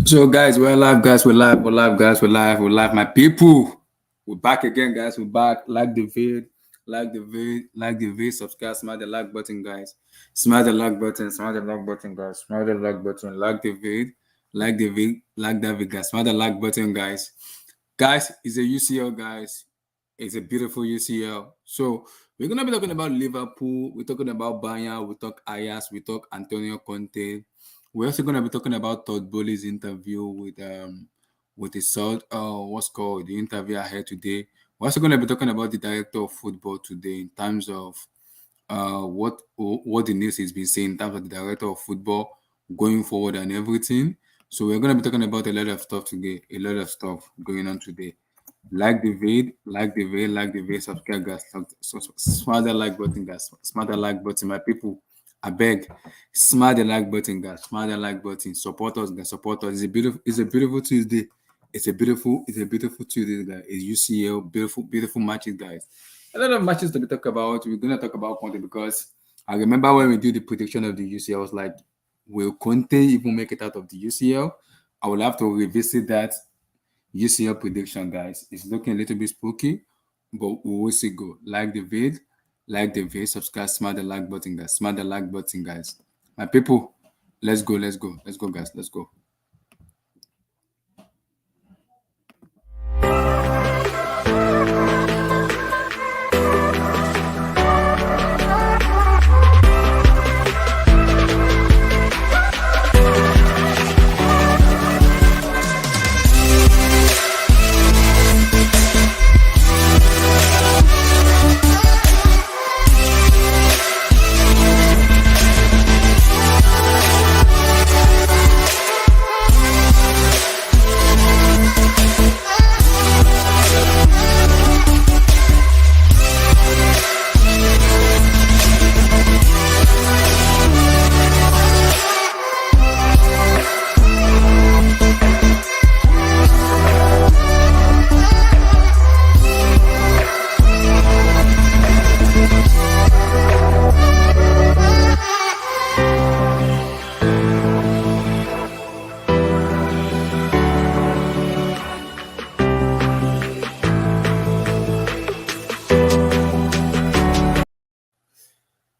So guys, we're live, guys. We're live, guys. We're live. My people, we're back again, guys. We're back. Like the vid, like the vid. Subscribe, smash the like button, guys. Smash the like button, smash the like button, guys. Smash the like button, like the vid, like that vid, guys. Smash the like button, guys. Guys, it's a UCL, guys. It's a beautiful UCL. So we're gonna be talking about Liverpool. We're talking about Bayern. We talk Ajax. We talk Antonio Conte. We're also gonna be talking about Todd Bowley's interview with the salt what's called the interview I had today. We're also gonna be talking about the director of football today in terms of what the news has been saying in terms of the director of football going forward and everything. So we're gonna be talking about a lot of stuff today, a lot of stuff going on today. Like the vid, subscribe, guys. Smash that like button, guys. Smash that like button, my people. I beg, smash the like button, guys. Smash the like button. Support us, guys. Support us. It's a beautiful Tuesday. It's a beautiful Tuesday, guys. It's UCL, beautiful matches, guys. A lot of matches to be talk about. We're gonna talk about Conte because I remember when we did the prediction of the UCL, I was like, will Conte even make it out of the UCL? I will have to revisit that UCL prediction, guys. It's looking a little bit spooky, but we will see go. Like the vid, subscribe, smash the like button, guys. Smash the like button, guys. My people, let's go, guys. Let's go.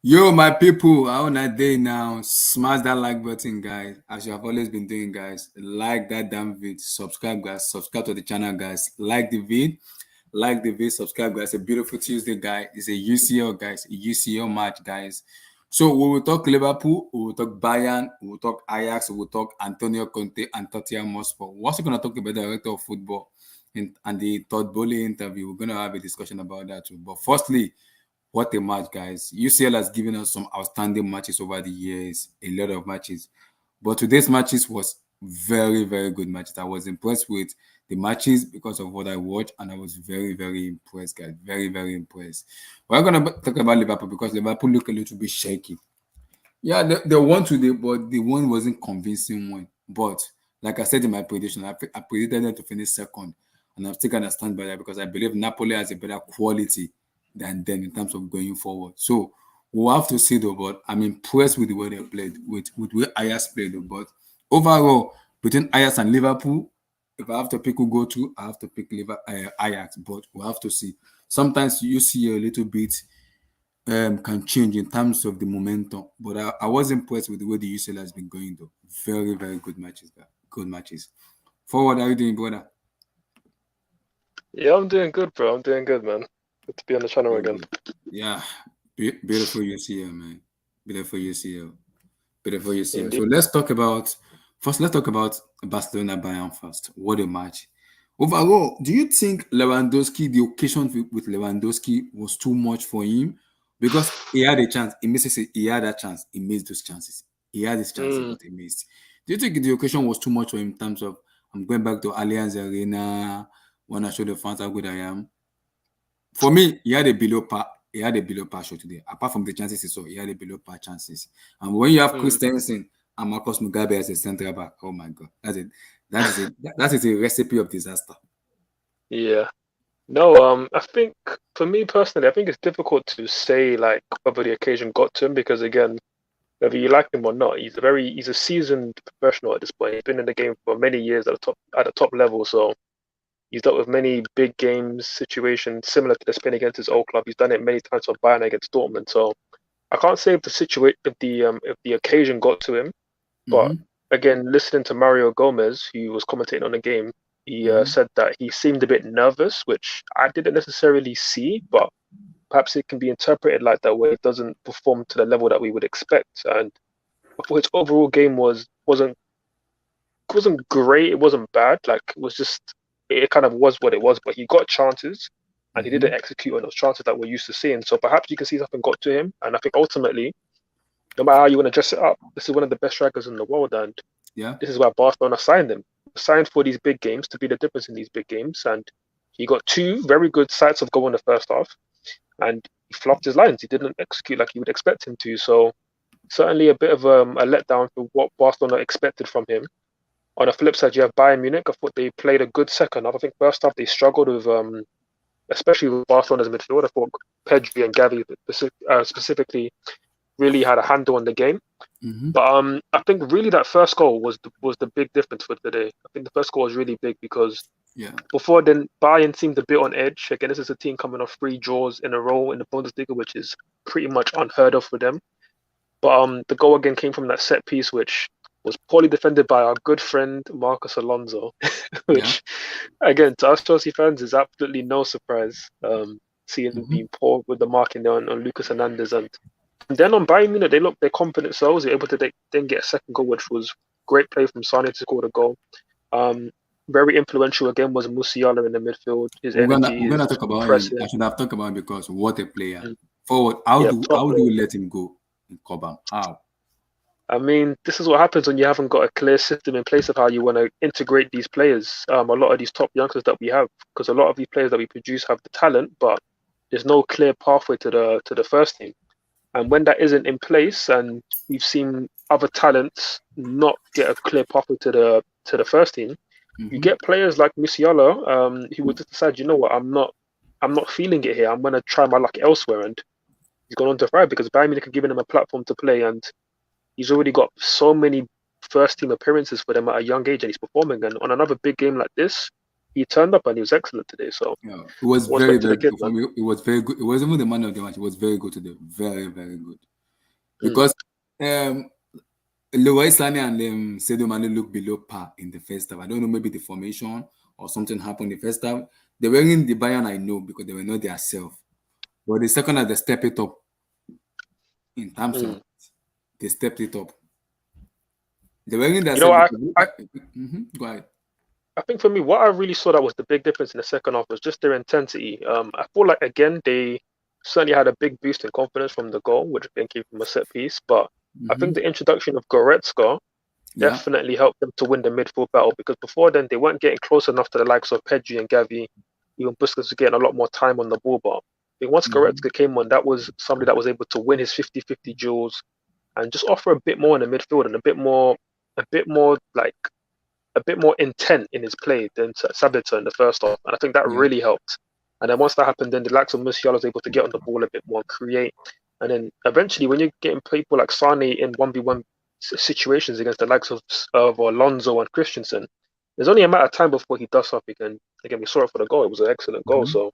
Yo, my people, how on that day now? Smash that like button, guys. As you have always been doing, guys. Like that damn vid. Subscribe, guys. Subscribe to the channel, guys. Like the vid. Subscribe, guys. A beautiful Tuesday, guys. It's a UCL, guys. A UCL match, guys. So we will talk Liverpool, we will talk Bayern, we will talk Ajax, we will talk Antonio Conte and Tottenham Hotspur. We're also going to talk about the director of football and the Todd Bowley interview. We're going to have a discussion about that too. But firstly, what a match, guys. UCL has given us some outstanding matches over the years, a lot of matches. But today's matches was very, very good matches. I was impressed with the matches because of what I watched, and I was very, very impressed, guys. Very, very impressed. We're going to talk about Liverpool because Liverpool look a little bit shaky. Yeah, they won today, but the one wasn't convincing one. But like I said in my prediction, I predicted them to finish second, and I'm still gonna stand by that because I believe Napoli has a better quality than them in terms of going forward. So we'll have to see though. But I'm impressed with the way they played, with the way Ajax played though. But overall, between Ajax and Liverpool, if I have to pick who go to, I have to pick Ajax. But we'll have to see. Sometimes you see a little bit can change in terms of the momentum. But I was impressed with the way the UCL has been going though. Very, very good matches, guys. Good matches. Forward, how are you doing, brother? Yeah, I'm doing good, bro. I'm doing good, man. Good to be on the channel again. Yeah, beautiful UCL, man. Beautiful UCL. Beautiful UCL. Indeed. So let's talk about Barcelona Bayern first. What a match. Overall, do you think Lewandowski, the occasion with Lewandowski was too much for him? Because he had a chance. He had that chance. He missed those chances. He had his chances, Mm, but he missed. Do you think the occasion was too much for him in terms of I'm going back to Allianz Arena, want to show the fans how good I am? For me, he had a below par show today. Apart from the chances he saw, he had a below par chances. And when you have mm, Christensen and Marcus Mugabe as a centre back, oh my god, that's it. That is a recipe of disaster. yeah. No, I think for me personally, I think it's difficult to say like whether the occasion got to him because again, whether you like him or not, he's a seasoned professional at this point. He's been in the game for many years at the top level. So he's dealt with many big games situations similar to the spin against his old club. He's done it many times for Bayern against Dortmund. So I can't say if the occasion got to him, but Mm-hmm. again, listening to Mario Gomez, who was commentating on the game, he Mm-hmm. said that he seemed a bit nervous, which I didn't necessarily see, but perhaps it can be interpreted like that, where it doesn't perform to the level that we would expect. And I thought his overall game wasn't great. It wasn't bad. Like it was just it kind of was what it was. But he got chances, and he Mm-hmm. didn't execute on those chances that we're used to seeing. So perhaps you can see something got to him. And I think ultimately, no matter how you want to dress it up, this is one of the best strikers in the world, and Yeah. this is why Barcelona signed him. Signed for these big games to be the difference in these big games, and he got two very good sights of goal in the first half, and he fluffed his lines. He didn't execute like you would expect him to. So certainly a bit of a letdown for what Barcelona expected from him. On the flip side, you have Bayern Munich. I thought they played a good second half. I think first half they struggled with, especially with Barcelona's midfield. I thought Pedri and Gavi specifically really had a handle on the game. Mm-hmm. But I think really that first goal was the big difference for today. I think the first goal was really big because Yeah. before then Bayern seemed a bit on edge. Again, this is a team coming off 3 draws in a row in the Bundesliga, which is pretty much unheard of for them. But the goal again came from that set piece, which was poorly defended by our good friend Marcus Alonso, Yeah. which again to us Chelsea fans is absolutely no surprise. Seeing them Mm-hmm. being poor with the marking on Lucas Hernandez and then on Bayern Munich, they looked their confident selves. They're able to then get a second goal, which was great play from Sane to score the goal. Um, Very influential again was Musiala in the midfield. His energy, We're his gonna talk about him. I pressing. should have talked about him because what a player. Mm, Forward, yeah, top how do player. you let him go in Cobham? How? I mean, this is what happens when you haven't got a clear system in place of how you want to integrate these players. A lot of these top youngsters that we have, because a lot of these players that we produce have the talent, but there's no clear pathway to the first team. And when that isn't in place, and we've seen other talents not get a clear pathway to the first team, you Mm-hmm. get players like Musiala, who would just decide, you know what, I'm not feeling it here. I'm gonna try my luck elsewhere, and he's gone on to thrive because Bayern Munich have given him a platform to play, and he's already got so many first team appearances for them at a young age, and he's performing. And on another big game like this, he turned up and he was excellent today. So Yeah, it was all respect to the very kid, good for man. me. It was very good. It wasn't even the man of the match. It was very good today. Very good. Mm, Because um Leroy Sané and Sadio Mane look below par in the first half. I don't know, maybe the formation or something happened in the first half. They were in the Bayern, I know, because they were not their self. But the second half, they stepped it up in terms of mm. they stepped it up. They were in their You know, self because go ahead. I think for me, what I really saw that was the big difference in the second half was just their intensity. I feel like again they certainly had a big boost in confidence from the goal, which again came from a set piece. But I think Mm-hmm. the introduction of Goretzka Yeah, definitely helped them to win the midfield battle because before then they weren't getting close enough to the likes of Pedri and Gavi. Even Busquets was getting a lot more time on the ball. But I think once mm-hmm. Goretzka came on, that was somebody that was able to win his 50-50 duels and just offer a bit more in the midfield and a bit more like a bit more intent in his play than Sabitzer in the first half, and I think that Yeah, really helped. And then once that happened, then the likes of Musiala was able to get on the ball a bit more, create, and then eventually, when you're getting people like Sane in 1v1 situations against the likes of Alonso and Christensen, there's only a matter of time before he does something. And again, we saw it for the goal; it was an excellent goal. mm-hmm. So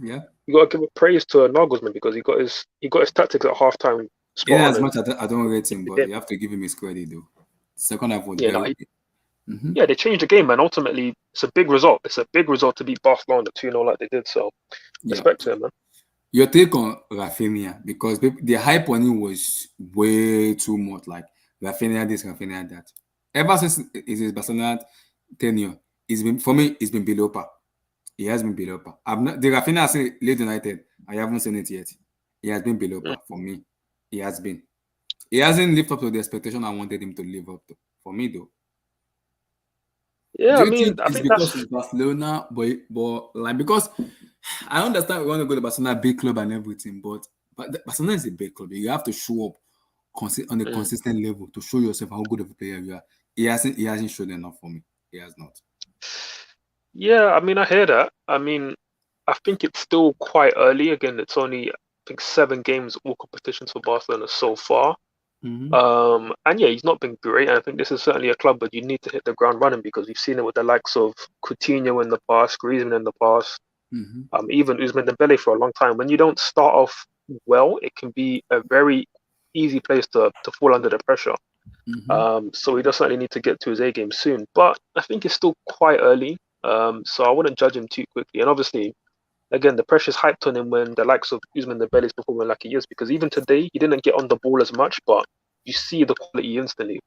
Yeah. you got to give praise to Nagelsmann because he got his tactics at halftime In spot on as and much as I don't rate him, the but game. you have to give him his credit though. Second half was Yeah, no, very. Mm-hmm. yeah, they changed the game, and ultimately, it's a big result. It's a big result to beat Barcelona 2-0 like they did. So, Yeah. respect to him, man. Your take on Rafinha, because the hype on him was way too much. Like Rafinha this, Rafinha that. Ever since his Barcelona tenure, it's been for me. It's been below par. He has been below par. I've not the Rafinha I say late United. I haven't seen it yet. He has been below Mm. par for me. He has been. He hasn't lived up to the expectation I wanted him to live up to. For me though. Yeah, Do I you mean, think I it's think because that's it's Barcelona, but like because I understand we want to go to Barcelona big club and everything, but Barcelona is a big club. You have to show up on a mm. consistent level to show yourself how good of a player you are. He hasn't shown enough for me. He has not. Yeah, I mean, I hear that. I mean, I think it's still quite early. Again, it's only I think 7 games all competitions for Barcelona so far. Mm-hmm. And yeah, he's not been great. And I think this is certainly a club where you need to hit the ground running because we've seen it with the likes of Coutinho in the past, Griezmann in the past, Mm-hmm. even Usman Dembele for a long time. When you don't start off well, it can be a very easy place to fall under the pressure. Mm-hmm. So he does certainly need to get to his A game soon. But I think it's still quite early. So I wouldn't judge him too quickly. And obviously, again, the pressure's hyped on him when the likes of Usman Dembele is performing like he is. Because even today, he didn't get on the ball as much, but you see the quality instantly.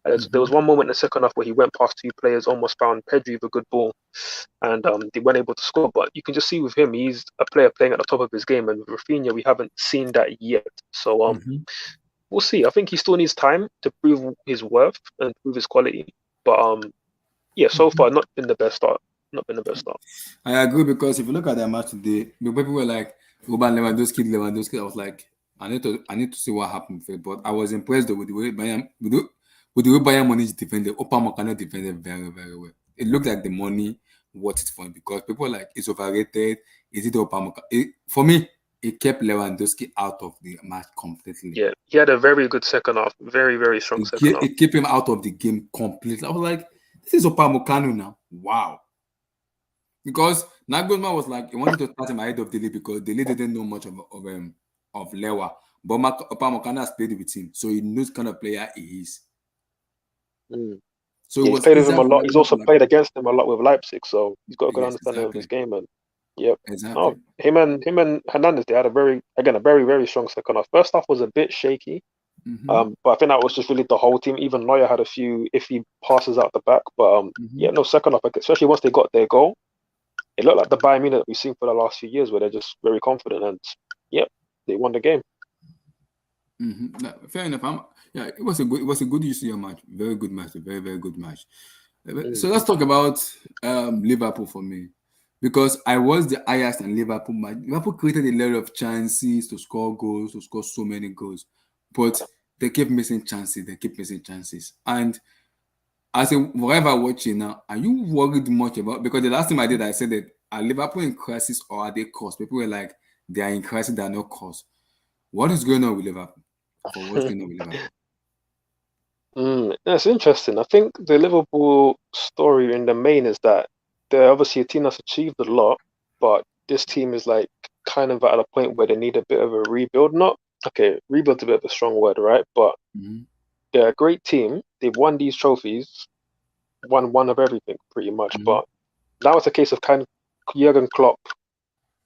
There Mm-hmm. was one moment in the second half where he went past two players, almost found Pedri with a good ball, and they weren't able to score. But you can just see with him, he's a player playing at the top of his game, and with Rafinha, we haven't seen that yet. So Mm-hmm. we'll see. I think he still needs time to prove his worth and prove his quality. But yeah, so Mm-hmm. far not been the best start. Not been the best start. I agree because if you look at that match today, the people were like, Ruben Lewandowski, Lewandowski. I was like, I need to see what happened with it. But I was impressed though with the way Bayern, with the way Bayern money defended. Upamecano defended very, very well. It looked like the money worth it for him because people were like, it's overrated. Is it Upamecano? For me, it kept Lewandowski out of the match completely. Yeah, he had a very good second half. Very, very strong It, second ke- half. it kept him out of the game completely. I was like, this is Upamecano now. Wow. Because Nagelsmann was like he wanted to start him ahead of Dele because Dele didn't know much of Lewa, but Upamecano has played with him, so he knows kind of player he is. Mm. So it Yeah, he's was played with him easier a for lot. He's Nagelsmann to also like, played against him a lot with Leipzig, so he's got a good yes, understanding of his exactly, game. And yep. exactly. No, him and Hernandez, they had a very, very strong second half. First half was a bit shaky. Mm-hmm, But I think that was just really the whole team. Even Neuer had a few iffy passes out the back. But mm-hmm, yeah, no, second half, like, especially once they got their goal, it looked like the Bayern Munich that we've seen for the last few years, where they're just very confident. And yep, they won the game. mm-hmm. No, fair enough. Yeah, it was a good UCL match, very good match, a very very good match. So Mm. let's talk about Liverpool for me. Because I was the Ajax and Liverpool match. Liverpool created a lot of chances to score goals, to score so many goals. But they keep missing chances. They keep missing chances. And as a whatever watching now, are you worried much about because the last time I did, I said that are Liverpool in crisis or are they caused? People were like, they are in crisis, they are not caused. What is going on with Liverpool? For what's going on with Liverpool? That's interesting. I think the Liverpool story in the main is that they're obviously a team that's achieved a lot, but this team is like kind of at a point where they need a bit of a rebuild. Not okay, rebuild's a bit of a strong word, right? But Mm-hmm, they're a great team. They've won these trophies, won one of everything pretty much. mm-hmm, But now it's a case of kind of Jurgen Klopp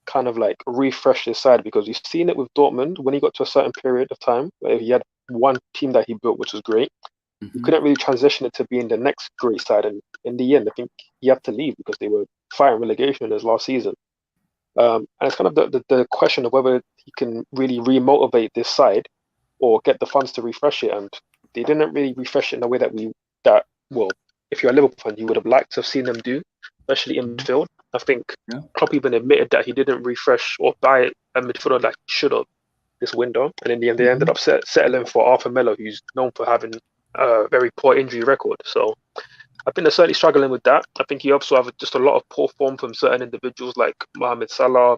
kind of like refresh his side because you've seen it with Dortmund when he got to a certain period of time where he had one team that he built, which was great. You mm-hmm, couldn't really transition it to being the next great side, and in the end, I think he had to leave because they were fighting relegation in his last season. And it's kind of the question of whether he can really remotivate this side or get the funds to refresh it. And they didn't really refresh it in a way that well, if you're a Liverpool fan, you would have liked to have seen them do, especially in mm-hmm. midfield. I think Yeah. Klopp even admitted that he didn't refresh or buy a midfielder like he should have this window, and in the end, they ended Mm-hmm, up settling for Arthur Melo, who's known for having a very poor injury record. So I think they're certainly struggling with that. I think you also have just a lot of poor form from certain individuals like Mohamed Salah,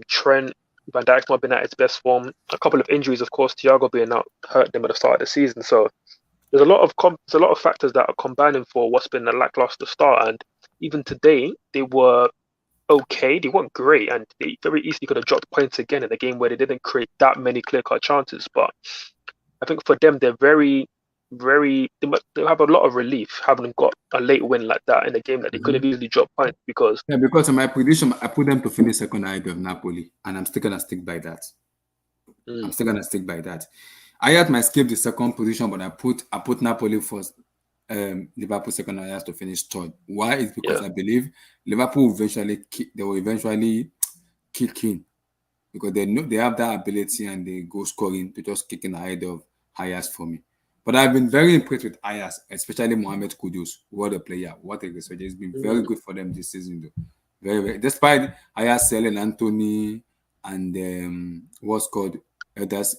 Trent. Van Dijk's not been at his best form. A couple of injuries, of course, Thiago being out hurt them at the start of the season. So there's a lot of factors that are combining for what's been a lackluster start. And even today, they were okay. They weren't great, and they very easily could have dropped points again in a game where they didn't create that many clear-cut chances. But I think for them, they're very, very. They have a lot of relief having got a late win like that in a game that they could mm-hmm. have easily dropped points because. Yeah, because in my prediction, I put them to finish second ahead of Napoli, and I'm still gonna stick by that. I'm Mm, still gonna stick by that. I had my skip the second position, but I put Napoli first, Liverpool second, and I have to finish third. Why? It's because yeah, I believe Liverpool they will eventually kick in because they know they have that ability and they go scoring to just kicking ahead of Ajax for me. But I've been very impressed with Ajax, especially Mohamed Kudus. What a player! What a resurgence! It's been very mm, good for them this season, though. Very, very. Despite Ajax selling Anthony and what's called that's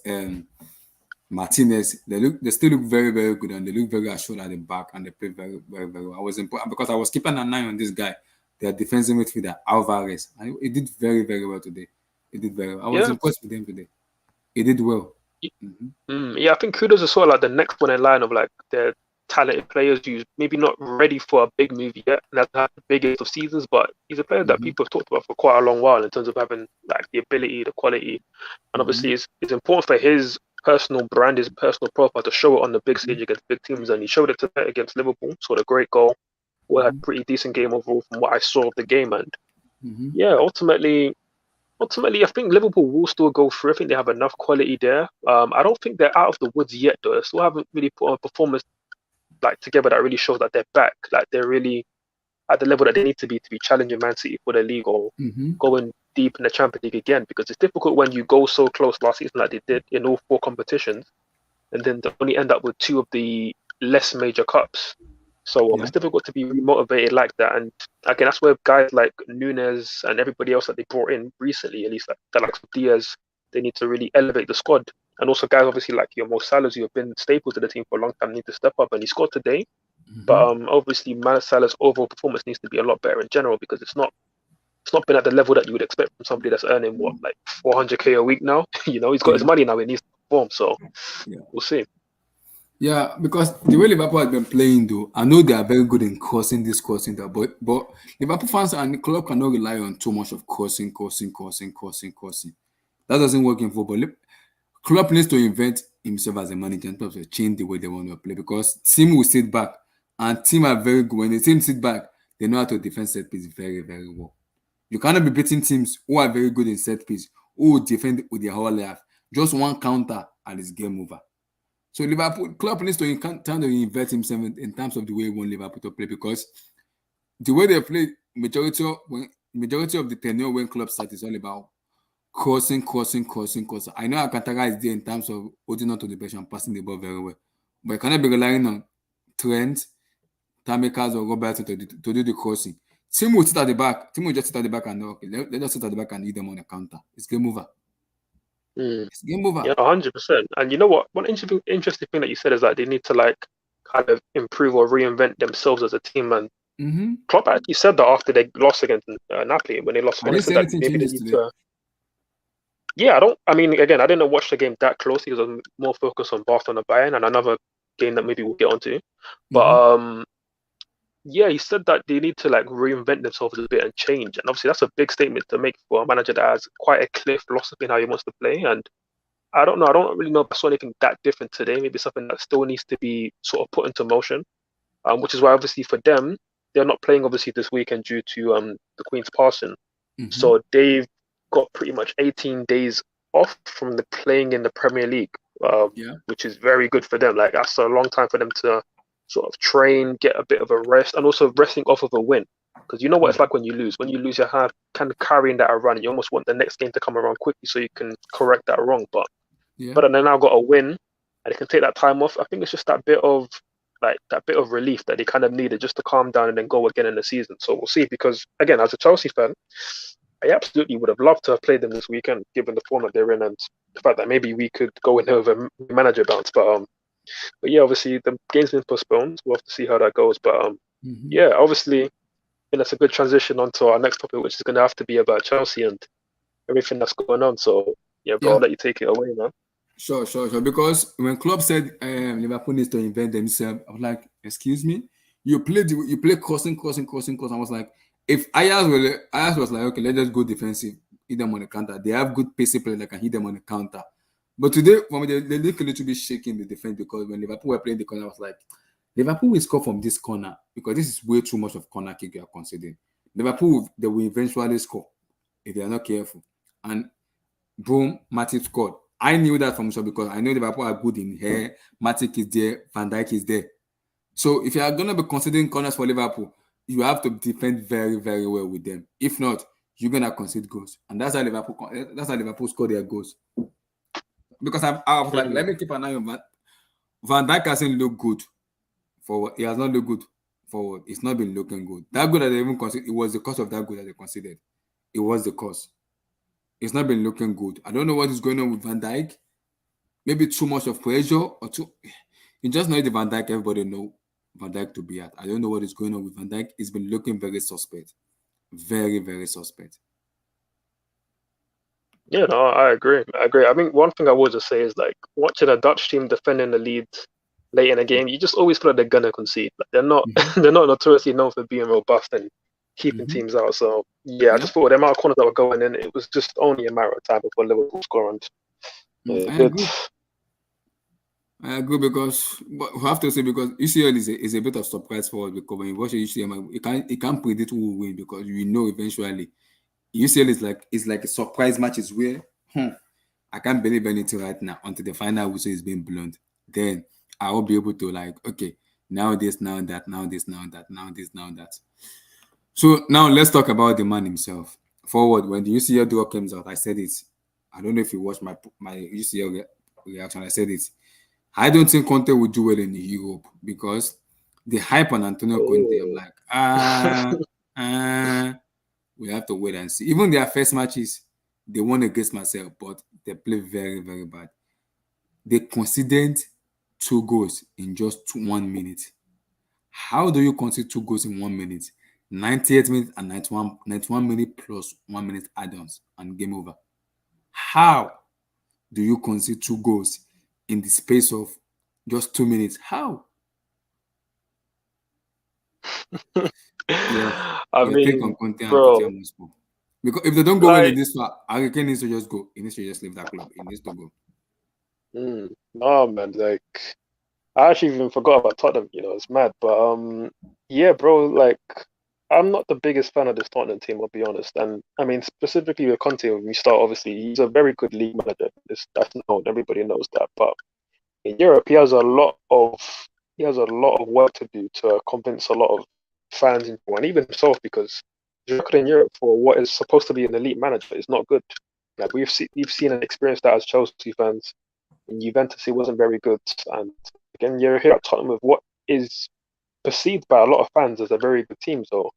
Martinez, they still look very, very good and they look very assured at the back and they play very, very, very well. I was important because I was keeping an eye on this guy, their defensive midfielder Alvarez. And he did very, very well today. He did very well. I was yeah. impressed with him today. He did well. Yeah, I think Kudos is sort of like the next one in line of like the talented players who's maybe not ready for a big move yet, and hasn't had the biggest of seasons, but he's a player that Mm-hmm. people have talked about for quite a long while in terms of having like the ability, the quality, and Mm-hmm. obviously it's important for his personal brand, his personal profile to show it on the big stage against big teams, and he showed it tonight against Liverpool. Scored a great goal. We had a Mm-hmm. pretty decent game overall from what I saw of the game, and Mm-hmm. yeah, ultimately, I think Liverpool will still go through. I think they have enough quality there. I don't think they're out of the woods yet, though. They still haven't really put on a performance like together that really shows that they're back. Like they're really at the level that they need to be challenging Man City for the league or Mm-hmm. going deep in the Champions League again. Because it's difficult when you go so close last season like they did in all four competitions, and then they only end up with two of the less major cups. So Yeah. it's difficult to be remotivated like that. And again, that's where guys like Nunes and everybody else that they brought in recently, at least like the likes of Diaz, they need to really elevate the squad. And also guys obviously like your Mo Salahs who have been staples to the team for a long time need to step up. And he scored today. But Mm-hmm. obviously Man Salah's overall performance needs to be a lot better in general because it's not been at the level that you would expect from somebody that's earning what like 400k a week now. He's got his Yeah. money now. He needs to perform. So Yeah. we'll see. Yeah, because the way Liverpool has been playing, though, I know they are very good in crossing this, crossing that, but Liverpool fans and the club cannot rely on too much of crossing, crossing, crossing, crossing, crossing. That doesn't work in football. Club needs to invent himself as a manager in terms of change the way they want to play because team will sit back and team are very good. When the team sit back, they know how to defend set piece very, very well. You cannot be beating teams who are very good in set piece, who will defend with their whole life. Just one counter and it's game over. So Liverpool club needs to try to invert himself in terms of the way he want Liverpool to play because the way they play majority of the tenure when club start is all about crossing, crossing, crossing, crossing. I know Alcantara is there in terms of holding on to the bench and passing the ball very well, but you cannot be relying on Trent, Tamikas, or Robertson to do the crossing. Team will sit at the back. Team will just sit at the back and okay, let us sit at the back and hit them on the counter. It's game over. Mm. It's game over. Yeah, 100%. And you know what? One interesting thing that you said is that they need to like kind of improve or reinvent themselves as a team. And Mm-hmm. Klopp actually said that after they lost against Napoli when they lost I 1, he didn't said see that anything maybe they changes need today. to. Yeah, I don't. I mean, again, I didn't watch the game that closely because I'm more focused on Barcelona Bayern and another game that maybe we'll get onto. But Mm-hmm. yeah, he said that they need to like reinvent themselves a bit and change. And obviously, that's a big statement to make for a manager that has quite a clear philosophy in how he wants to play. And I don't know. I don't really know if I saw anything that different today. Maybe something that still needs to be sort of put into motion. Which is why obviously for them, they're not playing obviously this weekend due to the Queen's passing. Mm-hmm. So they've got pretty much 18 days off from the playing in the Premier League, Yeah. which is very good for them. Like that's a long time for them to sort of train, get a bit of a rest, and also resting off of a win. Because you know what it's like when you lose. When you lose, you're kind of carrying that around. You almost want the next game to come around quickly so you can correct that wrong. Yeah. But then they now got a win and they can take that time off. I think it's just that bit of relief that they kind of needed just to calm down and then go again in the season. So we'll see. Because again, as a Chelsea fan, I absolutely would have loved to have played them this weekend, given the form that they're in and the fact that maybe we could go in over manager bounce. But yeah, obviously the game's been postponed. We'll have to see how that goes. But Mm-hmm. yeah, obviously, I think that's a good transition onto our next topic, which is going to have to be about Chelsea and everything that's going on. So yeah, bro, I'll Yeah. let you take it away, man. Sure, sure, sure. Because when club said Liverpool needs to invent themselves, I was like, excuse me, you play crossing, crossing, crossing, crossing. I was like, if Ajax was like, okay, let's just go defensive, hit them on the counter. They have good pacey players that can hit them on the counter. But today, for me, they look a little bit shaking the defense because when Liverpool were playing the corner, I was like, Liverpool will score from this corner because this is way too much of corner kick you are considering. Liverpool, they will eventually score if they are not careful. And boom, Matip scored. I knew that from sure because I know Liverpool are good in here. Matip is there, Van Dijk is there. So if you are gonna be considering corners for Liverpool, you have to defend very, very well with them. If not, you're gonna concede goals, and that's how Liverpool score their goals. Because I was like, Mm. let me keep an eye on Van Dijk hasn't looked good forward. He has not looked good forward. It's not been looking good. That goal that they even conceded, it was the cause of that goal that they considered. It was the cause. It's not been looking good. I don't know what is going on with Van Dijk. Maybe too much of pressure or too. You just know the Van Dijk. Everybody know Van Dijk to be at. I don't know what is going on with Van Dijk. It's been looking very suspect, very very suspect. Yeah, no, I agree. I agree. I mean, one thing I would just say is like watching a Dutch team defending the lead late in a game, you just always feel like they're gonna concede. Like they're not Hmm. they're not notoriously known for being robust and keeping Hmm. teams out. So yeah, I Yeah. just thought the amount of corners that were going in, it was just only a matter of time before Liverpool score and I did. agree. I agree because but we have to say because UCL is a bit of surprise for us because when you watch UCL, you can't predict who will win because you know eventually UCL is like a surprise matches where I can't believe anything right now until the final whistle is being blown. Then I will be able to like okay now this now that now this now that now this now that. So now let's talk about the man himself. Forward when the UCL draw comes out, I said it. I don't know if you watched my UCL reaction. I said it. I don't think Conte would do well in Europe because the hype on Antonio Conte. I'm Oh. like, we have to wait and see. Even their first matches, they won against myself, but they play very, very bad. They conceded 2 goals in just 1 minute. How do you concede 2 goals in 1 minute? 98 minutes and 91 minute plus 1 minute add-ons and game over. How do you concede 2 goals in the space of just 2 minutes? How? Your I your take on mean, Conte and bro, Tottenham Hotspur. Because if they don't go well in like, this far, Harry needs to just go. He needs to just leave that club. He needs to go. no man, like I actually even forgot about Tottenham, it's mad. But yeah, bro, like I'm not the biggest fan of this Tottenham team, I'll be honest. And I mean specifically with Conte, when we start, obviously he's a very good league manager. That's known, everybody knows that. But in Europe, he has a lot of work to do to convince a lot of fans and even himself because his record in Europe for what is supposed to be an elite manager is not good. Like we've seen and experienced that as Chelsea fans. In Juventus, he wasn't very good, and again, you're here at Tottenham with what is perceived by a lot of fans as a very good team. So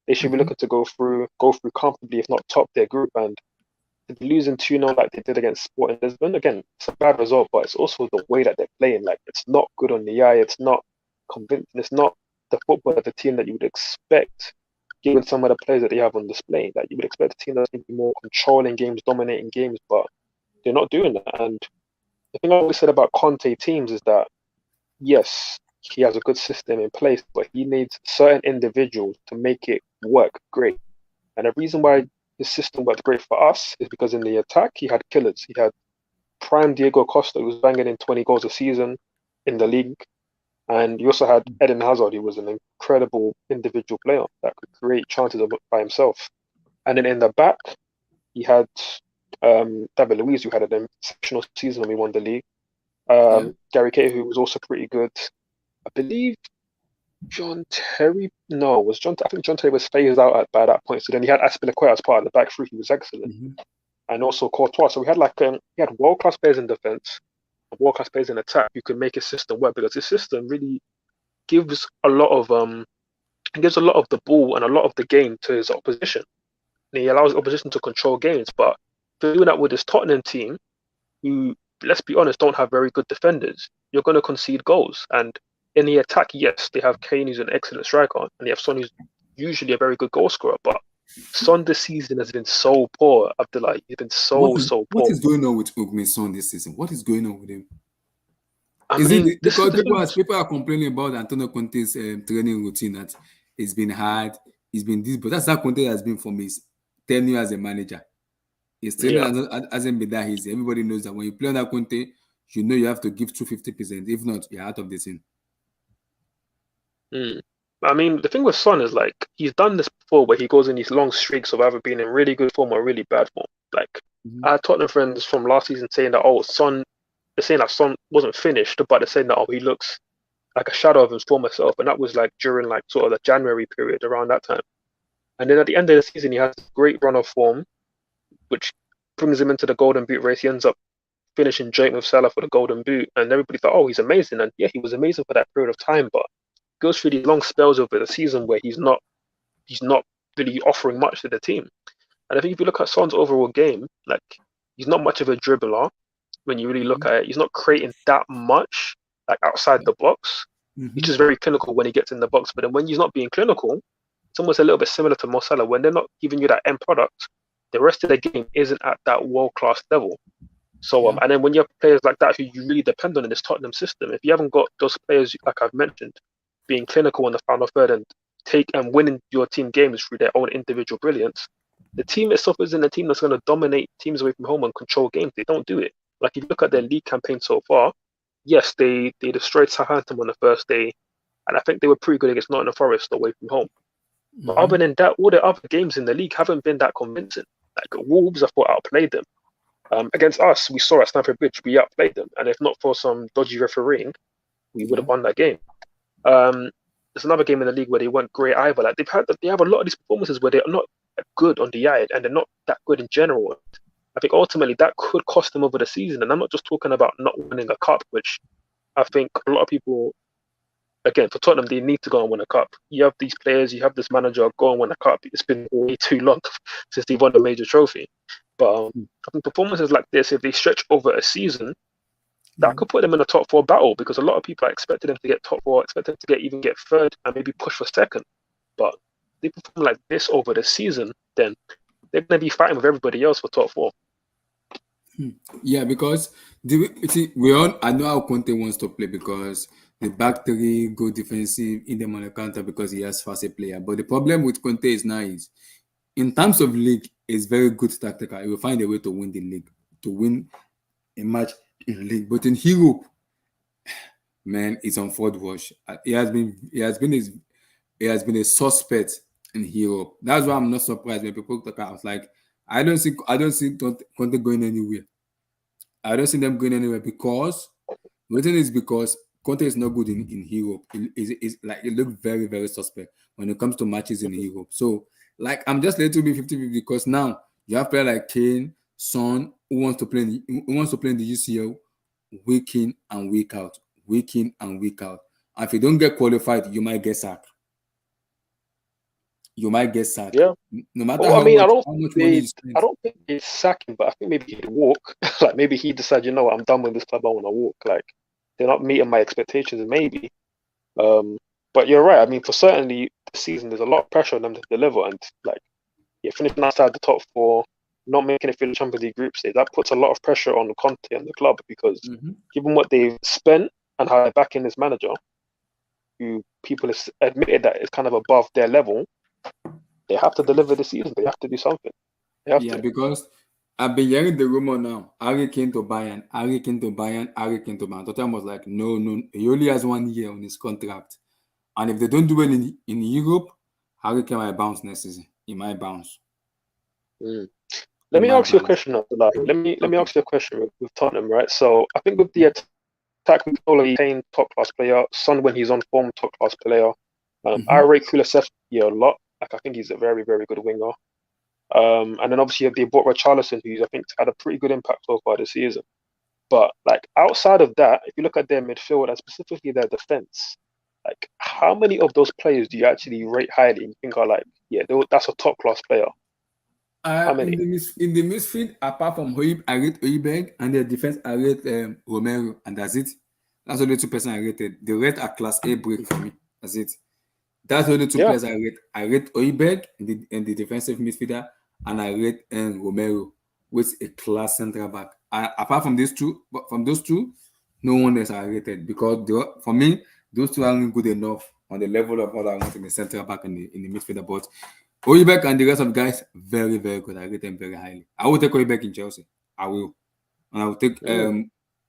they should be Mhm. looking to go through comfortably, if not top their group. And losing 2-0 like they did against Sporting Lisbon, again, it's a bad result, but it's also the way that they're playing. Like it's not good on the eye. It's not convincing. It's not the football of the team that you would expect, given some of the players that they have on display. That you would expect a team that's going to be more controlling games, dominating games, but they're not doing that. And the thing I always said about Conte teams is that yes, he has a good system in place, but he needs certain individuals to make it work great. And the reason why his system worked great for us is because in the attack he had killers. He had prime Diego Costa, who was banging in 20 goals a season in the league, and you also had Eden Hazard, who was an incredible individual player that could create chances by himself. And then in the back, he had David Luiz, who had an exceptional season when we won the league. Yeah. Gary Cahill, who was also pretty good. I believe John Terry. No, was John? I think John Terry was phased out by that point. So then he had Aspilicueta as part of the back three. He was excellent, Mhm. and also Courtois. So we had he had world class players in defense, world class players in attack. You could make his system work because his system really gives a lot of gives a lot of the ball and a lot of the game to his opposition. And he allows opposition to control games. But doing that with this Tottenham team, who, let's be honest, don't have very good defenders, you're going to concede goals. And in the attack, yes, they have Kane, who's an excellent striker, and they have Son, who's usually a very good goal scorer. But Son this season has been so poor, Abdullah. He's been so What poor. is going on with Ugmin Son this season? What is going on with him? I Is mean, it this is because the thing. people are complaining about Antonio Conte's training routine that it's been hard, it's been this, but that's how Conte has been for me. His tenure as a manager. His training Yeah. hasn't been that easy. Everybody knows that when you play under Conte, you know you have to give 250%. If not, you're out of the scene. Mm. I mean, the thing with Son is like he's done this before, where he goes in these long streaks of either being in really good form or really bad form. Like Mhm. I had Tottenham friends from last season saying that, oh, Son, they're saying that Son wasn't finished, but they're saying that, oh, he looks like a shadow of his former self, and that was like during like sort of the January period around that time. And then at the end of the season, he has a great run of form, which brings him into the Golden Boot race. He ends up finishing joint with Salah for the Golden Boot, and everybody thought, oh, he's amazing, and yeah, he was amazing for that period of time, but goes through these long spells over the season where he's not really offering much to the team. And I think if you look at Son's overall game, like he's not much of a dribbler when you really look Mhm. at it. He's not creating that much like outside the box. He's Mhm. just very clinical when he gets in the box. But then when he's not being clinical, it's almost a little bit similar to Mo Salah when they're not giving you that end product. the rest of the game isn't at that world-class level. So, Yeah. and then when you have players like that who you really depend on in this Tottenham system, if you haven't got those players, like I've mentioned, being clinical in the final third and winning your team games through their own individual brilliance, the team itself isn't a team that's going to dominate teams away from home and control games. They don't do it. Like if you look at their league campaign so far, yes, they destroyed Southampton on the first day, and I think they were pretty good against Nottingham Forest away from home. But other than that, all the other games in the league haven't been that convincing. Like Wolves, I thought outplayed them. Against us, we saw at Stamford Bridge, we outplayed them, and if not for some dodgy refereeing, we would have won that game. There's another game in the league where they weren't great either. Like they have a lot of these performances where they're not good on the eye and they're not that good in general. I think ultimately that could cost them over the season, and I'm not just talking about not winning a cup, which I think a lot of people, again, for Tottenham, they need to go and win a cup. You have these players, you have this manager, go and win a cup. It's been way too long since they've won a major trophy. But I think performances like this, if they stretch over a season, that could put them in a top four battle, because a lot of people are expecting them to get top four, expecting them to even get third and maybe push for second. But if they perform like this over the season, then they're going to be fighting with everybody else for top four. Yeah, because I know how Conte wants to play, because the back three go defensive in them on the counter because he has faster player. But the problem with Conte is now is, in terms of league, is very good tactical. He will find a way to win the league, to win a match in the league. But in Europe, man, it's on Ford Wash. He has been a suspect in Europe. That's why I'm not surprised when people talk. I was like, I don't see Conte going anywhere. I don't see them going anywhere, because the reason is because Conte is not good in Europe. It looks very, very suspect when it comes to matches in Europe. So, like, I'm just a little bit 50-50, because now you have players like Kane, Son, who wants to play in the UCL week in and week out, week in and week out. And if you don't get qualified, you might get sacked. You might get sacked. Yeah. No matter Well, how I mean, much money you spend. I don't think it's sacking, but I think maybe he'd walk. Like maybe he decide, you know what, I'm done with this club. I want to walk. Like they're not meeting my expectations, maybe. But you're right. I mean, for certainly this season, there's a lot of pressure on them to deliver, and like finishing outside the top four, not making it through the Champions League group stage, that puts a lot of pressure on Conte and the club, because given what they've spent and how they're backing this manager, who people have admitted that is kind of above their level, they have to deliver this season. They have to do something. They have to. Because I've been hearing the rumor now. Harry came to Bayern. Harry came to Bayern. Harry came to Bayern. Tottenham was like, no, he only has 1 year on his contract. And if they don't do well in Europe, Harry Kane might bounce next season. He might bounce. Let me ask you a question, Abdullah. Let me ask you a question with Tottenham, right? So I think with the attack, we only paying top class player. Son, when he's on form, top class player. I rate Kulusevski a lot. Like I think he's a very, very good winger. And then obviously they bought Richarlison, who's I think had a pretty good impact so far this season. But like outside of that, if you look at their midfield and specifically their defense, like how many of those players do you actually rate highly and think are like, yeah, that's a top class player? How many? In the midfield, apart from I rate Højbjerg, and the defense, I rate Romero, and that's it. That's only 2% I rated. The rest are class A break for me. That's it. That's only two players I rate. I rate Højbjerg in the defensive midfielder, and I rate Romero, with a class central back. Apart from those two, no one else I rated, because for me, those two aren't good enough on the level of what I want in the central back and in the midfielder. But Højbjerg and the rest of the guys, very, very good. I rate them very highly. I will take Højbjerg in Chelsea. I will. And I will take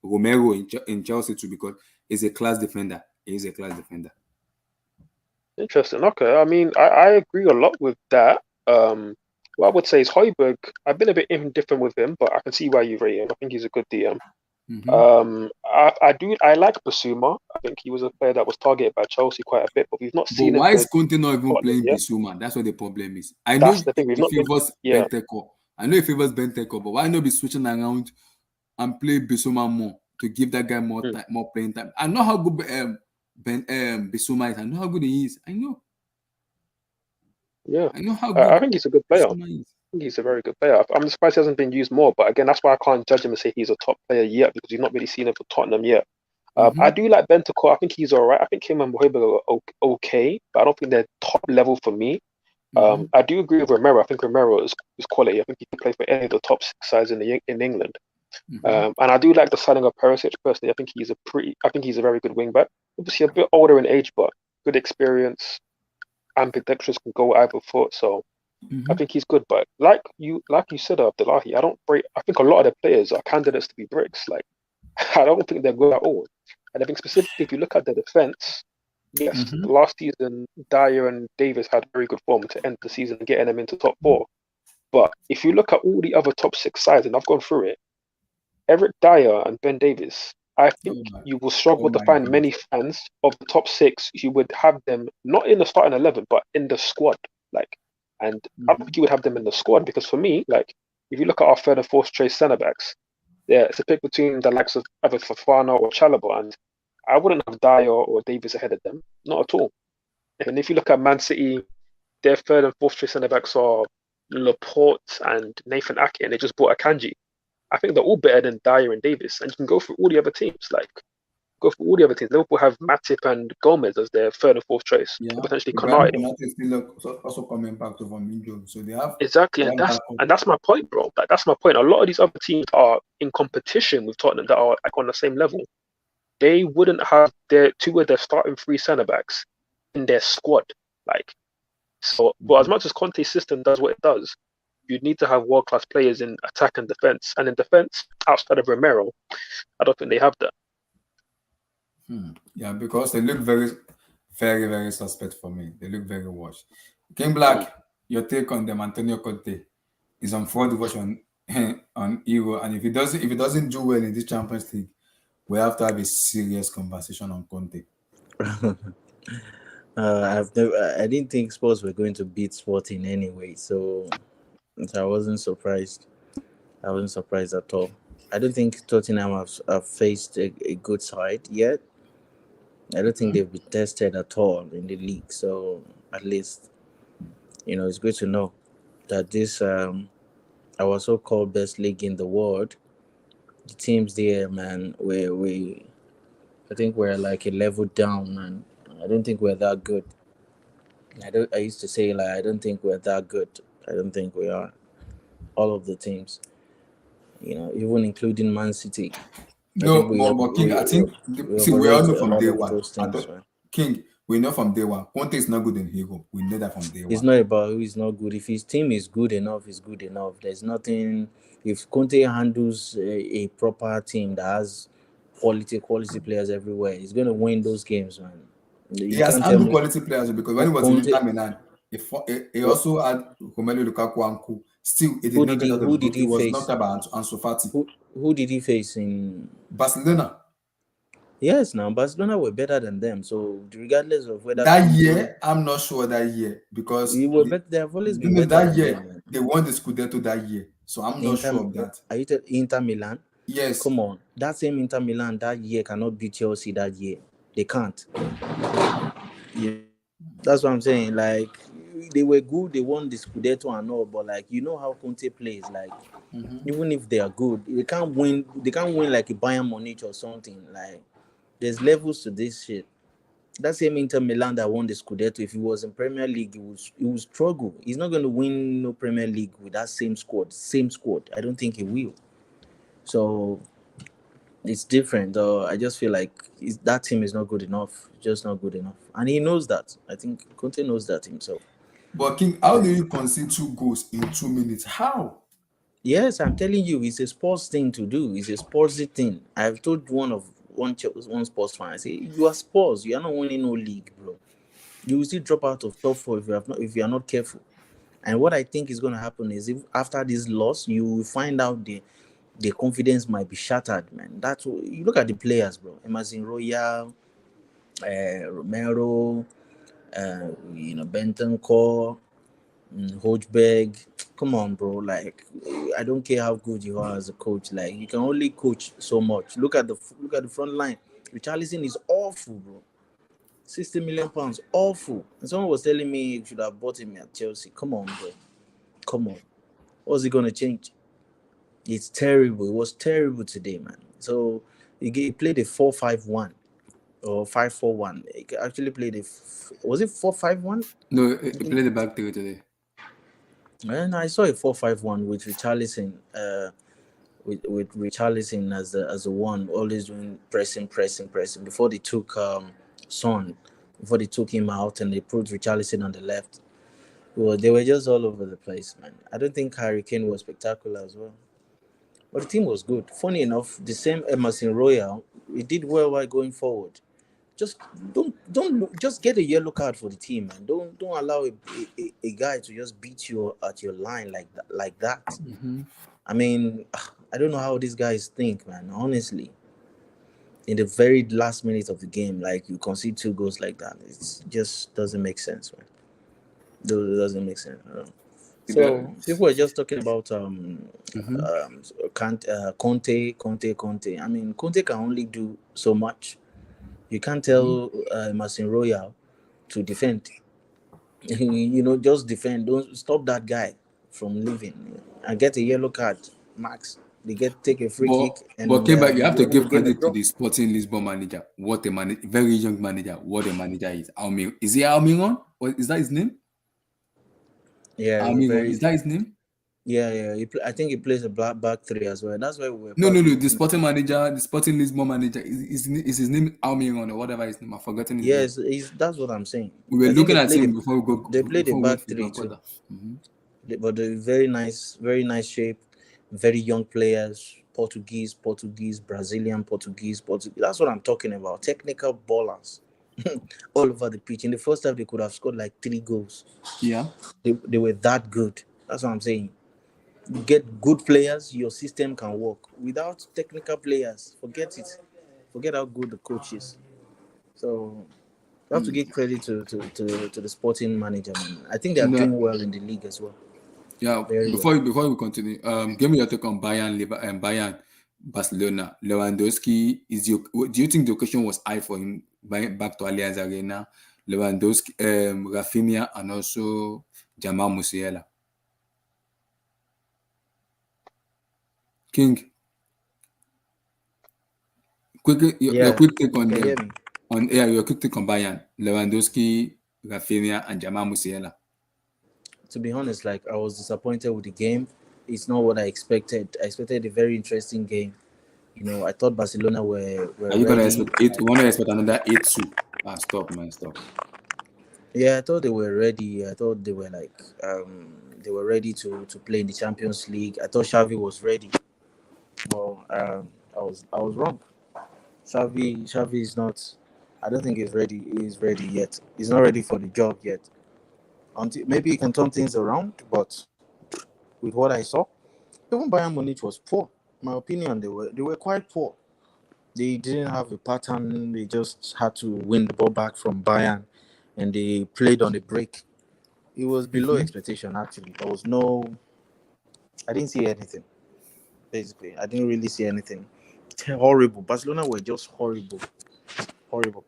Romero in Chelsea too, because he's a class defender. He's a class defender. Interesting. Okay. I mean, I agree a lot with that. What I would say is Højbjerg, I've been a bit indifferent with him, but I can see why you rate him. I think he's a good DM. I like Bissouma. I think he was a player that was targeted by Chelsea quite a bit, but we've not seen him. But why is Conte not even playing Bissouma? That's what the problem is. I know it favors Benteke. I know it favors Benteke, but why not be switching around and play Bissouma more to give that guy more time, more playing time? I know how good Bissouma is. I know how good he is. I know. Yeah, I know how good. I think he's a good player. I think he's a very good player. I'm surprised he hasn't been used more, but again, that's why I can't judge him and say he's a top player yet, because he's not really seen him for Tottenham yet. I do like Bentancur. I think he's all right. I think him and Højbjerg are okay, but I don't think they're top level for me. I do agree with Romero. I think Romero is quality. I think he can play for any of the top six sides in England. And I do like the signing of Perisic personally. I think he's a very good wing back. Obviously a bit older in age, but good experience, ambidextrous, can go with either foot. So I think he's good. But like you said, Abdullahi, I think a lot of the players are candidates to be bricks. Like I don't think they're good at all. And I think specifically if you look at the defense, yes, last season Dyer and Davis had very good form to end the season, getting them into top four. But if you look at all the other top six sides, and I've gone through it, Eric Dyer and Ben Davis, I think you will struggle to find many fans of the top six who would have them not in the starting 11, but in the squad. And I don't think you would have them in the squad because for me, if you look at our third and fourth choice centre backs, it's a pick between the likes of either Fofana or Chalobah, and I wouldn't have Dyer or Davis ahead of them, not at all. And if you look at Man City, their third and fourth choice centre backs are Laporte and Nathan Ake, and they just bought Akanji. I think they're all better than Dyer and Davis, and you can go through all the other teams. Liverpool have Matip and Gomez as their third and fourth choice, or potentially Konate. Also coming back to Van Minjo, so they have exactly, and that's my point, bro. That's my point. A lot of these other teams are in competition with Tottenham that are on the same level. They wouldn't have two of their starting three centre backs in their squad, But as much as Conte's system does what it does, you'd need to have world-class players in attack and defense. And in defense, outside of Romero, I don't think they have that. Yeah, because they look very, very, very suspect for me. They look very washed. King Black, your take on them, Antonio Conte, is on fraud version on Euro, and if it doesn't do well in this Champions League, we have to have a serious conversation on Conte. I didn't think Spurs were going to beat Sporting anyway, so I wasn't surprised. I wasn't surprised at all. I don't think Tottenham have faced a good side yet. I don't think they've been tested at all in the league. So at least, it's good to know that this our so-called best league in the world, the teams there, man, I think we're like a level down, man. I don't think we're that good. I used to say I don't think we're that good. I don't think we are. All of the teams, even including Man City. King, we all know from day one. King, we know from day one. Conte is not good in Europe. We know that from day one. It's not about who is not good. If his team is good enough, it's good enough. There's nothing. If Conte handles a proper team that has quality players everywhere, he's going to win those games, man. He has handled quality players because when he was in Inter Milan, he also had Romelu Lukaku and Co. Still, it did not get out of the group. He was knocked about Ansu Fati. Who did he face in Barcelona? Yes, now Barcelona were better than them. So regardless of whether that year, I'm not sure that year because they have always been better that year. Them, they won the Scudetto that year, so I'm not sure of that. Are you Inter Milan? Yes. Come on, that same Inter Milan that year cannot beat Chelsea that year. They can't. Yeah, that's what I'm saying. They were good. They won the Scudetto and all, but how Conte plays. Even if they are good, they can't win. They can't win like a Bayern Munich or something. There's levels to this shit. That same Inter Milan that won the Scudetto, if he was in Premier League, he would struggle. He's not going to win no Premier League with that same squad. I don't think he will. So it's different. I just feel like that team is not good enough. Just not good enough. And he knows that. I think Conte knows that himself. But King, how do you concede 2 goals in 2 minutes? How? Yes, I'm telling you, it's a sports thing to do. It's a sportsy thing. I've told one sports fan, I say, you are Spurs, you are not winning no league, bro. You will still drop out of top 4 if you are not careful. And what I think is going to happen is if after this loss, you will find out the confidence might be shattered, man. That's what, you look at the players, bro. Emerson Royal, Romero, Benton Core, Hojberg. Come on, bro. I don't care how good you are as a coach. You can only coach so much. Look at the front line. Richarlison is awful, bro. 60 million pounds, awful. And someone was telling me you should have bought him at Chelsea. Come on, bro. Come on. What's he gonna change? It's terrible. It was terrible today, man. So he played a 4-5-1. or 5-4-1. He actually played was it 4-5-1? No, I he think. played the back three today. And I saw a 4-5-1 with Richarlison. With Richarlison as the one always doing pressing before they took Son, before they took him out and they put Richarlison on the left. Well, they were just all over the place, man. I don't think Harry Kane was spectacular as well, but the team was good. Funny enough, the same Emerson Royal, he did well while going forward. Just just get a yellow card for the team, man. Don't allow a guy to just beat you at your line like that. Mm-hmm. I mean, I don't know how these guys think, man. Honestly, in the very last minute of the game, like you concede 2 goals like that, it just doesn't make sense, man. It doesn't make sense. I don't know. So people were just talking about Mm-hmm. Conte. I mean, Conte can only do so much. You can't Mm-hmm. tell Marcin Royal to defend. Just defend. Don't stop that guy from leaving and get a yellow card, max. They take a free But kick but and came back. You have to the give game is credit to draw. the Sporting Lisbon manager. What a very young manager. What a manager is. Is he Almiron? Or is that his name? Yeah, Almiron. Is that his name? yeah. I think he plays a back three as well. That's why we were No. probably The Sporting manager, the Sporting Lisbon manager, is his name Almiron or whatever his name? I've forgotten his name. yes. That's what I'm saying. We were I think looking at him before they played a we went back to three the too. quarter. Mm-hmm. But they're very nice shape, very young players, Portuguese, Brazilian. That's what I'm talking about. Technical ballers all over the pitch. In the first half, they could have scored like 3 goals. Yeah. They were that good. That's what I'm saying. You get good players, your system can work. Without technical players, forget it. Forget how good the coach is. So you have to give credit to the sporting manager, man. I think they are No, doing well in the league as well. yeah. Very well. Before we continue, give me your take on Bayern, Barcelona. Lewandowski do you think the occasion was high for him back to Allianz Arena? Lewandowski, Rafinha, and also Jamal Musiala. King, your Yeah, quick take on can you hear them. me? Your quick take on Bayern, Lewandowski, Rafinha, and Jamal Musiala. To be honest, like I was disappointed with the game. It's not what I expected. I expected a very interesting game. I thought Barcelona were Are you gonna ready. expect eight? You wanna expect another 8-2? Ah, stop, man, stop. Yeah, I thought they were ready. I thought they were they were ready to play in the Champions League. I thought Xavi was ready. Well, I was wrong. Xavi is not. I don't think he's ready. He's ready yet. He's not ready for the job yet. Until maybe he can turn things around, but with what I saw, even Bayern Munich was poor. My opinion, they were quite poor. They didn't have a pattern. They just had to win the ball back from Bayern, and they played on the break. It was below Mm-hmm. expectation. Actually, there was no. I didn't see anything. Basically, I didn't really see anything. Horrible. Barcelona were just horrible, horrible.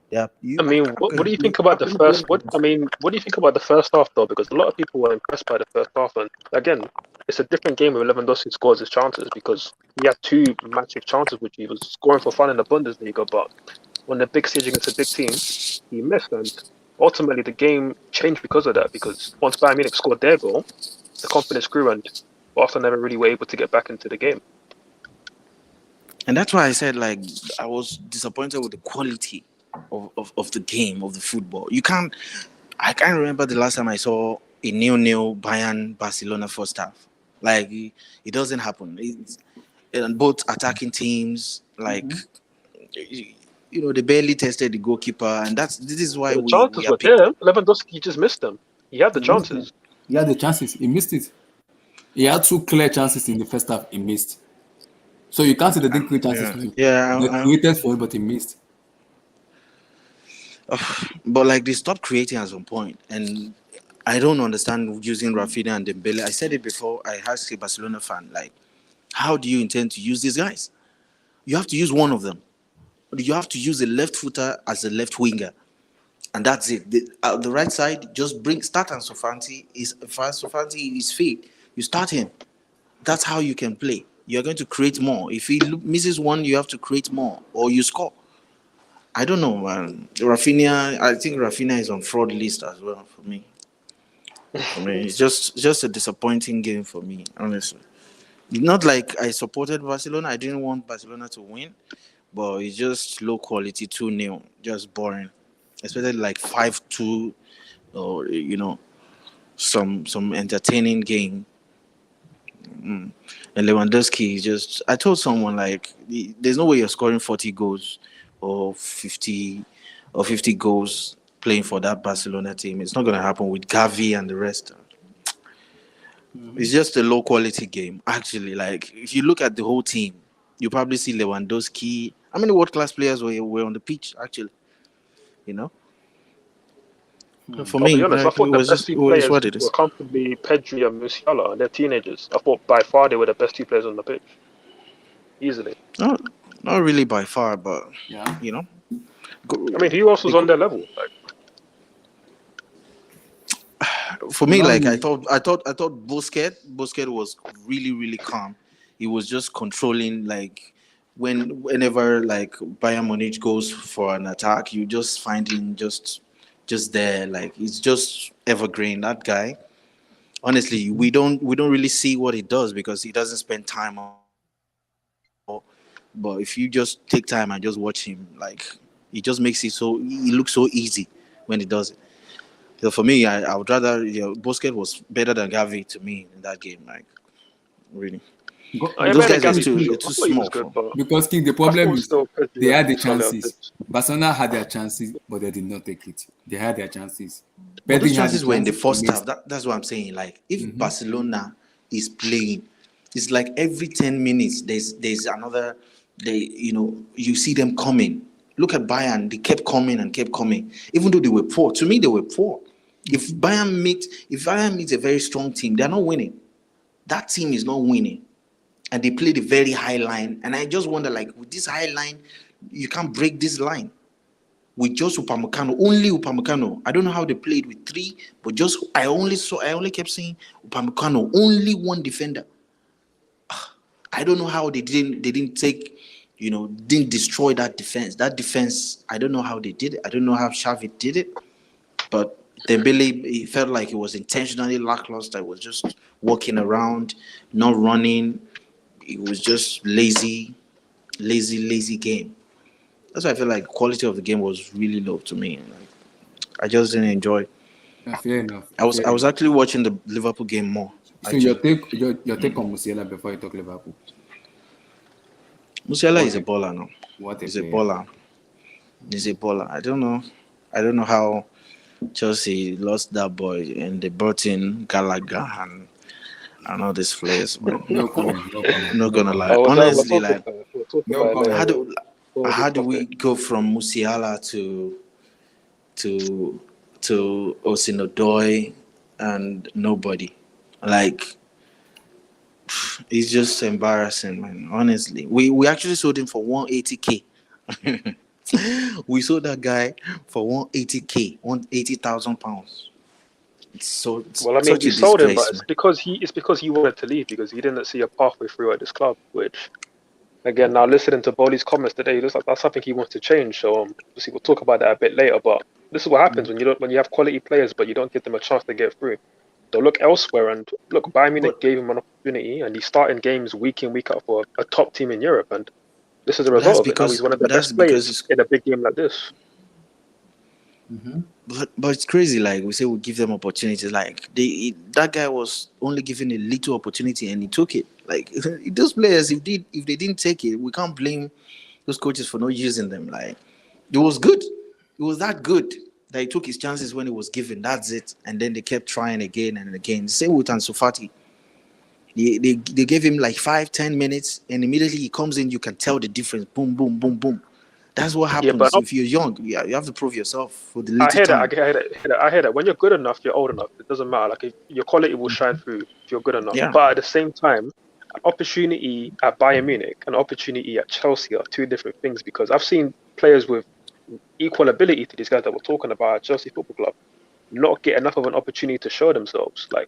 Yeah, I mean, what do you think about the first? What do you think about the first half though? Because a lot of people were impressed by the first half, and again, it's a different game when Lewandowski scores his chances because he had two massive chances which he was scoring for fun in the Bundesliga, but on the big stage against a big team, he missed, and ultimately the game changed because of that. Because once Bayern Munich scored their goal, the confidence grew, and Barca never really were able to get back into the game. And that's why I said I was disappointed with the quality of the game of the football. I can't remember the last time I saw a 0-0 Bayern Barcelona first half. It doesn't happen. And both attacking teams, they barely tested the goalkeeper, and this is why The we chances are were picked. there. Lewandowski just missed them. He had the chances. He had the chances. He missed it. He had two clear chances in the first half. He missed. So you can't say they didn't create chances for him. They created for him, but he missed. But they stopped creating at some point, and I don't understand using Rafinha and Dembele. I said it before. I asked a Barcelona fan, how do you intend to use these guys? You have to use one of them. You have to use a left footer as a left winger, and that's it. The right side, just start Ansu Fati. Ansu Fati is fit. You start him. That's how you can play. You're going to create more. If he misses one, you have to create more, or you score. I don't know, man. Rafinha, I think Rafinha is on fraud list as well for me. It's just a disappointing game for me, honestly. Not like I supported Barcelona. I didn't want Barcelona to win, but it's just low quality, 2-0, just boring. Especially like 5-2, or some entertaining game. And Lewandowski is just. I told someone like, there's no way you're scoring 40 goals or 50 goals playing for that Barcelona team. It's not going to happen with Gavi and the rest. It's just a low quality game. Actually, like if you look at the whole team, you probably see Lewandowski. How many world class players were on the pitch? Actually, you know. For I'll me, be honest, I like, it thought the was best just two it was players what it were is. comfortably Pedri and Musiala, and they're teenagers. I thought by far they were the best two players on the pitch, easily. Not really by far, but Yeah. you know, I mean, who else was on go, their level? Like, for me, Not like really. I thought Busquets was really really calm. He was just controlling, like whenever like Bayern Munich goes for an attack, you just find him just there. Like he's just evergreen. That guy. Honestly, we don't really see what he does because he doesn't spend time on ball. But if you just take time and just watch him, like he just makes it so he looks so easy when he does it. So for me, I would rather Busquets was better than Gavi to me in that game. Like really, I those better guys are Gavi Because for too sure. they're I too thought he was small good, for. but King, the I problem thought is still Pedri they had and the Musiala are good. chances. Barcelona had their chances, but they did not take it. They had their chances. But those Pedri had the chances were in the chance, he first half. missed. That's what I'm saying. Like if Barcelona is playing, it's like every 10 minutes there's another. You see them coming. Look at Bayern. They kept coming and kept coming, even though they were poor. To me, they were poor. If Bayern meets a very strong team, they're not winning. That team is not winning, and they played a very high line. And I just wonder, like with this high line, you can't break this line with just Upamecano, only Upamecano. I don't know how they played with three, but just I only kept saying Upamecano, only one defender. I don't know how they didn't take, didn't destroy that defense. That defense, I don't know how they did it. I don't know how Xavi did it, but Dembele, it felt like it was intentionally lackluster. It was just walking around, not running. It was just lazy game. That's why I feel like quality of the game was really low to me. Like, I just didn't enjoy. Fair enough. I was Fair I was enough. actually watching the Liverpool game more. So your Actually, take on Musiala before you talk Liverpool. Musiala What is a a baller now. what a He's a player. baller. He's a baller. I don't know. I don't know how Chelsea lost that boy and they brought in Gallagher and all these players. But No comment. No comment. I'm not No gonna comment. lie. We'll Honestly, talk like about it. We'll talk No about it comment. how later. do All how this do we topic. go from Musiala to Osinodoy and nobody? Like it's just embarrassing, man. Honestly, we actually sold him for 180K. We sold that guy for 180K, 180,000 pounds. It's Well, I mean, such we a sold him, but disgrace, man. it's because he wanted to leave because he didn't see a pathway through at this club. Which, again, now listening to Boli's comments today, it looks like that's something he wants to change. So, obviously, we'll talk about that a bit later. But this is what happens when you have quality players, but you don't give them a chance to get through. They'll look elsewhere, and look, Bayern But Munich gave him an opportunity, and he's starting games week in, week out for a top team in Europe, and this is a but result that's of it. Now he's because one of the but that's best because players it's in a big game like this. but it's crazy. Like we say, we give them opportunities. Like that guy was only given a little opportunity and he took it. Like those players, if they didn't take it, we can't blame those coaches for not using them. Like it was good. It was that good that he took his chances when he was given. That's it. And then they kept trying again and again. Same with Ansu Fati. They gave him like 5-10 minutes, and immediately he comes in. You can tell the difference. Boom, boom, boom, boom. That's what Yeah, but happens if you're young. Yeah, you have to prove yourself for the I little hear that. time. I hear that. When you're good enough, you're old enough. It doesn't matter. Like if your quality will shine through if you're good enough. Yeah, But at the same time, an opportunity at Bayern Munich and opportunity at Chelsea are two different things because I've seen players with equal ability to these guys that we're talking about at Chelsea Football Club not get enough of an opportunity to show themselves. Like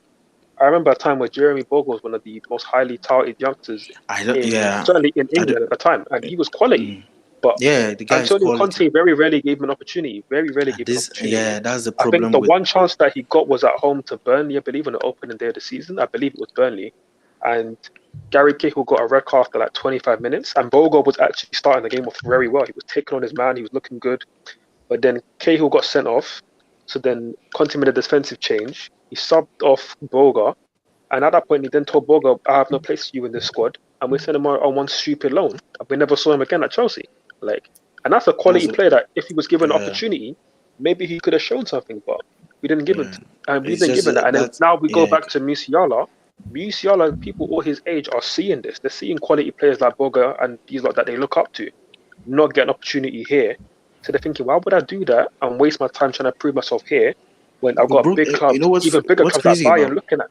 I remember a time where Jeremy Bogle was one of the most highly touted youngsters I don't. in Yeah, certainly in I don't. England at the time, and he was quality. But Yeah, the guy is Antonio quality. Conte very rarely gave him an opportunity. Very rarely And gave him an this, opportunity. yeah, that's the I think problem the with. one chance that he got was at home to Burnley, I believe, on the opening day of the season. I believe it was Burnley. And Gary Cahill got a red card after like 25 minutes. And Bogo was actually starting the game off very well. He was taking on his man. He was looking good. But then Cahill got sent off. So then Conte made a defensive change. He subbed off Boga. And at that point, he then told Boga, I have no place for you in this squad. And we sent him on one stupid loan. And we never saw him again at Chelsea. Like, and that's a quality That's a, player that if he was given an yeah, opportunity, maybe he could have shown something, but we didn't give him, yeah. and we've It's been just given that. And then that's now we go yeah. back to Musiala. Musiala, people all his age are seeing this. They're seeing quality players like Boga and these lot that they look up to, not get an opportunity here. So they're thinking, why would I do that and waste my time trying to prove myself here when I've But got bro, big you clubs, know even bigger what's clubs like crazy Bayern about looking at?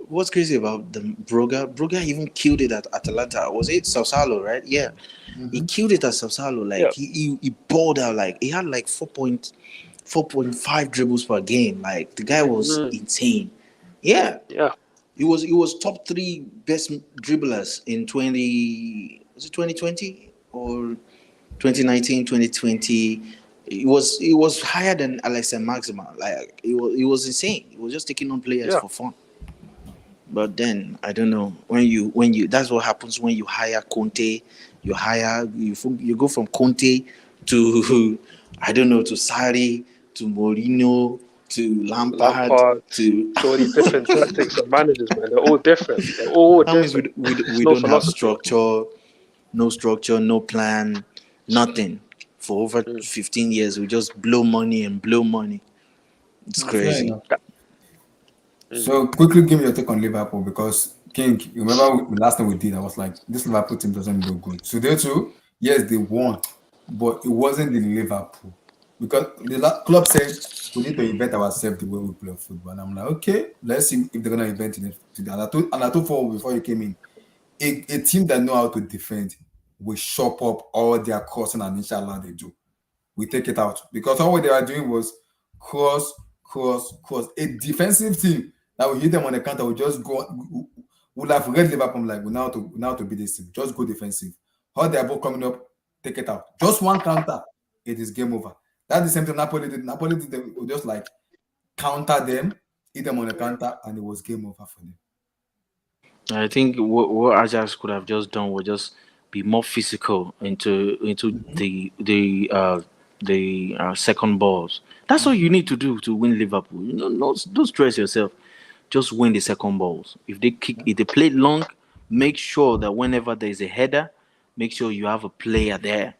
what's crazy about the Broga? Broga even killed it at Atalanta. Was it Sassuolo, right? Yeah, he killed it at Sassuolo. Like Yeah, he balled out. Like he had like 4.5 dribbles per game. Like the guy was mm, insane. Yeah, yeah, he was top three best dribblers in 2020 or 2019, 2020. It was higher than Alexander Maxima. Like it was insane. He was just taking on players yeah. for fun. But then I don't know when you that's what happens when you hire Conte. You go from Conte to I don't know to Sarri to Mourinho to Lampard Lampard, to so many different tactics of managers, man. They're all different. They're all that means different. There's we no don't have philosophy. structure, no plan, nothing. For over Mm. 15 years, we just blow money and blow money. It's Fair crazy. enough. That, mm. So quickly give me your take on Liverpool because King, you remember the last time we did, I was like, this Liverpool team doesn't look good. So they too, yes, they won, but it wasn't the Liverpool because the club said we need to invent ourselves the way we play football. And I'm like, okay, let's see if they're gonna invent it. And I told for before you came in, a team that know how to defend will shop up all their crossing and inshallah they do. We take it out because all what they were doing was cross, cross, cross. A defensive team that will hit them on the counter will just go. Would have read Liverpool like we now to beat this team. Just go defensive. How they are both coming up, take it out. Just one counter, it is game over. That's the same thing Napoli did. Napoli did them, just like counter them, hit them on the counter, and it was game over for them. I think what Ajax could have just done was just be more physical into the second balls. That's all you need to do to win Liverpool. Don't stress yourself. Just win the second balls. If they play long, make sure that whenever there is a header, make sure you have a player there.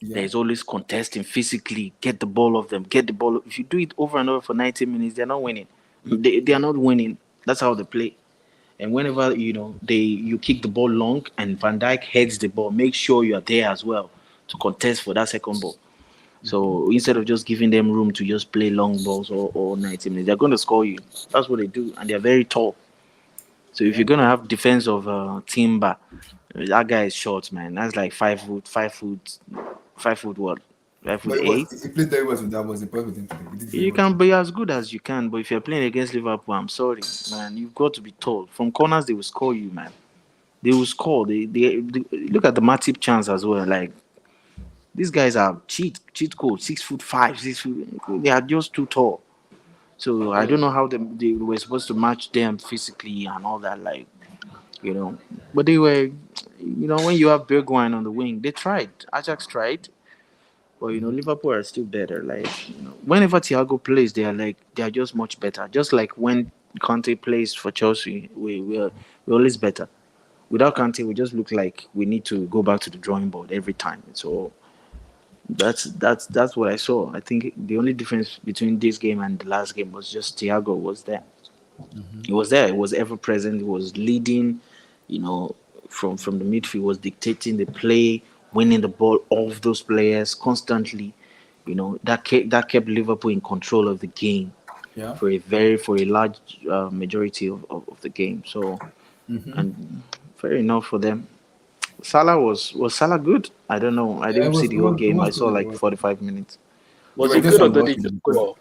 Yeah. There's always contesting physically. Get the ball off them. Get the ball. If you do it over and over for 90 minutes, they're not winning. They are not winning. That's how they play. And whenever you kick the ball long and Van Dijk heads the ball, make sure you are there as well to contest for that second ball. So instead of just giving them room to just play long balls or 90 minutes, they're going to score you. That's what they do, and they're very tall. So if Yeah. you're going to have defense of Timber, that guy is short, man. That's like 5 foot, 5 foot what? 5 foot But eight. he played very well, so that was the point with him today. He did very You well. can be as good as you can, but if you're playing against Liverpool, I'm sorry, man. You've got to be tall. From corners, they will score you, man. They will score. They look at the Matip chance as well. Like these guys are cheat code, 6'5", 6 foot. They are just too tall. So I don't know how they were supposed to match them physically and all that. Like but they were, when you have Bergwijn on the wing, they tried. Ajax tried, but Liverpool are still better. Like whenever Thiago plays, they are just much better. Just like when Conte plays for Chelsea, we're always better. Without Kante, we just look like we need to go back to the drawing board every time. So that's what I saw. I think the only difference between this game and the last game was just Thiago was there. He was there. He was ever present. He was leading. You know, from the midfield, was dictating the play, winning the ball off those players constantly. That kept Liverpool in control of the game Yeah. for a large majority of the game. So and fair enough for them. Salah was Salah good? I don't know. I Yeah, it didn't see was the it whole was it game. I was saw good. It like was 45 minutes. they Was were he just good or did he unlucky just because score?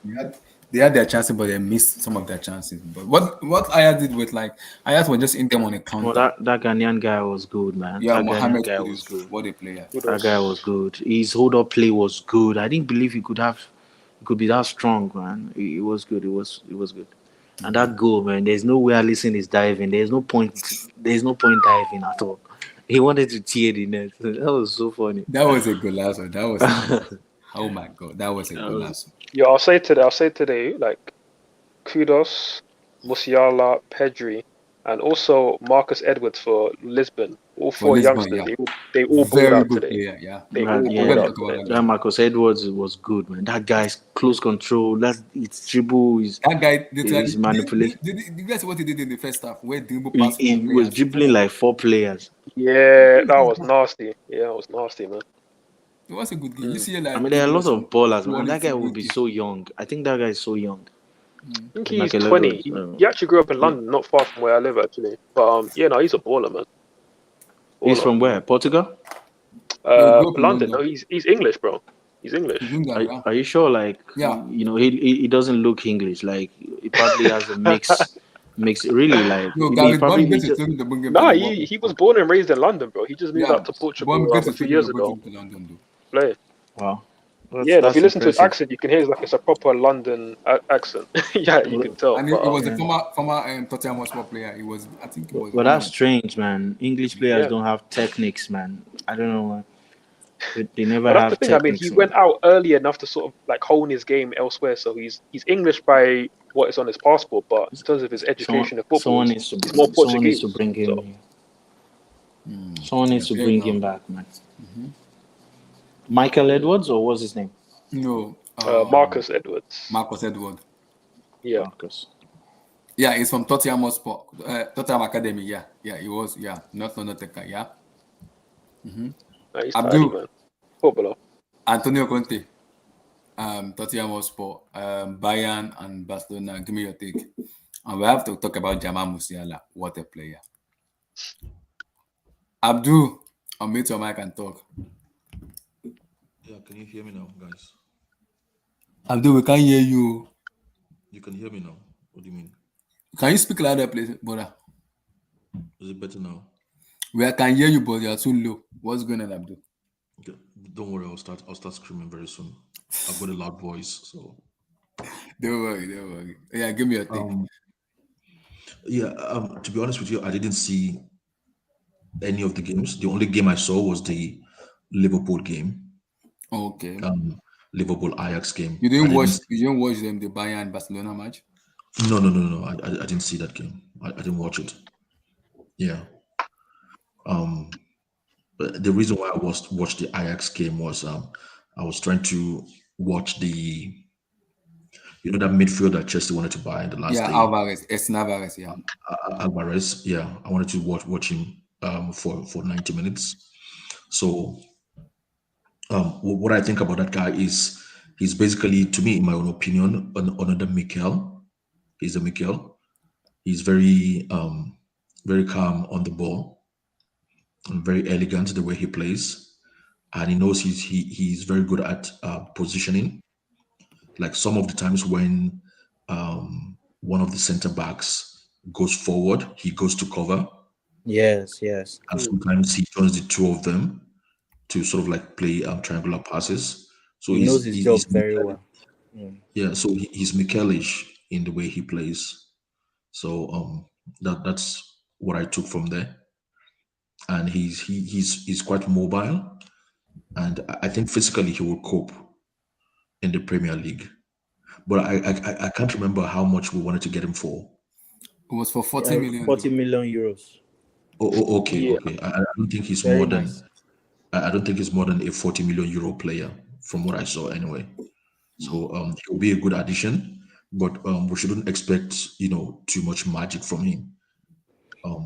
they they had their chances, but they missed some of their chances. But what Ajax did with Ajax was just in them on a Well, counter. that Ghanaian guy was good, man. Yeah, That Ghanaian Mohamed guy was Kudus, good. what a player. That guy was good. His hold up play was good. I didn't believe he could be that strong, man. It was good. It was good. And that goal, man. There's no way Alisson is diving. There's no point. There's no point diving at all. He wanted to tear the net. That was so funny. That was a golazo. That was a golazo. Oh my god, that was a golazo. Yeah, I'll say today, like kudos, Musiala, Pedri, and also Marcus Edwards for Lisbon. All For four Lisbon, youngsters, yeah. they all balled Very out good today. player, yeah. They Man, all yeah, balled We're gonna out talk about today. that that later. Marcus Edwards was good, man. That guy's close control. It's dribble. That guy, He's manipulating. did you guys see what he did in the first half? Where dribble He, past four he was players? dribbling like 4 players. Yeah, that was nasty. Yeah, that was nasty, man. It was a good game. You see, I mean, there are a lot of ballers, man. That quality guy will be goalkeepers. so young. I think that guy is so young. I think he's Michael 20. Edwards, He actually grew up in London, not far from where I live, actually. But yeah, no, he's a baller, man. He's Baller. from where? Portugal? No, he grew up in London. London. No, he's English, bro. He's English. He's England, yeah. Are you sure? Like, Yeah. he doesn't look English. Like, he probably has a mix. Really, like, No, he Gary probably Born he is just, going to bring him Nah, to the World he was Cup. born and raised in London, bro. He just moved Yeah, out to Portugal Born a is few going years to bring ago. him to London, though. Play. wow. Yeah, if That's you listen to his impressive. accent, you can hear it's like it's a proper London accent. Yeah, you can tell. And But, he was yeah. a former Tottenham Hotspur player. He was, I think, he was. But that's strange, man. English players Yeah. don't have techniques, man. I don't know why. They never but that's the have thing. I mean, techniques. he went out early enough to sort of like hone his game elsewhere. So he's English by what is on his passport, but in terms of his education in football, Someone he's needs more to Portuguese. bring him. So, Here. Someone needs to Yeah, bring now. him back, man. Michael Edwards, or what's his name? No, Marcus Edwards. Marcus Edward. Yeah. Marcus. Yeah, he's from Tottenham Hotspur, Tottenham Academy. Yeah, he was. Yeah, not Teka. Yeah, Nah, he's Abdul. tidy, man. Footballer. Antonio Conte, Tottenham Hotspur, Bayern and Barcelona. Give me your take. And we have to talk about Jamal Musiala. What a player. Abdul, unmute your mic and talk. Yeah, can you hear me now, guys? Abdul, we can't hear you. You can hear me now. What do you mean? Can you speak louder, please, brother? Is it better now? We can hear you, but you're too low. What's going on, Abdul? Okay. Don't worry, I'll start screaming very soon. I've got a loud voice, so Don't worry. Yeah, give me your take. to be honest with you, I didn't see any of the games. The only game I saw was the Liverpool game. Okay. Liverpool Ajax game. You didn't watch them the Bayern Barcelona match? No. I didn't see that game. I didn't watch it. Yeah. But the reason why I watched the Ajax game was I was trying to watch the that midfield that Chelsea wanted to buy in the last day. Alvarez, yeah. Alvarez, yeah. I wanted to watch him for 90 minutes. So what I think about that guy is he's basically, to me, in my own opinion, another Mikel. He's a Mikel. He's very very calm on the ball and very elegant the way he plays, and he knows he's very good at positioning. Like some of the times when one of the center backs goes forward, he goes to cover, Yes. and sometimes he joins the two of them to sort of like play triangular passes. So He knows his job very Mikel- well. Yeah, so he's Michelish in the way he plays. So that's what I took from there. And he's quite mobile, and I think physically he will cope in the Premier League. But I can't remember how much we wanted to get him for. It was for 40 million. 40 million euros. Okay, Yeah. okay. I don't think he's Very more nice. than I don't think he's more than a 40 million euro player from what I saw anyway. So he'll be a good addition, but we shouldn't expect too much magic from him.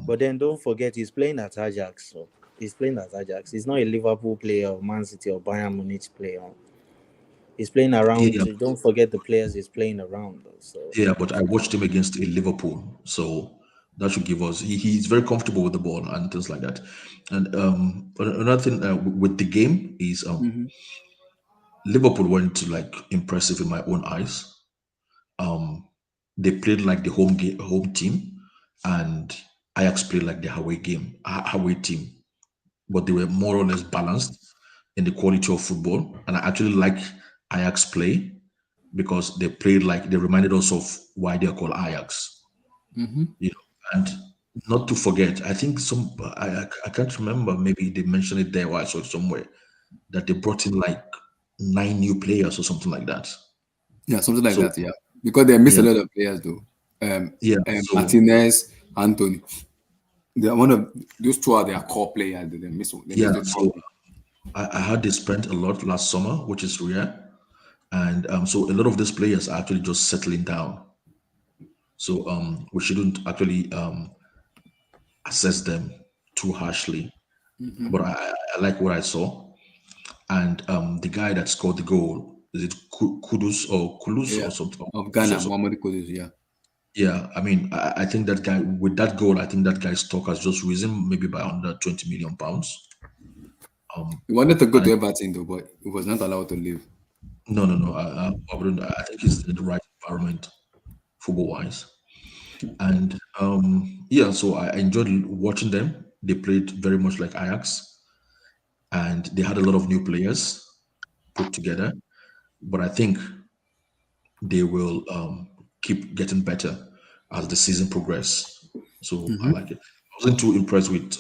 But then don't forget he's playing at Ajax. So he's playing at Ajax. He's not a Liverpool player or Man City or Bayern Munich player. He's playing around. Yeah. Don't forget the players he's playing around. So Yeah, but I watched him against a Liverpool, so that should give us. He's very comfortable with the ball and things like that. And another thing with the game is Liverpool weren't like impressive in my own eyes. they played like the home team, and Ajax played like the away team. But they were more or less balanced in the quality of football. And I actually like Ajax play because they reminded us of why they're called Ajax. You know, and not to forget, I think I can't remember, maybe they mentioned it there or I saw it somewhere that they brought in like 9 new players or something like that. Yeah, something like So that. Yeah, because they miss a yeah, lot of players though. yeah. So Martinez, Anthony. They are one of those two are their core players. They miss. They miss yeah, the so trophy. I had they spent a lot last summer, which is rare. And so a lot of these players are actually just settling down. So we shouldn't actually assess them too harshly. But I like what I saw. And the guy that scored the goal, is it Kulus Yeah, or something? of So, Ghana, Muhammad Kudus. Yeah. yeah, I mean, I think that guy with that goal, I think that guy's stock has just risen maybe by under 20 million pounds. He wanted to go And to Everton though, but he was not allowed to leave. no, I wouldn't. I think he's in the right environment, football wise. And yeah, so I enjoyed watching them. They played very much like Ajax, and they had a lot of new players put together. But I think they will keep getting better as the season progress. So I like it. I wasn't too impressed with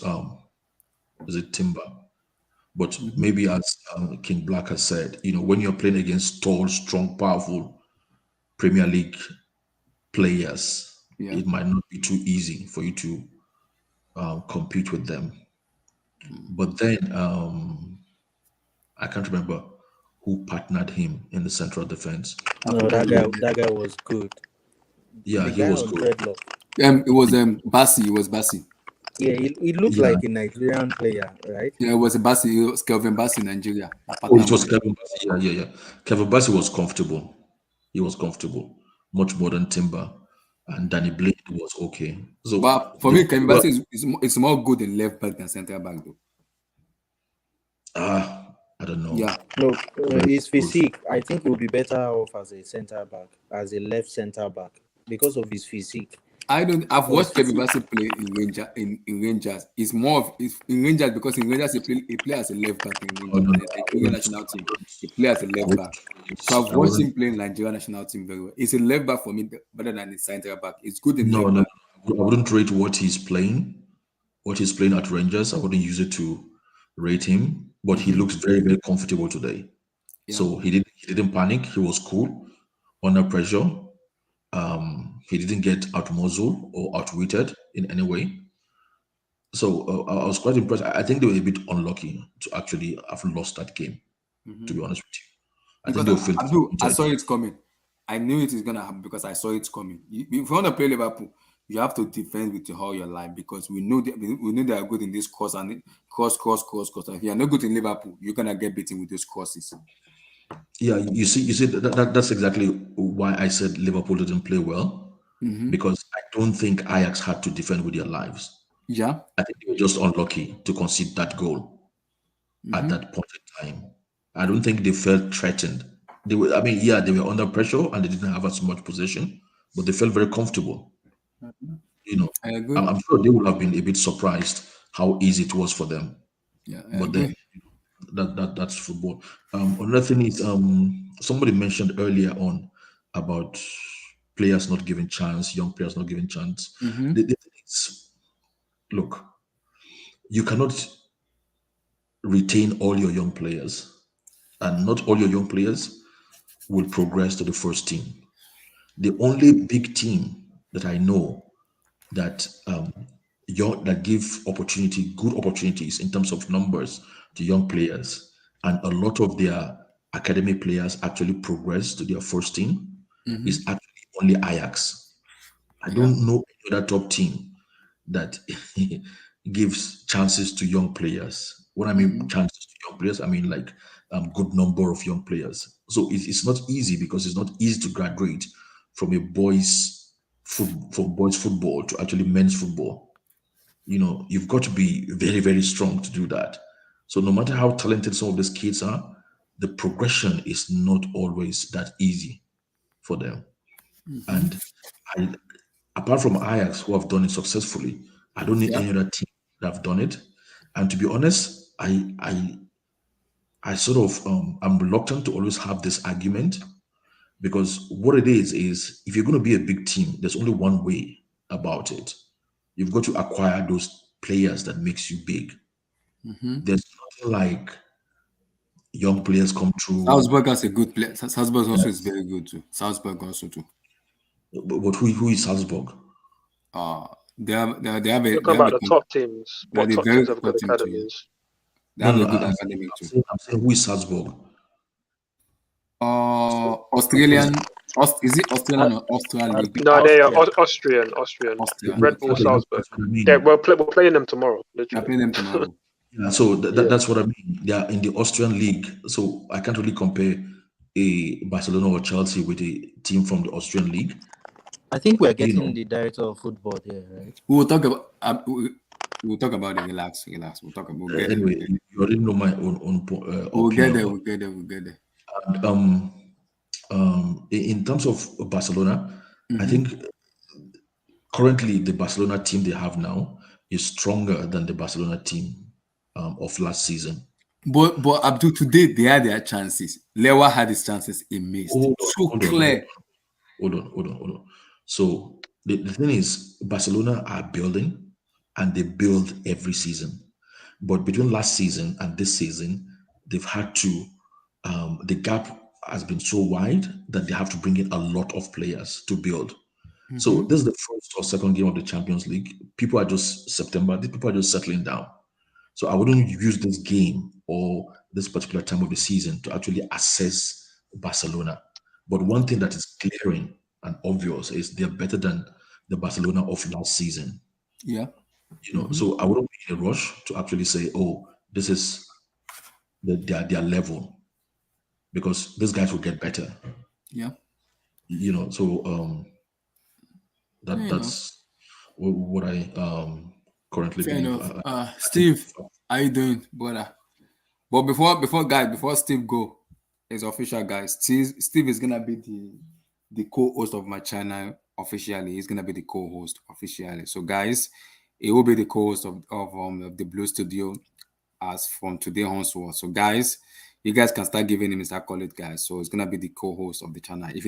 is it Timber, but maybe as King Black has said, when you're playing against tall, strong, powerful Premier League players, Yeah. it might not be too easy for you to compete with them. But then I can't remember who partnered him in the central defense. No, that guy was good. Yeah, The he guy was on good. dreadlock. It was Bassi. It was Bassi. Yeah, he looked Yeah. like a Nigerian player, right? Yeah, it was a Bassi. It was Kelvin Bassi, Nigeria. That Oh, partner it was man. Kevin Bassey. Yeah. Kevin Bassey was comfortable. He was comfortable, much more than Timber. And Danny Blade was okay. So But for me, Kelvin Bassi is more good in left back than centre back though. I don't know. Yeah. No, Very his close. physique. I think he'll be better off as a centre back, as a left centre back, because of his physique. I've But his watched Kevin physique. Bassey play in Rangers. It's more of it's in Rangers because in Rangers he play as a left back in Oh, Rangers no, and no, in the I Nigerian wouldn't. national team. He play as a I left back. wouldn't. So I've I watched wouldn't. him play in Nigerian national team very well. It's a left back for me better than the centre back. It's good in No, left no, back. no. I wouldn't rate what he's playing at Rangers. I wouldn't use it to rate him. But he looks very, very comfortable today. Yeah. So he didn't panic. He was cool under pressure. He didn't get outmuzzled or outwitted in any way. So I was quite impressed. I think they were a bit unlucky to actually have lost that game. To be honest with you, I think Because they will feel I disappointed. saw it coming. I knew it is gonna happen because I saw it coming. If you want to play Liverpool, you have to defend with all your life because we know they are good in this course and cross. And if you are not good in Liverpool, you're gonna get beaten with those crosses. Yeah, you see that's exactly why I said Liverpool didn't play well because I don't think Ajax had to defend with their lives. Yeah. I think they were just unlucky to concede that goal at that point in time. I don't think they felt threatened. They were, I mean, yeah, they were under pressure and they didn't have as much possession, but they felt very comfortable. You know, I agree. I'm sure they would have been a bit surprised how easy it was for them. Yeah, I But then agree. that's football. Another thing is somebody mentioned earlier on about players not giving chance, young players not giving chance. The thing is, look, you cannot retain all your young players, and not all your young players will progress to the first team. The only big team that I know that that give good opportunities in terms of numbers to young players, and a lot of their academy players actually progress to their first team is actually only Ajax. I Yeah. don't know any other top team that gives chances to young players. When I mean chances to young players, I mean like good number of young players. So it's not easy because it's not easy to graduate from a from boys football to actually men's football. You've got to be very, very strong to do that. So no matter how talented some of these kids are, the progression is not always that easy for them. And apart from Ajax, who have done it successfully, I don't need any other team that have done it. And to be honest, I sort of I'm reluctant to always have this argument, because what it is if you're going to be a big team, there's only one way about it. You've got to acquire those players that makes you big. There's nothing like young players come through. Salzburg has a good player. Salzburg also is very good too. Salzburg also too. But who is Salzburg? They have You're talking about the top teams. What top teams have good academies? They have a good academy too. I'm saying who is Salzburg? Australian. Is it Australian or Australian League? No, they are Austrian. Red Bull Salzburg. We're playing them tomorrow. They're playing them tomorrow. Yeah, so that's what I mean. They are in the Austrian league, so I can't really compare a Barcelona or Chelsea with a team from the Austrian league. I think we're getting the director of football there, right? We'll talk about. We'll talk about it. Relax. We'll talk about it. Anyway, you already know my own We'll get there. We'll get there. And, in terms of Barcelona, I think currently the Barcelona team they have now is stronger than the Barcelona team of last season. But Abdul, today they had their chances. Lewa had his chances. He missed. Hold on. So the thing is, Barcelona are building, and they build every season. But between last season and this season, they've had to. The gap has been so wide that they have to bring in a lot of players to build. So this is the first or second game of the Champions League. People are just settling down. So I wouldn't use this game or this particular time of the season to actually assess Barcelona. But one thing that is glaring and obvious is they're better than the Barcelona of last season. Yeah. So I wouldn't be in a rush to actually say, oh, this is their level, because these guys will get better. Yeah. So that's what I currently Fair believe. enough. Steve, how you doing, brother? But before Steve go, it's official, guys. Steve is gonna be the co-host of my channel officially. He's gonna be the co-host officially. So, guys, he will be the co-host of the Blue Studio as from today onward. So, guys, you guys can start giving him his accolade, guys. So it's gonna be the co-host of the channel. If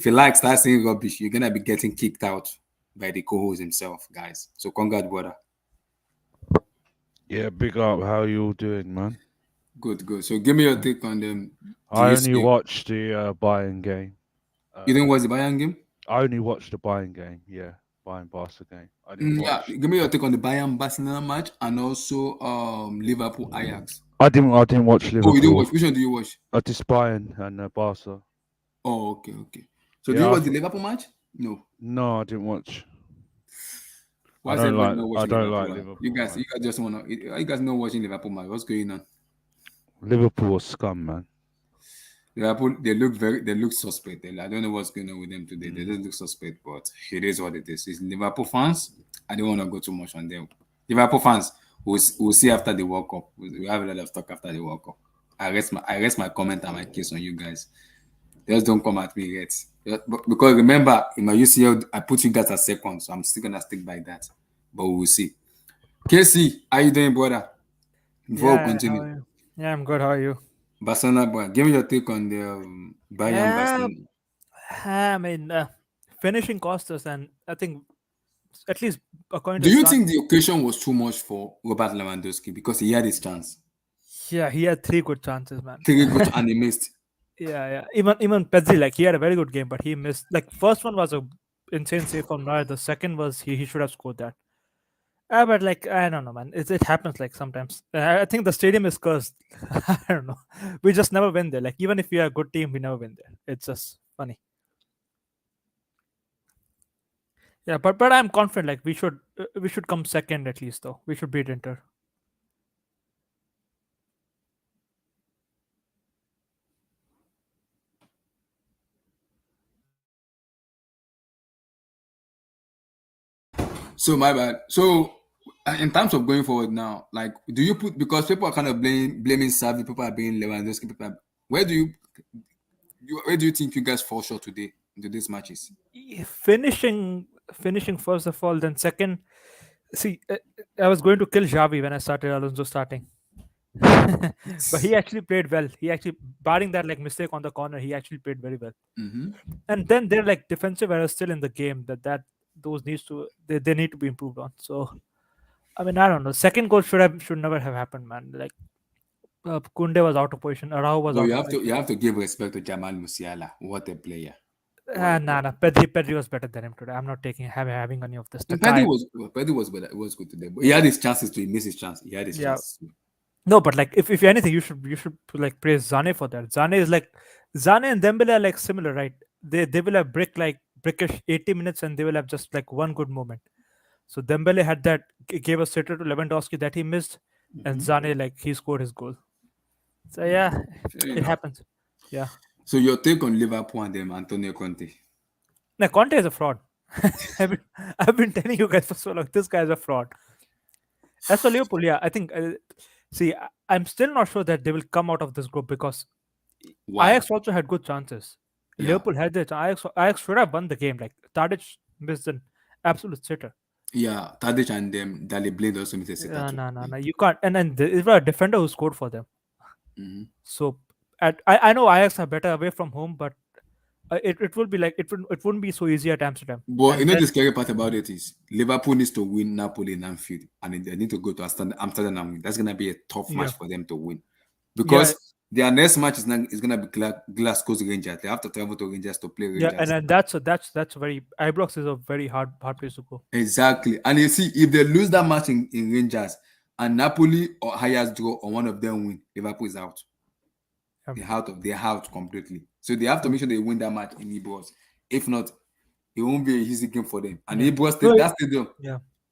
you like start saying rubbish, you're gonna be getting kicked out by the co-host himself, guys. So congrats, brother. Yeah, big up. How you all doing, man? Good. So give me your take on them. I only watched the Bayern game. You didn't watch the Bayern game? I only watched the Bayern game. Yeah, Bayern Barca game. I didn't watch. Give me your take on the Bayern Barcelona match and also Liverpool Ajax. I didn't watch Liverpool. Oh, you didn't watch? Which one do you watch? Just Bayern and Barca. Oh, okay. So do you watch the Liverpool match? No, I didn't watch. I don't like Liverpool. You guys just wanna. You guys not watching Liverpool match? What's going on? Liverpool was scum, man. Liverpool, they look suspect. I don't know what's going on with them today. They just look suspect, but it is what it is. It's Liverpool fans. I don't want to go too much on them. Liverpool fans, we'll see after the World Cup. We have a lot of talk after the World Cup. I rest my comment and my case on you guys. Just don't come at me yet. Because remember, in my UCL, I put you guys as second, so I'm still gonna stick by that. But we will see. Casey, how you doing, brother? Before we continue. Yeah, I'm good. How are you? Barcelona, boy. Give me your take on the Bayern Barcelona. I mean, finishing cost us, and I think at least according to. Do you think the occasion was too much for Robert Lewandowski because he had his chance? Yeah, he had 3 good chances, man. 3 good and he missed. Yeah. Even Pedri, he had a very good game, but he missed. First one was a insane save from Neuer. The second was he should have scored that. But I don't know, man. It happens sometimes. I think the stadium is cursed. I don't know. We just never win there. Even if we are a good team, we never win there. It's just funny. Yeah, but I'm confident. We should come second at least, though. We should beat Inter. So my bad. So in terms of going forward now, do you put, because people are kind of blaming Xavi, people are blaming Lewandowski, where do you think you guys fall short today? into these matches? Finishing first of all, then second. See, I was going to kill Xavi when I started Alonso starting. But he actually played well. He actually, barring that like mistake on the corner, he actually played very well. Mm-hmm. And then they're like defensive errors still in the game that those needs to they need to be improved on. So I mean, I don't know. Second goal should never have happened, man. Like Kunde was out of position. Arau was No, out you of have to position. give respect to Jamal Musiala. What a player! Nah. Pedri was better than him today. I'm not having any of this. The And Pedri guy, was better. It was good today, but he had his chances to miss his chance. He had his yeah. chances. No, but like if anything, you should like praise Zane for that. Zane and Dembele are like similar, right? They will have brickish 80 minutes and they will have just like one good moment. So Dembele had that gave a sitter to Lewandowski that he missed, and Zane like he scored his goal. So yeah, Fair it enough. happens. Yeah. So your take on Liverpool and them, Antonio Conte? Now Conte is a fraud. I've been telling you guys for so long. This guy is a fraud. As for Liverpool, yeah, I think. See, I'm still not sure that they will come out of this group because Why? Ajax also had good chances. Yeah. Liverpool had their Ajax should have won the game. Like Tadic missed an absolute sitter. Yeah, Tadic and them, Dali Blind also missed a sitter too. No. You can't. And then it was a defender who scored for them. Mm-hmm. So I know Ajax are better away from home, but it will be like it wouldn't be so easy at Amsterdam. But And you know then- the scary part about it is Liverpool needs to win Napoli in Anfield, and they need to go to Amsterdam and win. That's gonna be a tough match for them to win because their next match is gonna be Glasgow's Rangers. They have to travel to Rangers to play Rangers. Yeah, and then that's very Ibrox is a very hard place to go. Exactly, and you see if they lose that match in Rangers and Napoli or Ajax draw or one of them win, Liverpool is out. They're out completely. So they have to make sure they win that match in Ibrox. If not, it won't be an easy game for them. And Ibrox, that stadium,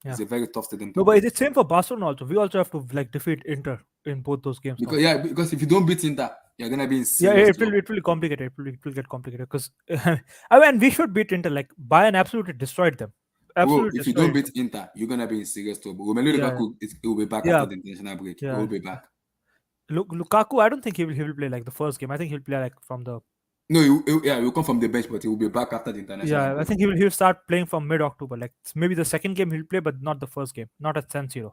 it's a very tough stadium. No, but it's same for Barcelona also. We also have to like defeat Inter in both those games. Because if you don't beat Inter, you're gonna be in serious it will be complicated. It will get complicated because I mean we should beat Inter. Like Bayern absolutely destroyed them. Absolutely. If you don't beat Inter, you're gonna be in serious trouble. Lukaku, it will be back after the international break. He will be back. Lukaku, I don't think he will play like the first game. I think he'll play like from the. No, he'll come from the bench, but he will be back after the international. break. I think he'll start playing from mid-October. Like maybe the second game he'll play, but not the first game. Not at San Siro.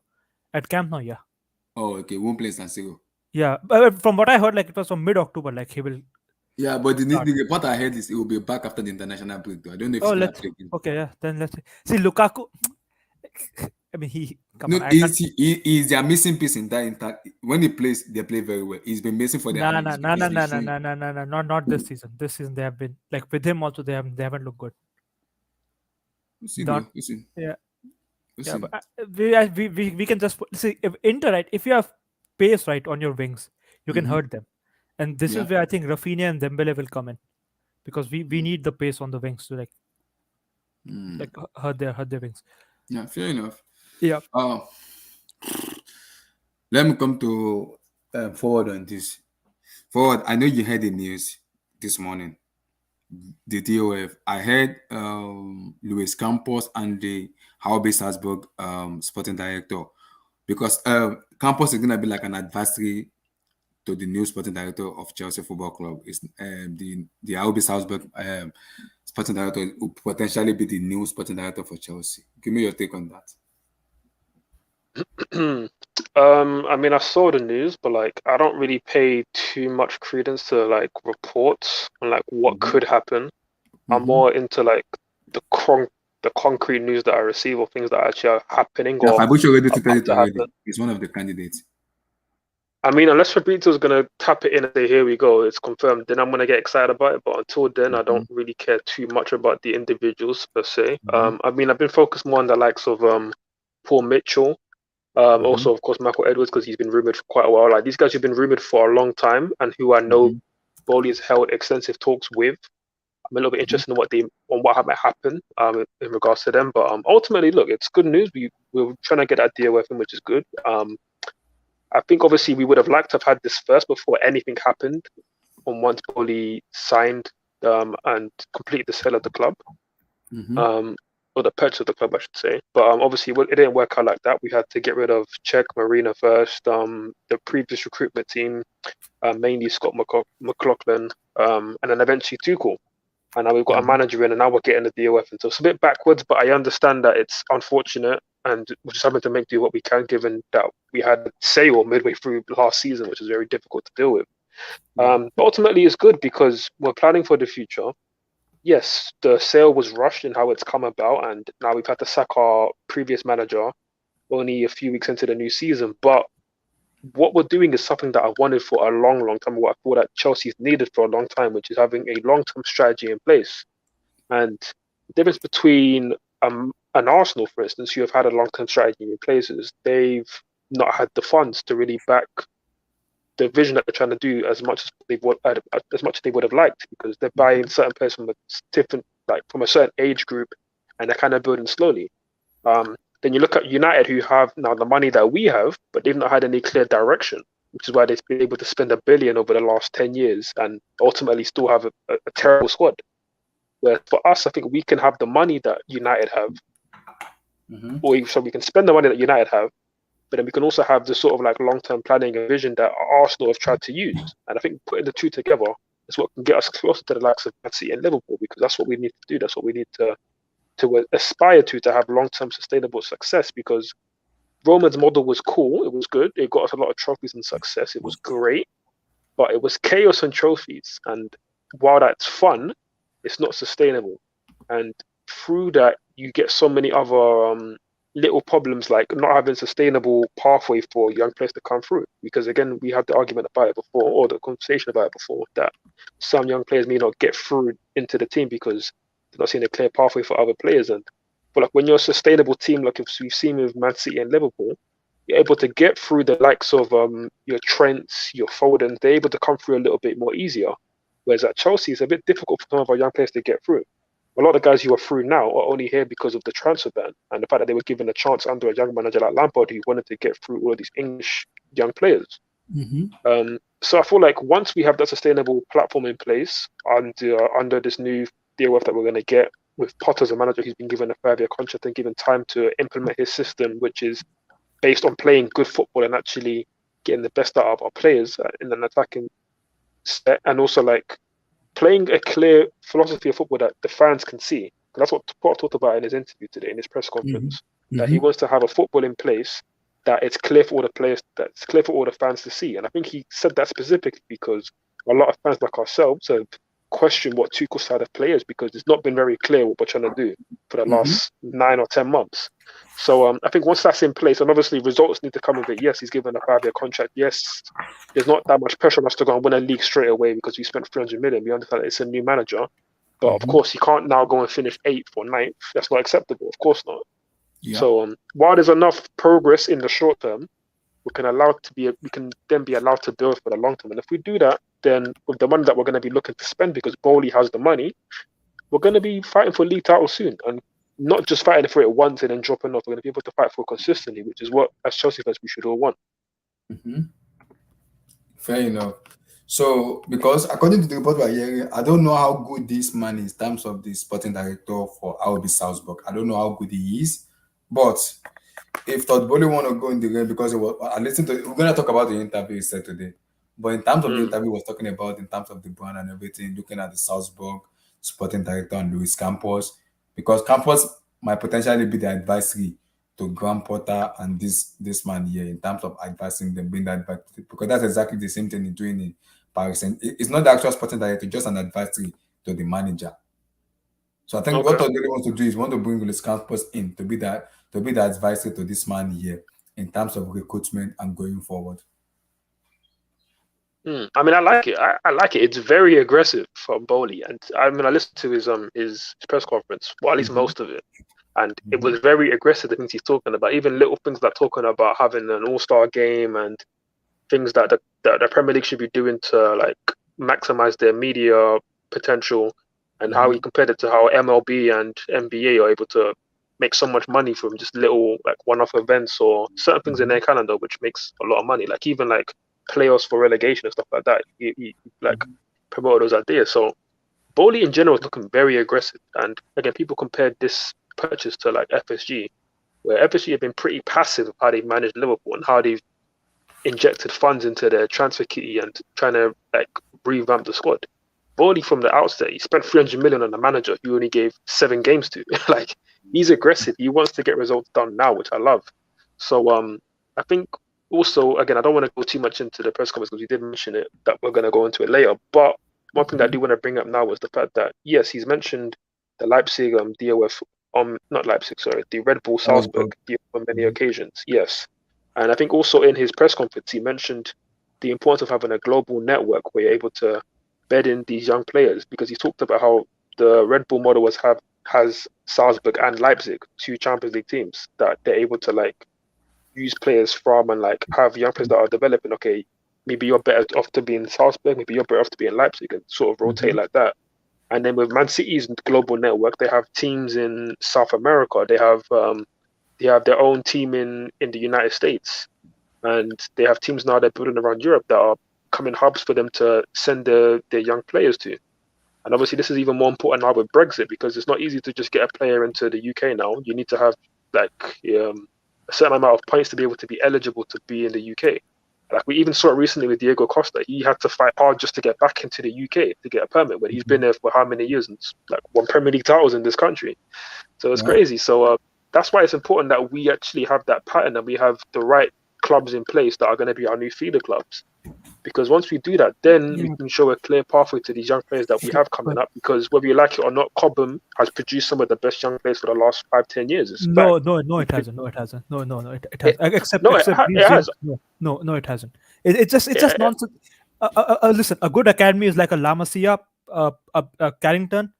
At Camp Nou, yeah. Oh, okay. Won't play San Siro. Yeah, but from what I heard, like it was from mid-October. Like he will. Yeah, but the report I heard is he will be back after the international break. Though I don't know if he's gonna play. Okay, yeah. Then let's see Lukaku. I mean, he's their missing piece in that. When he plays, they play very well. He's been missing for their. No, not this season. This season they have been like with him also. They haven't looked good. We'll see. Yeah. But we can just see if Inter, right? If you have pace right on your wings, you can hurt them, and this is where I think Rafinha and Dembele will come in because we need the pace on the wings to like hurt their wings. Yeah, fair enough. Yeah. Let me come to forward on this. Forward, I know you heard the news this morning. The DOF. I heard Luis Campos and the Harvey Salzburg sporting director, because Campos is gonna be like an advisory to the new sporting director of Chelsea Football Club. Is the Harvey Salzburg sporting director will potentially be the new sporting director for Chelsea. Give me your take on that. I mean, I saw the news, but like, I don't really pay too much credence to like reports on like what could happen. I'm more into like the concrete news that I receive or things that actually are happening. Yeah, Fabricio already tweeted it already. He's one of the candidates. I mean, unless Fabrizio's gonna tap it in and say, "Here we go, it's confirmed," then I'm gonna get excited about it. But until then, I don't really care too much about the individuals per se. I mean, I've been focused more on the likes of Paul Mitchell. Also, of course, Michael Edwards, because he's been rumored for quite a while. Like these guys who've been rumored for a long time and who I know Bowley has held extensive talks with. I'm a little bit interested in what might happen in regards to them. But ultimately, look, it's good news. We're trying to get that DOF in, which is good. I think obviously we would have liked to have had this first before anything happened, on once Bowley signed and completed the sale of the club. Or the purchase of the club, I should say. But obviously, it didn't work out like that. We had to get rid of Czech, Marina first, the previous recruitment team, mainly Scott McLaughlin, and then eventually Tuchel. and now we've got a manager in, and now we're getting the DOF. And so it's a bit backwards, but I understand that it's unfortunate, and we're just having to make do what we can, given that we had sale midway through last season, which is very difficult to deal with. But ultimately, it's good because we're planning for the future. Yes, the sale was rushed in how it's come about, and now we've had to sack our previous manager only a few weeks into the new season. But what we're doing is something that I've wanted for a long, long time, what I feel that Chelsea's needed for a long time, which is having a long-term strategy in place. And the difference between an Arsenal, for instance, who have had a long-term strategy in place, is they've not had the funds to really back the vision that they're trying to do as much as they would have liked, because they're buying certain players from a different, like from a certain age group, and they're kind of building slowly. Then you look at United, who have now the money that we have, but they've not had any clear direction, which is why they've been able to spend $1 billion over the last 10 years and ultimately still have a terrible squad. Where for us, I think we can have the money that United have, or so we can spend the money that United have, but then we can also have the sort of like long-term planning and vision that Arsenal have tried to use. And I think putting the two together is what can get us closer to the likes of Man City and Liverpool, because that's what we need to do. That's what we need to aspire to have long-term sustainable success, because Roman's model was cool. It was good. It got us a lot of trophies and success. It was great, but it was chaos and trophies. And while that's fun, it's not sustainable. And through that, you get so many other little problems, like not having sustainable pathway for young players to come through. Because again, we had the argument about it before, or the conversation about it before, that some young players may not get through into the team because they're not seeing a clear pathway for other players. And but like when you're a sustainable team, like we've seen with Man City and Liverpool, you're able to get through the likes of your Trents, your Fodens. They're able to come through a little bit more easier. Whereas at Chelsea, it's a bit difficult for some of our young players to get through. A lot of the guys who are through now are only here because of the transfer ban and the fact that they were given a chance under a young manager like Lampard, who wanted to get through all of these English young players. So I feel like once we have that sustainable platform in place under this new DOF that we're going to get, with Potter as a manager who's been given a 5-year contract and given time to implement his system, which is based on playing good football and actually getting the best out of our players in an attacking set, and also like playing a clear philosophy of football that the fans can see. That's what Todd talked about in his interview today, in his press conference, that he wants to have a football in place that it's clear for all the players, that's clear for all the fans to see. And I think he said that specifically because a lot of fans like ourselves have questioned what Tuchel's side of players, because it's not been very clear what we're trying to do for the last 9 or 10 months. So I think once that's in place, and obviously results need to come with it. Yes, he's given a 5-year contract. Yes, there's not that much pressure on us to go and win a league straight away because we spent 300 million. We understand that it's a new manager, but of course he can't now go and finish 8th or 9th. That's not acceptable. Of course not. So while there's enough progress in the short term, we can then be allowed to build for the long term. And if we do that, then with the money that we're going to be looking to spend, because Bowley has the money, we're going to be fighting for league title soon, and not just fighting for it once and then dropping off. We're going to be able to fight for it consistently, which is what, as Chelsea fans, we should all want. Fair enough. So, because according to the report we're hearing, I don't know how good this man is in terms of the sporting director for RB Salzburg. I don't know how good he is, but if Todd Bowley want to go in the game, because I listened to, we're going to talk about the interview he said today, but in terms of the interview he was talking about, in terms of the brand and everything, looking at the Salzburg sporting director and Luis Campos, because Campos might potentially be the advisory to Graham Potter and this man here in terms of advising them, bring that back, because that's exactly the same thing he's doing in Paris. And it's not the actual sporting director, just an advisory to the manager. So I think what Todd really wants to do is want to bring Luis Campos in to be the advisor to this man here in terms of recruitment and going forward. I mean, I like it. I like it. It's very aggressive from Bowley, and I mean, I listened to his press conference, well, at least most of it, and it was very aggressive. The things he's talking about, even little things like talking about having an all-star game and things that the Premier League should be doing to like maximize their media potential, and how he compared it to how MLB and NBA are able to make so much money from just little like one-off events or certain things in their calendar, which makes a lot of money. Like even like playoffs for relegation and stuff like that. He like promoted those ideas. So Bowley in general is looking very aggressive. And again, people compared this purchase to like FSG, where FSG have been pretty passive of how they've managed Liverpool and how they've injected funds into their transfer kitty and trying to like revamp the squad. Bowley from the outset, he spent 300 million on a manager who only gave 7 games to. Like, he's aggressive. He wants to get results done now, which I love. So I think also, again, I don't want to go too much into the press conference because we did mention it, that we're going to go into it later. But one thing that I do want to bring up now was the fact that, yes, he's mentioned the Leipzig DOF, not Leipzig, sorry, the Red Bull Salzburg DOF on many occasions. Yes. And I think also in his press conference, he mentioned the importance of having a global network where you're able to bed in these young players, because he talked about how the Red Bull model has Salzburg and Leipzig, 2 Champions League teams, that they're able to like use players from and like have young players that are developing. Okay, maybe you're better off to be in Salzburg, maybe you're better off to be in Leipzig, and sort of rotate like that. And then with Man City's global network, they have teams in South America. They have their own team in the United States, and they have teams now they're building around Europe that are coming hubs for them to send their young players to. And obviously this is even more important now with Brexit, because it's not easy to just get a player into the UK now. You need to have like a certain amount of points to be able to be eligible to be in the UK. Like we even saw it recently with Diego Costa. He had to fight hard just to get back into the UK to get a permit, when he's been there for how many years and like won Premier League titles in this country. So it's crazy. So that's why it's important that we actually have that pattern, and we have the right clubs in place that are going to be our new feeder clubs. Because once we do that, then we can show a clear pathway to these young players that we have coming up. Because whether you like it or not, Cobham has produced some of the best young players for the last 5-10 years. No, it hasn't. No, it hasn't. No, it has. Except it has. No, it hasn't. It's just nonsense. Listen, a good academy is like a La Masia, a Carrington,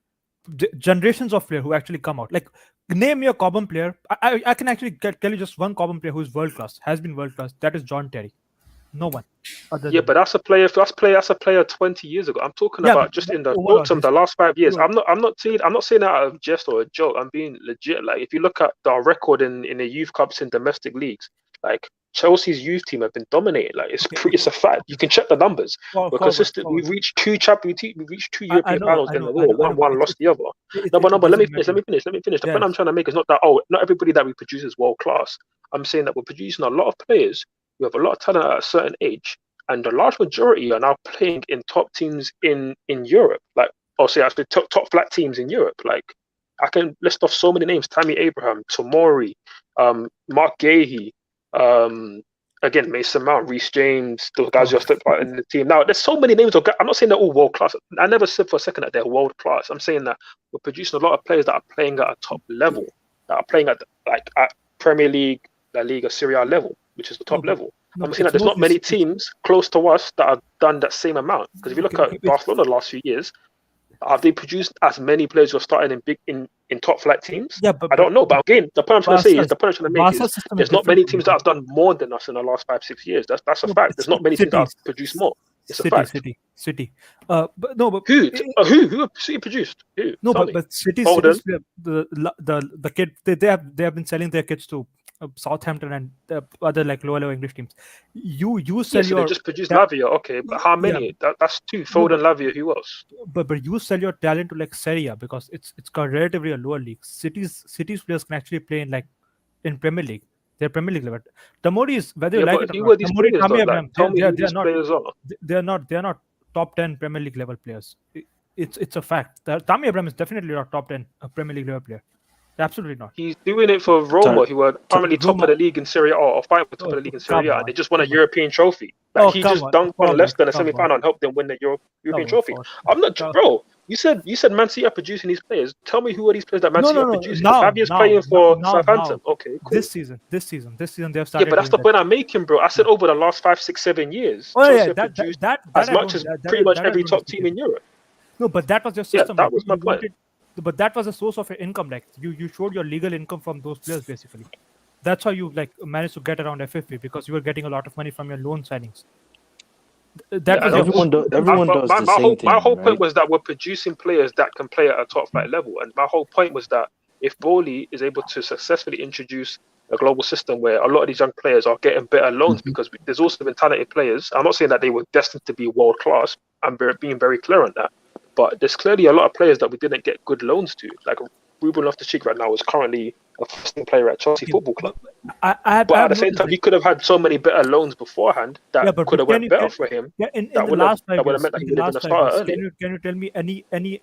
generations of players who actually come out. Like, name me a Cobham player. I can actually tell you just one Cobham player who is world class, has been world class. That is John Terry. No one. But that's a player. That's a player 20 years ago. I'm talking about just in the short term, the last 5 years. I'm not saying that out of jest or a joke. I'm being legit. Like, if you look at our record in the youth cups in domestic leagues, like Chelsea's youth team have been dominating. Like, it's a fact. You can check the numbers. We're consistent. We've reached 2 European finals in a row. One lost the other. But let me finish. The point I'm trying to make is not that not everybody that we produce is world class. I'm saying that we're producing a lot of players. We have a lot of talent at a certain age, and the large majority are now playing in top teams in Europe. Like, actually top flat teams in Europe. Like, I can list off so many names: Tammy Abraham, Tomori, Mark Gahey, again Mason Mount, Reece James, those guys who are still part in the team. Now, there's so many names. I'm not saying they're all world class. I never said for a second that they're world class. I'm saying that we're producing a lot of players that are playing at a top level, that are playing at Premier League, La Liga, Serie A level, which is the top level. I'm saying that there's not many teams close to us that have done that same amount. Because if you look at Barcelona the last few years, have they produced as many players who are starting in top flight teams? Yeah, but I don't know. But again, the point I'm trying to make is there's not many teams that have done more than us in the last 5-6 years. That's a fact. There's not many teams that have produced more. It's a fact. City. Who City produced? Who? No, but City, the kid they have been selling their kids to Southampton and other like lower English teams. You sell they just produced Lavia, okay, but how many? Yeah. That's 2. Foden, Lavia, who else? But you sell your talent to like Serie A because it's relatively a lower league. City's players can actually play in Premier League. They're Premier League level. Tomori is whether you like it or not. They're not top 10 Premier League level players. It's a fact. Tammy Abraham is definitely not top 10 Premier League level player. Absolutely not. He's doing it for Roma, who are currently top of the league in Serie A, or fighting for top of the league in Serie A, and they just won a European trophy. Like, he just dunked on Leicester in the semi-final and helped them win the European trophy. I'm not, bro. You said Man City are producing these players. Tell me who are these players that Man City are producing? Lavia's playing for Southampton. Okay, cool. This season they have started. Yeah, but that's the point I'm making, bro. I said over the last 5, 6, 7 years, Chelsea produced as much as pretty much every top team in Europe. No, but that was your system. Yeah, that was my point. But that was a source of your income. Like you showed your legal income from those players basically. That's how you like managed to get around FFP, because you were getting a lot of money from your loan signings. Everyone does the same thing. My whole point was that we're producing players that can play at a top flight level, and my whole point was that if Bowley is able to successfully introduce a global system where a lot of these young players are getting better loans, because there's also been talented players. I'm not saying that they were destined to be world class. I'm being very clear on that. But there's clearly a lot of players that we didn't get good loans to. Like Ruben Loftus-Cheek right now is currently a first-team player at Chelsea Football Club. I But at have the same noticed time, he could have had so many better loans beforehand that yeah, but could have can went you better for him. in That the would have last 5 years, meant that in he the would have been last a 5 starter years, earlier. can you tell me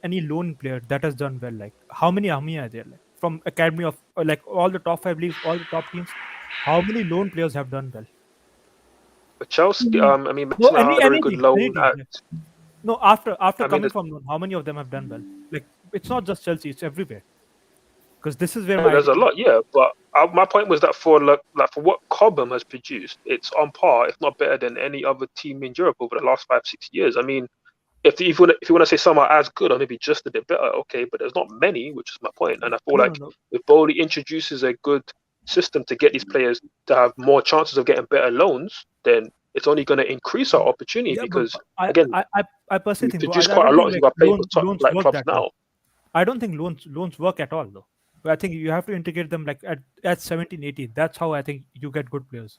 any lone player that has done well? Like how many are there? Like from academy of like all the top 5 leagues, all the top teams, how many lone players have done well? But Chelsea, I mean, No, Mason had a very good any loan team. at. Yeah. No, after I mean, coming from loan, how many of them have done well? Like it's not just Chelsea, it's everywhere. Because this is where my there's a idea. lot, yeah. But my point was that for like for what Cobham has produced, it's on par, if not better than any other team in Europe over the last 5-6 years. I mean, if you want to say some are as good or maybe just a bit better, okay, but there's not many, which is my point. And I feel like No. if Bowley introduces a good system to get these players to have more chances of getting better loans, then it's only going to increase our opportunity Yeah, but because again, I personally we think, bro, produce I quite a don't lot think of like people are playing for top loans like work clubs that well. now. I don't think loans work at all though. But I think you have to integrate them like at 17, 18. That's how I think you get good players.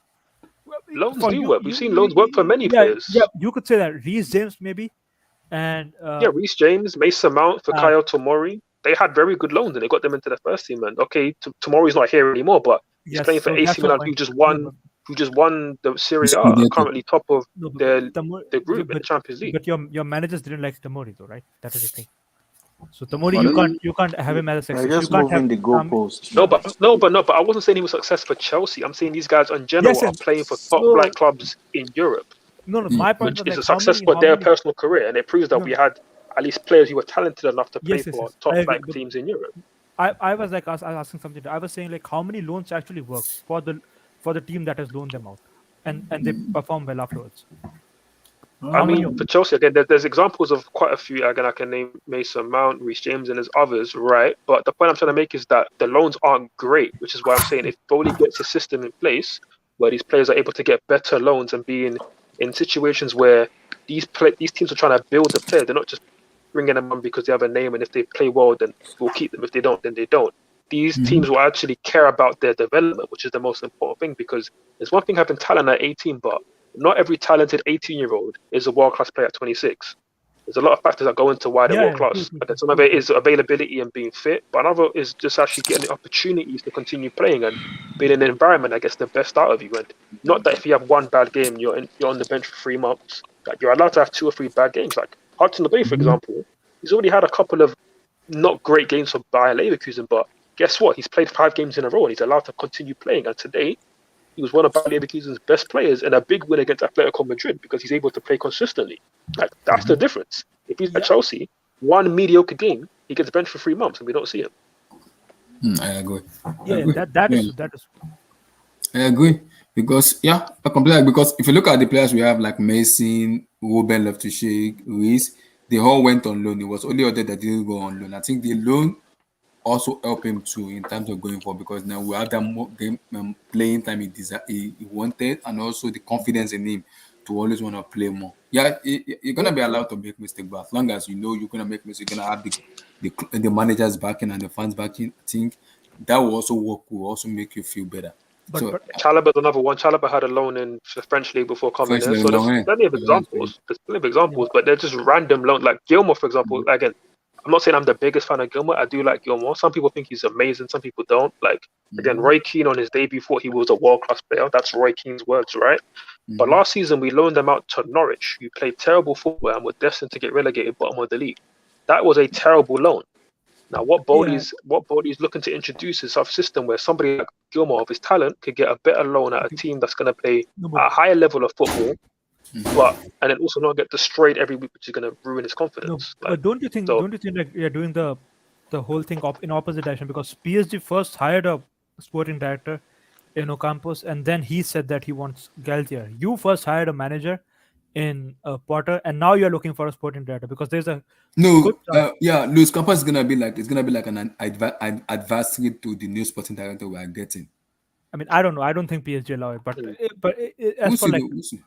Well, Loans For do work. We've seen loans work for you many yeah, players. you could say that Reece James maybe, and Yeah, Reece James, Mason Mount, for uh, Kyle Tomori, they had very good loans and they got them into the first team. And okay, Tomori's not here anymore, but he's yes. playing for So AC that's my Milan, point. who just won the Serie It's A, are Scudetto. currently top of No, but the Tamori, the group in the Champions League. but your managers didn't like Tamori though, right? That is the thing. So Tamori, Pardon? you can't have him as a They're success. You just can't have moving the goalposts, No, man. but I wasn't saying he was success for Chelsea. I'm saying these guys in general yes, are yes. playing for top So flight clubs in Europe, no. Yeah. My point which was is like a success for how their many personal career, and it proves that no we had at least players who were talented enough to play yes, for I top agree. flight But teams in Europe. I was like I was asking something. I was saying like how many loans actually work for the team that has loaned them out, and they perform well afterwards. I How many mean, of for them? Chelsea again, there's examples of quite a few. Again, I can name Mason Mount, Reece James, and there's others, right? But the point I'm trying to make is that the loans aren't great, which is why I'm saying if Bowley gets a system in place where these players are able to get better loans and be in situations where these teams are trying to build the player, they're not just bringing them on because they have a name, and if they play well, then we'll keep them. If they don't, then they don't. These teams will actually care about their development, which is the most important thing, because there's one thing having talent at 18, but not every talented 18-year-old is a world-class player at 26. There's a lot of factors that go into why they're Yeah, world-class. Again, some of it is availability and being fit, but another is just actually getting the opportunities to continue playing and being in an environment that gets the best out of you. And not that if you have one bad game, you're on the bench for 3 months. Like, you're allowed to have 2 or 3 bad games. Like Hudson-Odoi, for example, he's already had a couple of not great games for Bayer Leverkusen, but guess what? He's played 5 games in a row and he's allowed to continue playing. And today, he was one of Bayer Leverkusen's best players in a big win against Atletico Madrid because he's able to play consistently. Like, that's the difference. If he's at Chelsea, one mediocre game, he gets benched for 3 months and we don't see him. I agree. yeah. That is. I agree because I completely agree because if you look at the players we have like Mason, Ruben Loftus-Cheek, Reece, they all went on loan. It was only other that didn't go on loan. I think the loan also help him too in terms of going forward because now we have that more game playing time he wanted and also the confidence in him to always want to play more. Yeah, you're gonna be allowed to make mistakes, but as long as you know you're gonna make mistakes, you're gonna have the managers backing and the fans backing. I think that will also work. Will also make you feel better. But So Chalobah's another one. Chalobah had a loan in the French league before coming French in. league So there's long plenty of examples. But they're just random loans. Like Gilmore, for example. Again, I'm not saying I'm the biggest fan of Gilmore. I do like Gilmore. Some people think he's amazing. Some people don't. Like, again, Roy Keane on his debut thought he was a world-class player. That's Roy Keane's words, right? But last season, we loaned them out to Norwich, who played terrible football and were destined to get relegated bottom of the league. That was a terrible loan. Now, what Bowley's looking to introduce is a system where somebody like Gilmore of his talent could get a better loan at a team that's going to play at a higher level of football, and then also not get destroyed every week, which is going to ruin his confidence. No, but don't you think like you're doing the whole thing in opposite direction? Because PSG first hired a sporting director in Ocampos, and then he said that he wants Galtier. You first hired a manager in Potter, and now you're looking for a sporting director because there's a good chance. Luis Campos is gonna be like an adversary to the new sporting director we are getting. I mean, I don't know. I don't think PSG allow it, but as We'll for see, like, though, we'll see.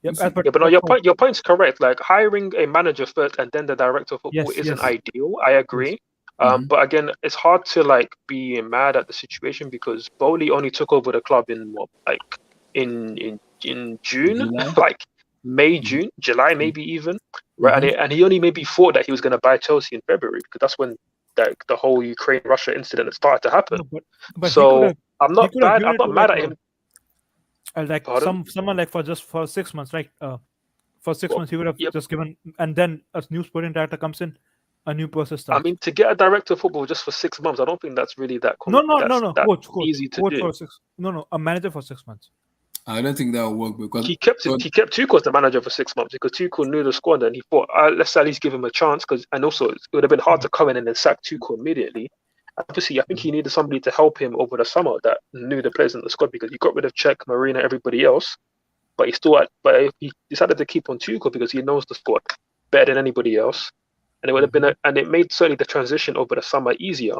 But no, your point's correct. Like, hiring a manager first and then the director of football isn't ideal. I agree. But again, it's hard to like be mad at the situation because Bowley only took over the club in June, July? like May, June, July, maybe even, right? And he only maybe thought that he was going to buy Chelsea in February because that's when the whole Ukraine-Russia incident started to happen. But so I'm He not could have bad. given I'm it not to mad like at him. like Pardon? someone like for 6 months, right? For 6 Well, months, he would have yep. just given, and then a new sporting director comes in, a new process I starts. mean, to get a director of football just for 6 months, I don't think that's really that No, that coach, easy to coach do. for 6. No, a manager for 6 months. I don't think that will work because He kept Tuchel as the manager for 6 months because Tuchel knew the squad and he thought, let's at least give him a chance. And also, it would have been hard to come in and then sack Tuchel immediately. Obviously, I think he needed somebody to help him over the summer that knew the players in the squad because he got rid of Czech, Marina, everybody else. But he decided to keep on Tuchel because he knows the squad better than anybody else. And it would have been and it made certainly the transition over the summer easier.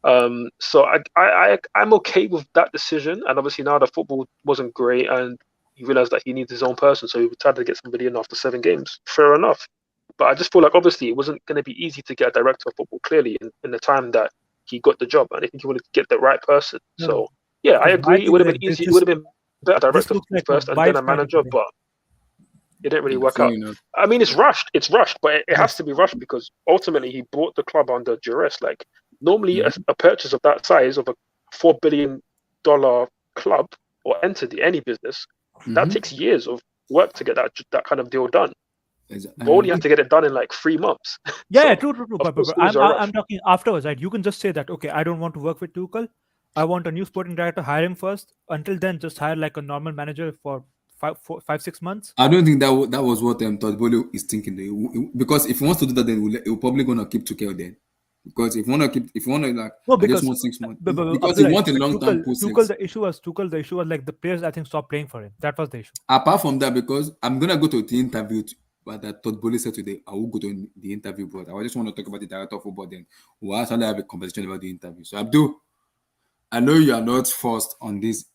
So I'm okay with that decision. And obviously now the football wasn't great, and he realized that he needs his own person, so he tried to get somebody in after 7 games. Fair enough. But I just feel like obviously it wasn't going to be easy to get a director of football clearly in the time that he got the job, and I think he wanted to get the right person. No, So yeah, I because my agree. It thing would have like been easy. It would have been better director this of looks football like a first and then a vibes kind of manager, thing. but it didn't really Yeah, work fair out. enough. I mean, it's rushed. It's rushed, but it has Yes. to be rushed because ultimately he brought the club under duress. Like normally, Mhm. a purchase of that size of a $4 billion club or entity, any business, that Mhm. takes years of work to get that kind of deal done. Exactly. But only have to get it done in like 3 months. Yeah, So, true. of But course, things are rushed. I'm talking afterwards, right? You can just say that, okay, I don't want to work with Tuchel. I want a new sporting director. Hire him first. Until then, just hire like a normal manager for 5, 6 months. I don't think that was what Todd Bowley is thinking. Because if he wants to do that, then he'll probably gonna keep Tuchel then. Because if you want to like, No, I just because want 6 months. but Because he Abdullah, wants a but long term Tuchel, process. the issue was like the players I think stopped playing for him. That was the issue. Apart from that, because I'm gonna go to the interview, but that Todd Bowley said today, I will go to the interview, but I just want to talk about the director of football. Then we'll actually have a conversation about the interview. So Abdul, I know you are not forced on this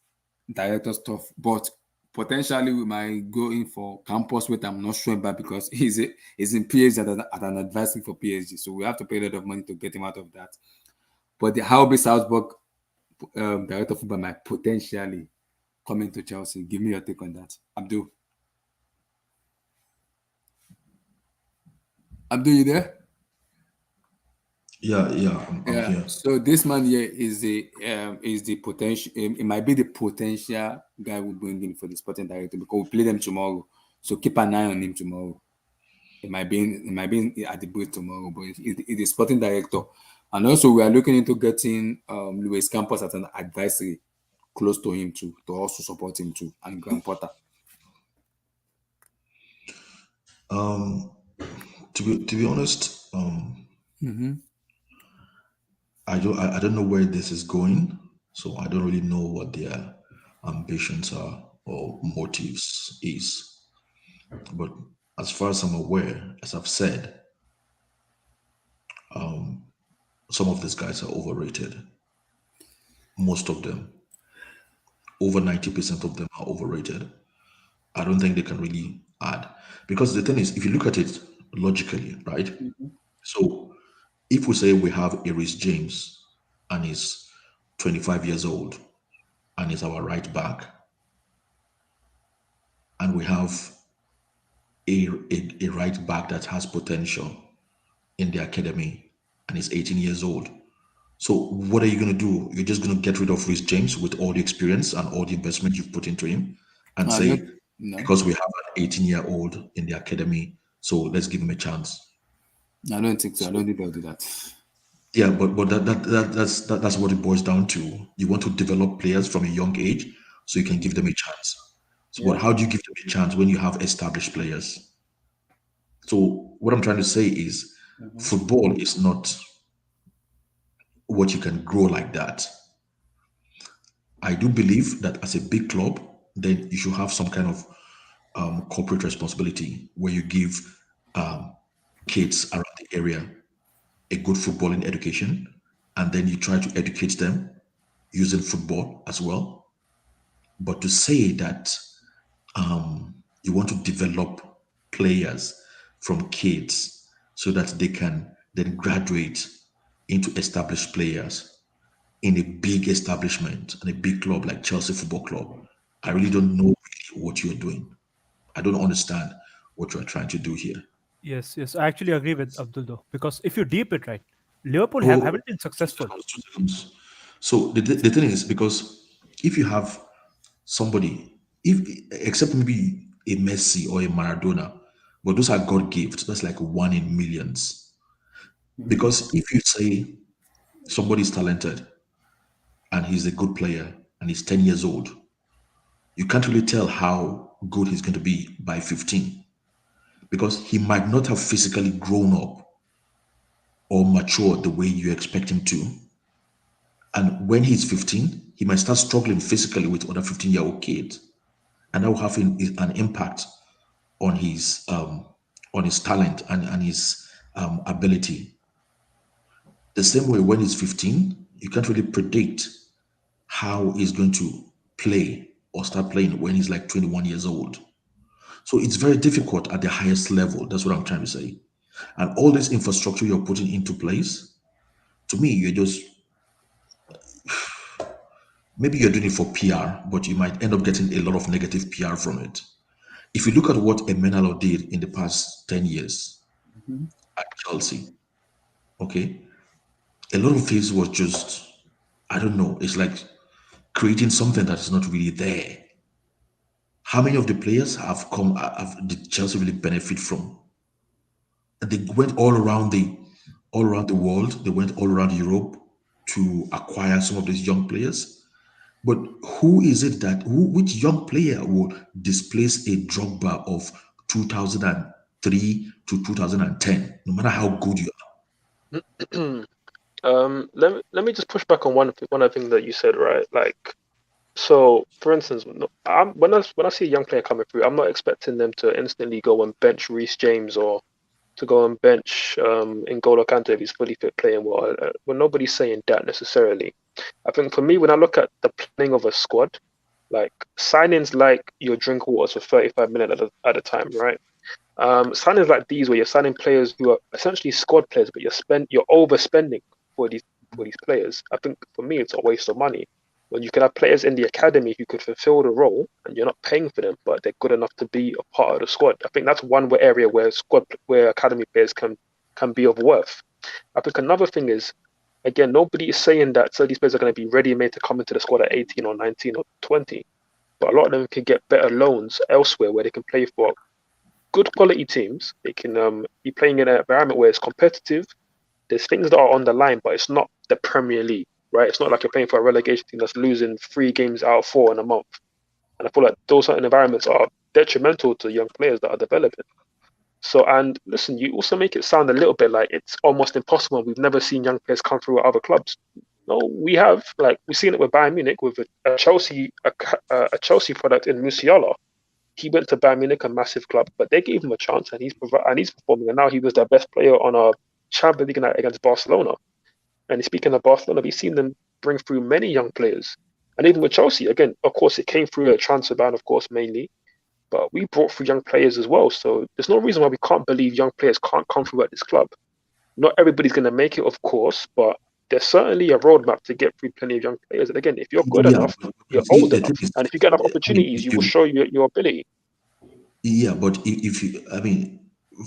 director stuff, but potentially we might go in for campus with. I'm not sure about because he's in PSG at an advising for PSG, so we have to pay a lot of money to get him out of that. But the Howby Salzburg director of football might potentially come into Chelsea. Give me your take on that, Abdul. Abdul, you there? Yeah, I'm Yeah. here. So this man here is the potential. It might be the potential guy we bring in for the sporting director because we play them tomorrow. So keep an eye on him tomorrow. It might be at the booth tomorrow, but it's the sporting director. And also we are looking into getting Luis Campos as an advisory close to him too, to also support him too, and Graham Potter. To be honest, Mm-hmm. I don't know where this is going, so I don't really know what their ambitions are or motives is. But as far as I'm aware, as I've said, some of these guys are overrated. Most of them, over 90% of them are overrated. I don't think they can really add. Because the thing is, if you look at it logically, right? So if we say we have Aris James and he's 25 years old and he's our right back, and we have a right back that has potential in the academy and is 18 years old. So what are you going to do? You're just going to get rid of Rhys James with all the experience and all the investment you've put into him and say, No, because we have an 18-year-old in the academy, so let's give him a chance. I don't think so. I don't think they'll do that. Yeah, but that's what it boils down to. You want to develop players from a young age so you can give them a chance. So, but how do you give them a chance when you have established players? So, what I'm trying to say is, football is not what you can grow like that. I do believe that as a big club, then you should have some kind of corporate responsibility where you give kids around the area a good footballing education, and then you try to educate them using football as well. But to say that you want to develop players from kids so that they can then graduate into established players in a big establishment and a big club like Chelsea Football Club, I really don't know really what you're doing. I don't understand what you're trying to do here. Yes, I actually agree with Abdul though, because if you deep it right, Liverpool Oh, haven't been two successful. seconds, 2 seconds. So the thing is, because if you have somebody, if except maybe a Messi or a Maradona, but those are God gifts. That's like one in millions. Because if you say somebody is talented and he's a good player and he's 10 years old, you can't really tell how good he's going to be by 15 because he might not have physically grown up or matured the way you expect him to. And when he's 15, he might start struggling physically with other 15-year-old kids. And that will have an impact on his talent and his ability. The same way when he's 15, you can't really predict how he's going to play or start playing when he's like 21 years old. So it's very difficult at the highest level. That's what I'm trying to say. And all this infrastructure you're putting into place, to me, you're just maybe you're doing it for PR, but you might end up getting a lot of negative PR from it. If you look at what Emenalo did in the past 10 years at Chelsea, okay, a lot of his was just, I don't know, it's like creating something that is not really there. How many of the players have did Chelsea really benefit from? They went all around the world. They went all around Europe to acquire some of these young players. But who is it which young player will displace a Drogba of 2003 to 2010, no matter how good you are? Let me just push back on one thing that you said, right? Like, so for instance, when I see a young player coming through, I'm not expecting them to instantly go and bench Reece James or to go and bench N'Golo Kante if he's fully fit playing well. Well, nobody's saying that necessarily. I think for me, when I look at the planning of a squad, like signings like your drink waters for 35 minutes at a time, right? Signings like these where you're signing players who are essentially squad players, but you're overspending for these players. I think for me, it's a waste of money. When you can have players in the academy who could fulfill the role and you're not paying for them, but they're good enough to be a part of the squad. I think that's one area where academy players can be of worth. I think another thing is, again, nobody is saying that so these players are going to be ready-made to come into the squad at 18 or 19 or 20, but a lot of them can get better loans elsewhere where they can play for good quality teams. They can be playing in an environment where it's competitive. There's things that are on the line, but it's not the Premier League, right? It's not like you're playing for a relegation team that's losing 3 games out of 4 in a month. And I feel like those certain environments are detrimental to young players that are developing. So, and listen, you also make it sound a little bit like it's almost impossible. We've never seen young players come through at other clubs. No, we have. Like we've seen it with Bayern Munich with a Chelsea product in Musiala. He went to Bayern Munich, a massive club, but they gave him a chance, and he's performing. And now he was their best player on a Champions League night against Barcelona. And speaking of Barcelona, we've seen them bring through many young players. And even with Chelsea, again, of course, it came through a transfer ban, of course, mainly. But we brought through young players as well. So there's no reason why we can't believe young players can't come through at this club. Not everybody's going to make it, of course, but there's certainly a roadmap to get through plenty of young players. And again, if you're good enough, you're old enough, and if you get enough opportunities, you will show your ability. Yeah, but if you, I mean,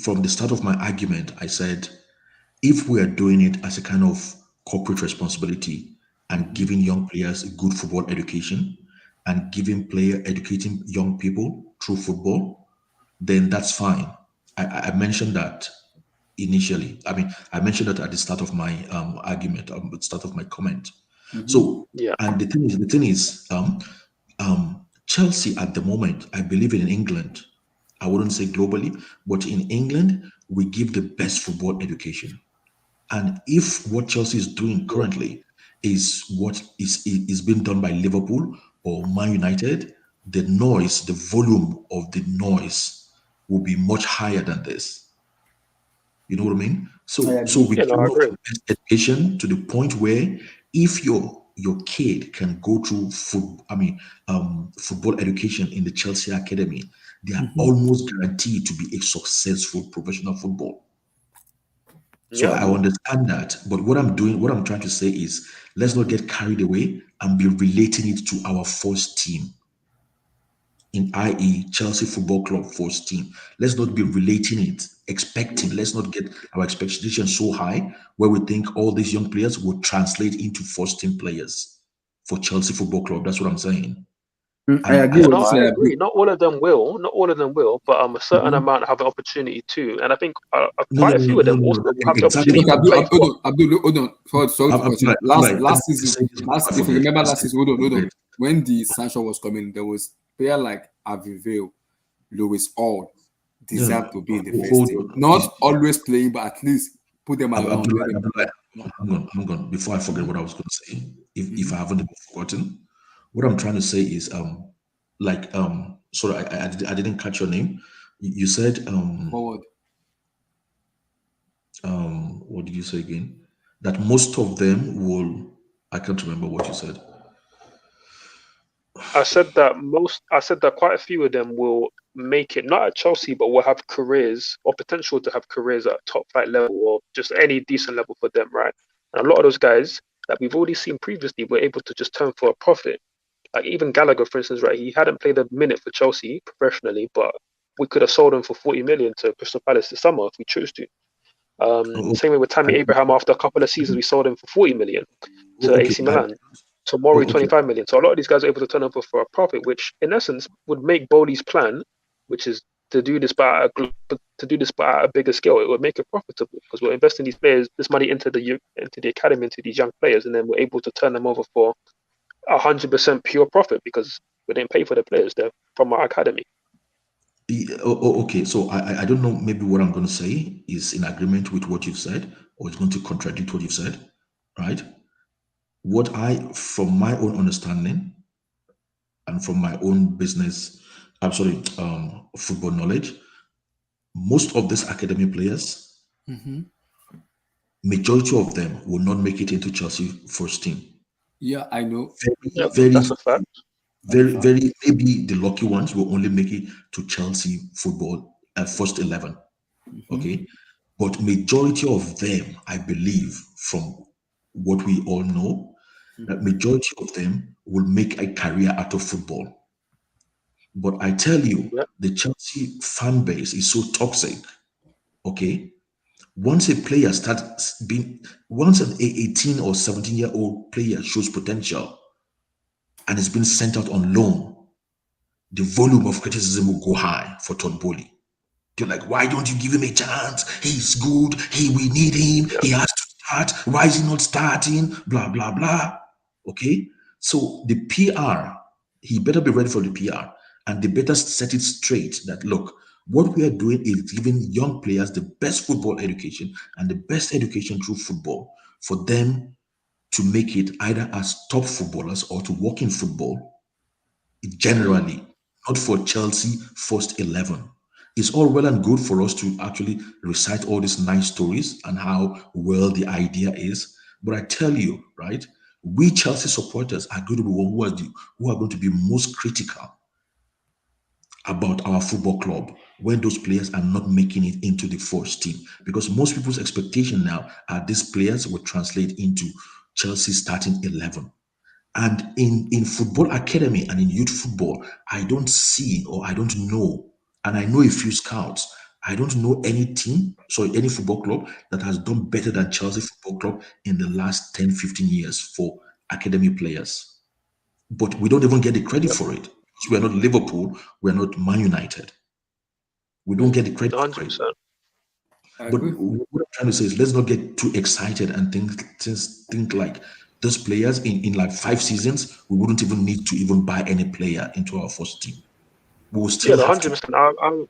from the start of my argument, I said, if we are doing it as a kind of corporate responsibility and giving young players a good football education and educating young people through football, then that's fine. I mentioned that initially. I mean, I mentioned that at the start of my argument, at the start of my comment. So, Yeah. and the thing is, Chelsea at the moment, I believe in England, I wouldn't say globally, but in England, we give the best football education. And if what Chelsea is doing currently is what is being done by Liverpool or Man United, the noise, the volume of the noise will be much higher than this. You know what I mean? So we Yeah, no, I give agree. the best education to the point where if your kid can go through football education in the Chelsea academy, they are almost guaranteed to be a successful professional football. So I understand that, but what I'm trying to say is, let's not get carried away and be relating it to our first team. in i.e. Chelsea Football Club first team. Let's not be relating it, expecting. Let's not get our expectations so high where we think all these young players will translate into first team players for Chelsea Football Club. That's what I'm saying. I agree Yeah, with no, you. I Say, agree. Not all of them will. Not all of them will, but a certain Mhm. amount have an opportunity too. And I think No, quite no, a few of them no, also no. will have the Exactly. opportunity because to play for. Abdul, hold on. Sorry to cut you. Abdullah, let me Last season, say this before I if you forget. remember Let me last say season, this hold before I on. forget. When the sanction was coming, there was player like Avivale, Lewis Hall Yeah, deserve to be in the first hold team. on. Not always playing, but at least put them around. Let Abdullah, them. Abdullah, hang on. Before I forget what I was going to say, if I haven't even forgotten, what I'm trying to say is sorry, I didn't catch your name. You said Forward. what did you say again? That most of them will. I can't remember what you said. I said that quite a few of them will make it, not at Chelsea, but will have careers or potential to have careers at top flight level or just any decent level for them, right? And a lot of those guys that we've already seen previously were able to just turn for a profit. Like even Gallagher, for instance, right? He hadn't played a minute for Chelsea professionally, but we could have sold him for 40 million to Crystal Palace this summer if we chose to. Oh, Same way with Tammy Abraham. After a couple of seasons, we sold him for 40 million to okay. AC Milan. Tomori Okay. 25 million. So a lot of these guys are able to turn over for a profit, which in essence would make Bowley's plan, which is to do this by a bigger scale. It would make it profitable because we're investing these players, this money into the academy, into these young players, and then we're able to turn them over for 100% pure profit because we didn't pay for the players. They're from our academy. Okay. So I don't know. Maybe what I'm going to say is in agreement with what you've said, or it's going to contradict what you've said, right? From my own understanding and from my own business, football knowledge, most of these academy players, majority of them will not make it into Chelsea first team. Yeah, I know. Yeah, Very, that's a fact. very, maybe the lucky ones will only make it to Chelsea football first 11. Okay. But majority of them, I believe, from what we all know, that majority of them will make a career out of football. But I tell you, Yeah. the Chelsea fan base is so toxic. Okay. Once a player starts being, once an 18 or 17-year-old player shows potential and is being sent out on loan, the volume of criticism will go high for Todd Bowley. They're like, why don't you give him a chance? He's good. Hey, we need him. Yeah. He has to start. Why is he not starting? Blah, blah, blah. Okay. So the PR, he better be ready for the PR. And they better set it straight that, look, what we are doing is giving young players the best football education and the best education through football for them to make it either as top footballers or to work in football generally, not for Chelsea first 11. It's all well and good for us to actually recite all these nice stories and how well the idea is. But I tell you, right, we Chelsea supporters are going to be one who are going to be most critical about our football club when those players are not making it into the first team. Because most people's expectation now are these players will translate into Chelsea starting 11. And in football academy and in youth football, I don't see or I don't know, and I know a few scouts. I don't know any football club that has done better than Chelsea Football Club in the last 10, 15 years for academy players. But we don't even get the credit Yep. for it. We're not Liverpool, we're not Man United. We don't get the credit for it. 100%. I But agree. what I'm trying to say is let's not get too excited and think like those players in like 5 seasons, we wouldn't even need to even buy any player into our first team. We will Yeah, still no, have to. 100%.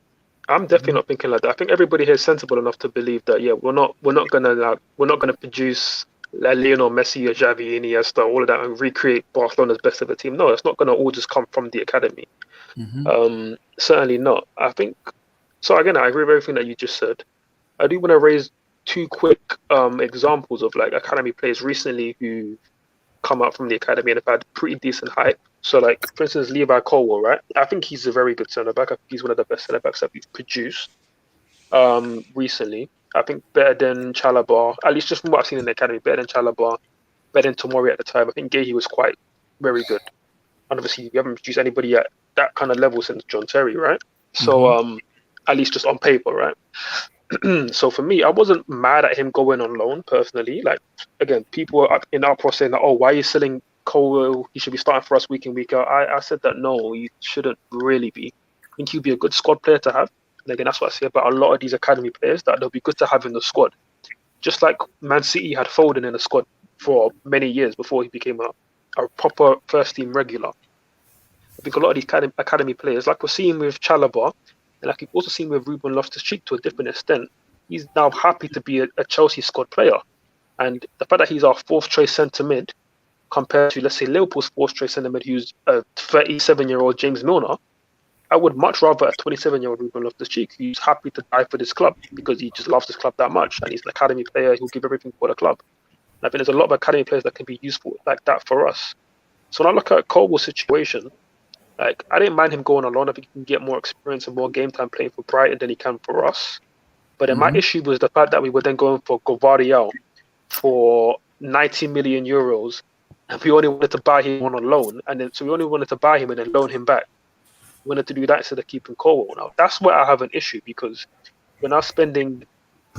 I'm definitely not thinking like that. I think everybody here is sensible enough to believe that we're not gonna produce like Lionel Messi or Xavi, Iniesta, all of that, and recreate Barcelona's best ever team. No, it's not gonna all just come from the academy. Certainly not. I think so. Again, I agree with everything that you just said. I do want to raise two quick examples of like academy players recently who come out from the academy and have had pretty decent hype. So, like for instance, Levi Colwell, right? I think he's a very good centre back. I think he's one of the best centre backs that we've produced recently. I think better than Chalobah, at least just from what I've seen in the academy, better than Chalobah, better than Tomori at the time. I think Gahey was quite very good. And obviously, we haven't produced anybody yet that kind of level since John Terry, right? So at least just on paper, right? So for me, I wasn't mad at him going on loan personally. Like again, people were in our saying that, oh, why are you selling Colwell? He should be starting for us week in, week out. I said that no, he shouldn't really be. I think he'd be a good squad player to have. And again, that's what I say about a lot of these academy players, that they'll be good to have in the squad. Just like Man City had Foden in the squad for many years before he became a proper first team regular. I think a lot of these academy players, like we're seeing with Chalobah, and like you've also seen with Ruben Loftus-Cheek to a different extent, he's now happy to be a Chelsea squad player. And the fact that he's our fourth choice centre mid compared to, let's say, Liverpool's fourth choice centre mid, who's a 37-year-old James Milner, I would much rather a 27-year-old Ruben Loftus-Cheek who's happy to die for this club because he just loves this club that much and he's an academy player who'll give everything for the club. And I think there's a lot of academy players that can be useful like that for us. So when I look at Colwell's situation, like I didn't mind him going on loan. I think he can get more experience and more game time playing for Brighton than he can for us. But then my issue was the fact that we were then going for Gvardiol for 90 million euros, and we only wanted to buy him on loan, and then so we only wanted to buy him and then loan him back. We wanted to do that instead of keeping Colwell. Now that's where I have an issue, because we're now spending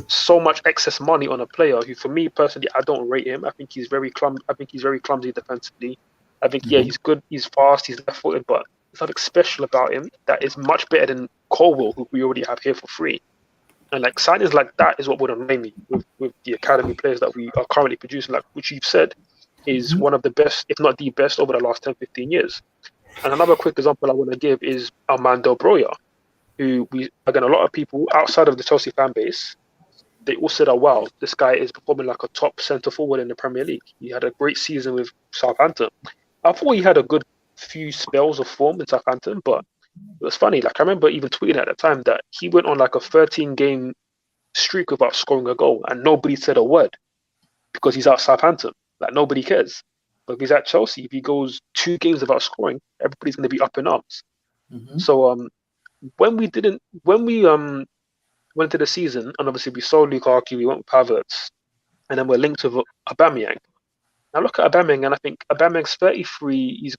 so much excess money on a player who, for me personally, I don't rate him. I think he's very clumsy defensively. I think he's good, he's fast, he's left-footed, but there's something special about him that is much better than Colwell, who we already have here for free. And like signings like that is what would annoy me with the academy players that we are currently producing, like which you've said is one of the best, if not the best, over the last 10, 15 years. And another quick example I want to give is Armando Broja, who again, a lot of people outside of the Chelsea fan base, they all said, oh, wow, this guy is performing like a top centre forward in the Premier League. He had a great season with Southampton. I thought he had a good few spells of form in Southampton, but it was funny. Like I remember even tweeting at the time that he went on like a 13-game streak without scoring a goal, and nobody said a word because he's at Southampton. Like nobody cares. But if he's at Chelsea, if he goes 2 games without scoring, everybody's going to be up in arms. So when we went to the season, and obviously we sold Lukaku, we went with Havertz, and then we're linked with Aubameyang. Now look at Aubameyang, and I think Aubameyang's 33.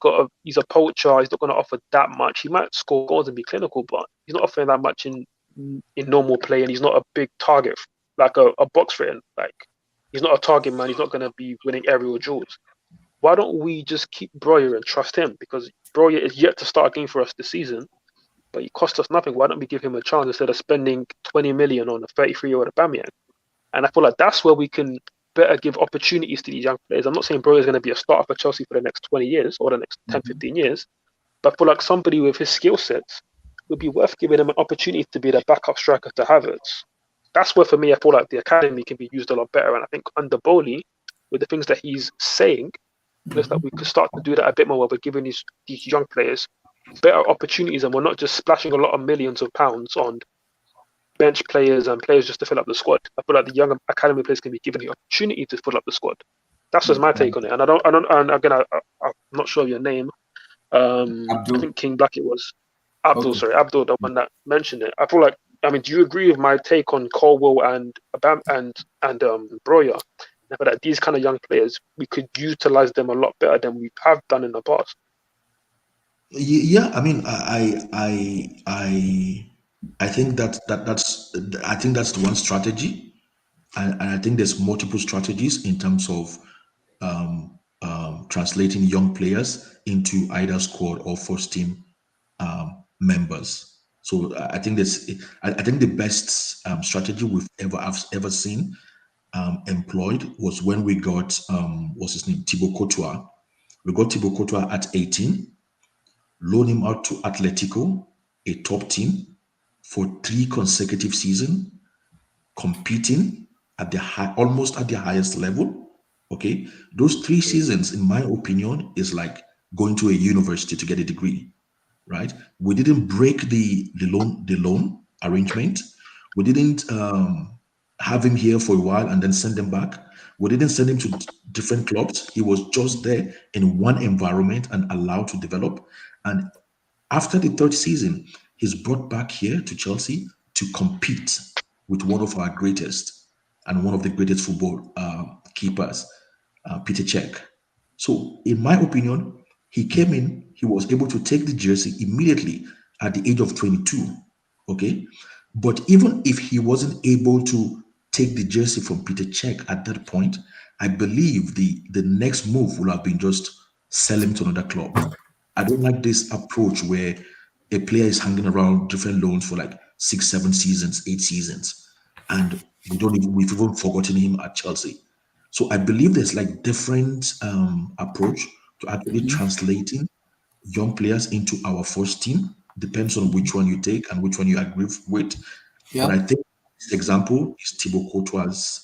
He's a poacher. He's not going to offer that much. He might score goals and be clinical, but he's not offering that much in normal play, and he's not a big target, like a box threat. Like he's not a target man. He's not going to be winning aerial duels. Why don't we just keep Broja and trust him? Because Broja is yet to start a game for us this season, but he cost us nothing. Why don't we give him a chance instead of spending 20 million on a 33-year-old Aubameyang? And I feel like that's where we can better give opportunities to these young players. I'm not saying Broja is going to be a starter for Chelsea for the next 20 years or the next 10, 15 years, but I feel like somebody with his skill sets would be worth giving him an opportunity to be the backup striker to Havertz. That's where, for me, I feel like the academy can be used a lot better. And I think under Bowley, with the things that he's saying, looks like we could start to do that a bit more, where we're giving these young players better opportunities, and we're not just splashing a lot of millions of pounds on bench players and players just to fill up the squad. I feel like the young academy players can be given the opportunity to fill up the squad. That's just my take on it. And and again, I'm not sure of your name. I think King Black it was. Abdul, Okay. sorry, Abdul, the one that mentioned it. I feel like, I mean, do you agree with my take on Colwell and Broja? I feel like these kind of young players, we could utilize them a lot better than we have done in the past. Yeah, I mean, I think that's the one strategy, and I think there's multiple strategies in terms of translating young players into either squad or first team members. So I think I think the best strategy we've ever seen employed was when we got what's his name, Thibaut Courtois. We got Thibaut Courtois at 18, loan him out to Atletico, a top team, for 3 consecutive seasons, competing at the almost at the highest level. Okay, those 3 seasons, in my opinion, is like going to a university to get a degree, right? We didn't break the loan arrangement. We didn't have him here for a while and then send him back. We didn't send him to different clubs. He was just there in one environment and allowed to develop. And after the 3rd season, he's brought back here to Chelsea to compete with one of our greatest and one of the greatest football keepers, Peter Cech. So, in my opinion, He came in, he was able to take the jersey immediately at the age of 22. Okay. But even if he wasn't able to take the jersey from Peter Cech at that point, I believe the next move would have been just sell him to another club. I don't like this approach where a player is hanging around different loans for like 6, 7 seasons, 8 seasons, and we've even forgotten him at Chelsea. So I believe there's like different approach to actually translating young players into our first team. Depends on which one you take and which one you agree with. But I Yeah. think this example is Thibaut Courtois'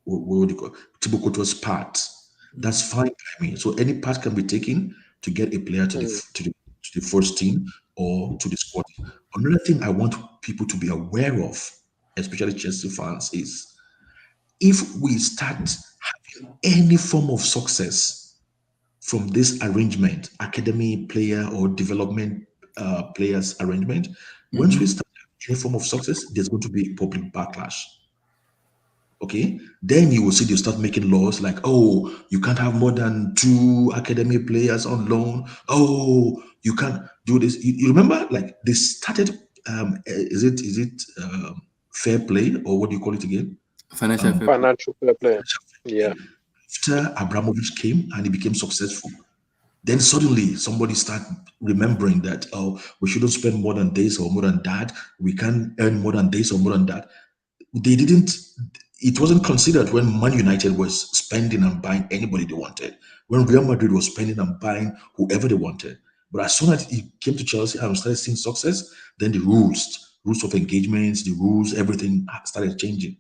what would you call it? Thibaut Courtois' part. That's fine by me. So any part can be taken to get a player to the Mm. to the first team or to the squad. Another thing I want people to be aware of, especially Chelsea fans, is if we start having any form of success from this arrangement, academy player or development players arrangement, once we start having any form of success, there's going to be a public backlash. Okay, then you will see they start making laws like, oh, you can't have more than 2 academy players on loan. Oh, you can't do this. You remember, like they started. Is it fair play or what do you call it again? Financial Um, fair play. Financial fair play. Yeah. After Abramovich came and he became successful, then suddenly somebody start remembering that, oh, we shouldn't spend more than this or more than that. We can't earn more than this or more than that. They didn't. It wasn't considered when Man United was spending and buying anybody they wanted. When Real Madrid was spending and buying whoever they wanted. But as soon as it came to Chelsea and we started seeing success, then the rules of engagements, the rules, everything started changing.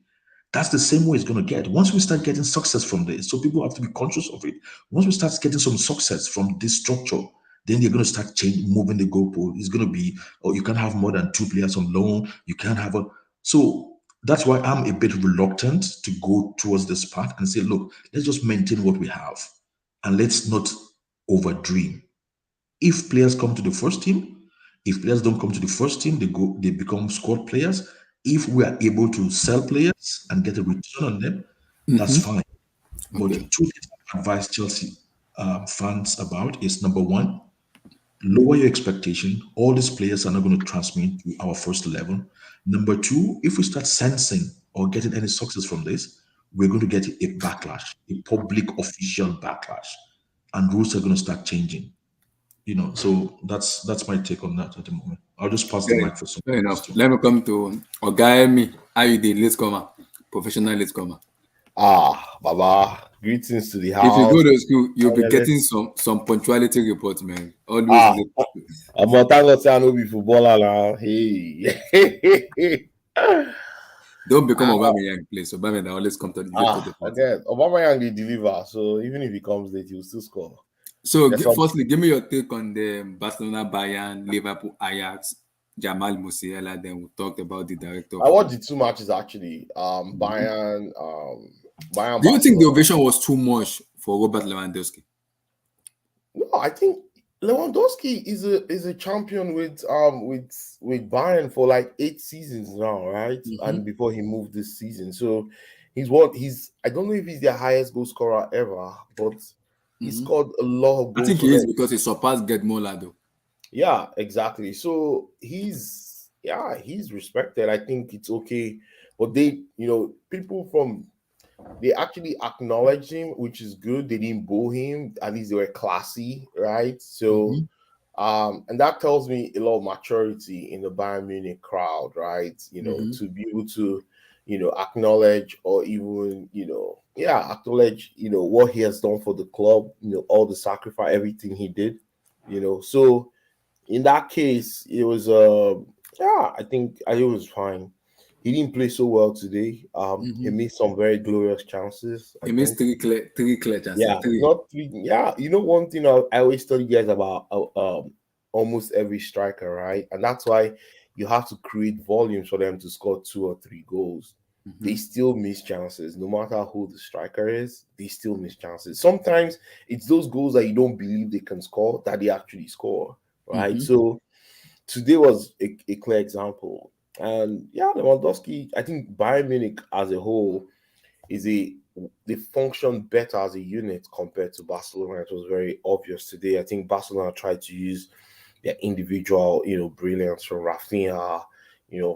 That's the same way it's going to get. Once we start getting success from this, so people have to be conscious of it. Once we start getting some success from this structure, then they're going to start changing, moving the goalpost. It's going to be, oh, you can't have more than 2 players on loan. You can't have a. So that's why I'm a bit reluctant to go towards this path and say, look, let's just maintain what we have and let's not overdream. If players come to the first team, if players don't come to the first team, they become squad players. If we are able to sell players and get a return on them, that's fine. But Okay. 2 things I advise Chelsea fans about is number one, lower your expectation. All these players are not going to transmit to our first 11. Number two, if we start sensing or getting any success from this, we're going to get a backlash, a public official backlash, and rules are going to start changing. So that's my take on that at the moment. I'll just pass the Fair, mic for some fair enough. questions. Let me come to Ogaemi. How you did? Let's come. Professional, let's come. Baba, greetings to the If you go house. to school, you'll be Analyst. getting some punctuality reports, man. Always late. But thank God say I no be footballer now. Hey. Don't become Aubameyang, please. Aubameyang always come to the late to the party. Again, Obama Yang will deliver. So even if he comes late, he'll still score. So, Yes, firstly, give me your take on the Barcelona, Bayern, Liverpool, Ajax, Jamal Musiala. Then we talked about the director I of watched the 2 matches actually. Bayern, Do you think the Barcelona. ovation was too much for Robert Lewandowski? No, I think Lewandowski is a champion with Bayern for like 8 seasons now, right? And before he moved this season, so he's I don't know if he's the highest goal scorer ever, but he scored a lot of I goals think for he is them. because he surpassed Gerd Muller, though. Yeah, exactly. So he's respected. I think it's okay, but they actually acknowledged him, which is good. They didn't boo him. At least they were classy, right? So, and that tells me a lot of maturity in the Bayern Munich crowd, right? To be able to, acknowledge or even, acknowledge, what he has done for the club, all the sacrifice, everything he did, So in that case, it was, I think it was fine. He didn't play so well today. He missed some very glorious chances. I He missed think. three clear chances. Yeah, Three. not three. Yeah, one thing I always tell you guys about almost every striker, right? And that's why you have to create volumes for them to score 2 or 3 goals. They still miss chances, no matter who the striker is. They still miss chances. Sometimes it's those goals that you don't believe they can score that they actually score, right? So today was a clear example. And yeah, Lewandowski, I think Bayern Munich as a whole is a they function better as a unit compared to Barcelona. It was very obvious today. I think Barcelona tried to use their individual, brilliance from Rafinha,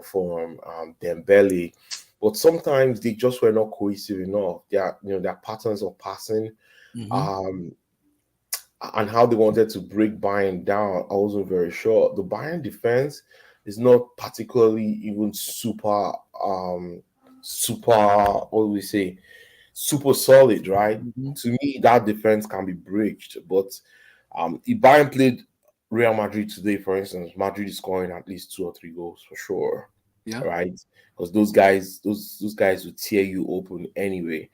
from Dembele, but sometimes they just were not cohesive enough. Their patterns of passing, and how they wanted to break Bayern down, I wasn't very sure. The Bayern defense is not particularly even super, what do we say, super solid, right? To me, that defense can be breached. But if Bayern played Real Madrid today, for instance, Madrid is scoring at least 2 or 3 goals for sure. Yeah. Right? Because those guys will tear you open anyway.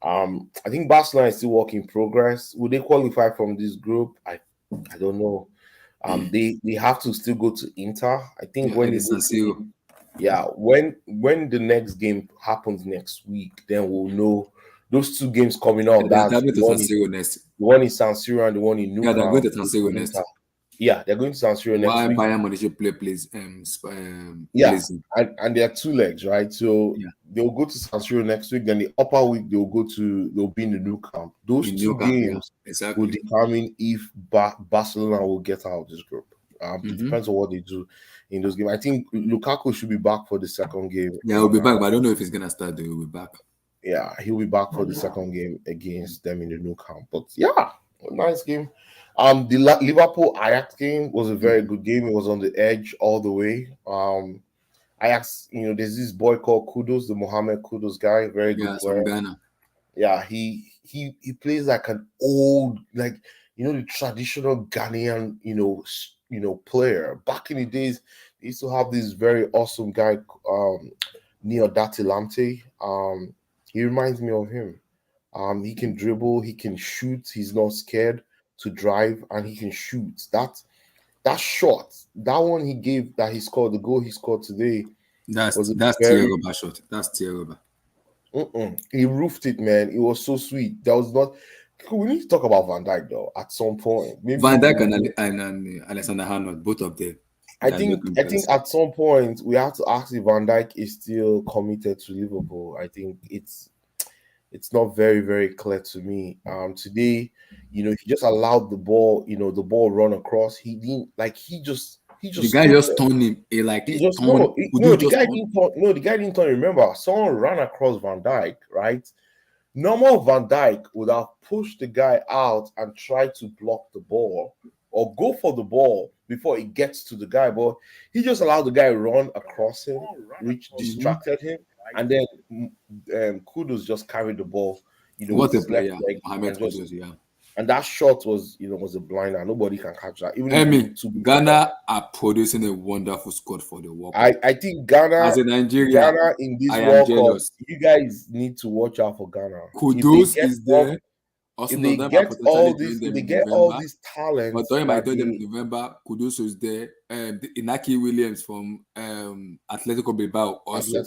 I think Barcelona is still work in progress. Will they qualify from this group? I don't know. They have to still go to Inter. I think when they go to, when the next game happens next week, then we'll know those 2 games coming up. That's the one in San Siro and the one in Yeah, they're going Newcastle. to San Siro next. Yeah, they're going to San Siro next Why week. Bayern Munich plays and there are 2 legs, right? So they'll go to San Siro next week. Then the upper week they'll be in the new camp. Those 2 games will determine if Barcelona will get out of this group. It depends on what they do in those games. I think Lukaku should be back for the second game. Yeah, he'll be back, but I don't know if he's gonna start. He'll be back. Yeah, he'll be back for the second game against them in the new camp. But yeah, nice game. The Liverpool Ajax game was a very good game. It was on the edge all the way. Ajax, there's this boy called Kudus, the Mohamed Kudus guy, very good player. From Ghana. Yeah, he plays like an old, the traditional Ghanaian, player. Back in the days, they used to have this very awesome guy, Neo Datilamte. He reminds me of him. He can dribble, he can shoot, he's not scared to drive, and he can shoot. That shot, that one he gave, that he scored, the goal he scored today. That's terrible shot. That's terrible. He roofed it, man. It was so sweet. That was not. We need to talk about Van Dijk though at some point. Maybe Van Dijk and Alexander Arnold, both of them. I think at some point we have to ask if Van Dijk is still committed to Liverpool. I think it's not very, very clear to me. Today, he just allowed the ball, the ball run across. He didn't the guy just turned him. The guy didn't turn. Remember, someone ran across Van Dijk, right? Normal Van Dijk would have pushed the guy out and tried to block the ball or go for the ball before it gets to the guy, but he just allowed the guy run across him, which distracted him. And then Kudus just carried the ball, what a player, Mohamed Kudus, and that shot was, was a blinder. Nobody can catch that. Even Ghana are producing a wonderful squad for the World Cup. I think Ghana, as a Nigerian, Ghana in this World Cup, you guys need to watch out for Ghana. Kudus is there. If they get all this talent, but during my them in November, Kudus is there. Inaki Williams from Atletico Bilbao also.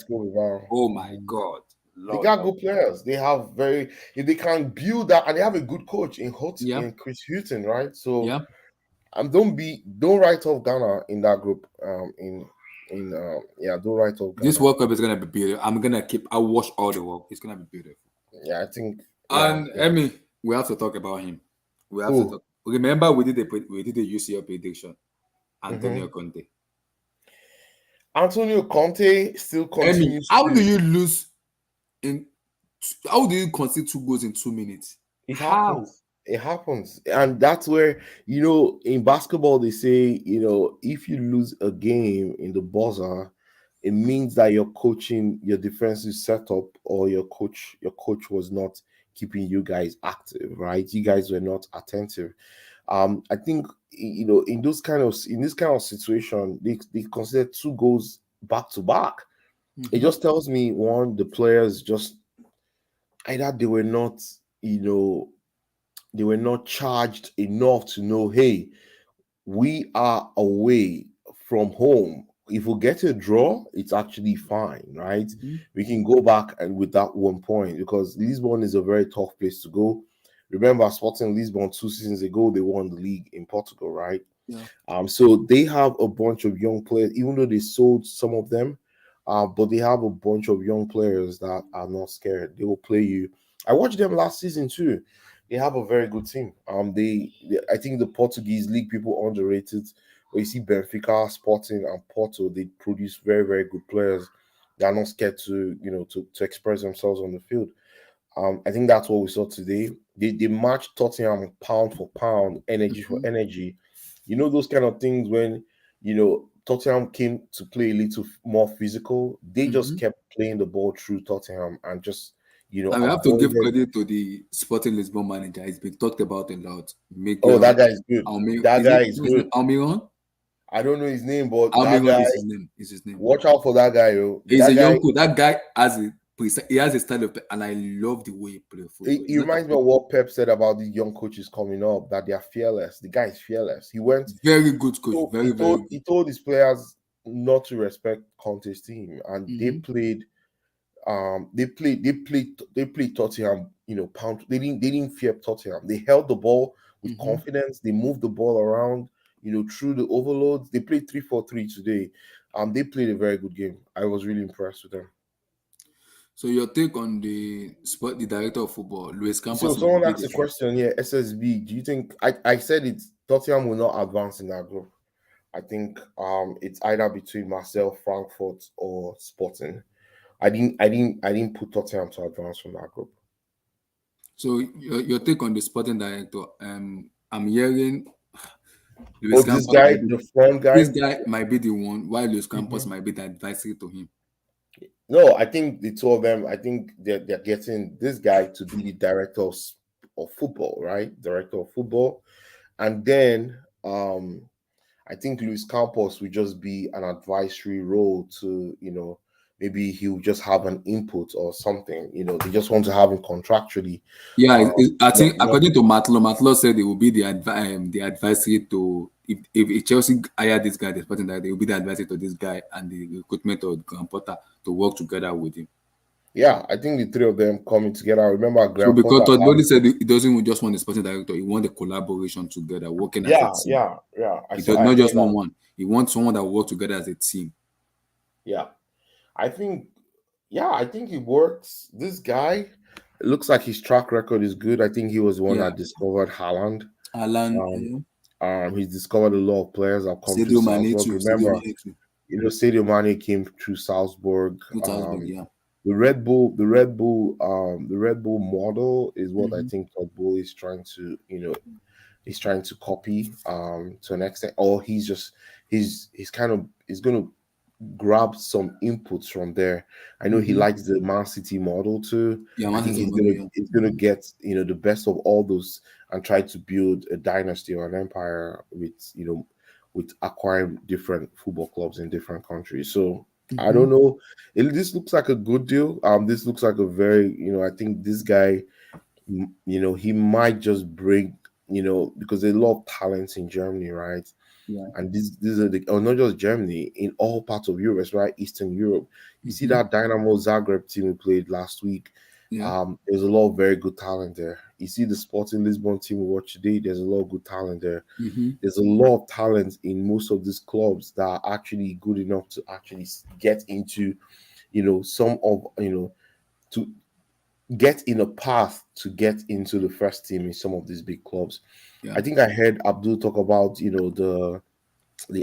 Oh my God. Lord, they got good players. They have if they can build that, and they have a good coach in Chris Hughton, right? So don't write off Ghana in that group. Don't write off Ghana. This World Cup is gonna be beautiful. I'll watch all the work. It's gonna be beautiful. Yeah, I think. And we have to talk about him. We have to talk. Remember, we did a UCL prediction. Antonio Conte. Antonio Conte still continues. How do you lose? How do you concede 2 goals in 2 minutes? It happens. And that's where, in basketball, they say, if you lose a game in the buzzer, it means that your defensive setup, or your coach was not keeping you guys active, right? You guys were not attentive. I think, in this kind of situation, they consider 2 goals back to back. It just tells me, one, the players just either they were not charged enough to know, hey, we are away from home. If we get a draw, it's actually fine, right? We can go back and with that 1 point, because Lisbon is a very tough place to go. Remember, Sporting Lisbon 2 seasons ago, they won the league in Portugal, right? Yeah. So they have a bunch of young players, even though they sold some of them. But they have a bunch of young players that are not scared. They will play you I watched them last season too. They have a very good team. I think the Portuguese league people underrated. Where you see Benfica, Sporting, and Porto, they produce very, very good players. They are not scared to, to express themselves on the field. I think that's what we saw today. They matched Tottenham pound for pound, energy for energy. You know those kind of things when Tottenham came to play a little more physical. They just kept playing the ball through Tottenham and just I will have to give avoided. credit to the Sporting Lisbon manager. He's been talked about a lot. Oh, Miguel that guy is good. That guy is good. Almiron? I don't know his name, but that Almiron guy. is his name. Is his name. Watch out for that guy, yo. He's That a guy, young coach. That guy has a style of play, and I love the way he plays football. he reminds me of what Pep said about the young coaches coming up, that they are fearless. The guy is fearless. He went very good coach. Very good. He told his players not to respect Conte's team, and they played. They played Tottenham. Pound. They didn't fear Tottenham. They held the ball with confidence. They moved the ball around. Through the overloads. They played 3-4-3 today. They played a very good game. I was really impressed with them. So your take on the director of football, Luis Campos? So someone asked a question here. SSB, do you think I said it? Tottenham will not advance in that group. I think it's either between Marseille, Frankfurt, or Sporting. I didn't put Tottenham to advance from that group. So your take on the Sporting director? I'm hearing Luis Campos, this guy, the front guy. This guy might be the one, while Luis Campos might be the advisory to him. No, I think the two of them. I think they're getting this guy to be the director of football, right? Director of football, and then I think Luis Campos will just be an advisory role to maybe he'll just have an input or something. They just want to have him contractually. Yeah, I think according to Matlo said it will be the advisory to if Chelsea hire this guy, the Sporting director, it will be the advisory to this guy and the recruitment of Graham Potter to work together with him. Yeah, I think the three of them coming together. I remember Graham because Potter. Todd said he doesn't just want the Sporting director; he wants a collaboration together, working as a team. Yeah. He does not just want one. He wants someone that will work together as a team. Yeah, I think it works. This guy, it looks like his track record is good. I think he was the one that discovered Haaland. He's discovered a lot of players that come to Salzburg. Remember, Sadio Mane came through Salzburg. The Red Bull model is what I think Todd is trying to, he's trying to copy to an extent, or he's going to grab some inputs from there. I know he likes the Man City model too. I think he's gonna get the best of all those and try to build a dynasty or an empire with acquiring different football clubs in different countries. So I don't know. This looks like a good deal. This looks like a very I think this guy, he might just bring because there's a lot of talents in Germany, right? Yeah. And these are not just Germany, in all parts of Europe, right? Eastern Europe. You see that Dynamo Zagreb team we played last week. Yeah. There's a lot of very good talent there. You see the Sporting Lisbon team we watched today. There's a lot of good talent there. There's a lot of talent in most of these clubs that are actually good enough to actually get into, some of to get in a path to get into the first team in some of these big clubs. Yeah. I think I heard Abdul talk about the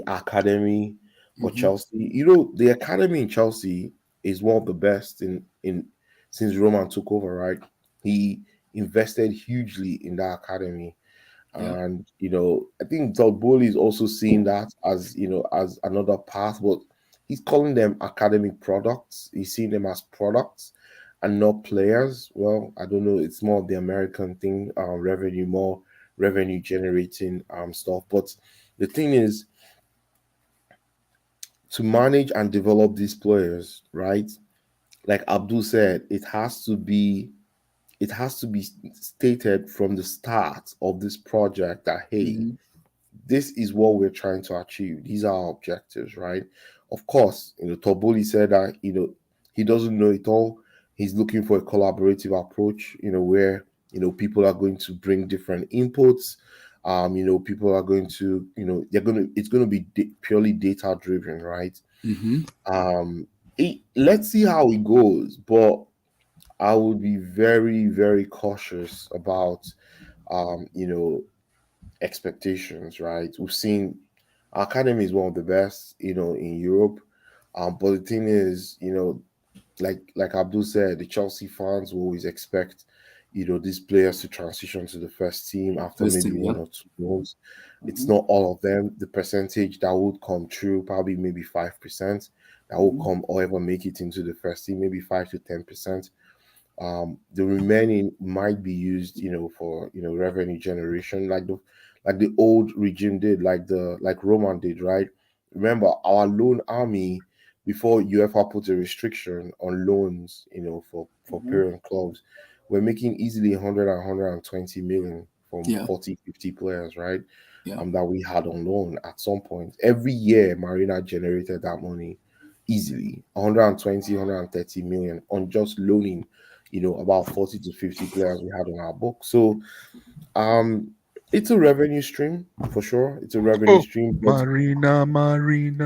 academy for Chelsea. The academy in Chelsea is one of the best in since Roman took over, right? He invested hugely in that academy. And I think Todd is also seeing that as as another path, but he's calling them academic products. He's seeing them as products and not players. Well, I don't know. It's more of the American thing, more revenue generating stuff. But the thing is, to manage and develop these players, right? Like Abdul said, it has to be stated from the start of this project that this is what we're trying to achieve. These are our objectives, right? Of course, Toboli said that he doesn't know it all. He's looking for a collaborative approach, where people are going to bring different inputs. People are going to, it's going to be purely data driven, right? Let's see how it goes. But I would be very, very cautious about, you know, expectations. Right? We've seen our academy is one of the best, you know, in Europe. But the thing is, you know, like Abdul said, the Chelsea fans will always expect, you know, these players to transition to the first team after First maybe team, one yeah. or two months. It's Mhm. not all of them. The percentage that would come true, probably maybe 5%, that will Mhm. come or ever make it into the first team, maybe 5 to 10%. The remaining might be used, you know, for, you know, revenue generation, like the old regime did, like Roman did, right? Remember our loan army before UEFA put a restriction on loans, you know, for Mhm. parent clubs. We're making easily 100 and 120 million from Yeah, 40, 50 players, right? yeah. That we had on loan at some point. Every year, Marina generated that money easily 120, 130 million on just loaning, you know, about 40 to 50 players we had on our book. So um it's a revenue stream for sure. It's a revenue Oh, stream, Marina.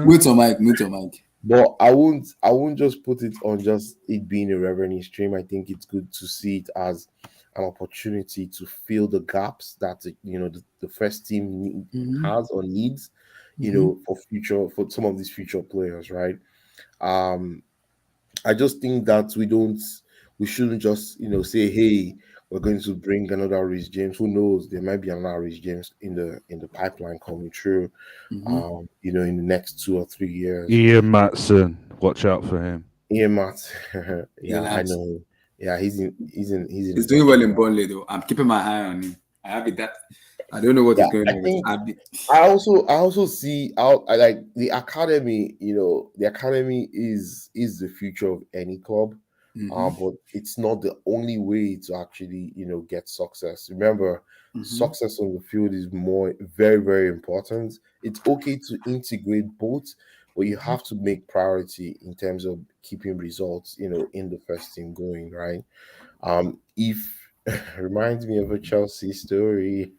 Mute your mic. Mute your mic. but I won't just put it on just it being a revenue stream. I think it's good to see it as an opportunity to fill the gaps that you know the first team Mhm. has or needs, you Mhm. know, for some of these future players, right? Um I just think that we shouldn't just, you know, say, hey, we're going to bring another Rich James. Who knows? There might be another Rich James in the pipeline coming through, Mhm. you know, in the next 2 or 3 years. Ian Matson. Watch out for him. Ian Matt, yeah, I Relax. know him. Yeah, he's in He's doing well in Portugal. Burnley though. I'm keeping my eye on him. I have it that I don't know what is Yeah, going I on with think Abby. I also see out I like the academy, you know, the academy is the future of any club. Mm-hmm. But it's not the only way to actually, you know, get success. Remember, Mm-hmm. success on the field is more very, very important. It's okay to integrate both, but you have to make priority in terms of keeping results, you know, in the first team going, right? If reminds me of a Chelsea story.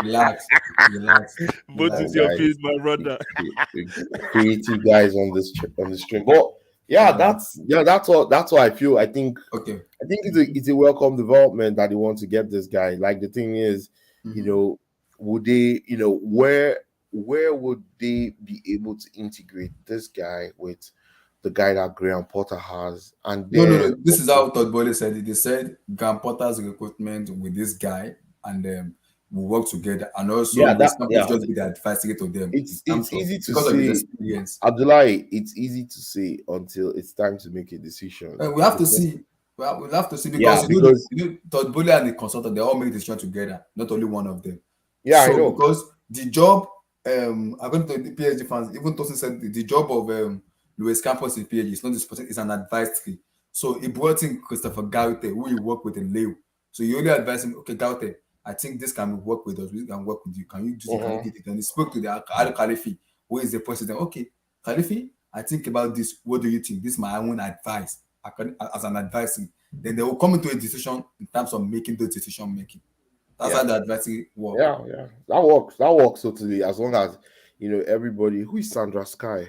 Relax. Relax. But Oh, it's Relax. your guys, feet, my brother. creative guys on the stream. But yeah, Um, that's what I feel. okay. I think it's a welcome development that they want to get this guy. Like the thing is, you Mm-hmm. know, would they, you know, where would they be able to integrate this guy with the guy that Graham Potter has, and No, no, no. then This is how Todd Bowley said it. They said Graham Potter's recruitment with this guy and we work together. And also yeah, Luis that Campos yeah, just be the advisory to them in it's terms of easy to because of his say, experience. Abdullahi. It's easy to say until it's time to make a decision. We have to It's not, see. We'll have to see yeah, because because Todd Bowley and the consultant they all make decision together, not only one of them. yeah, I So know. because the job, according to the PSG fans, even Tosin said the job of Luis Campos in PSG is not this person, it's an advisory. So he brought in Christopher Gaute, who he worked with in Leo. So he only advised him, okay, Gaute, I think this can work with us. We can work with you. Can you do it? Can you Mhm. get it? And he spoke to the Al Khalifi, who is the president. Okay, Khalifi, I think about this. What do you think? This is my own advice as an advisory. Then they will come into a decision in terms of making the decision making. That's Yeah. how the advisory work. Yeah, that works. That works totally. As long as you know everybody. Who is Sandra Sky?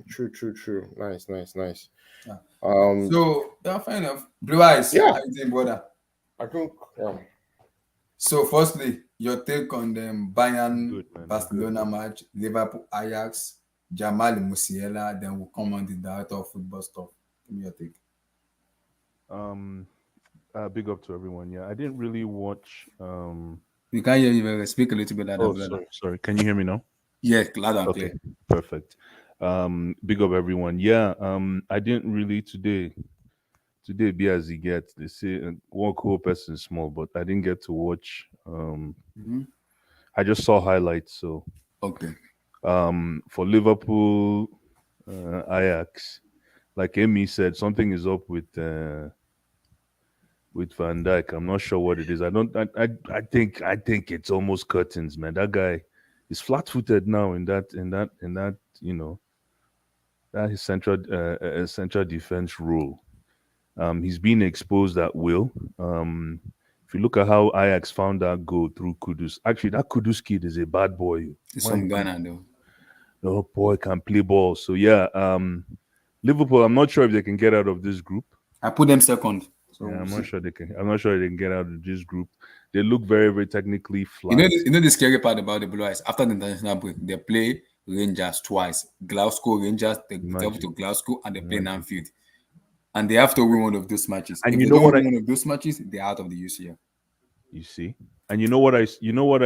True. Nice. Yeah. Um, So yeah, fair enough. Blue eyes, yeah, how you doing, brother? I think So firstly, your take on the Bayern Good, man. I'm good. Barcelona match, Liverpool Ajax, Jamal Musiala, then we'll come on the director of football stuff. Give me your take. Um, big up to everyone. Yeah, I didn't really watch. We can't hear you very well. Speak a little bit louder, Oh, brother. sorry. Can you hear me now? Yeah, loud and Okay, clear. perfect. Big up everyone. Yeah. I didn't really today be as he gets. They say one cool person is small, but I didn't get to watch. Mhm. I just saw highlights. So Okay. for Liverpool, Ajax, like Amy said, something is up with Van Dijk. I'm not sure what it is. I don't. I think it's almost curtains, man. That guy is flat-footed now in that. That his central defense role. He's being exposed at will. If you look at how Ajax found that goal through Kudus, actually that Kudus kid is a bad boy. It's My from God, Ghana though. the boy can play ball. So yeah, Liverpool. I'm not sure if they can get out of this group. I put them second. So Yeah, we'll I'm see. not sure they can. I'm not sure they can get out of this group. They look very, very technically flat. You know the scary part about the Blue Eyes. After the international break, they play Rangers twice. Glasgow Rangers, they travel to Glasgow and they play in Anfield. And they have to win one of those matches. And if you they know don't what win one of those matches, they're out of the UCL. You see, and you know what I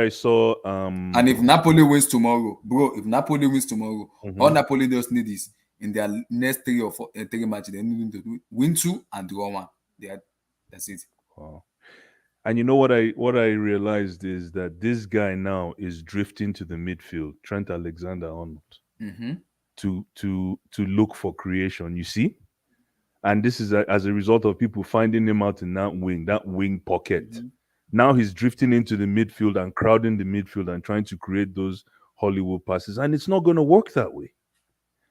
saw. And if Napoli wins tomorrow, bro, Mhm. all Napoli just need is in their next 3 or 4 3 matches, they need to win 2 and draw 1. That's it. Wow. And you know what I realized is that this guy now is drifting to the midfield, Trent Alexander-Arnold, to look for creation. You see, and this is as a result of people finding him out in that wing pocket. Now he's drifting into the midfield and crowding the midfield and trying to create those Hollywood passes, and it's not going to work that way.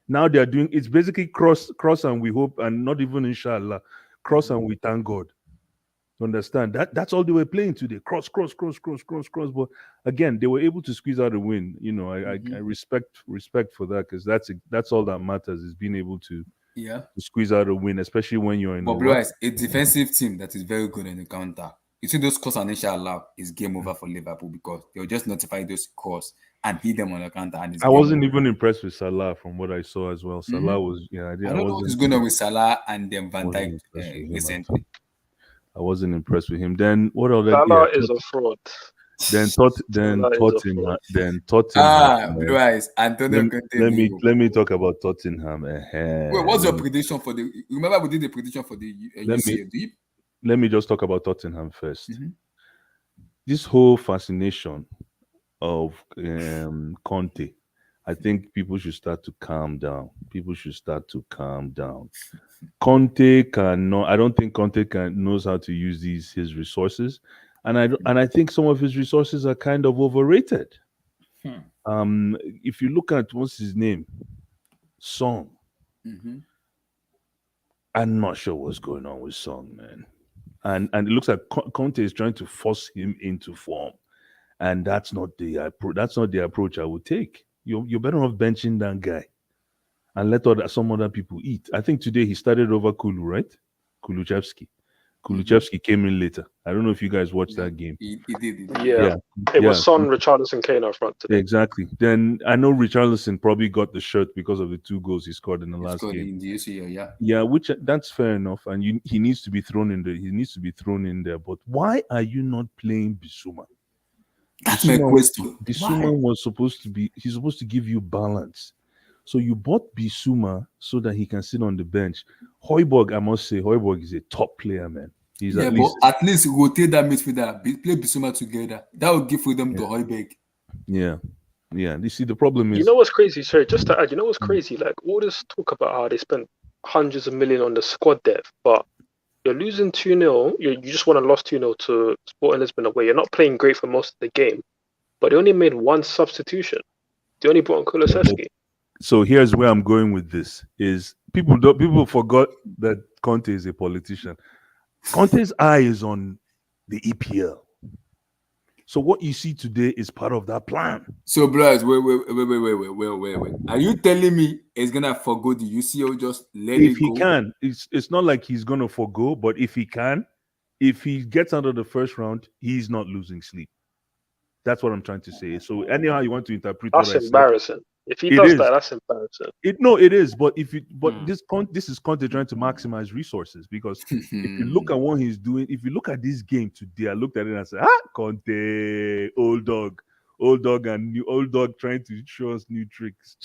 Now they are doing it's basically cross and we hope, and not even inshallah, cross and we thank God. Understand that's all they were playing today. Cross. But again, they were able to squeeze out a win. You know, I respect for that, because that's all that matters, is being able to squeeze out a win, especially when you're in but Blue Eyes, a defensive team that is very good in the counter. You see those cross and inshallah is game over for Liverpool, because they'll just notify those cross and hit them on the counter. And I wasn't even impressed with Salah from what I saw as well. Salah was I don't know what is going on with Salah and then Van Dijk recently. I wasn't impressed with him. Then what other? Salah is a fraud. Then Tottenham. Blue Eyes. Antonio Conte. Let me talk about Tottenham. Wait, what's your prediction for the? Remember we did the prediction for the UCL. Let me just talk about Tottenham first. This whole fascination of Conte, I think people should start to calm down. Conte cannot. I don't think Conte knows how to use his resources, and I think some of his resources are kind of overrated. If you look at what's his name, Song, I'm not sure what's going on with Song, man. And it looks like Conte is trying to force him into form, and that's not the approach I would take. You're better off benching that guy and let some other people eat. I think today he started over Kulu, right? Kulusevski. Kulusevski came in later. I don't know if you guys watched that game. He did. Yeah. It was Son, Richarlison, Kane up front today. Exactly. Then I know Richarlison probably got the shirt because of the 2 goals he scored in the last game. In the UCL, yeah, which that's fair enough, and he needs to be thrown in there. But why are you not playing Bissouma? That's my question. Bissouma was supposed to give you balance. So you bought Bissouma so that he can sit on the bench. Højbjerg, I must say, Højbjerg is a top player, man. He's at least rotate that midfielder, play Bissouma together. That would give freedom to Højbjerg. Yeah. You see, the problem is, you know what's crazy? Sorry, just to add, you know what's crazy? Like all this talk about how they spent hundreds of millions on the squad depth, but you're losing 2-0. You just want to lose 2-0 to Sporting Lisbon away. You're not playing great for most of the game, but they only made 1 substitution. They only brought on Kulusevski. So here's where I'm going with this: is people forgot that Conte is a politician. Conte's eye is on the EPL. So what you see today is part of that plan. So, Blas, wait. Are you telling me he's gonna forgo the UCL? Just let it go? If he can, it's not like he's gonna forgo, but if he gets out of the first round, he's not losing sleep. That's what I'm trying to say. So anyhow you want to interpret, that's embarrassing. If he does that, that's embarrassing. It is. But this is Conte trying to maximize resources, because if you look at what he's doing, if you look at this game today, I looked at it and I said, Conte, old dog, and new old dog trying to show us new tricks.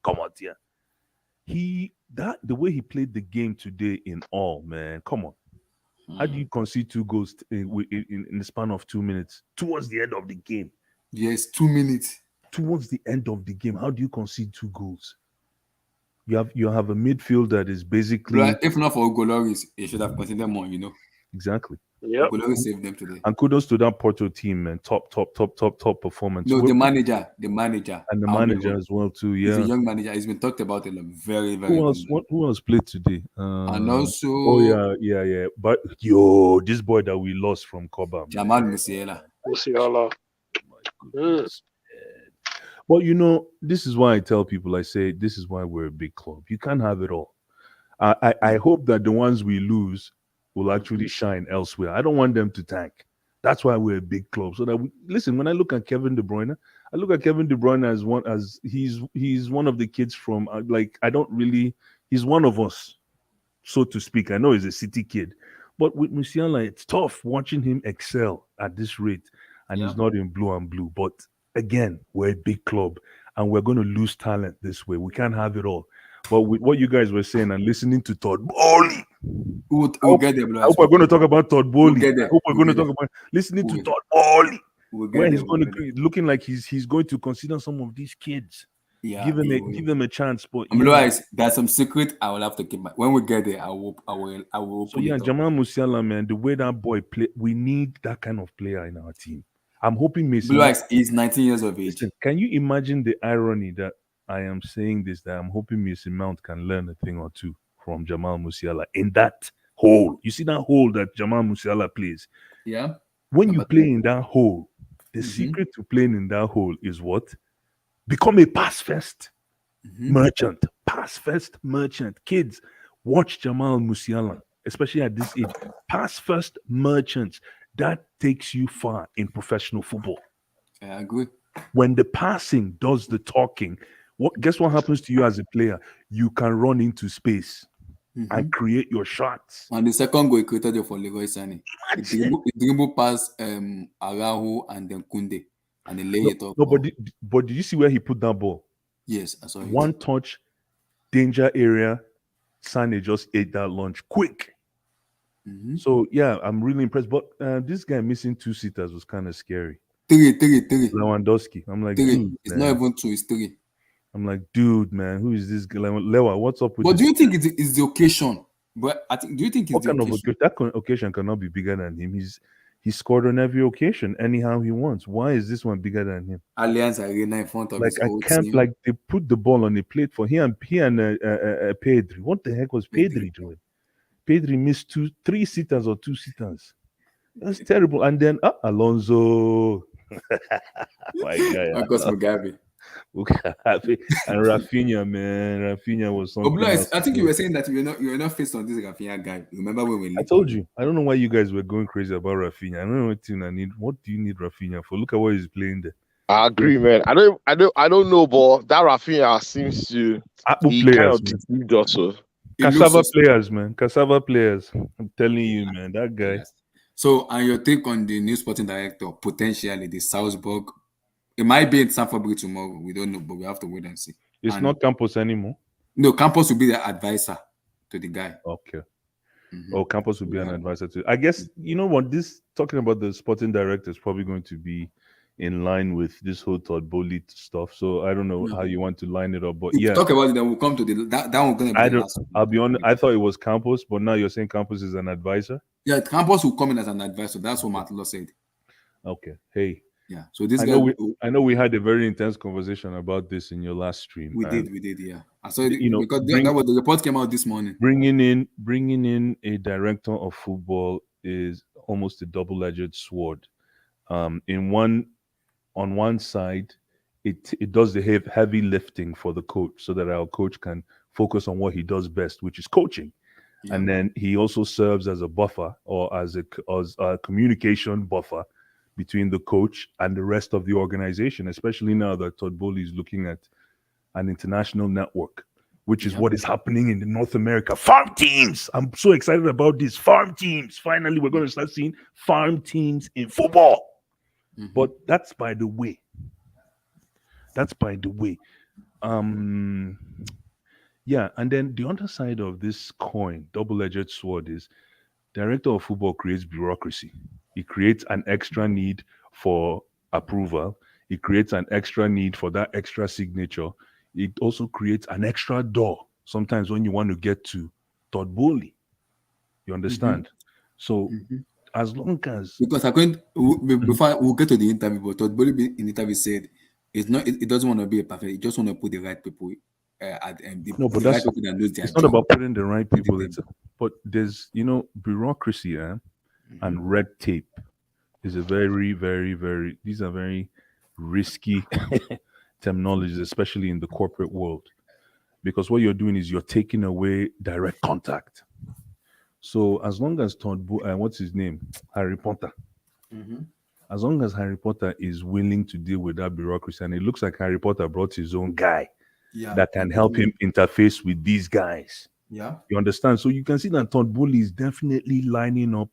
Come on, here. The way he played the game today in all, man, come on. How do you concede 2 goals in the span of 2 minutes towards the end of the game? Yes, 2 minutes. Towards the end of the game, how do you concede 2 goals? You have a midfield that is basically. But if not for Goloris, he should have conceded more. Exactly. Yeah. Goloris saved them today. And kudos to that Porto team, man. Top performance. No, the manager, and the manager as well too. Yeah, he's a young manager. He's been talked about a lot. Very, very. Who else played today? And also. Oh yeah. But this boy that we lost from Cobham, Jamal Musiala. Musiala. Well, this is why I tell people, I say, this is why we're a big club. You can't have it all. I hope that the ones we lose will actually shine elsewhere. I don't want them to tank. That's why we're a big club. So that listen, when I look at Kevin De Bruyne, I look at Kevin De Bruyne as he's one of the kids from he's one of us, so to speak. I know he's a City kid, but with Musiala, it's tough watching him excel at this rate, and he's not in blue and blue. But again, we're a big club, and we're going to lose talent this way. We can't have it all. But with what you guys were saying and listening to Todd Bowley, We'll get there, I hope we're going to talk about Todd Bowley. get there. I hope we're We'll going to get talk about listening to Todd Bowley, We'll get where there. he's going to looking like he's going to consider some of these kids. Yeah, Give them a chance. But Otherwise, there's some secret I will have to keep. When we get there, I will so open it up. Jamal Musiala, man, the way that boy play, we need that kind of player in our team. I'm hoping Mason. Blue Eyes is 19 years of age. Listen, can you imagine the irony that I am saying this? That I'm hoping Mason Mount can learn a thing or two from Jamal Musiala in that hole. You see that hole that Jamal Musiala plays? Yeah. When you play in that hole, the secret to playing in that hole is what? Become a pass first merchant. Pass first merchant. Kids, watch Jamal Musiala, especially at this age. Pass first merchants. That takes you far in professional football. I agree. When the passing does the talking, guess what happens to you as a player? You can run into space and create your shots. And the second goal he created for Leroy Sané. He dribbled past Araujo and then Kunde, and they lay it up. No, but did you see where he put that ball? Yes, I saw it. One touch, danger area. Sané just ate that lunch quick. So yeah, I'm really impressed. But this guy missing 2 sitters was kind of scary. Three. Lewandowski. I'm like, dude, it's man. not even 2, it's 3. I'm like, dude, man, who is this guy? Lewa, what's up with But this? do you think it's the occasion? But do you think it's What the kind occasion? of that occasion cannot be bigger than him? He scored on every occasion anyhow he wants. Why is this one bigger than him? Allianz Arena in front of his I whole can't team. they put the ball on the plate for him and Pedri. What the heck was Pedri doing? Pedri missed 3 sitters or 2 sitters. That's terrible. And then Alonso, my guy, Marcus Mugabe. and Rafinha, man, Rafinha was something. But I think you were saying that you were not faced on this Rafinha guy. Remember when we? I told you. I don't know why you guys were going crazy about Rafinha. I don't know what team I need. What do you need Rafinha for? Look at what he's playing there. I agree, man. I don't know, but that Rafinha seems to Apple kind players, of deceived also. Cassava players, man. Cassava players. I'm telling you, man, that guy. Yes. So, and your take on the new sporting director, potentially the Salzburg. It might be in Stamford Bridge tomorrow. We don't know, but we have to wait and see. It's not Campos anymore. No, Campos will be the advisor to the guy. Okay. Oh, Campos will be an advisor too. I guess you know what, this talking about the sporting director is probably going to be in line with this whole Todd Bowley stuff. So I don't know how you want to line it up, but if talk about it, then we'll come to that one. Gonna be the last one. I'll be honest. I thought it was Campos, but now you're saying Campos is an advisor. Yeah, Campos will come in as an advisor. That's what Martelo said. Okay. Hey. Yeah. So this I know we had a very intense conversation about this in your last stream. We did. Yeah. I saw it, because that was the report came out this morning. Bringing in a director of football is almost a double-edged sword. On one side, it does the heavy lifting for the coach, so that our coach can focus on what he does best, which is coaching. Yeah. And then he also serves as a buffer, or as a communication buffer between the coach and the rest of the organization, especially now that Todd Bowley is looking at an international network, which is what is happening in the North America. Farm teams! I'm so excited about this. Farm teams! Finally, we're going to start seeing farm teams in football. But that's by the way. Yeah, and then the other side of this coin, double-edged sword, is director of football creates bureaucracy. It creates an extra need for approval. It creates an extra need for that extra signature. It also creates an extra door sometimes when you want to get to Todd Bowley. You understand? So as long as... Because before we'll get to the interview, but Todd Bowley in the interview said it doesn't want to be a perfect. It just want to put the right people but that's right people that knows their it's job. Not about putting the right people. But there's bureaucracy and red tape is a very, very, very, these are very risky terminologies, especially in the corporate world. because what you're doing is you're taking away direct contact. So as long as what's his name, Harry Potter, as long as Harry Potter is willing to deal with that bureaucracy, and it looks like Harry Potter brought his own guy Yeah. that can help him interface with these guys. Yeah. You understand? So you can see that Todd Bowley is definitely lining up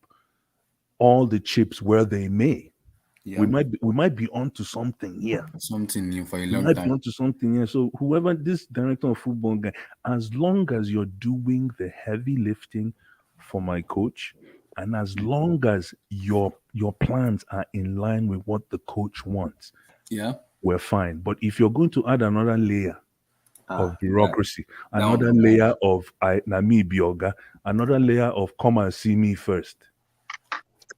all the chips where they may. Yeah. We might be onto something here. Something new for a We long might be time. onto something here. So whoever this director of football guy, as long as you're doing the heavy lifting for my coach, and as long as your plans are in line with what the coach wants, Yeah. we're fine. But if you're going to add another layer of bureaucracy, that another one- layer of Nami Bioga, another layer of come and see me first,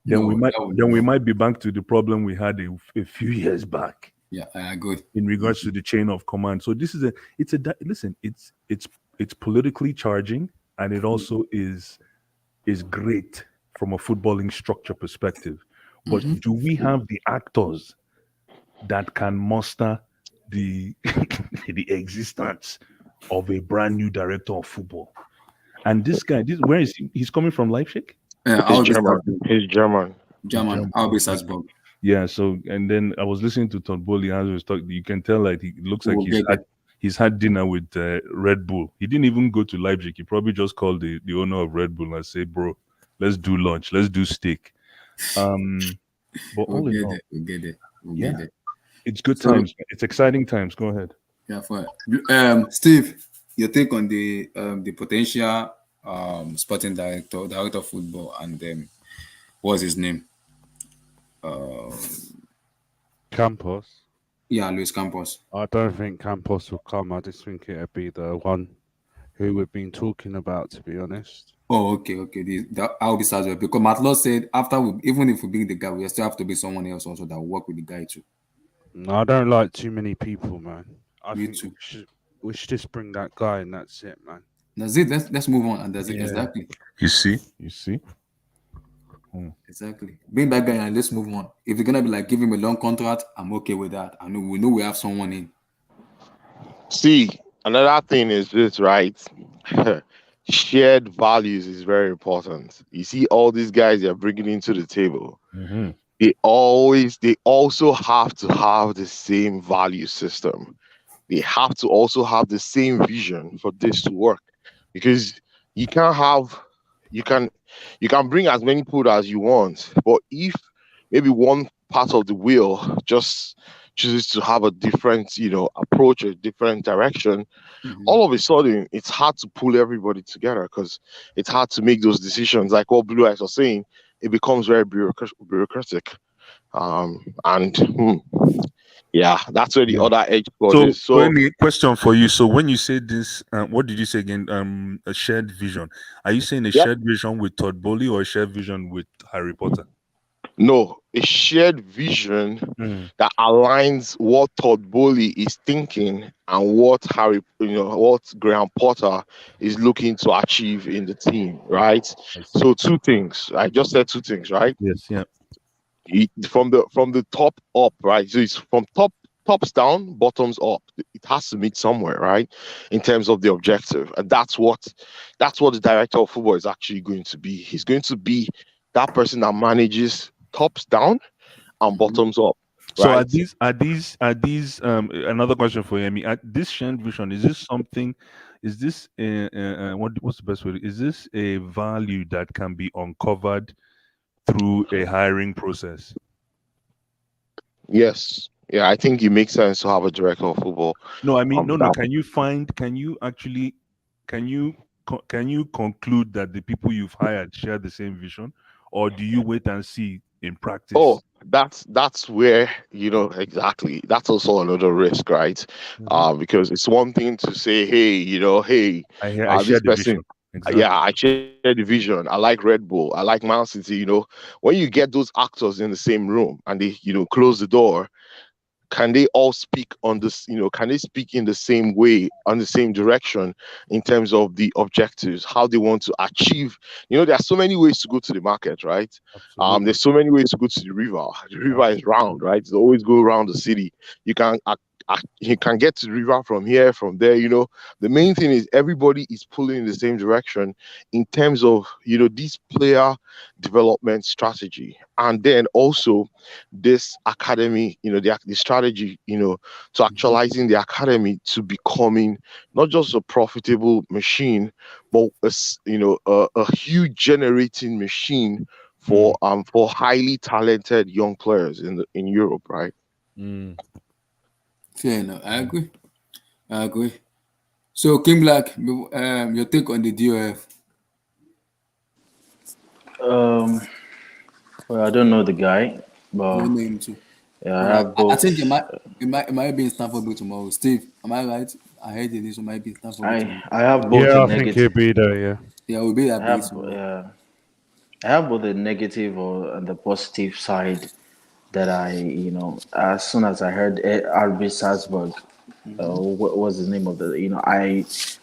then No, we might that would- then we might be back to the problem we had a few years back Yeah, I agree. in regards to the chain of command. So this is listen, it's politically charging, and it also is great from a footballing structure perspective. But do we have the actors that can muster the the existence of a brand new director of football? And this guy, where is he? He's coming from Leipzig. I'll be German. He's German. German. I'll be Salzburg. Yeah. So and then I was listening to Todd Bowley as he was talking. You can tell like he looks like We'll get there. he's had dinner with Red Bull. He didn't even go to Leipzig. He probably just called the owner of Red Bull and said, "Bro, let's do lunch. Let's do steak." But all in all, We'll get it. Yeah. It's good times. It's exciting times. Go ahead. Yeah, fine. Steve, your take on the potential sporting director of football, and what's his name? Campos. Yeah, Luis Campos. I don't think Campos will come. I just think it'll be the one who we've been talking about, to be honest. Oh, okay. I'll be Salzburg because Matlow said even if we bring the guy, we still have to be someone else also that will work with the guy too. No, I don't like too many people, man. I Me think too. we should just bring that guy and that's it, man. That's it. Let's move on. And that's it. Yeah. Exactly. You see. Exactly. Bring that guy and let's move on. If you're gonna be like give him a long contract, I'm okay with that. I know we have someone in. See, another thing is this, right? Shared values is very important. You see, all these guys you're bringing into the table, they also have to have the same value system. They have to also have the same vision for this to work, because you can bring as many people as you want, but if maybe one part of the wheel just chooses to have a different, approach, a different direction, all of a sudden it's hard to pull everybody together, because it's hard to make those decisions. Like what Blue Eyes was saying, it becomes very bureaucratic. Yeah, that's where the other edge is. So any question for you. So when you say this, what did you say again? A shared vision. Are you saying a shared vision with Todd Bowley or a shared vision with Harry Potter? No, a shared vision that aligns what Todd Bowley is thinking and what what Graham Potter is looking to achieve in the team, right? So two things. I just said two things, right? Yes, yeah. From the top up, right? So it's from tops down, bottoms up. It has to meet somewhere, right? In terms of the objective, and that's what the director of football is actually going to be. He's going to be that person that manages tops down and bottoms up. So right? are these another question for you? This shared vision, is this something? Is this what's the best way? Is this a value that can be uncovered through a hiring process? Yes. Yeah, I think it makes sense to have a director of football. No, I mean, no. Can you conclude that the people you've hired share the same vision, or do you wait and see in practice? Oh, that's where, exactly. That's also another risk, right? Because it's one thing to say, hey, I share this the person. vision. Exactly. Yeah, I share the vision. I like Red Bull. I like Man City. When you get those actors in the same room and they, close the door, can they all speak on this? Can they speak in the same way, on the same direction in terms of the objectives, how they want to achieve? There are so many ways to go to the market, right? Absolutely. There's so many ways to go to the river. The river is round, right? It's always go around the city. You can he can get to the river from here, from there. The main thing is everybody is pulling in the same direction in terms of this player development strategy, and then also this academy, the strategy, to actualizing the academy to becoming not just a profitable machine, but a huge generating machine for highly talented young players in Europe, right? Fair enough. I agree. So King Black, your take on the DOF? Well, I don't know the guy, I but don't know him too. yeah, All I right. have I both. think it might be in Stanford Bridge tomorrow. Steve, am I right? I heard the news. It might be in Stanford Bridge tomorrow. I have both Yeah, the I think he'll negative. be there. Yeah. Yeah, we'll be I that bridge have tomorrow. I have both the negative or and the positive side that as soon as I heard RB Salzburg, what was the name of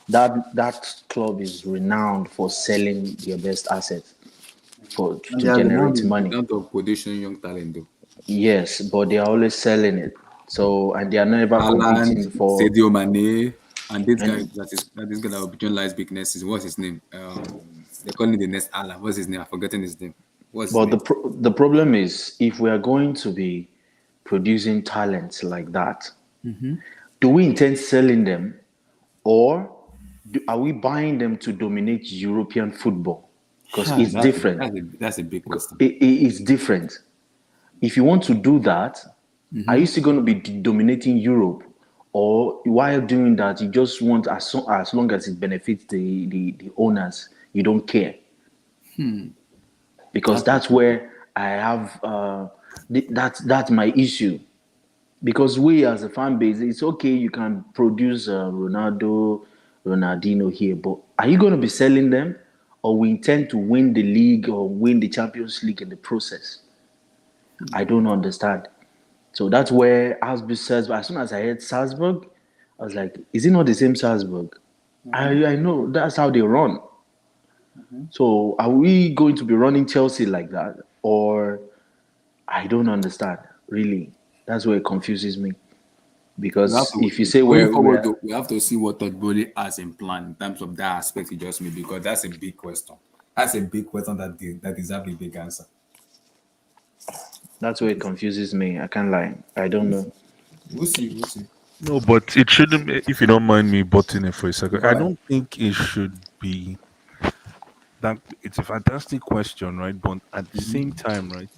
that club is renowned for selling their best assets And to they are renowned generate in money. terms of producing young talent, though. Yes, but they are always selling it. So and they are never Haaland, competing for Sadio Mane, and this guy and this guy that will be John Light's weaknesses. What's his name? They call him the next Haaland. What's his name? I've forgotten his name. What's his but name? the problem is if we are going to be producing talents like that, do we intend selling them or are we buying them to dominate European football? Because it's different. That's a big question. It's different. If you want to do that, are you still going to be dominating Europe? Or while doing that, you just want as long as it benefits the owners, you don't care? Because That's that's where I have that's my issue. Because we as a fan base, it's okay you can produce Ronaldo, Ronaldinho here, but are you going to be selling them, or we intend to win the league or win the Champions League in the process? I don't understand. So that's where Asby says. As soon as I heard Salzburg, I was like, "Is it not the same Salzburg?" I know that's how they run. So are we going to be running Chelsea like that, or I don't understand really. That's where it confuses me. we have Because to if you say going forward. we're Though, we have to see what Todd Bowley has in plan in terms of that aspect you just made, because that's a big question. That's a big question that deserves a big answer. that's where it confuses me. I can't lie. I don't know. We'll see. We'll see. No, but it shouldn't. If you don't mind me butting in for a second, Go I ahead. don't think it should be that. It's a fantastic question, right? But at the same time, right?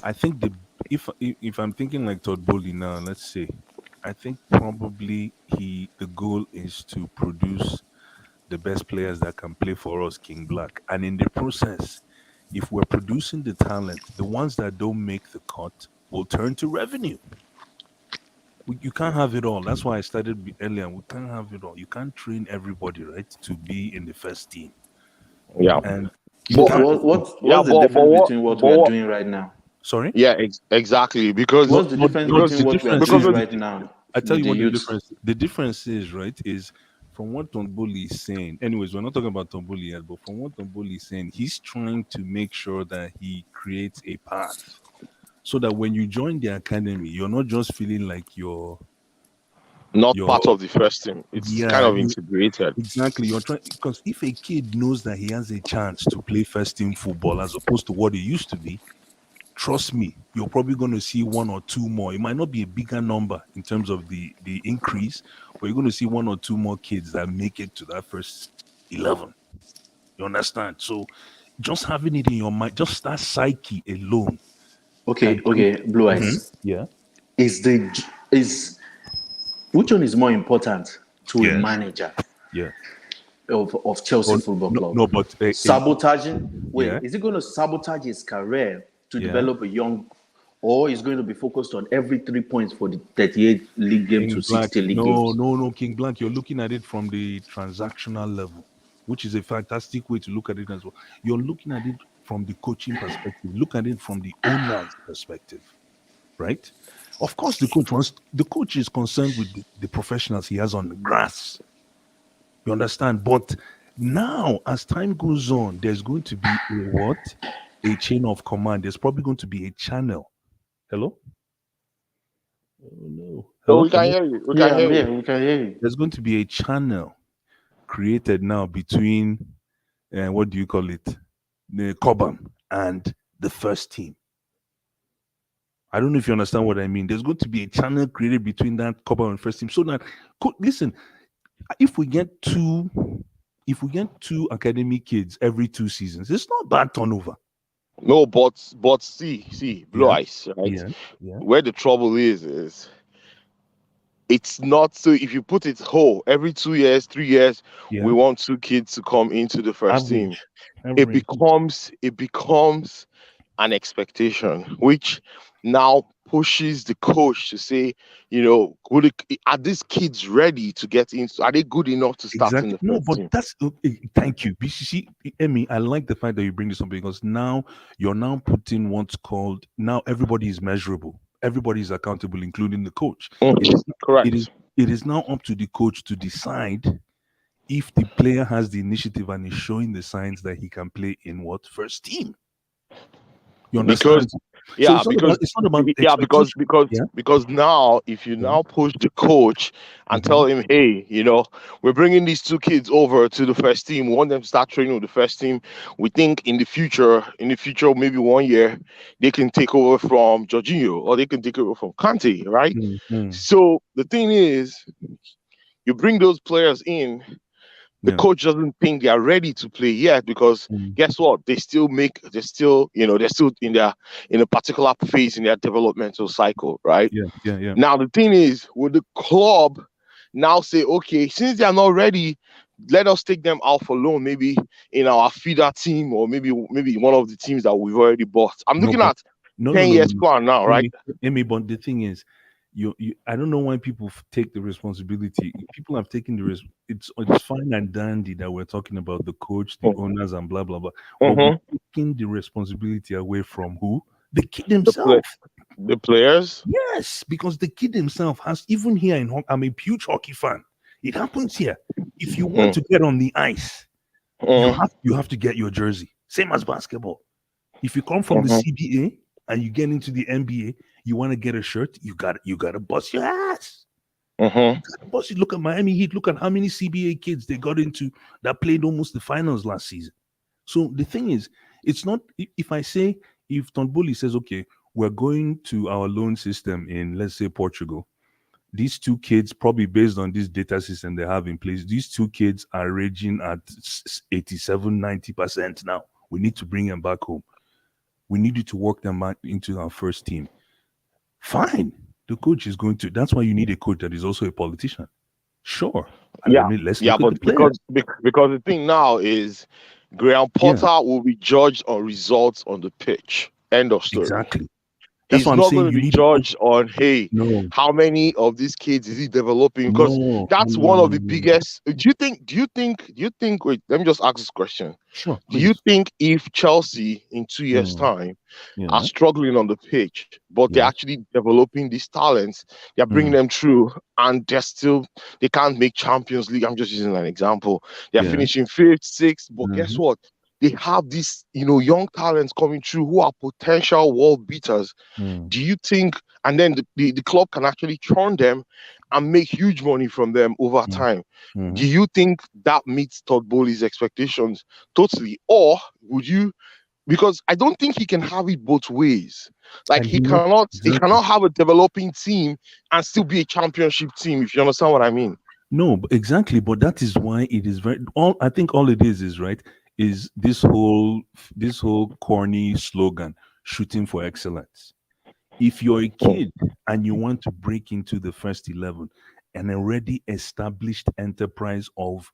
I think if I'm thinking like Todd Bowley now, let's say, I think probably the goal is to produce the best players that can play for us, King Black, and in the process, if we're producing the talent, the ones that don't make the cut will turn to revenue. You can't have it all. That's why I started earlier. We can't have it all. You can't train everybody, right, to be in the first team, Yeah. and you But can't. What's the difference between what we are doing right now? Sorry. yeah, exactly. Because What's the difference But between the what we are difference doing is, because right now I tell with you the what the youths? difference. The difference is, right, is from what Tomboli is saying. Anyways, we're not talking about Tomboli yet, but from what Tomboli is saying, he's trying to make sure that he creates a path so that when you join the academy, you're not just feeling like not you're part of the first team. It's kind yeah, of integrated. exactly. You're trying because if a kid knows that he has a chance to play first team football as opposed to what it used to be, trust me, you're probably going to see one or two more. It might not be a bigger number in terms of the increase, but you're going to see one or two more kids that make it to that first 11. You understand? So just having it in your mind, just that psyche alone can create. Okay, Blue Mhm. Eyes. Yeah. Is which one is more important to a Yes. manager Yeah. of Chelsea Oh, Football no, Club? no, but Sabotaging? yeah, Wait, is it going to sabotage his career to yeah. develop a young, or is going to be focused on every 3 points for the 38 league game to King Black. 60 league No, games? no, no, King Black. You're looking at it from the transactional level, which is a fantastic way to look at it as well. You're looking at it from the coaching perspective. Look at it from the owner's perspective, right? Of course, the coach is concerned with the professionals he has on the grass. You understand? But now, as time goes on, there's going to be a what? A chain of command. There's probably going to be a channel. Hello? Oh no. So Hello? we can hear you. We Yeah, can I'm hear here. you. We can hear you. There's going to be a channel created now between what do you call it? The Cobham and the first team. I don't know if you understand what I mean. There's going to be a channel created between that Cobham and first team. So that listen, if we get two academy kids every 2 seasons, it's not bad turnover. No, but see, Blue Yeah. Eyes, right? Yeah. Yeah. Where the trouble is it's not so if you put it whole every 2 years, 3 years, Yeah. we want 2 kids to come into the first team. Average. It becomes an expectation, which now pushes the coach to say, are these kids ready to get into? Are they good enough to start in Exactly. the No, first but team? that's thank you. BCC, Emmy, I like the fact that you bring this up because now you're now putting what's called now everybody is measurable. Everybody is accountable, including the coach. It is it is Correct. it is now up to the coach to decide if the player has the initiative and is showing the signs that he can play in what first team. You Because understand? So yeah, it's not about yeah, expectation. Yeah. because now if you Yeah. now push the coach and Mhm. tell him, hey, we're bringing these 2 kids over to the first team. We want them to start training with the first team. We think in the future, maybe 1 year, they can take over from Jorginho or they can take over from Conte, right? Mhm. So the thing is, you bring those players in, the Yeah. coach doesn't think they are ready to play yet because Mhm. guess what? They're still in a particular phase in their developmental cycle, right? Yeah. Yeah. Yeah. Now the thing is, would the club now say, okay, since they are not ready, let us take them out for loan, maybe in our feeder team or maybe one of the teams that we've already bought. I'm No, looking but at no, no, 10 no, no, years no. plan now, right? Amy, but the thing is, I don't know why people take the responsibility. People have taken the risk. It's fine and dandy that we're talking about the coach, the owners, and blah blah blah. But we're Mhm. taking the responsibility away from who? The kid The play, himself. the players. Yes, because the kid himself has even here in I'm a huge hockey fan. It happens here. If you want Mm, to get on the ice, mm, you have to get your jersey. Same as basketball. If you come from the mhm, CBA and you get into the NBA, you want to get a shirt, you got to bust your ass. mhm. You gotta bust it. Look at Miami Heat. Look at how many CBA kids they got into that played almost the finals last season. So the thing is, it's not if I say if Tonboli says, okay, we're going to our loan system in let's say Portugal. These 2 kids, probably based on this data system they have in place, these 2 kids are raging at 87, 90% now. We need to bring them back home. We need you to work them out into our first team. Fine. The coach is going to. That's why you need a coach that is also a politician. Sure. And Yeah, let's yeah, look at but the players. because the thing now is Graham Yeah, Potter will be judged on results on the pitch. End of story. exactly. That's He's why I'm not going saying to you be need. judged on, hey, No, how many of these kids is he developing? Because no, no, that's no, one no, of the no. biggest. Do you think? Wait, let me just ask this question. Sure, Do you please. think if Chelsea in 2 years' Mm, time are yeah, struggling on the pitch, but they're yeah. actually developing these talents, they're bringing Mm, them through, and they can't make Champions League? I'm just using an example. They're yeah. finishing fifth, sixth, but guess Mm-hmm, what? They have these, young talents coming through who are potential world beaters. mm, Do you think, and then the club can actually turn them and make huge money from them over mm, time? mm-hmm. Do you think that meets Todd Bowley's expectations totally? Or would you, because I don't think he can have it both ways. Like And he wants he exactly. cannot have a developing team and still be a championship team, if you understand what I mean. No, exactly. But that is why it is very. All I think all it is right is this whole corny slogan, shooting for excellence. If you're a Mm, kid and you want to break into the first 11, an already established enterprise of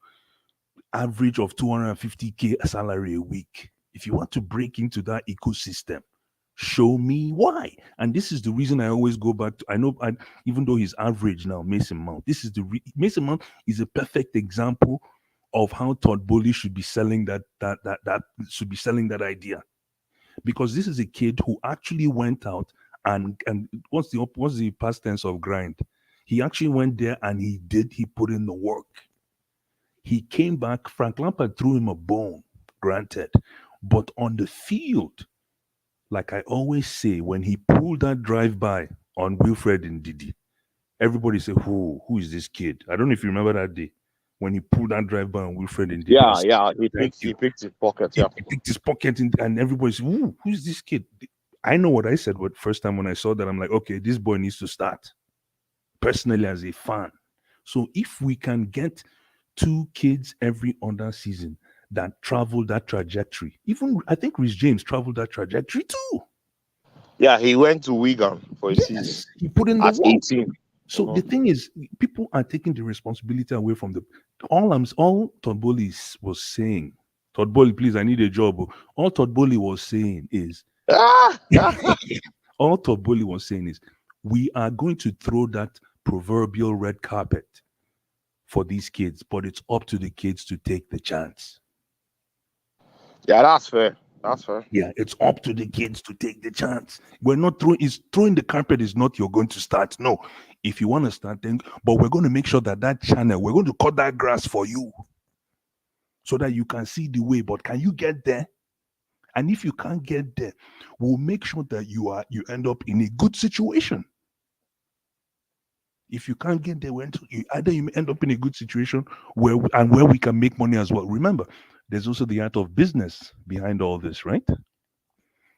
average of 250K salary a week, if you want to break into that ecosystem, show me why. And this is the reason I always go back to. I know, even though he's average now, Mason Mount. This is Mason Mount is a perfect example of how Todd Bowley should be selling that should be selling that idea, because this is a kid who actually went out and what's the past tense of grind? He actually went there and he put in the work. He came back. Frank Lampard threw him a bone, granted, but on the field, like I always say, when he pulled that drive by on Wilfred Ndidi, everybody said, who is this kid? I don't know if you remember that day when he pulled that drive by on Wilfred in Yeah, defense. yeah. Thank you. He picked his pocket. He Yeah. picked his pocket and everybody said, who's this kid? I know what I said, but first time when I saw that, I'm like, okay, this boy needs to start. Personally, as a fan. So if we can get 2 kids every other season that travel that trajectory, even I think Rhys James traveled that trajectory too. Yeah, he went to Wigan for a season Yes, he put in the at work. 18. So the thing is, people are taking the responsibility away from the all Todd Bowley was saying. Todd Bowley, please, I need a job. All Todd Bowley was saying is all Todd Bowley was saying is we are going to throw that proverbial red carpet for these kids, but it's up to the kids to take the chance. Yeah, that's fair. That's fair. Yeah, it's up to the kids to take the chance. We're not throwing the carpet is not you're going to start. No, if you want to start, then but we're going to make sure that channel, we're going to cut that grass for you so that you can see the way. But can you get there? And if you can't get there, we'll make sure that you end up in a good situation. If you can't get there, either you end up in a good situation where we can make money as well. Remember, there's also the art of business behind all this, right?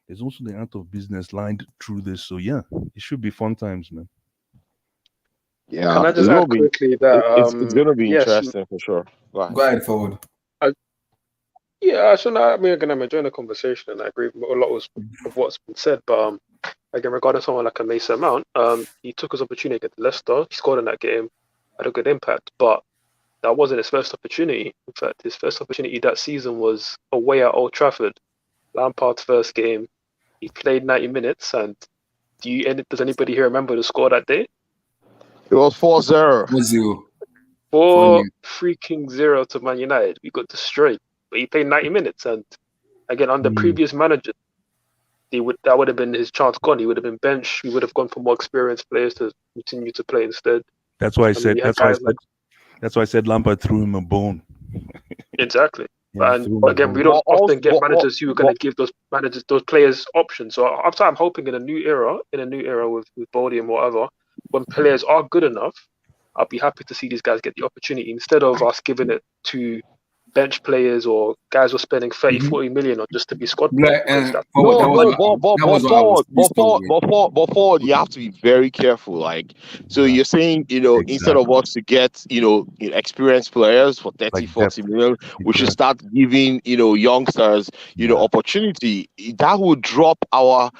There's also the art of business lined through this. So yeah, it should be fun times, man. Yeah. Can I just add quickly that it's going to be interesting for sure. Go ahead, forward. Yeah, so now, I mean, again, I'm enjoying the conversation and I agree with a lot of what's been said. But again, regarding someone like a Mason Mount, he took his opportunity against Leicester. He scored in that game, had a good impact, but that wasn't his first opportunity. In fact, his first opportunity that season was away at Old Trafford, Lampard's first game. He played 90 minutes, and does anybody here remember the score that day? It was 4-0. 4-0. 4-0 to Man United. We got destroyed. But he played 90 minutes, and again, under previous managers, that would have been his chance gone. He would have been benched. He would have gone for more experienced players to continue to play instead. That's why I said. That's why I said Lampard threw him a bone. Exactly. Yeah, but again, we don't often get managers who are going to give those players options. So I'm hoping in a new era with Baldy and whatever, when players are good enough, I'll be happy to see these guys get the opportunity instead of us giving it to bench players or guys who are spending 30-40 million on just to be squad players. Before you have to be very careful. Like, so you're saying, instead of us to get, experienced players for 30-40 million, we should start giving, youngsters, opportunity. That would drop our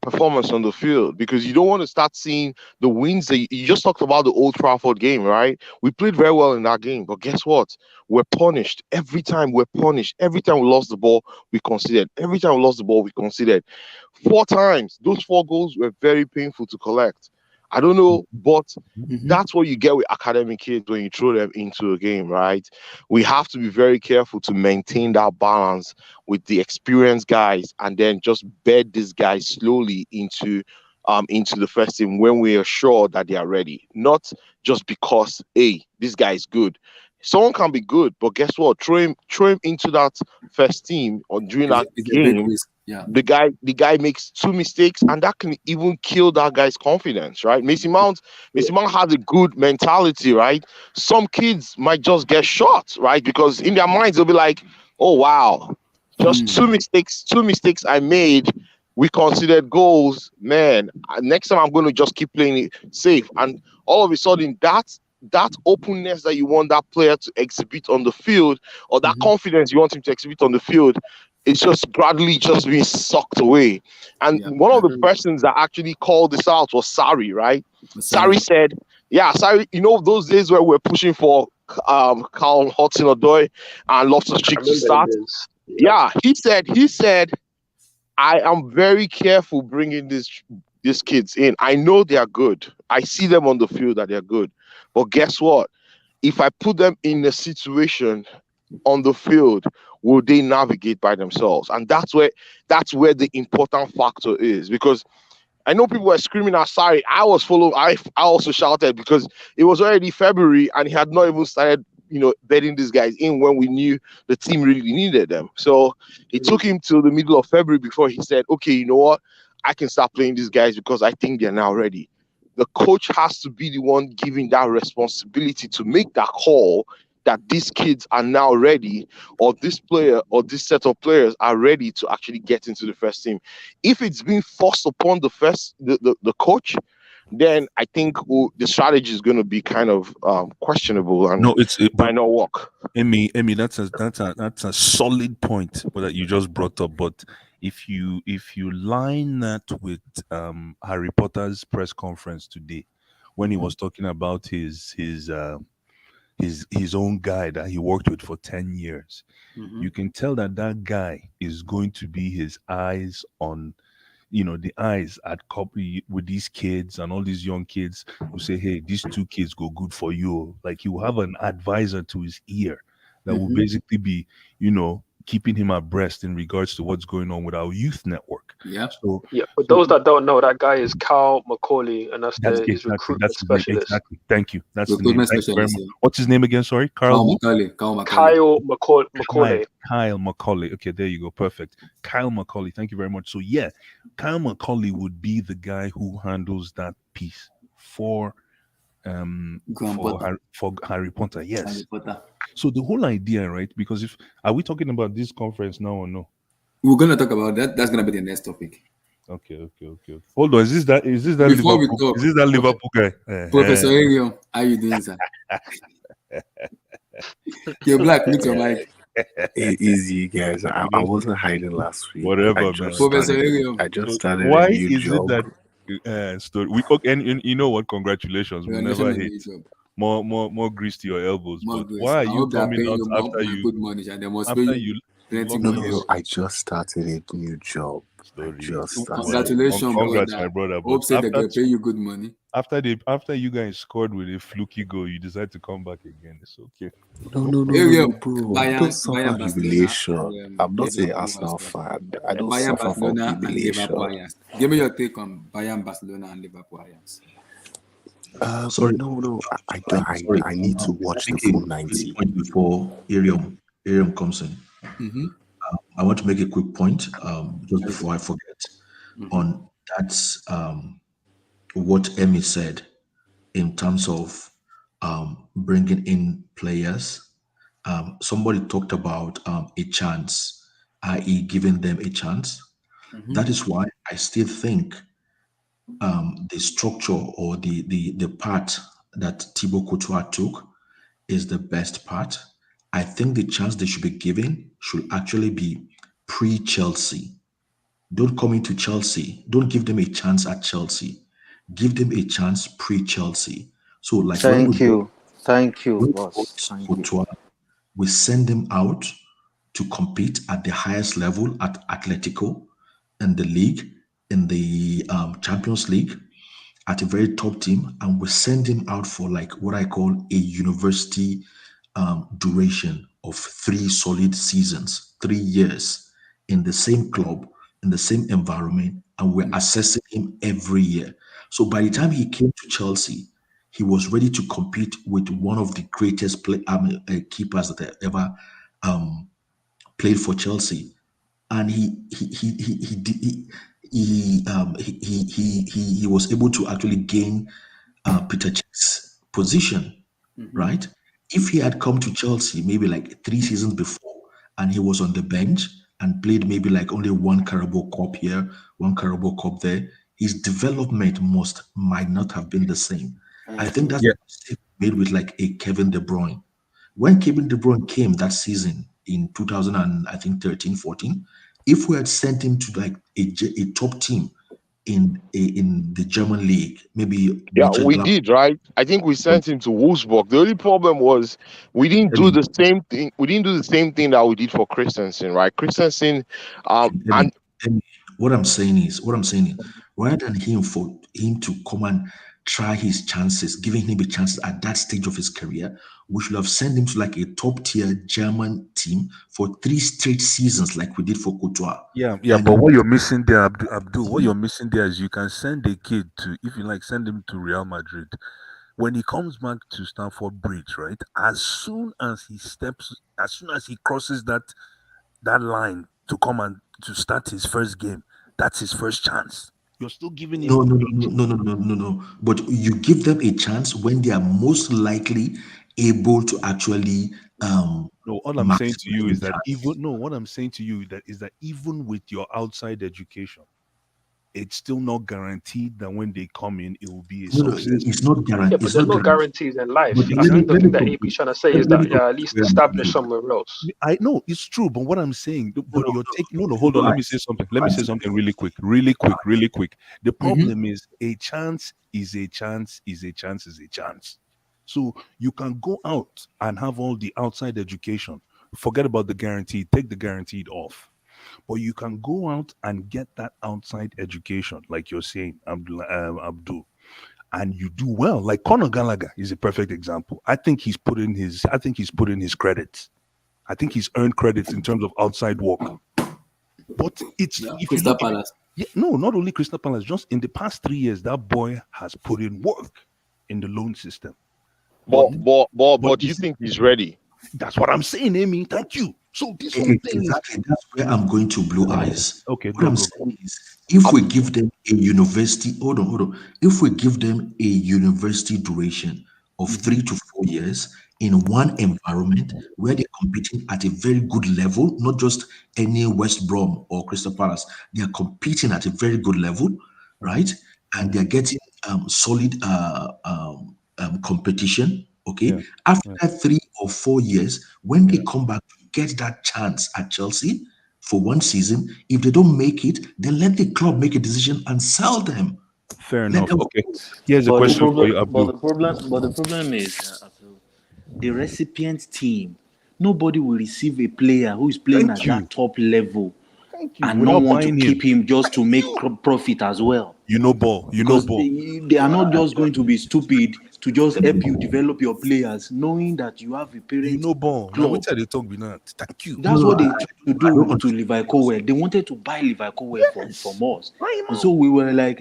performance on the field, because you don't want to start seeing the wins that you just talked about. The Old Trafford game, right? We played very well in that game, but guess what? We're punished every time. Every time we lost the ball, we conceded. Every time we lost the ball, we conceded. 4 times. Those 4 goals were very painful to collect. I don't know, but that's what you get with academic kids when you throw them into a game, right? We have to be very careful to maintain that balance with the experienced guys, and then just bed these guys slowly into the first team when we are sure that they are ready. Not just because, hey, this guy is good. Someone can be good, but guess what? Throw him into that first team or during that game. Yeah. The guy makes 2 mistakes, and that can even kill that guy's confidence, right? Mason Mount has a good mentality, right? Some kids might just get shot, right? Because in their minds they'll be like, "Oh wow, just 2 mistakes I made. We considered goals, man. Next time I'm going to just keep playing it safe." And all of a sudden, that openness that you want that player to exhibit on the field, or that confidence you want him to exhibit on the field, it's just gradually just being sucked away. And one of the persons that actually called this out was Sarri, right? Sarri said, those days where we're pushing for Carl Hudson-Odoi and Loftus-Cheek to start. Yeah, he said, I am very careful bringing these kids in. I know they are good. I see them on the field that they're good. But guess what? If I put them in a situation on the field, will they navigate by themselves? And that's where the important factor is. Because I know people were screaming at Sarri. I also shouted, because it was already February and he had not even started, betting these guys in when we knew the team really needed them. So it took him till the middle of February before he said, okay, you know what? I can start playing these guys because I think they're now ready. the coach has to be the one giving that responsibility to make that call that these kids are now ready, or this player or this set of players are ready to actually get into the first team. If it's being forced upon the coach, then I think the strategy is going to be kind of questionable and No, might not work. Emmy, that's a solid point that you just brought up. But if you line that with Harry Potter's press conference today, when he was talking about his own guy that he worked with for 10 years, you can tell that guy is going to be his eyes on, the eyes at copy with these kids and all these young kids who say, hey, these two kids go good for you. Like, he will have an advisor to his ear that will basically be, keeping him abreast in regards to what's going on with our youth network. Yeah. So Yeah, for those that don't know, that guy is Carl Macaulay, and his recruitment that's his name. specialist. Exactly. Thank you. That's the name. Recruitment Thank you very specialist. much. Yeah. What's his name again? Sorry, Carl. Kyle Macaulay. Kyle Macaulay. Kyle Macaulay. Okay, there you go. Perfect. Kyle Macaulay. Thank you very much. So yeah, Kyle Macaulay would be the guy who handles that piece for for Harry Potter. Yes. Harry Potter. So the whole idea, right? Because are we talking about this conference now or no? We're gonna talk about that. That's gonna be the next topic. Okay. Hold on. Is this that Before we Liverpool? talk, Is this that Liverpool guy? Professor Ariel, how you doing, sir? You're black. Mute your mic. Easy, guys. I wasn't hiding last week. Whatever, I man. just Professor started, Ariel. I just started Why a new is job. it that story? And you know what? Congratulations. We'll never hate. More grease to your elbows. More But grace. why are I you hope they are coming paying out you after more you good money, and they must pay after you you plenty lost money. your I just started a new job. story? Congratulations, Congrats, brother. my brother. Hope But say they can pay you good money. after you guys scored with a fluky goal, you decide to come back again. It's okay. Ariel, bro. Bayern, Don't suffer Bayern, Barcelona, humiliation. and I'm not an Liverpool Arsenal was fan. I don't Bayern, suffer from Barcelona, and Liverpool. humiliation. Ajax. Give me your take on Bayern, Barcelona, and Liverpool. Ajax. Sorry. No. I Sorry. I need to watch the Make full a 90. point before Arium comes in. I want to make a quick point just before I forget on that's what Emmy said in terms of bringing in players. Somebody talked about a chance, i.e., giving them a chance. That is why I still think the structure or the part that Thibaut Courtois took is the best part. I think the chance they should be given should actually be pre-Chelsea. Don't come into Chelsea. Don't give them a chance at Chelsea. Give them a chance pre-Chelsea. So, like Thank you, when we boss. bought Thank you. Courtois, we send them out to compete at the highest level at Atletico in the league, in the Champions League, at a very top team, and we send him out for like what I call a university duration of 3 solid seasons, 3 years in the same club, in the same environment, and we're assessing him every year. So by the time he came to Chelsea, he was ready to compete with one of the greatest keepers that ever played for Chelsea, and he was able to actually gain Peter Cech's position, right? If he had come to Chelsea maybe like 3 seasons before and he was on the bench and played maybe like only one Carabao Cup here, one Carabao Cup there, his development might not have been the same. I think that's Yeah. the mistake made with like a Kevin De Bruyne. When Kevin De Bruyne came that season in 2000 and I think 13, 14, if we had sent him to like a top team in the German league, maybe Yeah, we Mönchengladbach. did, right? I think we sent him to Wolfsburg. The only problem was we didn't do the same thing. We didn't do the same thing that we did for Christensen, right? Christensen, and What I'm saying is, rather than for him to come and try his chances, giving him a chance at that stage of his career, we should have sent him to like a top tier German team for 3 straight seasons, like we did for Courtois. Yeah, And but what you're missing there, Abdul, what you're missing there is you can send a kid if you like, send him to Real Madrid. When he comes back to Stamford Bridge, right? As soon as he crosses that line to come and to start his first game, that's his first chance. You're still giving him. No. But you give them a chance when they are most likely able to actually No, all I'm saying to maximize you the is that chance. what I'm saying to you is that even with your outside education, it's still not guaranteed that when they come in, it will be a No, success. it's not Yeah, guaranteed. but It's there's not no guaranteed. guarantees in life. But I think the let me thing that complete. AP's trying to say is Let me that complete at least where I'm establish going. somewhere else. I know it's true, but what I'm saying, No, but no, you're no, taking no, hold no, on. Let me ice, say something. Let me say ice. something really quick. The Mm-hmm. problem is a chance is a chance is a chance is a chance. So you can go out and have all the outside education. Forget about the guaranteed. Take the guaranteed off. But you can go out and get that outside education, like you're saying, Abdul, and you do well. Like Conor Gallagher is a perfect example. I think he's put in his credits. I think he's earned credits in terms of outside work. But it's Yeah, if you Crystal look at Palace. yeah, no, not only Crystal Palace, just in the past 3 years, that boy has put in work in the loan system. But But you you see, think he's ready? that's what I'm saying, Amy. Thank you. So this whole thing is Exactly. That's where I'm going to blue eyes. okay. What I'm Go. saying is, if we give them a university, hold on. If we give them a university duration of Mhm. 3 to 4 years in one environment where they're competing at a very good level, not just any West Brom or Crystal Palace, they are competing at a very good level, right? And they're getting solid competition. Okay. Yeah. After Yeah. that 3 or 4 years, when they Yeah. come back to get that chance at Chelsea for one season, if they don't make it, then let the club make a decision and sell them. Fair Let enough. them. Okay. Here's a But the question for problem, you, Abdul. but the problem is the recipient team. Nobody will receive a player who is playing Thank at you. that top level Thank you. and We're not not want to buying keep him. him just to Thank make you. profit as well. You know ball. Because they are not just going to be stupid to just help you develop your players, knowing that you have a You parent know ball. Now club. which are they talk with that? Thank you. That's No, what I, they tried to I do don't to understand. Levi Cowell. They wanted to buy Levi Cowell from Yes. us. Buy him And out. so we were like,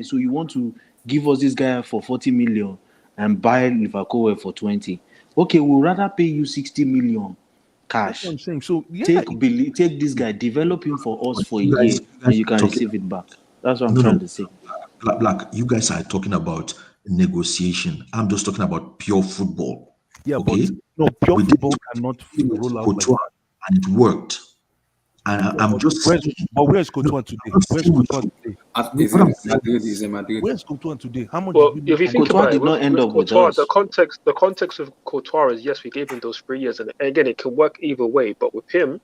so you want to give us this guy for 40 million and buy Levi Cowell for 20? Okay, we'll rather pay you 60 million That's what cash. I'm saying. So yeah, Take this guy, develop him for us But for a you year, guys and you are can talking. receive it back. That's what I'm No, trying to say. Black. You guys are talking about negotiation. I'm just talking about pure football. yeah, but Okay, no, pure we did football cannot it with roll out like Couture, that. and it worked. And Yeah, I'm but just saying. where's No, Courtois I'm today? not Where's saying we Courtois should. today? Is What I'm in saying Madrid? Is is, in Madrid. Where's Courtois today? How much did Well, we make if you for him? think Courtois about it, did not end with up with Courtois, us. the context of Courtois is yes, we gave him those 3 years, and again, it can work either way. But with him,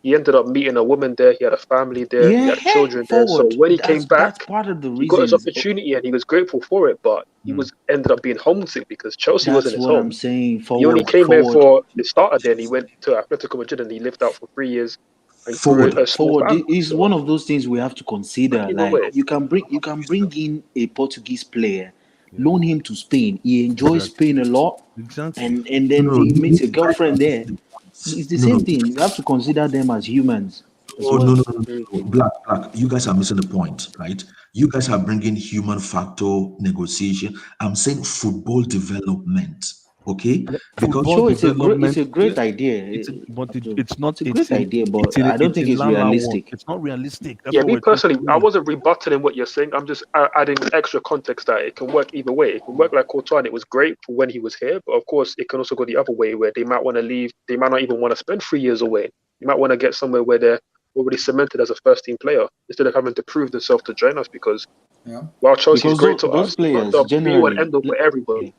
he ended up meeting a woman there. He had a family there. He Yeah, had children there. So forward. when he came That's back, part of the he got his reasons. opportunity, and he was grateful for it. But he Mm. was ended up being homesick because Chelsea wasn't That's his what I'm home. saying. He only Forward, came here forward, for the starter. Then he went to Atletico Madrid and he lived out for 3 years and grew forward. a small forward family. is So one of those things we have to consider. either Like way, you can bring in a Portuguese player, Yeah, loan him to Spain. He enjoys exactly. Spain a lot, Exactly. and No, then no, he meets a you guys are girlfriend there. missing the point. It's the No, same no, thing. You have to consider them as humans as oh, no, well. no, no, mm, no. Black. You guys are missing the point, right? You guys are bringing human factor negotiation. I'm saying football development, okay? Yeah, Because football Sure, it's development. a Yeah, great idea. but Abdul. it's not. It's a great idea, but I don't It's think in it's La La one. realistic. It's not realistic. That's yeah, what me we're trying personally, to I say. wasn't rebutting what you're saying. I'm just adding extra context that it can work either way. It can work like Courtois, and it was great for when he was here. But of course, it can also go the other way where they might want to leave. They might not even want to spend 3 years away. You might want to get somewhere where they're already cemented as a first team player instead of having to prove themselves to join us. Because Yeah. while Chelsea's Because great to those us, it's not players the be one generally, end all for everybody.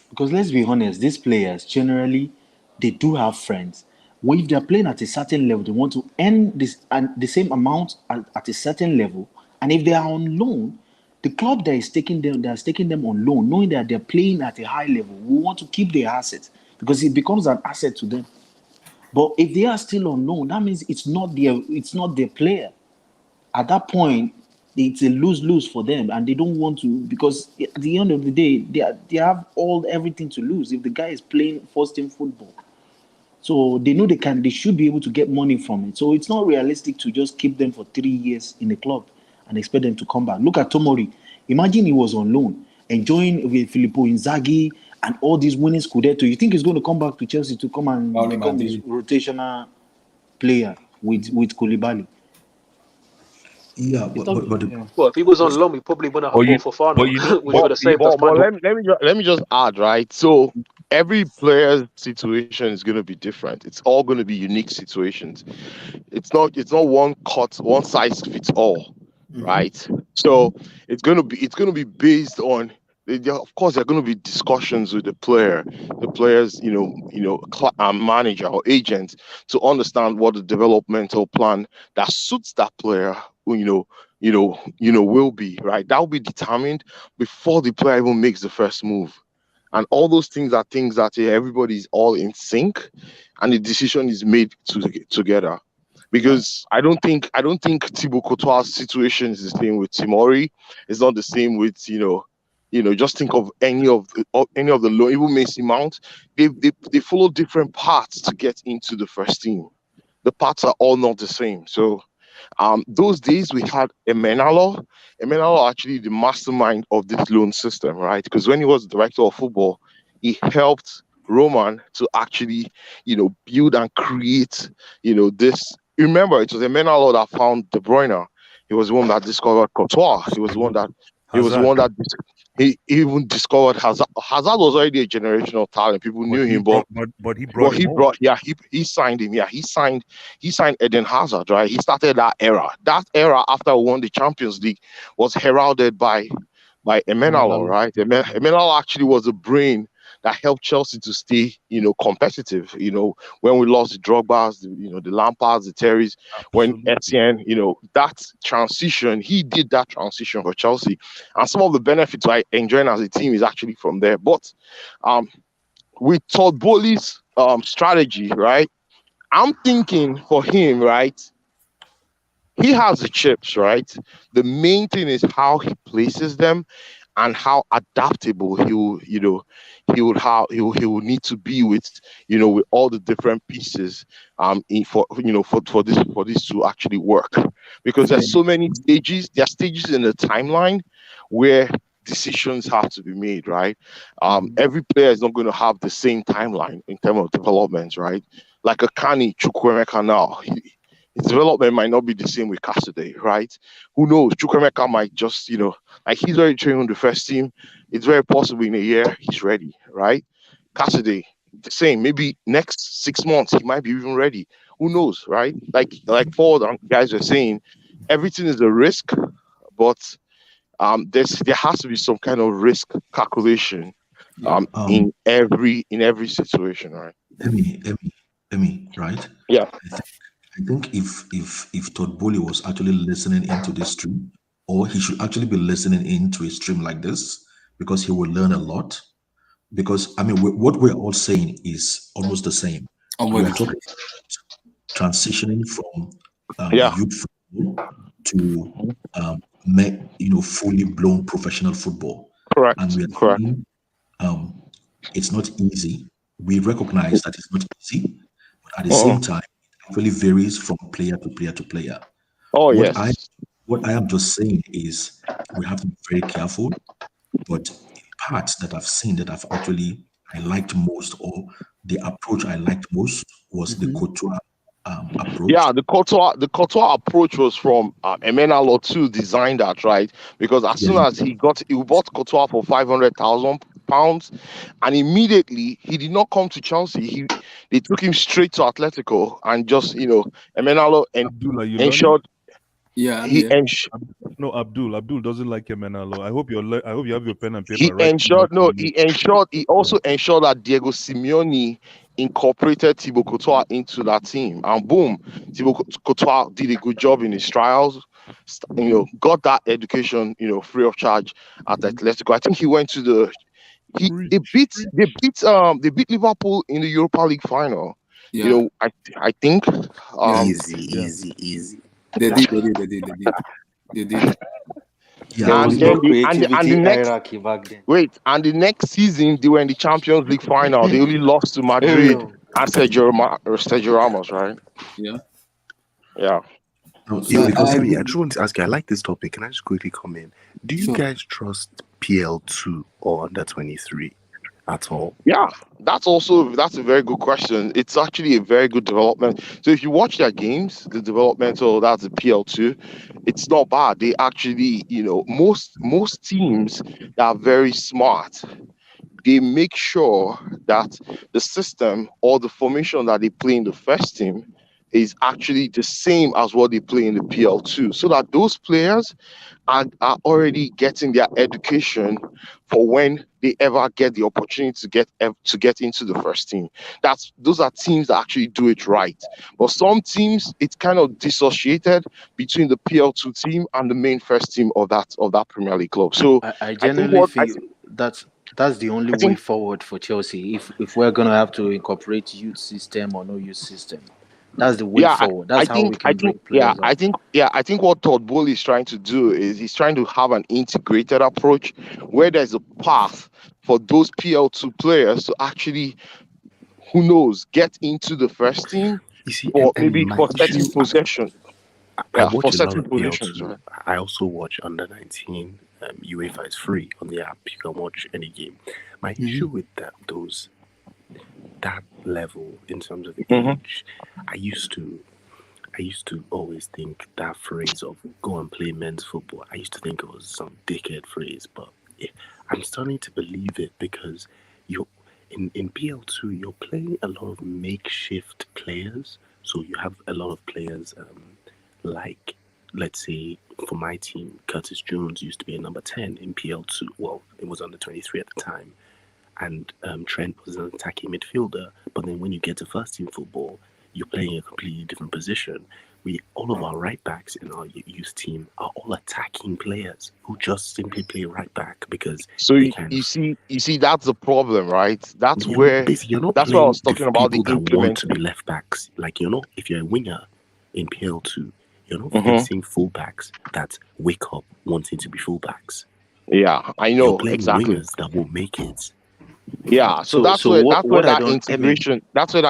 because let's be honest, these players generally they do have friends. When if they're playing at a certain level, they want to earn this and the same amount at a certain level. And if they are on loan, the club that's taking them on loan, knowing that they're playing at a high level, will want to keep their assets because it becomes an asset to them. But if they are still on loan, that means it's not their player. At that point, it's a lose-lose for them, and they don't want to because at the end of the day, they have everything to lose if the guy is playing first team football. So they know they should be able to get money from it. So it's not realistic to just keep them for 3 years in the club and expect them to come back. Look at Tomori. Imagine he was on loan, enjoying with Filippo Inzaghi and all these winning Scudetto. You think he's going to come back to Chelsea to come and Only become this Madrid. rotational player with Koulibaly? Yeah, but Yeah. Well, if he was on loan, we probably wouldn't But have you, bought for but you know, Fofana, which would have saved us But money. let me just add, right? So every player's situation is going to be different. It's all going to be unique situations. It's not one size fits all, right? So it's going to be based on. Of course, there are going to be discussions with the players, manager or agent, to understand what the developmental plan that suits that player, will be, right. That will be determined before the player even makes the first move, and all those things are things that everybody's all in sync, and the decision is made together. Because I don't think Thibaut Courtois' situation is the same with Timori. It's not the same with just think of any of the low, even Mason Mount. They follow different paths to get into the first team. The paths are all not the same. So those days we had Emenalo. Emenalo actually the mastermind of this loan system, right? Because when he was director of football, he helped Roman to actually, build and create, this. Remember, it was Emenalo that found De Bruyne. He was the one that discovered Courtois. He was the one that Hazard. he even discovered Hazard. Hazard was already a generational talent. People knew him, but he brought him home. he signed him. Yeah, he signed Eden Hazard, right? He started that era. That era after we won the Champions League was heralded by Emenalo, right? Emenalo actually was the brain that helped Chelsea to stay, competitive. When we lost the Drogbas, the Lampards, the Terrys, when Absolutely. Etienne, that transition, he did that transition for Chelsea, and some of the benefits I enjoying as a team is actually from there. But with Todd Bowley's strategy, right? I'm thinking for him, right? He has the chips, right? The main thing is how he places them and how adaptable he will need to be with with all the different pieces for this to actually work, because there's so many stages. There are stages in the timeline where decisions have to be made, right? Every player is not going to have the same timeline in terms of development, right? Like a Kani Chukwuemeka now, his development might not be the same with Cassidy, right? Who knows? Chukwuemeka might just, like he's already training on the first team. It's very possible in a year he's ready, right? Cassidy, the same. Maybe next 6 months he might be even ready. Who knows, right? Like Ford guys are saying, everything is a risk, but there has to be some kind of risk calculation in every situation, right? Emi, right? Yeah. I think if Todd Bowley was actually listening into this stream, or he should actually be listening into a stream like this, because he will learn a lot. Because what we're all saying is almost the same. We are talking transitioning from youth football to fully blown professional football. Correct. And we are saying it's not easy. We recognize that it's not easy, but at the same time, it really varies from player to player to player. Oh, yes. What I am just saying is we have to be very careful. But parts that I've seen that I liked most, or the approach I liked most, was the Courtois approach. Yeah, the Courtois approach was from Emenalo too, designed that, right? Because as soon as he bought Courtois for £500,000, and immediately he did not come to Chelsea. They took him straight to Atletico, and just Emenalo ensured. Yeah, Abdul doesn't like Emenalo. I hope you have your pen and paper. He also ensured that Diego Simeone incorporated Thibaut Courtois into that team, and boom, Thibaut Courtois did a good job in his trials. Got that education, free of charge at Atletico. I think he went to they beat Liverpool in the Europa League final. Yeah. I think Easy. They did. There was no creativity hierarchy back then. Wait, and the next season they were in the Champions League final. They only lost to Madrid and Sergio Ramos, right? Yeah. Yeah. Because I just want to ask you, I like this topic. Can I just quickly come in? Do you guys trust PL2 or under 23? at all? Yeah, that's a very good question. It's actually a very good development. So if you watch their games, the developmental, that's the PL2, it's not bad. They actually, most teams that are very smart, they make sure that the system or the formation that they play in the first team is actually the same as what they play in the PL2, so that those players are already getting their education for when they ever get the opportunity to get into the first team. Those are teams that actually do it right. But some teams, it's kind of dissociated between the PL2 team and the main first team of that Premier League club. So I I think genuinely feel that's the only I way think forward for Chelsea. If we're gonna have to incorporate youth system or no youth system, that's the way yeah, forward. That's how we can bring players up. I think what Todd Bowley is trying to do is he's trying to have an integrated approach where there's a path for those PL2 players to actually, who knows, get into the first team, You see, or and maybe my for certain issue, possession. I Yeah, for watch a lot certain of positions, PL2. right? I also watch under 19. UEFA is free on the app. You can watch any game. My issue with that level in terms of age, I used to always think that phrase of go and play men's football, I used to think it was some dickhead phrase, but I'm starting to believe it, because you're in PL2 you're playing a lot of makeshift players. So you have a lot of players like, let's say for my team, Curtis Jones used to be a number 10 in PL2. Well, it was under 23 at the time. And Trent was an attacking midfielder. But then when you get to first team football, you're playing a completely different position. All of our right backs in our youth team are all attacking players who just simply play right back because So they you see that's the problem, right? That's where you're not that's why I playing was talking about the people that want to be implementing. left backs. Like, if you're a winger in PL2, you're not Mhm. facing fullbacks that wake up wanting to be fullbacks. Yeah, I You're know playing exactly. wingers that won't make it. Yeah, so that's So where what I that don't,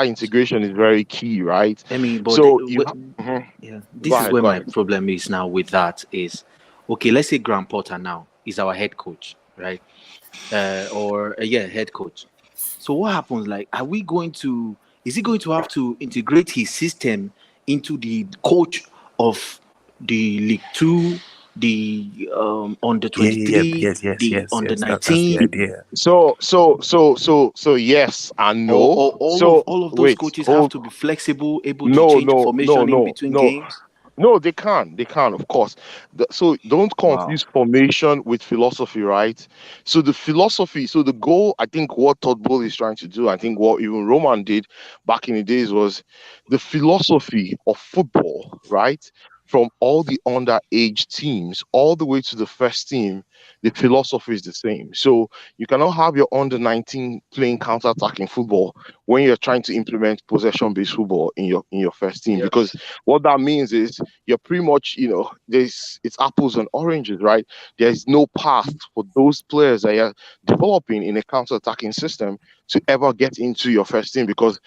integration is very key, right? but So you yeah, go this is ahead, where go my ahead. problem is now with that is, okay, let's say Graham Potter now is our head coach, right? Head coach. So what happens? Like, is he going to have to integrate his system into the coach of the League Two, the under Yeah, 23, yes, the under that's the 19, idea. So yes and no. or So all of those wait, coaches have hold. to be flexible, able to No, change no, no, formation in no, between no. games? No, they can. They can, of course. So don't Wow. confuse formation with philosophy, right? So the goal, I think what Todd Bowley is trying to do, I think what even Roman did back in the days was the philosophy of football, right? From all the underage teams all the way to the first team, the philosophy is the same. So you cannot have your under 19 playing counter-attacking football when you're trying to implement possession-based football in your first team, because Yes. what that means is you're pretty much, it's apples and oranges, right? There's no path for those players that you're developing in a counter-attacking system to ever get into your first team, because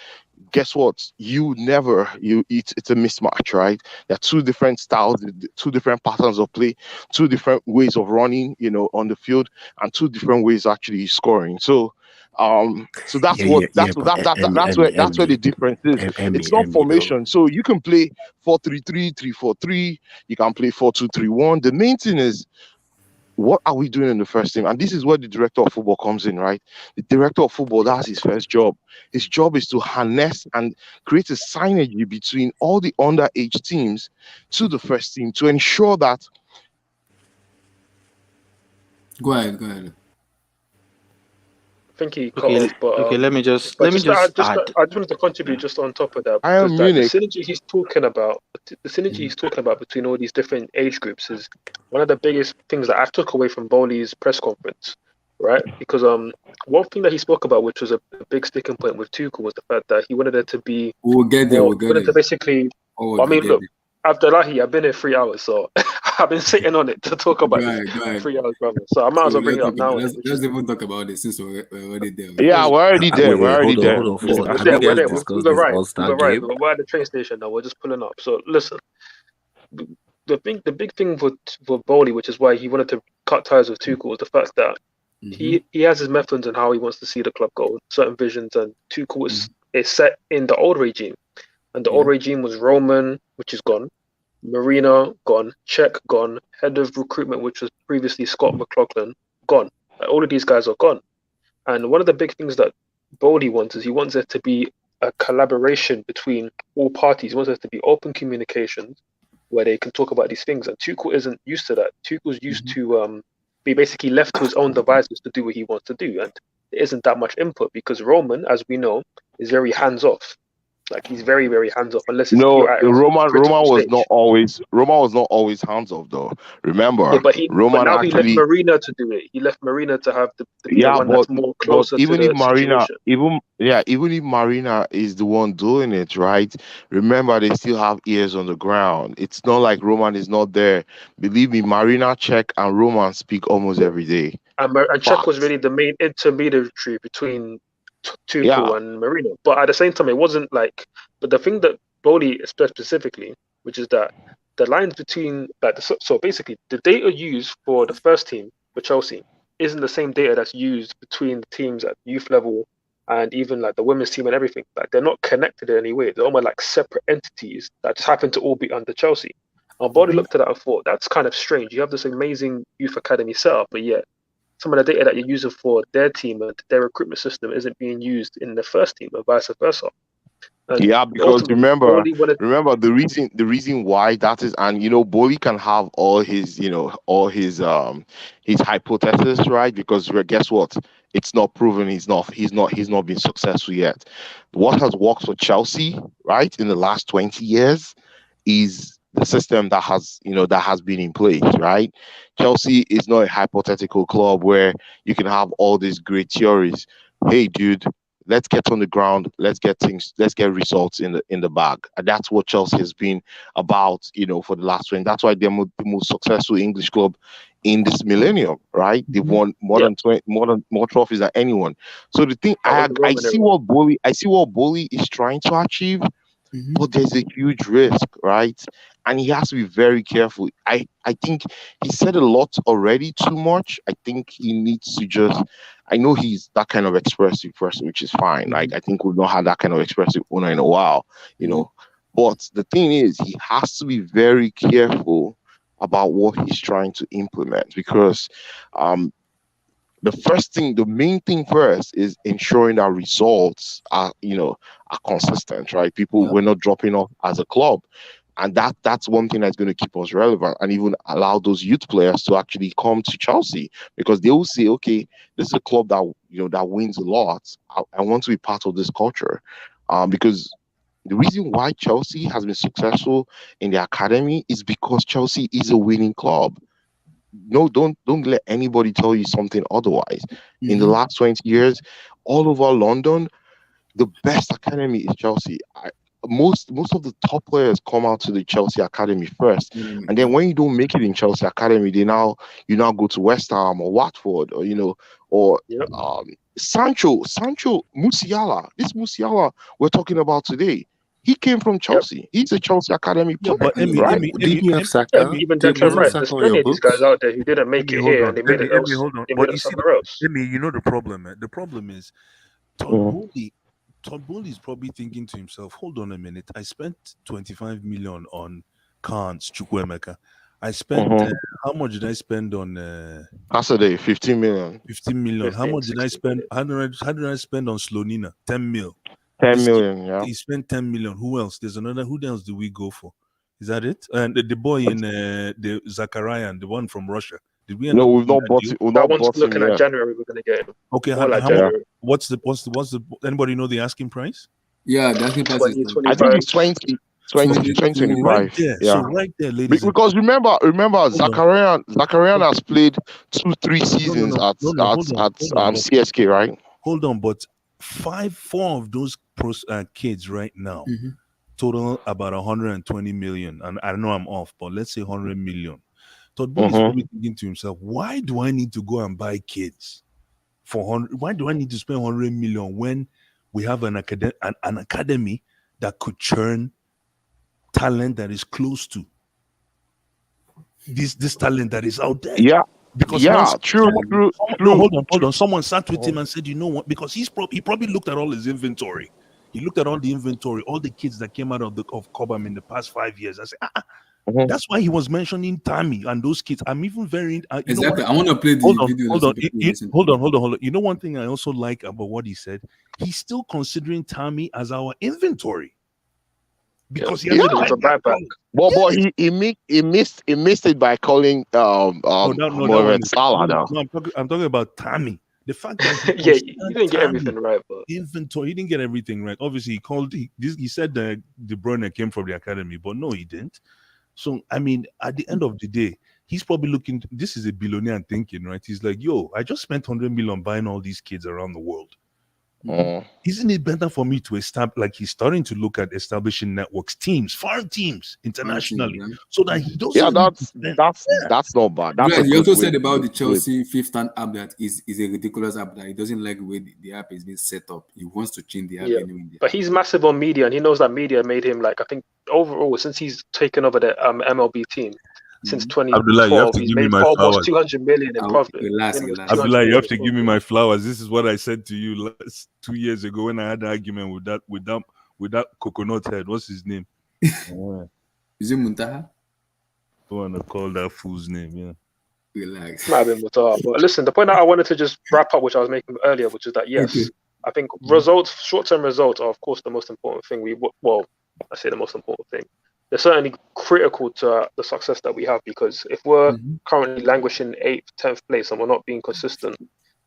guess what? It's a mismatch, right? There are two different styles, two different patterns of play, two different ways of running, on the field, and two different ways actually scoring. So that's But that's where the difference is. It's not Emmy, though. formation. So you can play 4-3-3, 3-4-3. You can play 4-2-3-1. The main thing is, what are we doing in the first team? And this is where the director of football comes in, right? The director of football, that's his first job. His job is to harness and create a synergy between all the underage teams to the first team to ensure that. Go ahead. I think he cut off, but Let me just I add. just wanted to contribute just on top of that, Bayern because like the Munich. synergy he's talking about between all these different age groups is one of the biggest things that I took away from Bowley's press conference, right? Because one thing that he spoke about, which was a big sticking point with Tuchel, was the fact that he wanted it to be We'll get there. more. He wanted to basically. I mean, look, Abdullahi, I've been here 3 hours, so I've been sitting on it to talk about Go this ahead. 3 hours, brother. So I might as well bring it up now. Let's even talk about this since we're already there. Yeah, we're already there. We're already Hold there. on. We're Have there. you We're guys there. discussed We've this arrived. All-Star game? We're at the train station now. We're just pulling up. So listen, the big thing for Bowley, which is why he wanted to cut ties with Tuchel, was the fact that he has his methods and how he wants to see the club go, certain visions, and Tuchel is set in the old regime. And the old regime was Roman, which is gone, Marina gone, Czech gone, head of recruitment, which was previously Scott McLaughlin, gone. Like, all of these guys are gone. And one of the big things that Bowley wants is he wants there to be a collaboration between all parties. He wants there to be open communications where they can talk about these things. And Tuchel isn't used to that. Tuchel's used to be basically left to his own devices to do what he wants to do. And there isn't that much input because Roman, as we know, is very hands off. Like he's very, very hands off. Unless it's No, you're at a Roman critical was stage. not always hands off though. Remember, Yeah, but Roman now he left actually Marina to do it. He left Marina to have to be the one that's more closer to even the if Marina, situation. even if Marina is the one doing it, right? Remember, they still have ears on the ground. It's not like Roman is not there. Believe me, Marina, Czech, and Roman speak almost every day. And Czech was really the main intermediary between Tuchel and Marina. But at the same time, it wasn't like. But the thing that Bowley specifically, which is that the lines between so basically the data used for the first team for Chelsea isn't the same data that's used between the teams at youth level and even like the women's team and everything. Like they're not connected in any way. They're almost like separate entities that just happen to all be under Chelsea. And Bowley looked at that and thought that's kind of strange. You have this amazing youth academy setup, but yet some of the data that you're using for their team and their recruitment system isn't being used in the first team and vice versa. And because remember the reason why that is, and Bowley can have all his hypothesis, right? Because guess what? It's not proven. He's not been successful yet. What has worked for Chelsea, right, in the last 20 years is the system that has been in place, right? Chelsea is not a hypothetical club where you can have all these great theories. Hey, dude, let's get on the ground. Let's get results in the bag. And that's what Chelsea has been about, for the last 20. That's why they're the most successful English club in this millennium, right? They've won more trophies than anyone. So the thing, I see what Bowley is trying to achieve. But there's a huge risk, right? And he has to be very careful. I think he said a lot already, too much. I think he needs to just. I know he's that kind of expressive person, which is fine. Like I think we've not had that kind of expressive owner in a while, But the thing is, he has to be very careful about what he's trying to implement because the main thing first is ensuring that results are consistent, right? We're not dropping off as a club. And that's one thing that's going to keep us relevant and even allow those youth players to actually come to Chelsea because they will say, okay, this is a club that, that wins a lot. I want to be part of this culture. Because the reason why Chelsea has been successful in the academy is because Chelsea is a winning club. No, don't let anybody tell you something otherwise. In the last 20 years, all over London, the best academy is Chelsea. Most of the top players come out to the Chelsea academy first, and then when you don't make it in Chelsea academy, you now go to West Ham or Watford or Sancho Musiala. This Musiala we're talking about today. He came from Chelsea. He's a Chelsea academy player, but right? Didn't you have Saka? Even Declan Rice. There's plenty of these guys out there who didn't make it here and they made it else. They made it somewhere else. You know the problem, man. The problem is Todd Bowley is probably thinking to himself, hold on a minute. I spent 25 million on Khan's Chukwuemeka. I spent how much did I spend on Saturday? 15 million. 15 million. How much did I spend? How did I spend on Slonina? 10 mil. 10 million, yeah. He spent 10 million. Who else? There's another. Who else do we go for? Is that it? And the boy in the Zakarian, the one from Russia. Did we? No, we've not bought it. That one's looking at January. We're gonna get him. Okay, what's the? Anybody know the asking price? Yeah, the asking price is. I think it's 2025. Right there. Yeah. So right there, ladies. Because remember, Zakarian has played 2-3 seasons at CSK, right? Hold on, but 4 of those kids right now total about 120 million, and I know I'm off, but let's say 100 million. Todd Bowley is probably thinking to himself, why do I need to go and buy kids for 100? Why do I need to spend 100 million when we have an academy that could churn talent that is close to this talent that is out there? Yeah. Because Yeah, true. no, hold on. Someone sat with him and said, you know what? Because he probably looked at all his inventory. He looked at all the inventory, all the kids that came out of Cobham in the past 5 years. I said, that's why he was mentioning Tammy and those kids. I'm even very you know Exactly. what? I want to play the Hold on, video. hold so on. people listen to Hold it. on, hold on, hold on. You know one thing I also like about what he said? He's still considering Tammy as our inventory. Because he has Using him as a right back. But he missed it by calling Mohamed Salah now. No, I'm talking about Tammy. The fact that Yeah, you didn't get everything right, but inventory, he didn't get everything right. Obviously, he said that De Bruyne came from the academy, but no, he didn't. So I mean, at the end of the day, he's probably looking. This is a billionaire thinking, right? He's like, "Yo, I just spent 100 million buying all these kids around the world. Isn't it better for me to establish?" Like he's starting to look at establishing networks, teams, foreign teams, internationally, so that he doesn't. Yeah, that's not bad. That's Right, a you good also way said to about do the it. Chelsea fifth hand app that is a ridiculous app that he doesn't like the way the app is being set up. He wants to change the app yeah. anyway. But he's massive on media, and he knows that media made him like I think overall since he's taken over the MLB team since Abdullah, you have 2012, to he's give me made my almost flowers. 200 million in profit. Relax. Abdullah, you have to give me my flowers. This is what I said to you 2 years ago when I had an argument with that coconut head. What's his name? Is it Muntaha? I want to call that fool's name. Yeah. Relax. Might have been Mutar. But listen, the point that I wanted to just wrap up, which I was making earlier, which is that yes, I think results, short-term results, are of course the most important thing. I say the most important thing. They're certainly critical to the success that we have, because if we're currently languishing 8th, 10th place and we're not being consistent,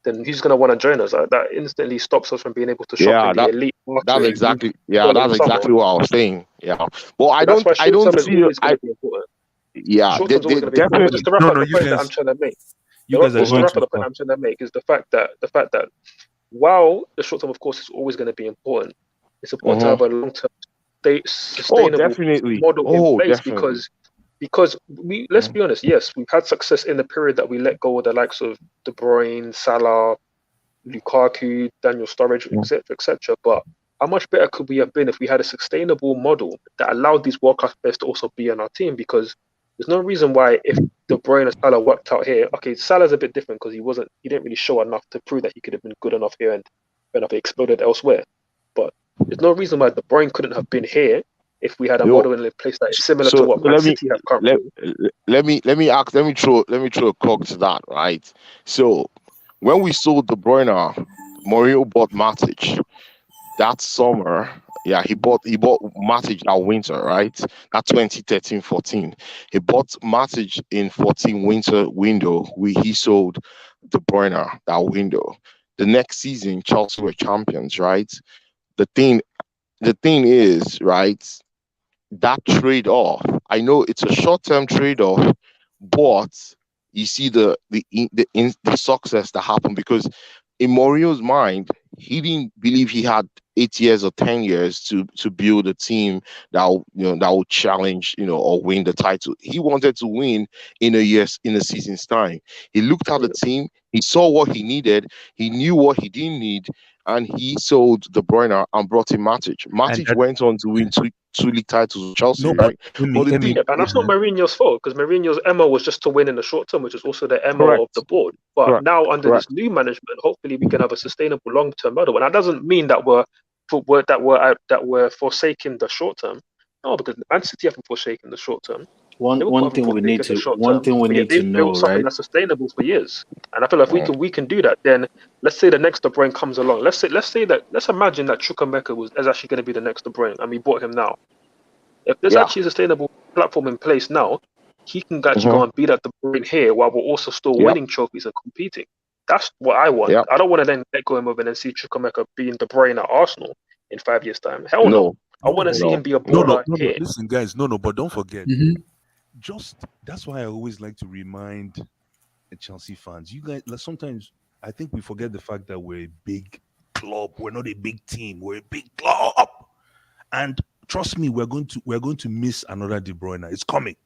then who's going to want to join us? That instantly stops us from being able to shop in the elite market. That's exactly what I was saying. Yeah, well, I don't see. Always going to be important. Yeah, Short term's always going to be important. But just to wrap up the point that I'm trying to make. Just to wrap up the point I'm trying to make is the fact that while the short term, of course, is always going to be important, it's important to have a long term sustainable model in place, because let's be honest, yes, we've had success in the period that we let go of the likes of De Bruyne, Salah, Lukaku, Daniel Sturridge, etc. But how much better could we have been if we had a sustainable model that allowed these world class players to also be on our team? Because there's no reason why if De Bruyne and Salah worked out here, okay, Salah's a bit different because he didn't really show enough to prove that he could have been good enough here and enough exploded elsewhere. But there's no reason why De Bruyne couldn't have been here if we had a model in place that is similar to what Man City have currently. Let me throw a cog to that, right? So when we sold De Bruyne, Mourinho bought Matic that summer. Yeah, he bought Matic that winter, right? That 2013-14. He bought Matic in 14 winter window. He sold De Bruyne that window. The next season, Chelsea were champions, right? The thing is, right, that trade-off, I know it's a short-term trade-off, but you see the success that happened, because in Mourinho's mind, he didn't believe he had 8 years or 10 years to build a team that would challenge, or win the title. He wanted to win in a season's time. He looked at the team, he saw what he needed, he knew what he didn't need, and he sold De Bruyne and brought in Matic. Matic went on to win two league titles with Chelsea, right? And that's not Mourinho's fault, because Mourinho's MO was just to win in the short term, which is also the MO of the board. But now under this new management, hopefully we can have a sustainable long-term model. And that doesn't mean that we're forsaking the short term. No, because Man City haven't forsaken the short term. One thing we need to know, something right? that's sustainable for years. And I feel like if we can do that, then let's say the next De Bruyne comes along. Let's imagine that Chukwuemeka is actually going to be the next De Bruyne, and we bought him now. If there's actually a sustainable platform in place now, he can actually go and beat up De Bruyne here while we're also still winning trophies and competing. That's what I want. I don't want to then let go him over and then see Chukwuemeka being De Bruyne at Arsenal in 5 years' time. Hell no. I want to see him be a baller here. Listen, guys, but don't forget. That's why I always like to remind the Chelsea fans. You guys, sometimes I think we forget the fact that we're a big club. We're not a big team. We're a big club. And trust me, we're going to miss another De Bruyne. It's coming.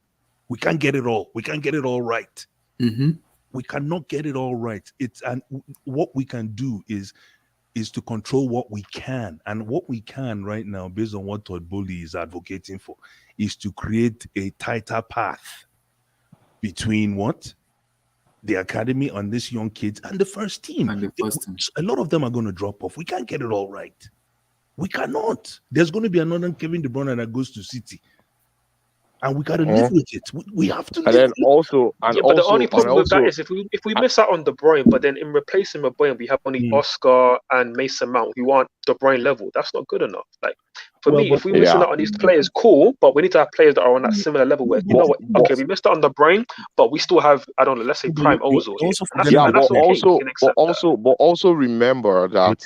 We can't get it all. We can't get it all right. We cannot get it all right. And what we can do is to control what we can. And what we can right now, based on what Todd Bowley is advocating for, is to create a tighter path between what? the academy on these young kids and the first team. And the first team. A lot of them are going to drop off. We can't get it all right. We cannot. There's going to be another Kevin De Bruyne that goes to City. And we got to live with it. We have to And live then with it. also, But the only problem with that is if we miss out on De Bruyne, but then in replacing De Bruyne, we have only Oscar and Mason Mount who aren't De Bruyne level. That's not good enough. Like for me, if we're missing out on these players, cool, but we need to have players that are on that similar level. Where you know what? Okay, we missed out on De Bruyne, but we still have, I don't know, let's say prime Ozil here. But also remember that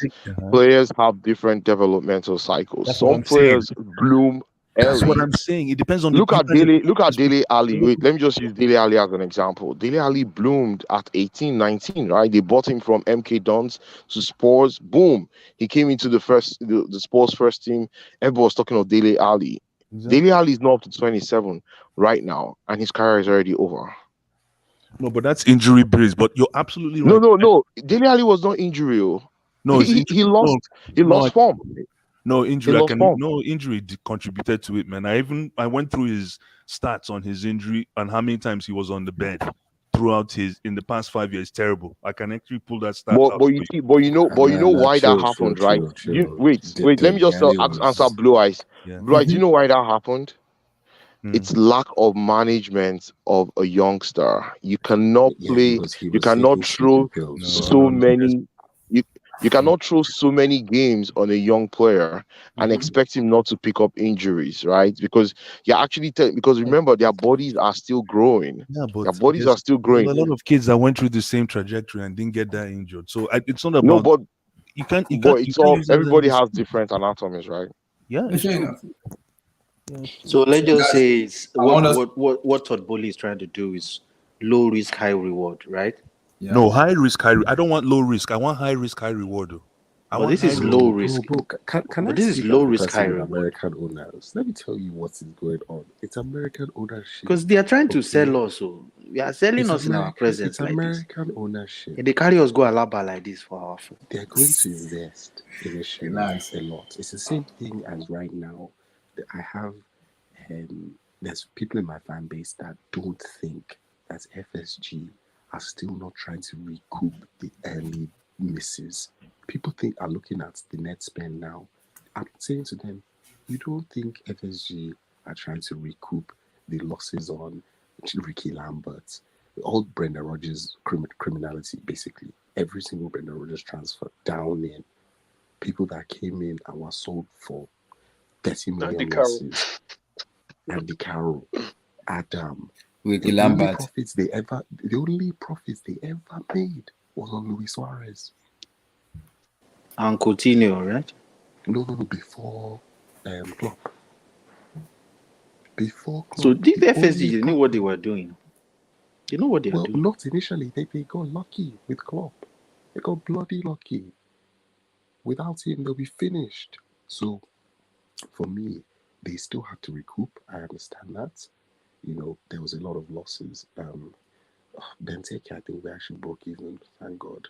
players have different developmental cycles. Some players bloom. That's what I'm saying. It depends on. Look at Dele Ali. Wait, let me just use Dele Ali as an example. Dele Ali bloomed at 18, 19, right? They bought him from MK Dons to Spurs. Boom, he came into the Spurs first team. Everyone was talking of Dele Ali. Exactly. Dele Ali is not up to 27 right now, and his career is already over. No, but that's injury based. But you're absolutely right. No. Dele Ali was not injury. No, he lost form. No injury. Injury contributed to it, man. I went through his stats on his injury and how many times he was on the bed throughout in the past 5 years. Terrible. I can actually pull that stat out. But you know why that happened, right? Wait. Let me just answer Blue Eyes. Yeah. Blue Eyes, do you know why that happened? It's lack of management of a youngster. You cannot play. You cannot throw so many. You cannot throw so many games on a young player and expect him not to pick up injuries, right? Because you're actually because remember their bodies are still growing. Yeah, but their bodies are still growing. A lot of kids that went through the same trajectory and didn't get that injured. So it's not about. No, but you can't. It's all. Everybody has different anatomies, right? Yeah, it's true. So let's just say what Todd Bowley is trying to do is low risk, high reward, right? Yeah. No, high risk, high. I don't want low risk. I want high risk, high reward. Though. But this is low risk. Can this is low risk, high reward. American owners. Let me tell you what is going on. It's American ownership. Because they are trying to sell us. So we are selling us in our presence. It's American ownership. And they carry us go alaba like this for our food. They're going to invest in a share a lot. It's the same thing as right now. I have there's people in my fan base that don't think that FSG are still not trying to recoup the early misses. People are looking at the net spend now. I'm saying to them, you don't think FSG are trying to recoup the losses on Ricky Lambert, all Brendan Rodgers criminality, basically. Every single Brendan Rodgers transfer down in. People that came in and were sold for 30 million losses. Andy Carroll, Adam. Ricky Lambert. The only profits they ever made was on Luis Suarez. And Coutinho, right? No, before Klopp. Before Klopp. So this FSG, you know what they were doing? You know what they are doing? Not initially. They got lucky with Klopp. They got bloody lucky. Without him, they'll be finished. So, for me, they still have to recoup. I understand that. You know, there was a lot of losses. Benteke, I think we actually broke even, thank God.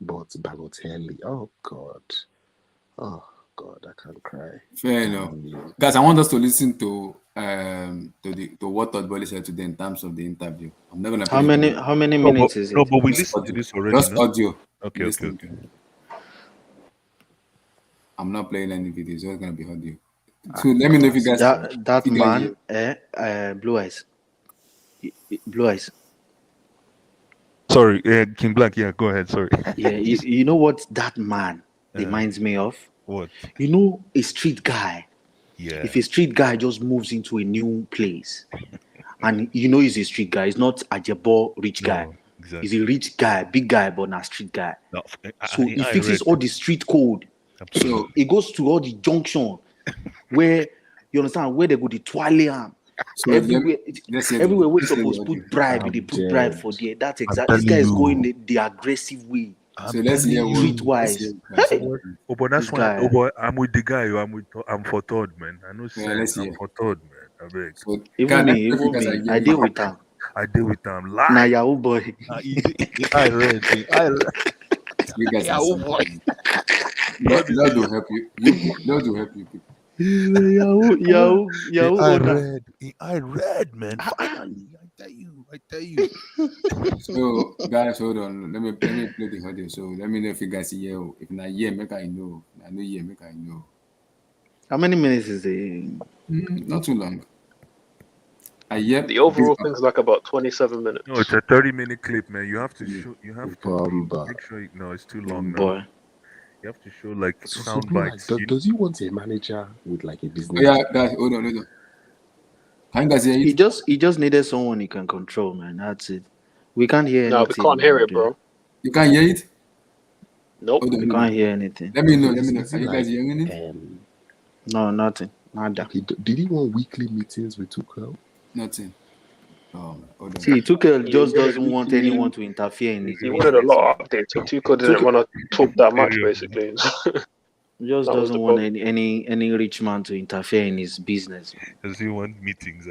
But Balotelli, oh God, I can't cry. Fair enough, guys. I want us to listen to what Todd Bowley said today in terms of the interview. I'm not gonna. How many minutes is it? No, but we listened to this already. Just audio. Okay. I'm not playing any videos. It's just gonna be audio. So let me know if you guys. That man, Blue Eyes. Blue Eyes. Sorry, King Black. Yeah, go ahead. Sorry. Yeah, you know what that man reminds me of? What? You know, a street guy. Yeah. If a street guy just moves into a new place, and you know he's a street guy, he's not a jabo rich guy. No, exactly. He's a rich guy, big guy, but not street guy. No, so he fixes all the street code. Absolutely. So he goes to all the junction where you understand where they go the toilet. So everywhere we're supposed to put bribe, they put bribe for there. That's exactly this guy is going the aggressive way. So let's hear streetwise. Oh, but that's why. Oh, boy, I'm with the guy. I'm for Todd, man. I know. I'm for Todd, man. I beg. So, even me. I deal with him. Live. Nah, Yahoo boy. I read. You guys are boy. Lord will help you. Lord will help you. Yahoo. I read, man. Finally, I tell you. I tell you. So guys, hold on. Let me play the audio. So let me know if you guys hear. If not hear, make I know. I know hear, make I know. How many minutes is it? Not too long. I hear The overall thing's like about 27 minutes. No, it's a 30-minute clip, man. You have to show. You have to Bumba. make sure. No, it's too long now. Boy. You have to show like So sound Blue, like, bites. does he want a manager with like a business? Yeah, guys, hold on. Can you guys hear He it? just needed someone he can control, man. That's it. We can't hear No, we anything. can't hear it, dude. bro. You can't hear it? Nope. Hold on, We hold can't on. hear anything. Let me know. Is Are it you guys like, hearing it? No, nothing. Nada. okay, did he want weekly meetings with Tuchel? Nothing. Hold on. See, Tuchel He just wanted doesn't want weekly- anyone to interfere in his He wanted a business. lot of updates, and Tuchel didn't want to talk that much, Period. basically. He just That was doesn't the want problem. any rich man to interfere in his business. Does he want meetings?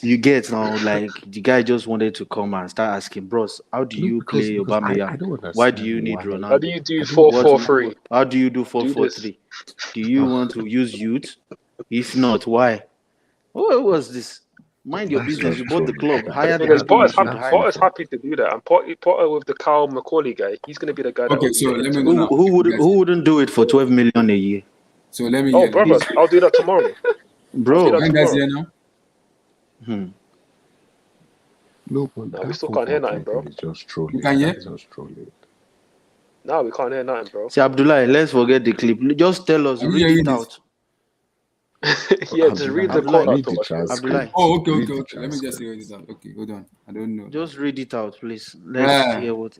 You get now, like the guy just wanted to come and start asking, bros, how do you play because I Aubameyang? don't understand Why do you need why. Ronaldo? How do you do I don't understand 4-4-3? How do you do Do this. 4-4-3? Do you want to use youth? If not, why? What was this? Mind your That's business. just You bought the trolling. club. Hire the Because people you should That's hire. Potter's happy to do that, and Potter with the Kyle McCauley guy, he's going to be the guy that Okay, will so get let me into know it. now. Who wouldn't do it for 12 million a year? So let me Oh, hear. brother, I'll do that tomorrow. Bro. I'll Can do you that guys tomorrow. hear now? No, but No, we that still can't hear 4-4-3 nothing, bro. thing is just trolling. You can hear? That is just trolling. No, we can't hear nothing, bro. See, Abdullah, let's forget the clip. Just tell us, Are you read hearing it this? out. Yeah, just read the Abdullah, quote out read to the us, bro. transcript. Abdullah, Oh, okay. Read the Let me just transcript. hear this out. Okay, hold on. I don't know. just read it out, please. Let's hear what.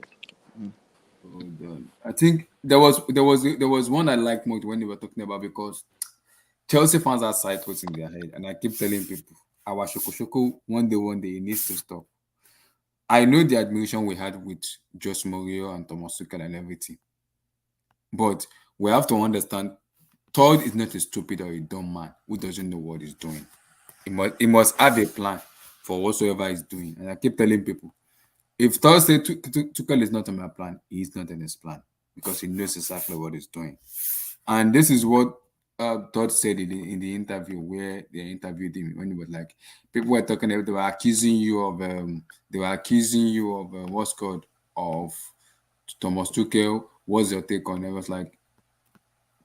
Hold on. I think there was one I liked more when they were talking about, because Chelsea fans are side what's in their head, and I keep telling people our shoko one day it needs to stop. I know the admiration we had with Jose Mourinho and Thomas Tuchel and everything, but we have to understand Todd is not a stupid or a dumb man who doesn't know what he's doing. He must have a plan for whatsoever he's doing. And I keep telling people, if Todd says Tuchel is not on my plan, he's not in his plan, because he knows exactly what he's doing. And this is what Todd said in the interview where they interviewed him, when he was like, people were talking, they were accusing you of what's called of Thomas Tuchel. What's your take on it? It was like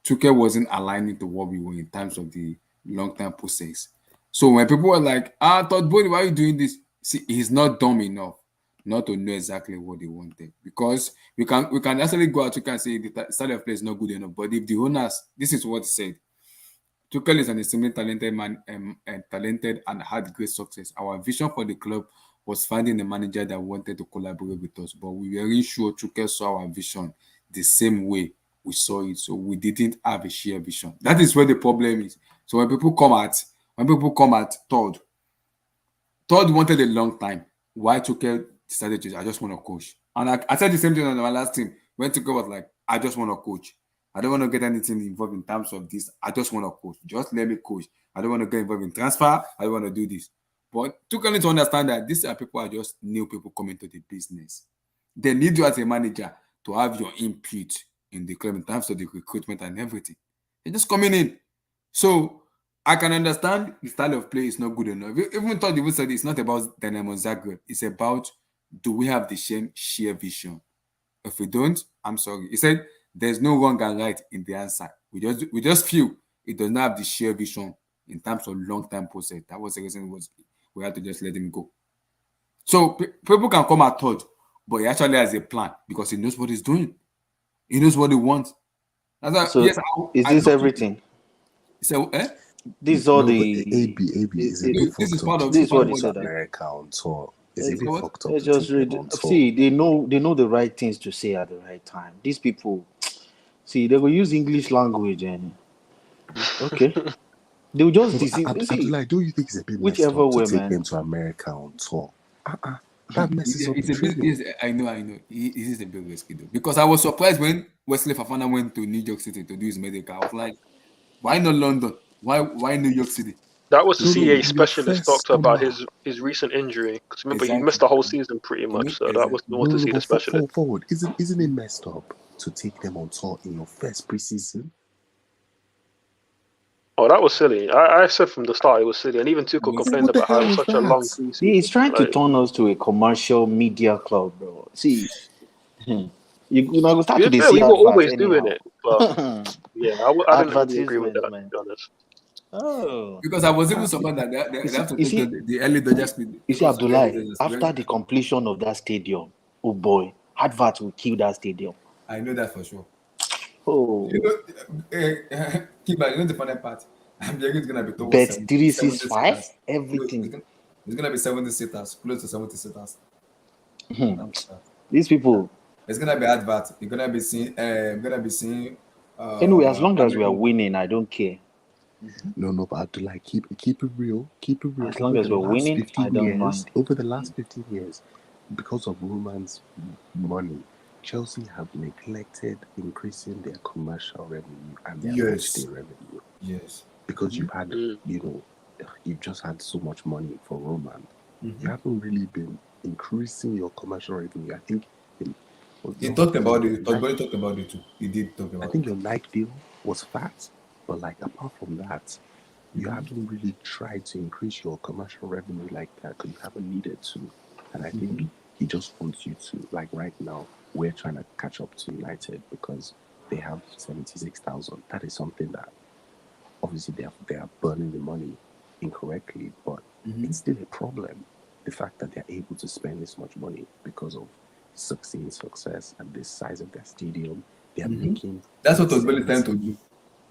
Tuchel wasn't aligning to what we were in terms of the long-term process. So when people were like, Todd Bowley, why are you doing this? See, he's not dumb enough not to know exactly what they wanted, because we can actually go out and say the style of play is not good enough. But if the owners, this is what he said: Tuchel is an extremely talented man, and talented and had great success. Our vision for the club was finding a manager that wanted to collaborate with us, but we weren't sure Tuchel saw our vision the same way we saw it, so we didn't have a shared vision. That is where the problem is. So when people come at Todd wanted a long time. Why Tuchel decided to, I just want to coach. And I said the same thing on my last team. When Tuchel was like, I just want to coach. I don't want to get anything involved in terms of this. I just want to coach. Just let me coach. I don't want to get involved in transfer. I don't want to do this. But Tuchel needs to understand that these are people, are just new people coming to the business. They need you as a manager to have your input in the club in terms of the recruitment and everything. They're just coming in. So I can understand the style of play is not good enough. Even Todd even said it's not about Dynamo Zagreb. It's about, do we have the same sheer vision? If we don't, I'm sorry. He said there's no wrong and right in the answer. We just feel it does not have the sheer vision in terms of long-term process. That was the reason we had to just let him go. So people can come at Todd, but he actually has a plan because he knows what he's doing. He knows what he wants. So yes, is this everything? So, This is all No, but the. AB is a bit this is fucked part up of to This is what take he them said. to America on tour. It's a Let's bit go. fucked up Let's to just take read. them on tour. See, they know the right things to say at the right time. These people, see, they will use English language and okay, they will just see Abdullah, don't you think it's a bit messed whichever up to way, take man. them to America on tour? That messes up It's the a bit. training. Yes, I know. It is a bit risky though, because I was surprised when Wesley Fafana went to New York City to do his medical. I was like, why not London? Why New York City? That was No, CA in your specialist first doctor about summer. his recent injury. Because remember, he Exactly. missed the whole season pretty much. So that was the one to see the But specialist. forward, isn't it messed up to take them on tour in your first preseason? Oh, that was silly. I said from the start it was silly, and even Tuchel complained What the about how hell it was was such a long that? preseason. He's trying to Like, turn us to a commercial media club, bro. See, you know, go start to to be dey fair, see we were adverts always doing anyhow. it, but yeah, I didn't really agree with that, Advertisements, to man. be honest. Oh, Because I was even surprised that they have to you take see, the early Dodgers speed. you see, Abdullahi, after the completion of that stadium, oh boy, adverts will kill that stadium. I know that for sure. Oh, You know, Kiba, you know the funny part? I'm it's gonna be towards bet 70 365 seaters. everything. It's gonna be 70 seaters, close to 70 seaters. These people. It's gonna be advert. You're gonna be seeing. Anyway, as long as we are Cameroon. winning, I don't care. No, but Abdullah, keep it real. Keep it real. As long as we're winning, I don't mind. Over the last 15 years, because of Roman's money, Chelsea have neglected increasing their commercial revenue and their match day revenue. Yes. Because you've had, you've just had so much money for Roman. You haven't really been increasing your commercial revenue. I think He talked about it. Todd talked about it too. He did talk about it. I think your Nike deal was fat, but like apart from that, you haven't really tried to increase your commercial revenue like that because you haven't needed to. And I think he just wants you to, like right now, we're trying to catch up to United because they have 76,000. That is something that obviously they are burning the money incorrectly, but it's still a problem. The fact that they're able to spend this much money because of sustained success and the size of their stadium, they are making. That's what was really trying to do.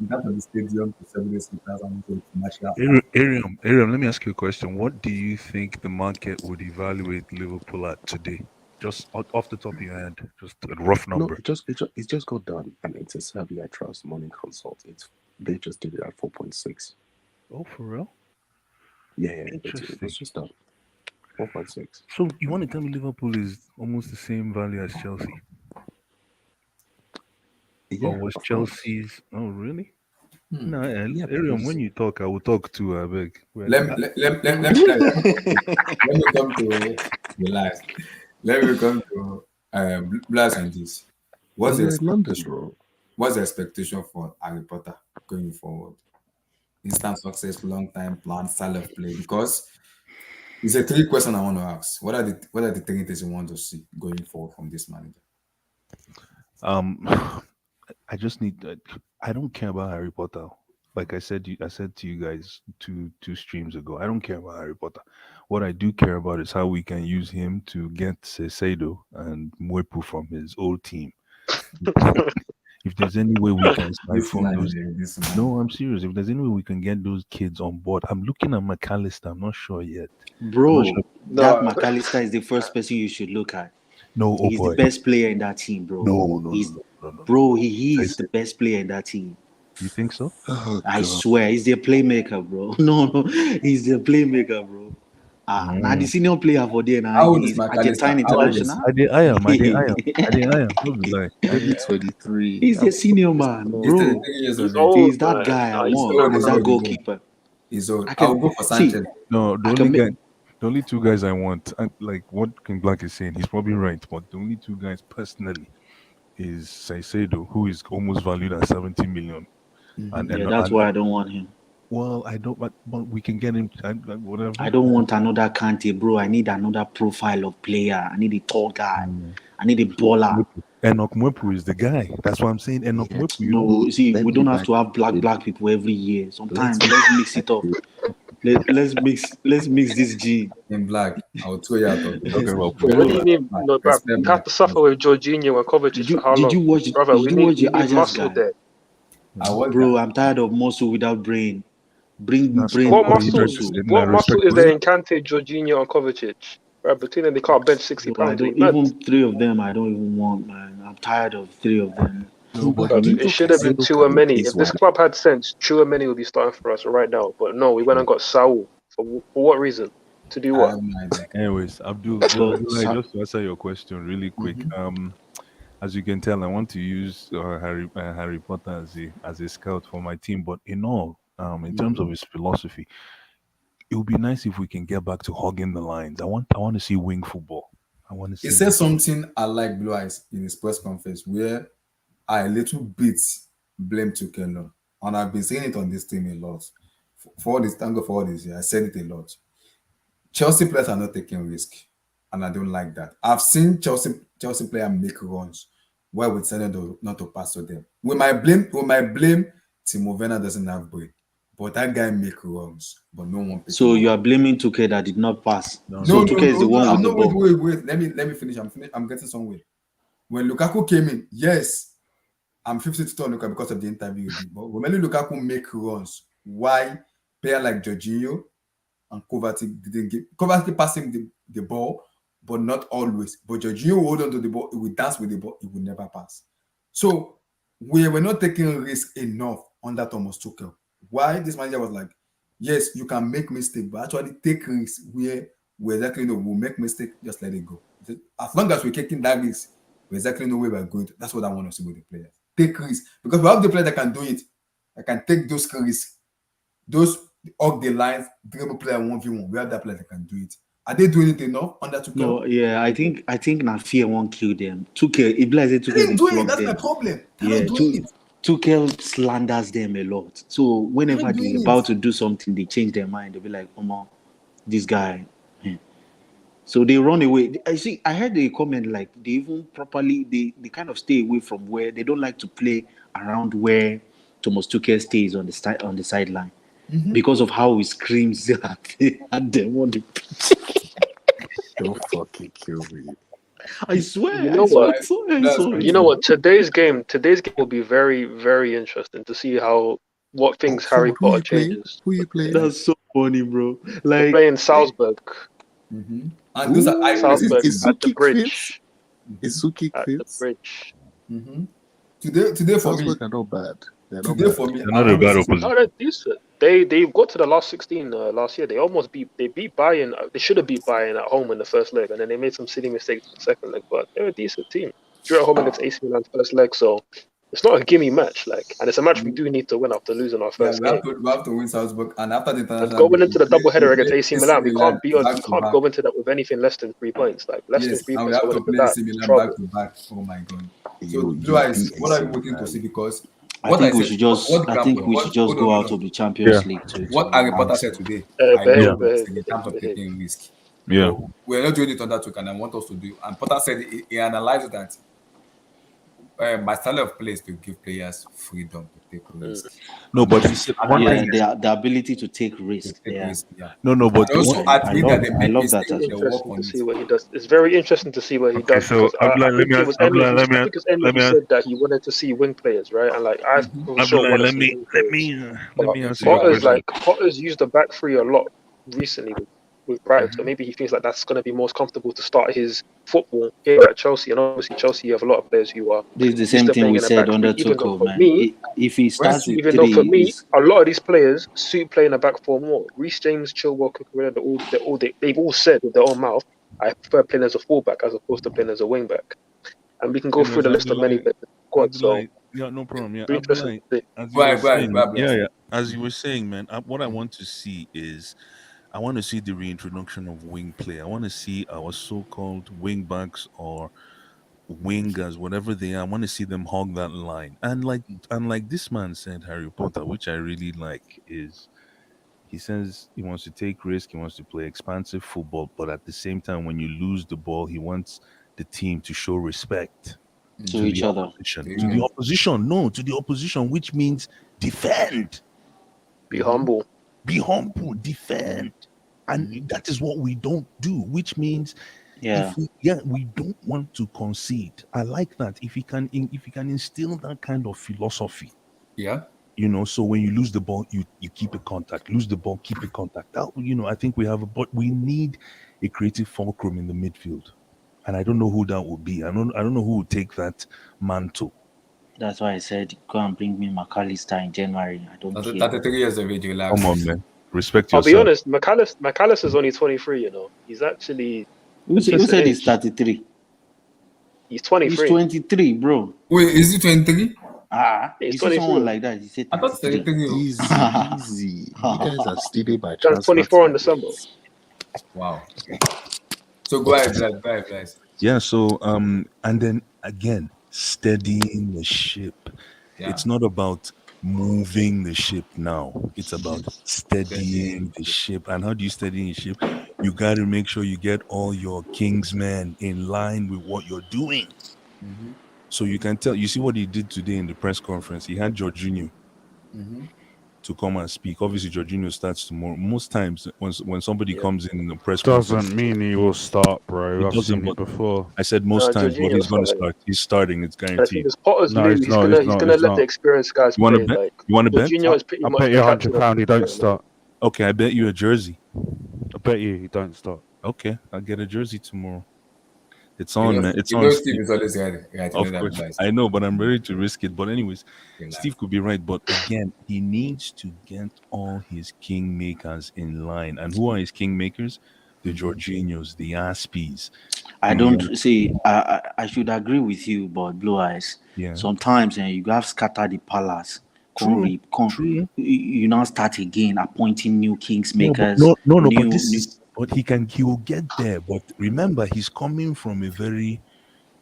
That was the stadium to 70,000 commercial. Ariam, let me ask you a question. What do you think the market would evaluate Liverpool at today? Just off the top of your head, just a rough number. No, it just got done, and it's a survey I trust, Morning Consult. They just did it at 4.6. Oh, for real? Yeah, it was just done. 4.6. So you want to tell me Liverpool is almost the same value as Chelsea? Yeah, or was Chelsea's? Oh, really? No, Yeah, Ariam, when you talk, I will talk too. I beg. Let me come to relax. Let me come to Blast and this. What's the expectation? What's the expectation for Harry Potter going forward? Instant success, long time plan, style of play. Because it's a three question I want to ask. What are the three things you want to see going forward from this manager? I just need. I don't care about Harry Potter. Like I said to you guys two streams ago. I don't care about Harry Potter. What I do care about is how we can use him to get Seido and Mwepu from his old team. If there's any way we can siphon those, no, I'm serious. If there's any way we can get those kids on board, I'm looking at McAllister. I'm not sure yet, bro. That McAllister is the first person you should look at. No, he's the best player in that team, bro. No. He is the best player in that team. You think so? I swear, he's the playmaker, bro. No, he's the playmaker, bro. Now the senior player for there now. He's Argentine international. I am. Don't be lying. Maybe 23. He's a senior man, bro. He's that guy I want. He's that goalkeeper. He's old. I'll go for Sanchez. No, the only two guys I want, like what King Black is saying, he's probably right. But the only two guys personally is Saicedo, who is almost valued at 70 million. And that's why I don't want him. Well, I don't, but we can get him. Whatever. I don't want another Conte, bro. I need another profile of player. I need a tall guy. I need a baller. Enoch Mwepu is the guy. That's why I'm saying Enoch Mwepu. No, see, we don't have to have black people every year. Sometimes let's mix it up. Let's mix this G. In black, I'll throw you out of What do you mean? No, bro, you have to suffer with Jorginho and Kovacic for how long? Did you watch the Ajax guy? There. Bro, I'm tired of muscle without brain. Bring brain. What muscle is there in Kante, Jorginho, and Kovacic? Right, between them, they can't bench 60 pounds. Even three of them, I don't even want, man. I'm tired of three of them. No, but it should have been Tchouameni. If this club had sense, Tchouameni would be starting for us right now. But no, we went and got Saul. For what reason? To do what? Anyways, Abdul, just to answer your question really quick. As you can tell, I want to use Harry Potter as a scout for my team. But in all, in terms of his philosophy, it would be nice if we can get back to hugging the lines. I want to see wing football. I want to see. He said something I like Blue Eyes in his press conference where I a little bit blame Tuchel. and I've been saying it on this team a lot. For all this, thank God for all this, I said it a lot. Chelsea players are not taking risk, and I don't like that. I've seen Chelsea players make runs where we decided not to pass to them. We might blame Timo Werner doesn't have brain, but that guy make runs, but no one. So you are blaming Tuchel that did not pass. No, so Tuchel is the one with I'm the not ball. Wait. Let me finish. I'm getting somewhere. When Lukaku came in, yes, I'm 50 to turn Lukaku because of the interview. But when Lukaku make runs, why player like Jorginho and Kovacic didn't get Kovacic passing the ball, but not always. But Jorginho hold on to the ball, he will dance with the ball, he will never pass. So we were not taking risk enough under Thomas Tuchel. Why this manager was like, yes, you can make mistake, but actually take risks where we exactly know we'll make mistake, just let it go. As long as we're taking that risk, we exactly know where we're going to. That's what I want to see with the players. Take risks. Because we have the players that can do it. That can take those risks. Those up the lines, dribble player 1v1. We have that player that can do it. Are they doing it enough under Tuchel? No, yeah, I think na fear won't kill them. Tuchel, if like Tuchel They ain't doing flog it. That's them. my problem. They're not doing it. Tuchel slanders them a lot. So whenever they're about to do something, they change their mind. They'll be like, "Come on, this guy." So they run away. I heard a comment like they even properly they kind of stay away from where they don't like to play around where Thomas Tuchel stays on the sideline because of how he screams at them on the pitch. Don't fucking kill me. I swear. You know what? You know what? Today's game will be very, very interesting to see what things Harry Potter changes. Who you playing? That's so funny, bro. We're Like playing Salzburg. And those are Salzburg is at the Sukic bridge. Is Sukic At the fits? bridge. Today for me. Salzburg are not bad. They're not Today bad. for me. They're not a bad opposition. No, they're decent. They got to the last 16 last year. They beat Bayern. They should have beat Bayern at home in the first leg, and then they made some silly mistakes in the second leg. But they're a decent team. Drew at home against AC Milan's first leg, so it's not a gimme match. And it's a match we do need to win after losing our first game. We have to win Salzburg, and after the international. And going into the doubleheader against AC Milan, we can't back go into that with anything less than 3 points. Less than 3 and we points. have to play AC Milan back to back. Oh my god! So, guys, what are you waiting to see? Because I think we should just go out of the Champions League too. What Harry Potter said today, in terms of taking risk. Yeah, so we're not doing it on that week, and I want us to do. And Potter said he analyzed that my style of play is to give players freedom to take risk. No, but he said the ability to take risk. No, but also admit that they make mistakes. Interesting to see what he does. It's very interesting to see what he does. So I think it was Emmy who said that he wanted to see wing players, right? And I for sure want to see wing players. Let me answer. Potter's used the back three a lot recently with Brighton, so maybe he feels like that's going to be most comfortable to start his football here at Chelsea. And obviously, Chelsea, you have a lot of players who are. This is the same thing we said under Tuchel, man. If he starts with even though for me, a lot of these players suit playing a back four more. Reece James, Chilwell, Cucurella, they've all said with their own mouth, I prefer playing as a fullback as opposed to playing as a wing back. And we can go through the list of many squads. So yeah, no problem. Yeah, as you were saying, man, what I want to see is. I want to see the reintroduction of wing play. I want to see our so-called wing backs or wingers, whatever they are. I want to see them hog that line. And like this man said, Harry Potter, which I really like, is he says he wants to take risk, he wants to play expansive football, but at the same time, when you lose the ball, he wants the team to show respect to each other. To the opposition, which means defend. Be humble. Defend. And that is what we don't do, which means we don't want to concede. I like that. If you can instill that kind of philosophy. Yeah. So when you lose the ball, you keep a contact. Lose the ball, keep a contact. That, I think but we need a creative fulcrum in the midfield. And I don't know who that would be. I don't know who would take that mantle. That's why I said go and bring me McAllister in January. I don't care. 33 years of age, relax. Come on, man. Respect yourself. I'll be honest, McAllister's only 23, He's actually... Who said he's 33? He's 23. He's 23, bro. Wait, is he 23? He's 23. Someone like that. He said 33. I thought 33. Easy. You guys are stealing by chance. He's 24 in December. Wow. So go ahead, guys. Yeah, so, and then, again, steadying the ship. Yeah. It's not about moving the ship now. It's about steadying the ship. And how do you steady a ship? You got to make sure you get all your Kingsmen in line with what you're doing. Mhm. So you can tell. You see what he did today in the press conference. He had Jorginho Mhm. to come and speak. Obviously, Jorginho starts tomorrow. Most times, when somebody Yeah. comes in the press conference, Doesn't mean he will start, bro. it I've doesn't. seen But it before. I said most times, but Jorginho's he's going to starting. start. He's starting. It's And I think guaranteed. as Potter's No, new, he's not. He's he's not. gonna He's let the not. experienced guys You want to play. bet? Like You want to bet? Jorginho is pretty I much bet the you captain of £100 the he don't team. start. Okay, I bet you a jersey. I bet you he don't start. Okay, I'll get a jersey tomorrow. It's You on, know, man. It's you on, know Steve Steve. is always right. Right, you know Of that course, advice. I know, but I'm ready to risk it. But anyways, Relax. Steve could be right. But again, he needs to get all his kingmakers in line. And who are his kingmakers? The Jorginhos, the Aspies. I The don't see. I should agree with you, but Blue Eyes. yeah, Sometimes you have scatter the palace. true, true. You now start again appointing new kings No, but makers. but New, this new. is. But he will get there. But remember, he's coming from a very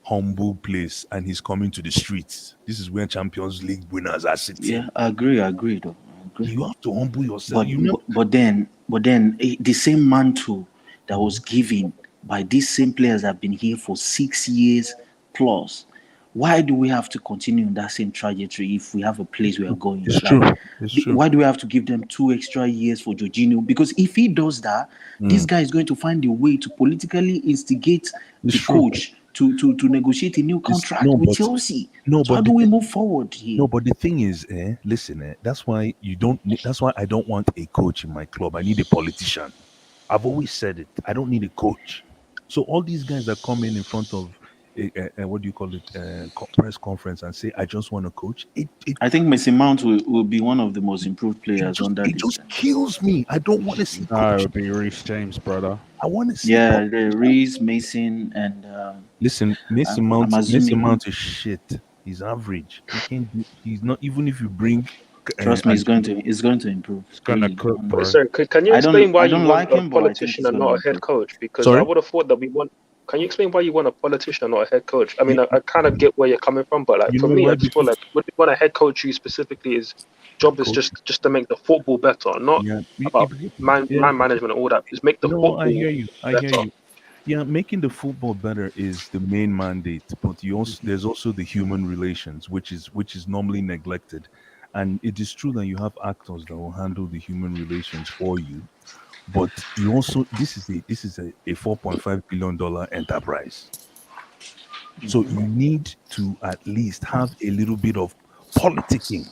humble place, and he's coming to the streets. This is where Champions League winners are sitting. Yeah, I agree. I agree, though. I agree. You have to humble yourself. You know, But then the same mantle that was given by these same players that have been here for 6 years plus. Why do we have to continue in that same trajectory if we have a place we are going? it's true. It's true. Why do we have to give them 2 extra years for Jorginho? Because if he does that, this guy is going to find a way to politically instigate It's the true. coach to negotiate a new contract with Chelsea. No, So how but do we move forward here? no, but the thing is, listen, that's why you don't. That's why I don't want a coach in my club. I need a politician. I've always said it. I don't need a coach. So all these guys that come in front of what do you call it, press conference and say, "I just want a coach." I think Messi Mount will be one of the most improved players under it this. just kills me. I don't want to see No, it coach. would be Reece James, brother. I want to see. Yeah, the Reese, Mason, and Listen, Mason I'm Mount. Mason assuming. Mount is shit. He's average. He can't do. He's not. Even if you bring. Trust me, it's going to improve. It's gonna Really. cook, bro. Sorry, can you explain why I you don't want like a him, but I think politician he's and going to not a head improve. coach? Because Sorry? I would have thought that we want. Can you explain why you want a politician and not a head coach? I mean, I kind of get where you're coming from, but like You for know me, why? I just feel like what we want a head coach who specifically his job is Coach? just to make the football better, not Yeah. about man management and all that. Just make the No, football I hear you. I hear better. you. Yeah, making the football better is the main mandate, but you also there's also the human relations, which is normally neglected. And it is true that you have actors that will handle the human relations for you, but you also this is a $4.5 billion enterprise. So you need to at least have a little bit of politicking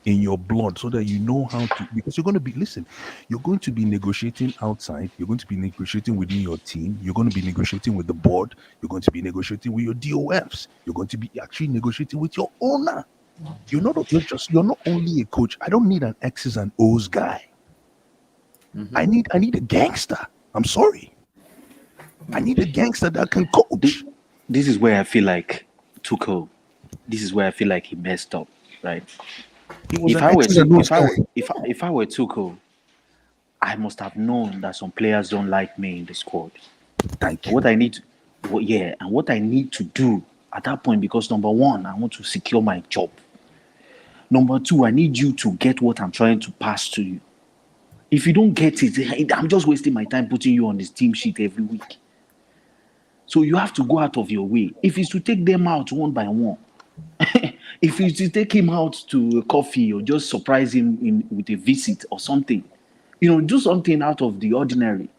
in your blood so that you know how to, because you're going to be negotiating outside, you're going to be negotiating within your team, you're going to be negotiating with the board, you're going to be negotiating with your DOFs, you're going to be actually negotiating with your owner. You're not only a coach. I don't need an X's and O's guy. I need a gangster. I'm sorry. I need a gangster that can coach. This is where I feel like Tuchel. This is where I feel like he messed up, right? He was If an I were X's and O's guy. if I were Tuchel, I must have known that some players don't like me in the squad. Thank you. What I need to do at that point, because number one, I want to secure my job. Number two, I need you to get what I'm trying to pass to you. If you don't get it, I'm just wasting my time putting you on this team sheet every week. So you have to go out of your way. If it's to take them out one by one, if it's to take him out to a coffee or just surprise him with a visit or something, do something out of the ordinary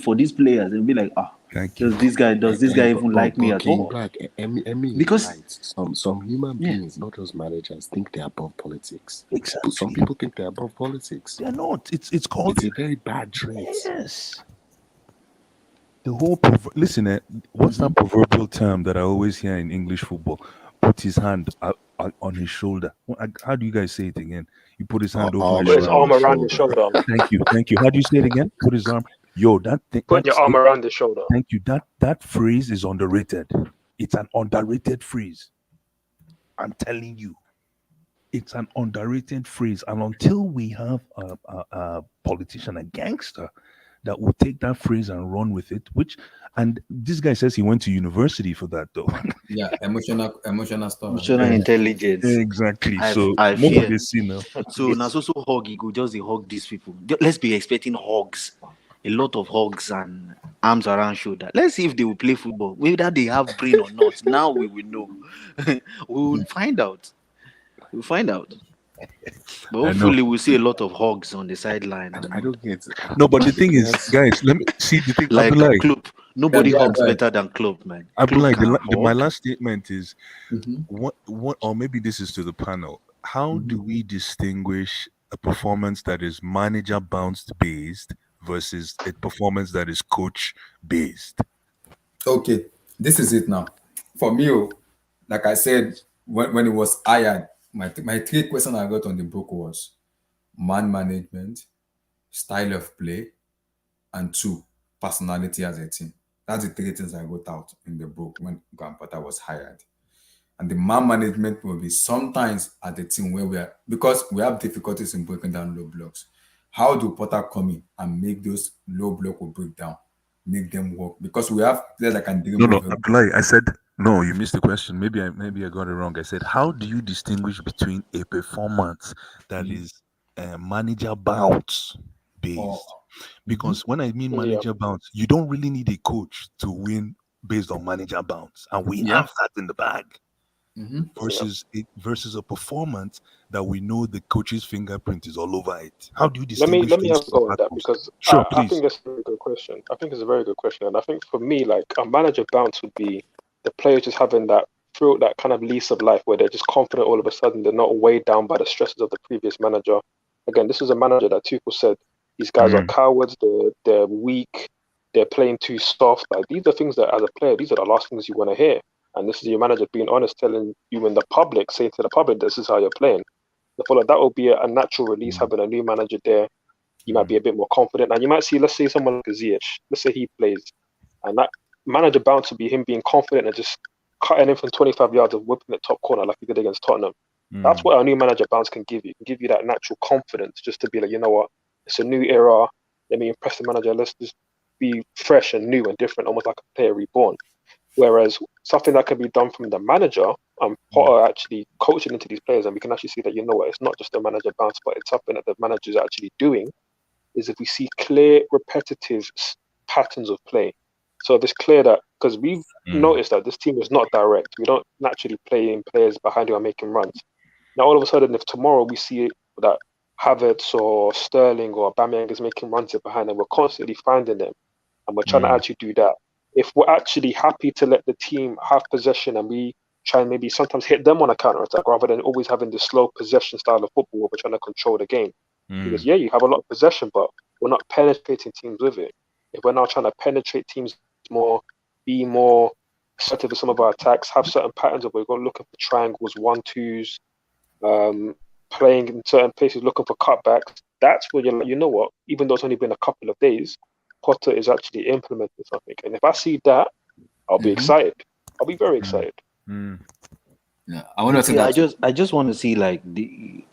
for these players and be like, thank you. does this guy even like me at all? Black, Emmy Because- is right. Some human beings, not just managers, think they're above politics. Exactly. Some people think they're above politics. They're not. It's called. It's a very bad trait. Yes. The whole listen, what's that proverbial term that I always hear in English football? Put his hand on his shoulder. How do you guys say it again? You put his hand over Put his arm around his shoulder. Thank you. How do you say it again? Put his arm. Yo, that thing. Put your arm around his shoulder. Thank you. That phrase is underrated. It's an underrated phrase. I'm telling you, it's an underrated phrase. And until we have a politician, a gangster that will take that phrase and run with it. And this guy says he went to university for that, though. Yeah, emotional stuff. Emotional intelligence. Exactly. So I more fear. they see now. So now so hug, he go just dey hug these people. Let's be expecting hugs. A lot of hugs and arms around shoulder. Let's see if they will play football. Whether they have brain or not. Now we will know. We will find out. We'll find out. But I know. hopefully we'll see a lot of hugs on the sideline. I don't get it. No, but the thing is, guys, let me see the thing. Like Abdullah, Klopp. Nobody Yeah, hugs right. better than Klopp, man. Abdullah, Klopp can my hug. last statement is Mhm. what, or maybe this is to the panel. How do we distinguish a performance that is manager bounced based versus a performance that is coach based? Okay, this is it now. For me, like I said, when it was hired, my three questions I got on the book was man management, style of play, and two, personality as a team. That's the three things I got out in the book when Graham Potter was hired. And the man management will be sometimes at the team where because we have difficulties in breaking down low blocks. How do Potter come in and make those low block will break down, make them work? Because we have players that can No, dribble. Abdullah, I said no. You missed the question. Maybe I got it wrong. I said, how do you distinguish between a performance that is manager bounce based? Because when I mean manager bounce, you don't really need a coach to win based on manager bounce, and we have that in the bag. Versus a performance that we know the coach's fingerprint is all over it. How do you distinguish? Let me have a go on that because sure, I think that's a very good question. I think it's a very good question, and I think for me, like a manager bounce would be the players just having that through that kind of lease of life where they're just confident all of a sudden. They're not weighed down by the stresses of the previous manager. Again, this is a manager that Tuchel said these guys are cowards. They're weak. They're playing too soft. Like these are things that, as a player, these are the last things you want to hear. And this is your manager being honest, telling you in the public, saying to the public, this is how you're playing. I feel like that will be a natural release, having a new manager there. You might be a bit more confident. And you might see, let's say someone like Ziyech, let's say he plays, and that manager bound to be him being confident and just cutting in from 25 yards and whipping it top corner like he did against Tottenham. That's what a new manager bounce can give you. It can give you that natural confidence just to be like, you know what, it's a new era. Let me impress the manager. Let's just be fresh and new and different, almost like a player reborn. Whereas something that can be done from the manager and Potter actually coaching into these players, and we can actually see that, you know what, it's not just a manager bounce, but it's something that the manager is actually doing, is if we see clear, repetitive patterns of play. So it's clear that, because we've noticed that this team is not direct. We don't naturally play in players behind who are making runs. Now, all of a sudden, if tomorrow we see that Havertz or Sterling or Aubameyang is making runs behind and we're constantly finding them, and we're trying to actually do that, if we're actually happy to let the team have possession and we try and maybe sometimes hit them on a counter-attack rather than always having this slow possession style of football where we're trying to control the game. Because, you have a lot of possession, but we're not penetrating teams with it. If we're now trying to penetrate teams more, be more assertive with some of our attacks, have certain patterns of we're looking for triangles, 1-2s, playing in certain places, looking for cutbacks, that's where you're like, you know what, even though it's only been a couple of days, Potter is actually implementing something. And if I see that, I'll be excited. I'll be very excited. Yeah, I want to say that. I just want to see like the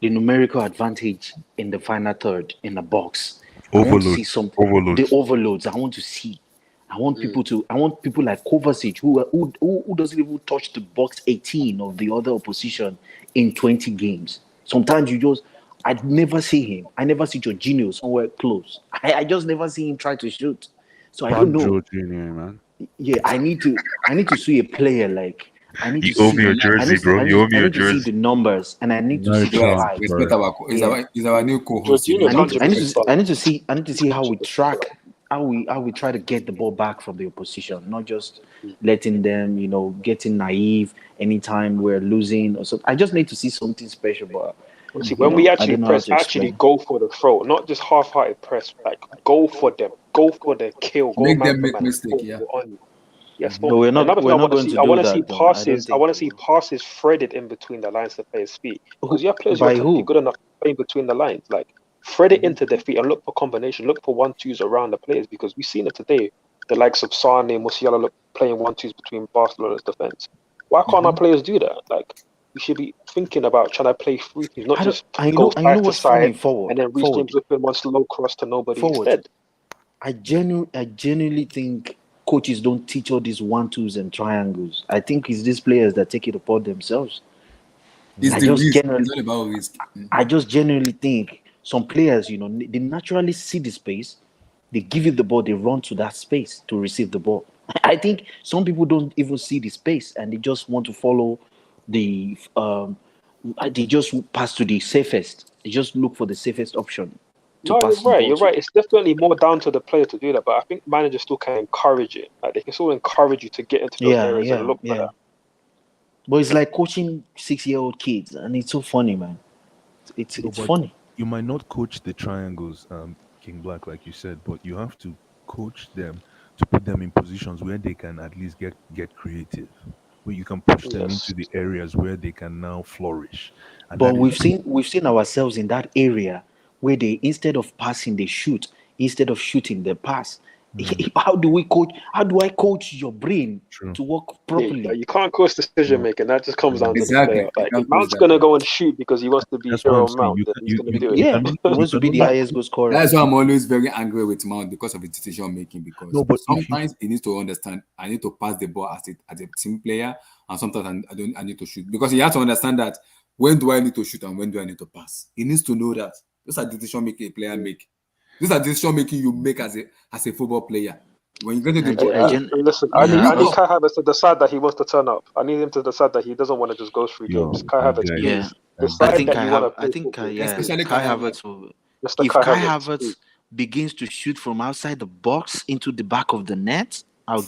numerical advantage in the final third in the box. I want to see something. The overloads. I want to see. I want people like Kovacic who doesn't even touch the box 18 of the other opposition in 20 games. Sometimes I'd never see him. I never see Jorginho somewhere close. I just never see him try to shoot. So I don't know. Jorginho, man. Yeah, I need to see a player like. I need to owe see. me your jersey, bro. You owe me your I need to see jersey. the numbers, and I need to see the vibe. Respect is our new co-host. I need to see how we track, how we try to get the ball back from the opposition, not just letting them, getting naive anytime we're losing or so. I just need to see something special. But see, when we actually press, actually go for the throw, not just half-hearted press. Like go for them, go for the kill, go make man them for make man. mistake. Yeah. Yes, but we're not going to do that. I want to see passes threaded in between the lines of players' feet. Because you have players who are typically good enough playing between the lines. Like thread it into their feet and look for combination, look for 1-2s around the players. Because we've seen it today. The likes of Sane and Musiala playing 1-2s between Barcelona's defense. Why can't our players do that? Like you should be thinking about trying to play free teams, not I don't. just I go know. I know side to what's funny. side Forward. and then Reece Forward. James whipping one slow cross to nobody Forward. instead. I genuinely think coaches don't teach all these 1-2s and triangles. I think it's these players that take it upon themselves. It's I the just risk. genuinely, It's all about risk. I just genuinely think some players, you know, they naturally see the space, they give you the ball, they run to that space to receive the ball. I think some people don't even see the space and they just want to follow the they just pass to the safest. They just look for the safest option to No, pass the ball you're to. right. It's definitely more down to the player to do that, but I think managers still can encourage it. Like they can still encourage you to get into those areas and look for that. But it's like coaching 6-year-old kids, and it's so funny, man. It's funny. You might not coach the triangles, King Black, like you said, but you have to coach them to put them in positions where they can at least get creative, where you can push them into the areas where they can now flourish. And But that we've seen ourselves in that area where they, instead of passing, they shoot. Instead of shooting, they pass. How do we coach? How do I coach your brain to work properly? Yeah, you can't coach decision making. That just comes down to the player. Like if Mount's that. gonna go and shoot because he wants to be That's what hero I'm saying. Mount, then he's gonna do it. Yeah, he wants to be the highest goal scorer. That's why I'm always very angry with Mount because of his decision making. Because No, but if you- sometimes he needs to understand I need to pass the ball as a team player, and sometimes I need to shoot because he has to understand that when do I need to shoot and when do I need to pass. He needs to know that those are decision making a player make. These are decision making you make as a football player. When you get to the listen, I need Kai Havertz to decide that he wants to turn up. I need him to decide that he doesn't want to just go through games. Kai Havertz, please decide that you want to play football. Especially Kai Havertz. If Kai Havertz begins to shoot from outside the box into the back of the net, I'll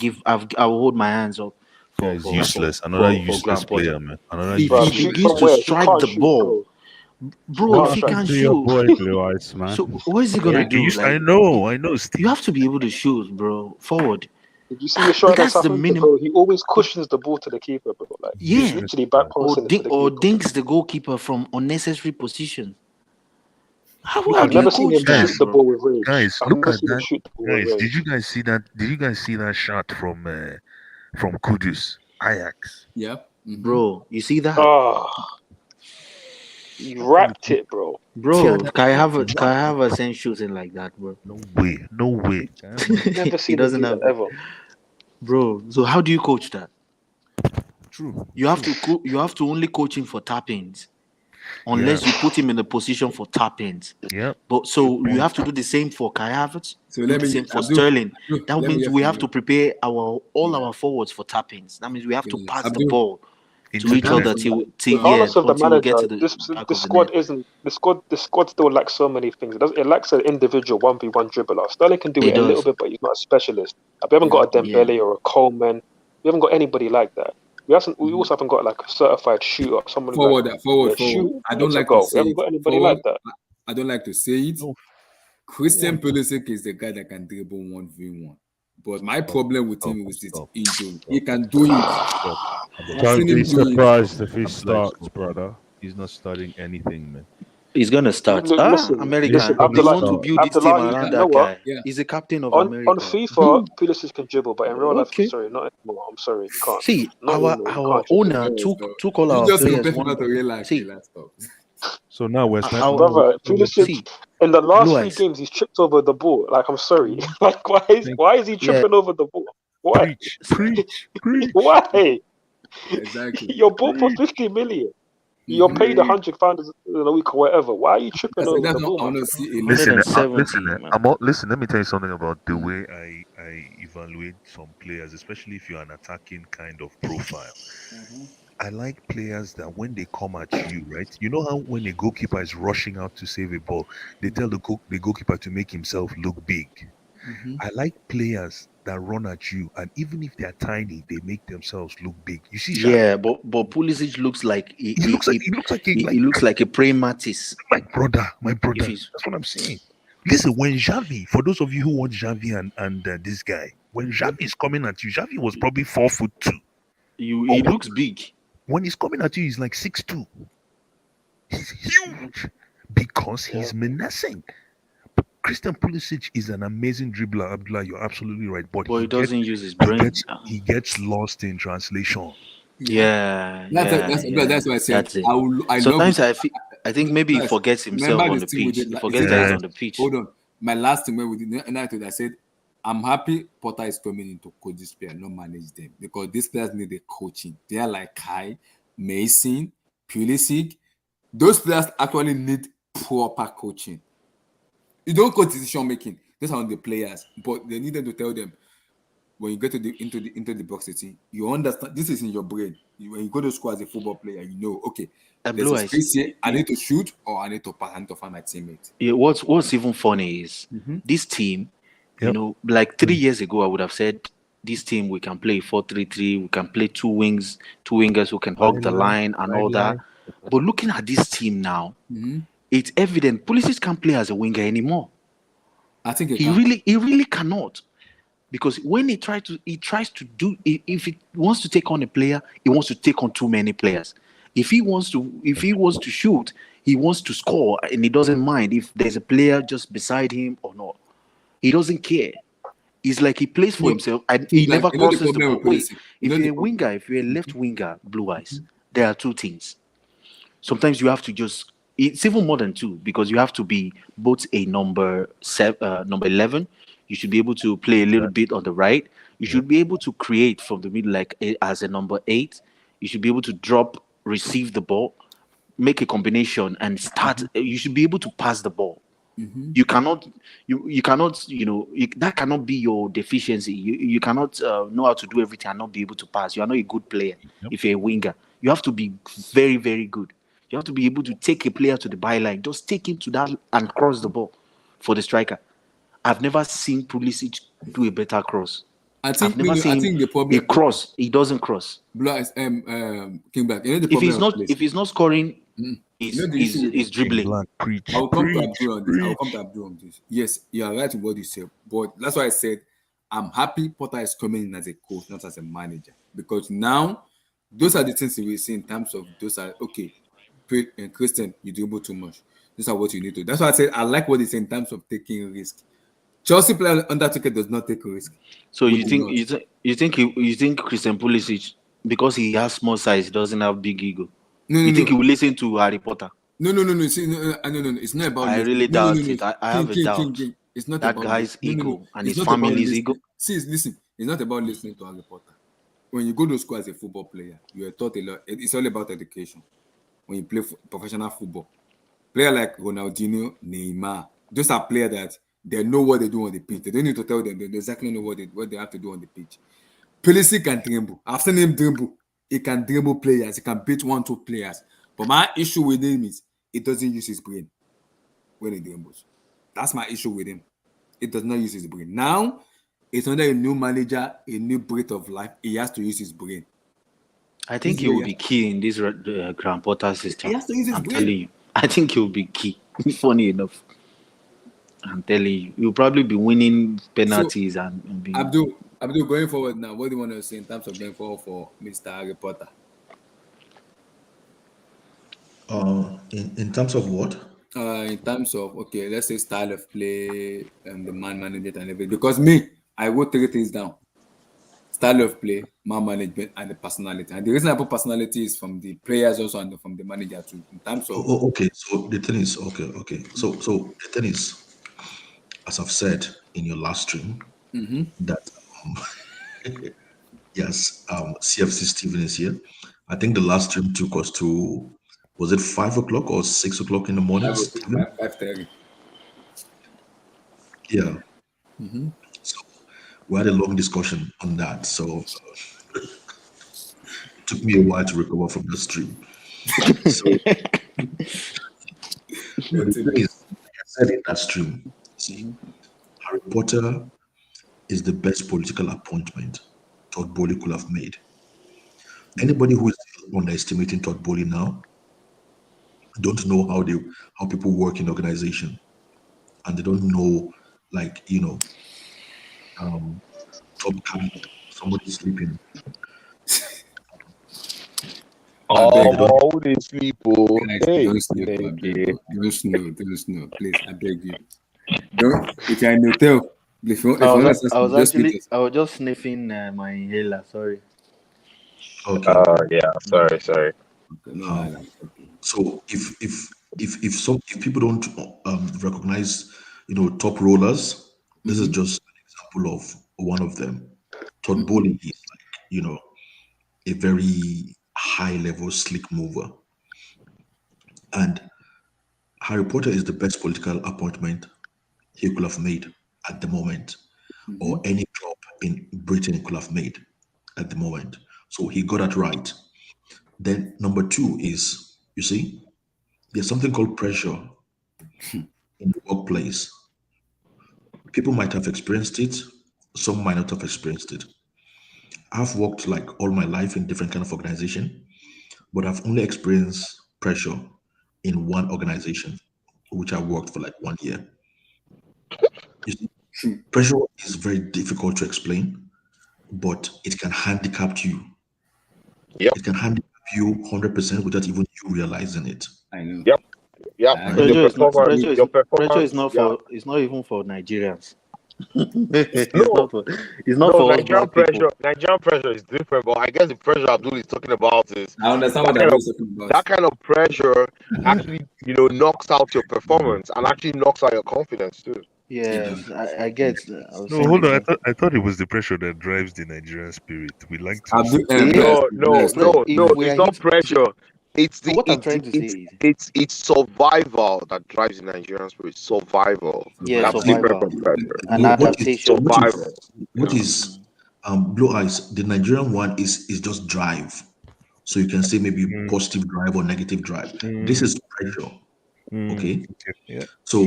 hold my hands up. He's useless. Another useless player, man. If he begins to strike the ball. Bro, if he can shoot, so what is he gonna do? I know. Steve. You have to be able to shoot, bro. Forward. Did you see the shot against Southampton, bro? He always cushions the ball to the keeper, bro. Like, he's literally back or dinks the goalkeeper from unnecessary position. I've never seen him shoot the ball with rage. Guys, look at that. Guys, did you guys see that? Did you guys see that shot from Kudus, Ajax? Yeah, bro. You see that? Oh. You wrapped it, bro. Bro, Kai Havertz ain't shooting like that, bro. No way. Never seen he doesn't have ever. Bro, so how do you coach that? True. You have to only coach him for tap-ins. Unless you put him in a position for tap-ins. Yeah. But so you have to do the same for Kai Havertz. So do the same for Sterling. That means we have to prepare all our forwards for tap-ins. That means we have to pass the ball to each other regardless of the manager, the squad isn't the squad still lacks so many things. It lacks an individual 1v1 dribbler. Sterling can do it a little bit, but he's not a specialist. We haven't got a Dembele or a Coleman. We haven't got anybody like that. We also haven't got like a certified shooter, someone forward. Shoot, I don't like to say we haven't got anybody like that. I don't like to say it. Christian Pulisic is the guy that can dribble 1v1. But my problem with him is his injury. He can do it. Don't be surprised if he starts, brother. He's not starting anything, man. He's gonna start. America. They want to build this team around that guy. Yeah. He's the captain of America. On FIFA, Pulisic can dribble, but in real life, sorry, not anymore. I'm sorry, you can't. See, our owner took all our players. See, so now we're brother, Pulisic in the last 3 games he's tripped over the ball. Like, I'm sorry, like why is he tripping over the ball? Why? Preach. Why? Exactly. You're bought for 50 million. You're paid £100 a week or whatever. Why are you tripping over the ball? Listen, let me tell you something about the way I evaluate some players, especially if you're an attacking kind of profile. I like players that when they come at you, right? You know how when a goalkeeper is rushing out to save a ball, they tell the goalkeeper to make himself look big. I like players that run at you, and even if they're tiny, they make themselves look big. You see, yeah, but Pulisic looks like he looks like a praying mantis. My brother. That's what I'm saying. Listen, when Xavi, for those of you who watch Xavi and this guy, when Xavi is coming at you, Xavi was probably 4'2". He looks big. When he's coming at you, he's like 6'2". He's huge because he's menacing. Christian Pulisic is an amazing dribbler, Abdullah. You're absolutely right. But he doesn't use his brain. He gets lost in translation. Yeah, That's why I said that's it. I Sometimes love. I think maybe he Guys, forgets himself remember on this the thing we pitch. did. He It's forgets like that he's Yeah. on the pitch. hold on. My last thing when we did United, I said I'm happy Potter is coming in to coach this player, not manage them, because these players need the coaching. They are like Kai, Mason, Pulisic. Those players actually need proper coaching. You don't coach decision making. Those are the players, but they needed to tell them when you get to into the box setting, you understand this is in your brain. When you go to school as a football player, you know, okay, And there's Blue a Eyes, space here. I need to shoot or I need to pass. I need to find my teammate. what's even funny is this team, Yep. like 3 years ago, I would have said this team we can play 4-3-3, we can play two wingers who can hug the line and all that. But looking at this team now, it's evident Pulisic can't play as a winger anymore. I think He really cannot. Because when he tries to do, if he wants to take on a player, he wants to take on too many players. If he wants to shoot, he wants to score, and he doesn't mind if there's a player just beside him or not. He doesn't care. It's like he plays for himself, and he never crosses the ball. Wait, if you're a winger, if you're a left winger, Blue Eyes, there are two things. Sometimes you have to just. It's even more than two, because you have to be both a number 11. You should be able to play a little bit on the right. You should be able to create from the middle, like as a number 8. You should be able to drop, receive the ball, make a combination, and start. You should be able to pass the ball. You cannot, you cannot, that cannot be your deficiency. You cannot know how to do everything and not be able to pass. You are not a good player if you're a winger. You have to be very, very good. You have to be able to take a player to the byline, just take him to that and cross the ball for the striker. I've never seen Pulisic do a better cross. I've never seen the problem a cross. He doesn't cross. King Black. You know the If problem he's not scoring, he's dribbling. I'll come to Abdul on this. Yes, you are right in what you said, but that's why I said I'm happy Potter is coming in as a coach, not as a manager, because now those are the things we see in terms of those are okay. Christian, you dribble too much. These are what you need to. That's why I said I like what he said in terms of taking risk. Chelsea player under ticket does not take risk. So you think Christian Pulisic, because he has small size, he doesn't have big ego? You think he will listen to Harry Potter? No. See, no. It's not about. I really doubt it. I have a doubt. It's not that about guy's ego and it's his not family's ego. See, listen. It's not about listening to Harry Potter. When you go to school as a football player, you are taught a lot. It's all about education. When you play professional football, player like Ronaldinho, Neymar, those are players that they know what they do on the pitch. They don't need to tell them. They exactly know what they have to do on the pitch. Pulisic can dribble. I've seen him dribble. He can dribble players. He can beat 1-2 players. But my issue with him is he doesn't use his brain when he dribbles. That's my issue with him. It does not use his brain. Now, it's under a new manager, a new breath of life. He has to use his brain. I think he will be key in this Graham Potter system. He has to use his I'm brain. telling you. I think he will be key. Funny enough. I'm telling you. You'll probably be winning penalties and be... Abdul, going forward now, what do you want to say in terms of going forward for Mr. Harry Potter? In terms of what? In terms of, okay, let's say style of play and the man management and everything. Because I wrote 3 things down. Style of play, man management, and the personality. And the reason I put personality is from the players also and from the manager too. In terms of... okay. So the thing is, okay. So the thing is, as I've said in your last stream, that yes, CFC Steven is here. I think the last stream took us to, was it 5 o'clock or 6 o'clock in the morning? 5:30. Yeah. So we had a long discussion on that. So it took me a while to recover from the stream. So the thing is, I said in that stream, Harry Potter is the best political appointment Todd Bowley could have made. Anybody who is underestimating Todd Bowley now don't know how people work in organization, and they don't know, like, somebody sleeping. They sleep. Hey, don't snow. Please, I beg you. Don't. If you're in the hotel, I was just sniffing my inhaler. Sorry. Okay. Yeah. Sorry. Okay, no, Um, no. Okay. so if people don't recognize, top rollers, this is just an example of one of them. Todd Bowley is like, a very high level slick mover, and Harry Potter is the best political appointment he could have made at the moment, or any club in Britain could have made at the moment. So he got it right. Then number two is, you see, there's something called pressure in the workplace. People might have experienced it, some might not have experienced it. I've worked like all my life in different kind of organization, but I've only experienced pressure in one organization, which I worked for like 1 year. You see, pressure is very difficult to explain, but it can handicap you. Yep. It can handicap you 100% without even you realizing it. I know. Yep. Yep. I Pressure Your is not performance. pressure is Your pressure is performance. not Yeah. for it's not even for Nigerians. No. It's not for us Nigerian black people. pressure is different, but I guess the pressure Abdul is talking about is I understand that what kind I'm of talking about. that kind of pressure actually, knocks out your performance and actually knocks out your confidence too. Yes, I get. I was No, saying hold the on. same thing. I thought it was the pressure that drives the Nigerian spirit. We like to. Abdul, See, bless, if we It's are not hit, pressure. It's so the what I'm it's trying the, to say is, it's survival that drives the Nigerian spirit. Survival. yeah, That's different survival from pressure. and What is adaptation. Survival. what is Blue Eyes? The Nigerian one is just drive. So you can say maybe Mm, positive drive or negative drive. This mm, is pressure. Okay. okay, yeah. So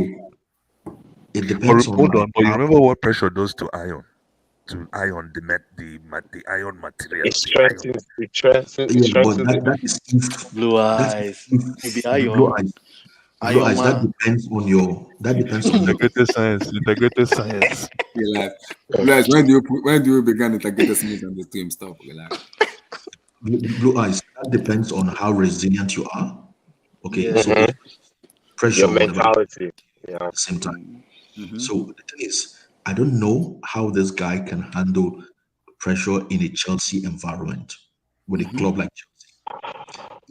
it But depends on hold like on. But you how remember what pressure does to iron? To iron the iron material. It The iron. strengthens. It strengthens. It yeah, but strengthens it. that is if Blue that eyes, is you be if blue iron, eyes blue iron eyes that man. depends on your Integrated science. Integrated science. Relax. Bless, when do you begin integrated science and the stream stuff? Relax. blue eyes that depends on how resilient you are. Okay, Yeah. so Mhm. it pressure Your or whatever at mentality. Yeah. the same time. So the thing is, I don't know how this guy can handle pressure in a Chelsea environment with a club like Chelsea.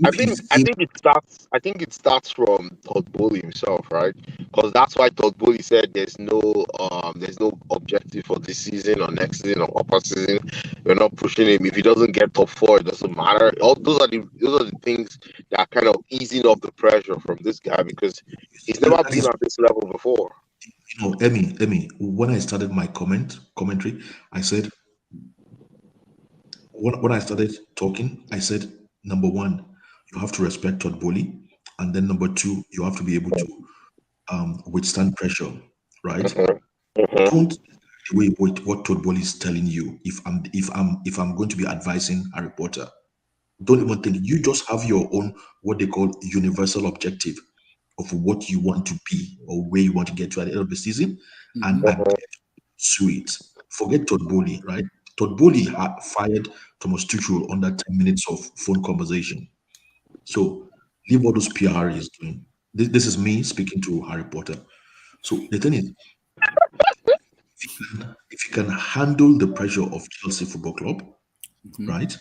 I If think he's I able, think it starts I think it starts from Todd Bowley himself, right? Because that's why Todd Bowley said there's no objective for this season or next season or upper season. We're not pushing him. If he doesn't get top four, it doesn't matter. All those are the things that are kind of easing off the pressure from this guy because he's never that been is, at this level before. Emmy, when I started my commentary, I said, when I started talking, I said, number one, you have to respect Todd Bowley. And then number two, you have to be able to withstand pressure, right? Don't take away with what Todd Bowley is telling you. If I'm going to be advising Harry Potter, don't even think. You just have your own what they call universal objective of what you want to be or where you want to get to at the end of the season, and adhere to it. Forget Todd Bowley, right? Todd Bowley fired Thomas Tuchel under 10 minutes of phone conversation. So leave what those PR is doing. This is me speaking to Harry Potter. So the thing is, if you can handle the pressure of Chelsea Football Club, right?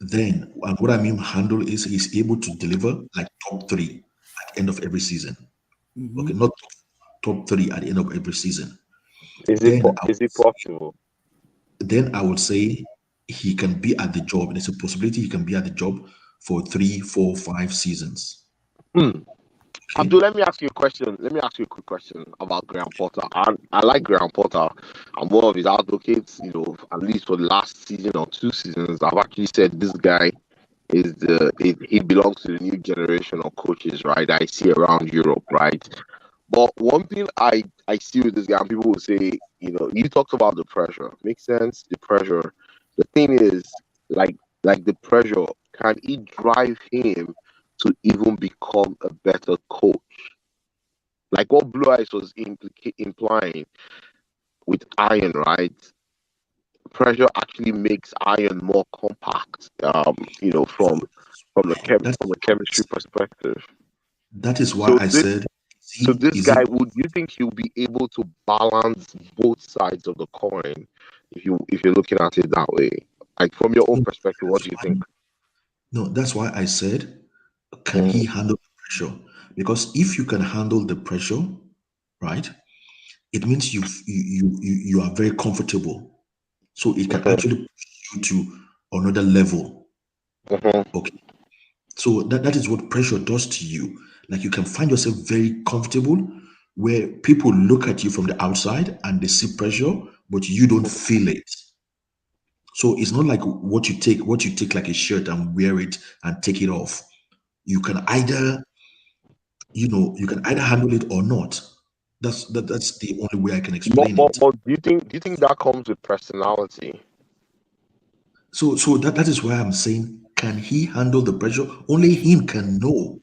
Then what I mean handle is he's able to deliver like top three at the end of every season. Okay, not top three at the end of every season. Then Is it possible? I would say he can be at the job. There's a possibility he can be at the job for 3, 4, 5 seasons. Okay. Abdul, let me ask you a question. Let me ask you a quick question about Graham Potter. I like Graham Potter. I'm one of his advocates, at least for the last season or 2 seasons. I've actually said this guy he belongs to the new generation of coaches, right? I see around Europe, right? But one thing I see with this guy, and people will say, you talked about the pressure. Makes sense, the pressure. The thing is, like the pressure, can it drive him to even become a better coach? Like what Blue Eyes was implying with iron, right? Pressure actually makes iron more compact. From the chemistry perspective. That is why So I this said, so this is guy, it would you think he'll be able to balance both sides of the coin if you're looking at it that way? Like from your own perspective, what do you think? No, that's why I said, can he handle the pressure? Because if you can handle the pressure, right, it means you are very comfortable. So it can actually push you to another level. Okay. So that is what pressure does to you. Like you can find yourself very comfortable where people look at you from the outside and they see pressure, but you don't feel it. So it's not like what you take like a shirt and wear it and take it off. You can either, you can either handle it or not. That's the only way I can explain it. But do you think that comes with personality? So that is why I'm saying, can he handle the pressure? Only him can know.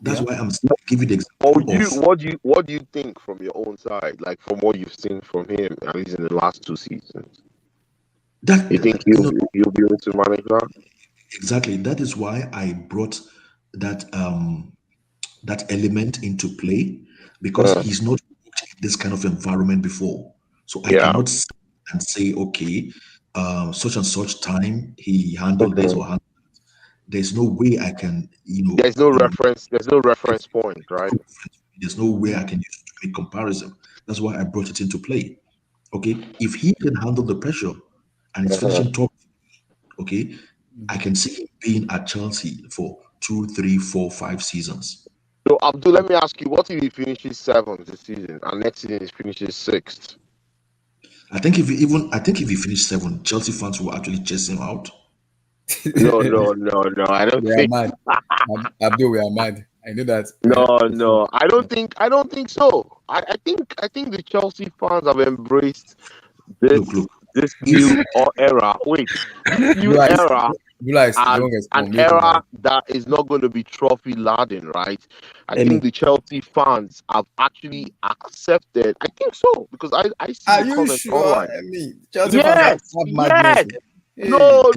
That's Yeah. why I'm giving the Or example of what do you think from your own side, like from what you've seen from him, at least in the last 2 seasons? that. You think he'll be able to manage that? Exactly. That is why I brought that that element into play, because he's not worked in this kind of environment before. So I Yeah. cannot and say, okay, such and such time he handled this or handled that. There's no way I can, There's no reference point, right? there's no way I can use it to make comparison. That's why I brought it into play. Okay, if he can handle the pressure and it's finishing top, okay, I can see him being at Chelsea for 2, 3, 4, 5 seasons. So Abdul, let me ask you, what if he finishes 7th this season and next season he finishes 6th? I think if he finished 7, Chelsea fans will actually chase him out. No, I don't We are think. mad. Abdul, we are mad. I know that. No, I don't think so. I think the Chelsea fans have embraced this Look. this new era. Wait, this new era as an era that is not going to be trophy laden, right? I think the Chelsea fans have actually accepted. I think so, because I see Are the you comments sure? online. I mean, Chelsea fans have madness. Hey. No.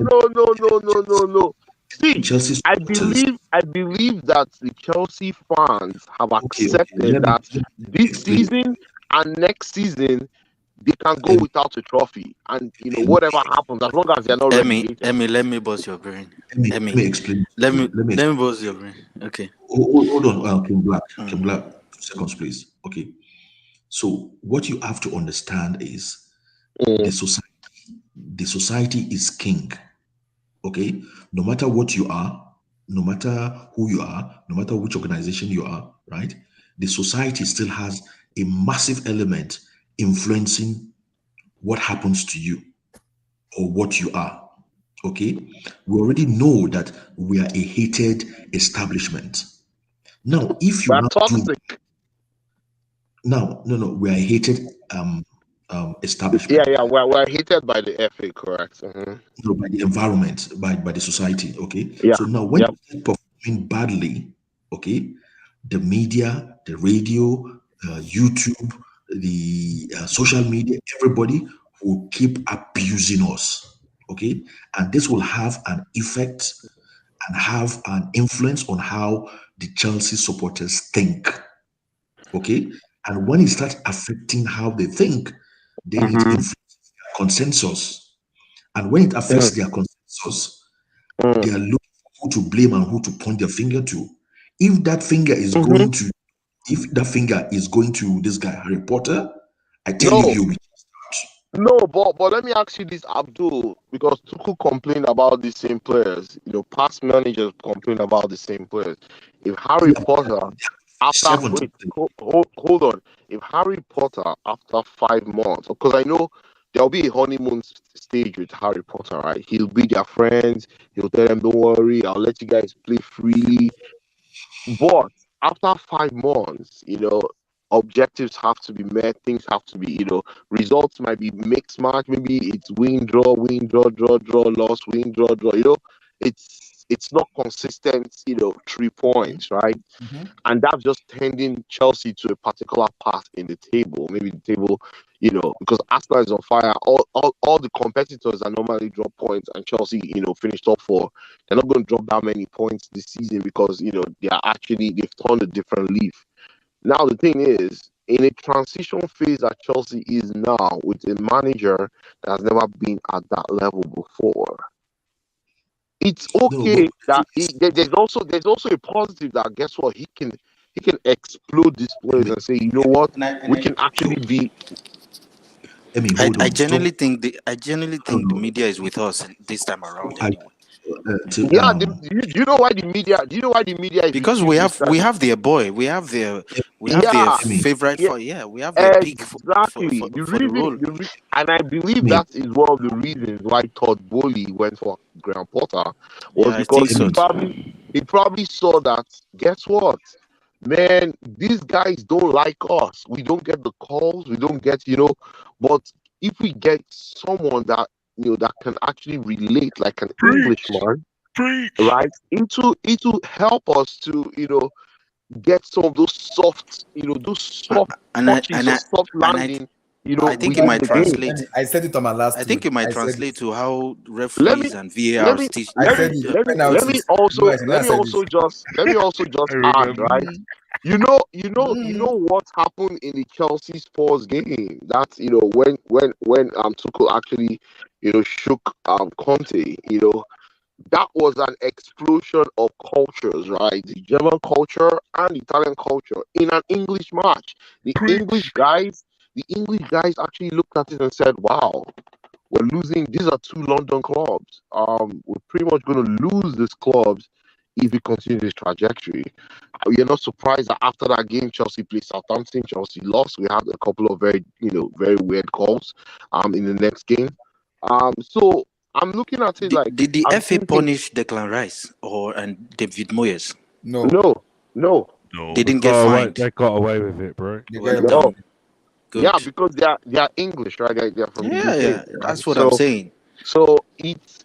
See, Chelsea I supporters. believe that the Chelsea fans have accepted that this season and next season they can go without a trophy, and whatever happens, as long as they're not relegated. Emmy, let me bust your brain. Let me explain. Let me bust your brain. Okay. Hold on, King Black. King Black, 2 seconds, please. Okay. So what you have to understand is the society is king. Okay. No matter what you are, no matter who you are, no matter which organization you are, right? The society still has a massive element influencing what happens to you or what you are. Okay. We already know that we are a hated establishment. Now, if you We're now toxic. no, we are a hated establishment. Yeah, we're hated by the FA, correct? No, by the environment, by the society. Okay. Yeah. So now when you start performing badly, okay, the media, the radio, YouTube, the social media, everybody will keep abusing us. Okay. And this will have an effect and have an influence on how the Chelsea supporters think. Okay. And when it starts affecting how they think, then it influences their consensus. And when it affects their consensus, they are looking for who to blame and who to point their finger to. If that finger is going to, this guy Harry Potter, I tell you, he'll be. No, but let me ask you this, Abdul, because Tuchel complained about the same players. Past managers complain about the same players. If Harry Potter, after hold on, if Harry Potter after 5 months, because I know there'll be a honeymoon stage with Harry Potter, right? He'll be their friends. He'll tell them, "Don't worry, I'll let you guys play freely." But after 5 months, objectives have to be met, things have to be, results might be mixed match, maybe it's win, draw, loss, win, draw. It's not consistent, 3 points, right? And that's just tending Chelsea to a particular path in the table. Maybe the table, because Arsenal is on fire. All the competitors that normally drop points, and Chelsea, finished top 4. They're not going to drop that many points this season because they've turned a different leaf. Now the thing is, in a transition phase that Chelsea is now with a manager that has never been at that level before. It's okay that there's also a positive that guess what, he can explode these players and say, you know what, we can actually be. I genuinely think the media is with us this time around anyway. Yeah, do you know why the media? Do you know why the media is because we have their boy, we have their favorite for we have their pick for the role. And I believe that is one of the reasons why Todd Bowley went for Graham Potter was because he probably saw that. Guess what, man? These guys don't like us. We don't get the calls. We don't get But if we get someone that that can actually relate like an Englishman, right? It will help us to get some of those soft, soft landing. I think it might translate. I said it on my last. I think it might translate to how referees and VAR teach. Let me also just add, right? You know what happened in the Chelsea Spurs game? That when Tuchel actually shook Conte, that was an explosion of cultures, right? The German culture and the Italian culture in an English match. The English guys actually looked at it and said, "Wow, we're losing. These are two London clubs. We're pretty much going to lose these clubs if we continue this trajectory." You're not surprised that after that game, Chelsea played Southampton. Chelsea lost. We had a couple of very weird calls in the next game. So I'm looking at it like, did the FA punish Declan Rice and David Moyes? No. They didn't get fined. They got away with it, bro. No. Yeah, because they are English, right? They're from the UK. Yeah, that's what I'm saying. So it's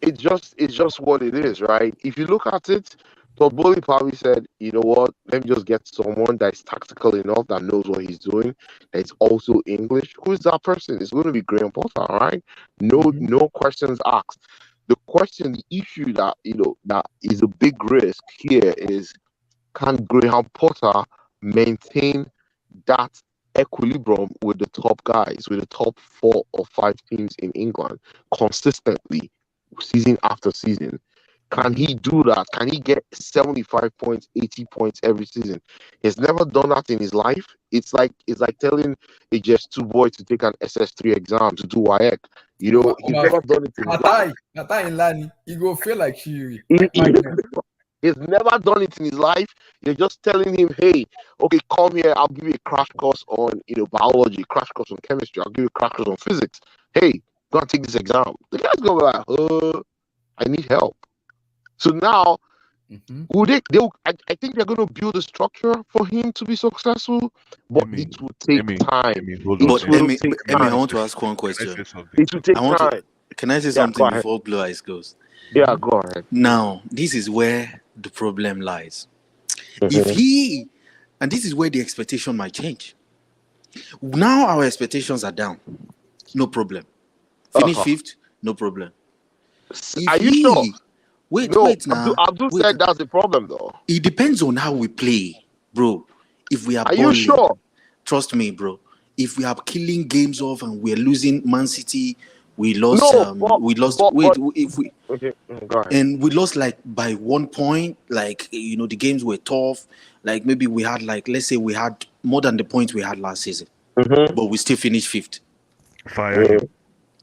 just what it is, right? If you look at it, Todd Bowley probably said, you know what, let me just get someone that is tactical enough, that knows what he's doing, that is also English. Who is that person? It's going to be Graham Potter, right? No questions asked. The issue that that is a big risk here is, can Graham Potter maintain that equilibrium with the top guys, with the top 4 or 5 teams in England consistently, season after season? Can he do that? Can he get 75 points, 80 points every season? He's never done that in his life. It's like telling a JS2 boy to take an SS3 exam to do WAEC. He's never done it in his life. He go feel like she. He's never done it in his life. You're just telling him, hey, okay, come here. I'll give you a crash course on biology, crash course on chemistry. I'll give you a crash course on physics. Hey, go and take this exam. The guy's gonna be like, I need help. So now, I think they're going to build a structure for him to be successful, but it will take time. I want to ask one question. It will take time. Can I say something before Blue Eyes goes? Yeah, go ahead. Now, this is where the problem lies. And this is where the expectation might change. Now our expectations are down. No problem. Finish 5th, no problem. Are you sure? Wait now. Abdul said that's the problem, though. It depends on how we play, bro. If we are you sure? Trust me, bro. If we are killing games off and we're losing Man City, we lost. We lost like by 1 point. Like the games were tough. Like maybe we had let's say we had more than the points we had last season, but we still finished 5th. Fire.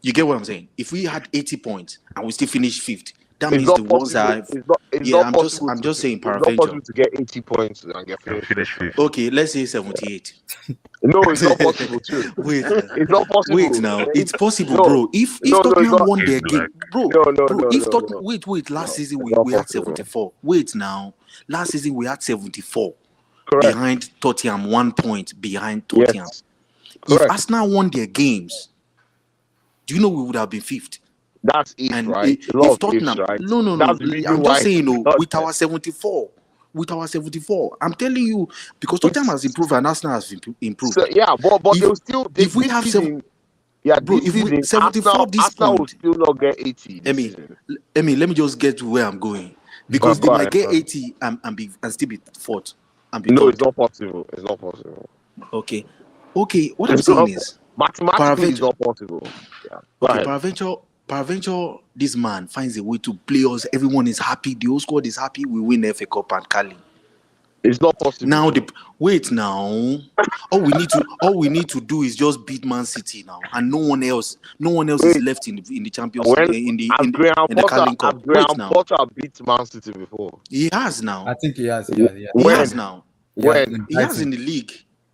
You get what I'm saying? If we had 80 points and we still finished 5th. That means the ones that I'm just saying paraventure. It's not possible to get 80 points and get finished. Okay, let's say 78. No, it's not possible too. Wait, it's not possible. Wait now, it's possible, bro. If Tottenham won their game, bro. If Tottenham, wait, last season we had 74. Wait now, last season we had 74. Correct. Behind Tottenham, 1 point behind Tottenham. Yes. If Arsenal won their games, do you know we would have been 5th? That's it, and right? If Tottenham, right? No. I'm just saying, with our 74, I'm telling you, because Tottenham has improved and Arsenal has improved. So, yeah, but they'll still. If we have season, bro, if we 74 this Arsenal will still not get 80. Emi, let me just get to where I'm going, because they might get 80 and still be 4th. No, it's not possible. It's not possible. Okay, Okay, what I'm It's saying not is, mathematically it's paraventure. not possible. Yeah. Go Okay, ahead. paraventure. This man finds a way to play us. Everyone is happy. The whole squad is happy. We win FA Cup and Cali. It's not possible. Now though. wait now. All we need to do is just beat Man City now, and no one else is Wait, left in the Champions when League in the has Graham Carling Cup. Wait Graham now. Potter beat Man City before? He has now. I think he has. He When? has now. When? He has in the league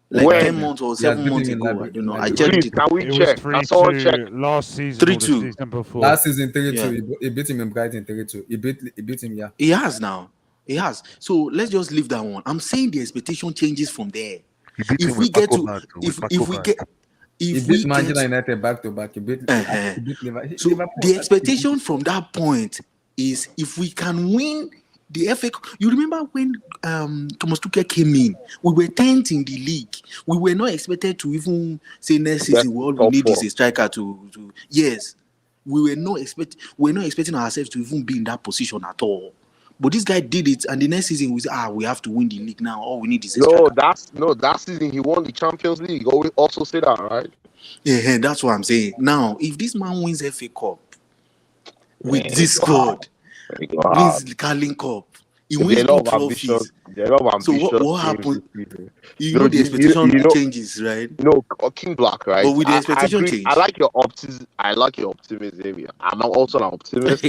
like When? 10 months or 7 months ago. I don't know. I Please, checked it. can we It was check? Can someone check? 3-2 last season or the 3-2. season before. Last season 3-2. Yeah. He beat him in Brighton 3-2. He beat him. Yeah. He has now. He has. So let's just leave that one. I'm saying the expectation changes from there. If we get to He beat Manchester United back to back. He beat Liverpool. So the expectation from that point is if we can win the FA Cup. You remember when Thomas Tuchel came in, we were 10th in the league. We were not expected to even say next season all we need is a striker to yes. We're not expecting ourselves to even be in that position at all. But this guy did it, and the next season we say, we have to win the league now. All we need is a striker. That season he won the Champions League. Always also say that, right? Yeah, that's what I'm saying. Now, if this man wins FA Cup with this squad, wins the Carling Cup, he wins big trophies. So what happened? You know the expectation changes, right? No, King Black, right? But with the expectation change, I like your optimism. I'm also an optimist,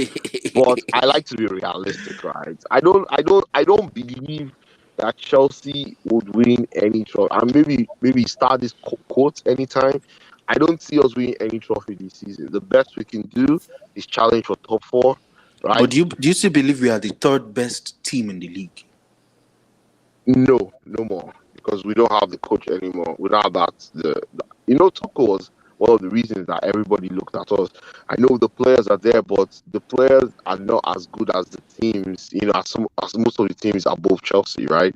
but I like to be realistic, right? I don't believe that Chelsea would win any trophy. And maybe start this quote anytime. I don't see us winning any trophy this season. The best we can do is challenge for top 4. Right? But do you still believe we are the third best team in the league? No more, because we don't have the coach anymore. We don't have that. Tuchel was one of the reasons that everybody looked at us. I know the players are there, but the players are not as good as the teams. As most of the teams above Chelsea, right?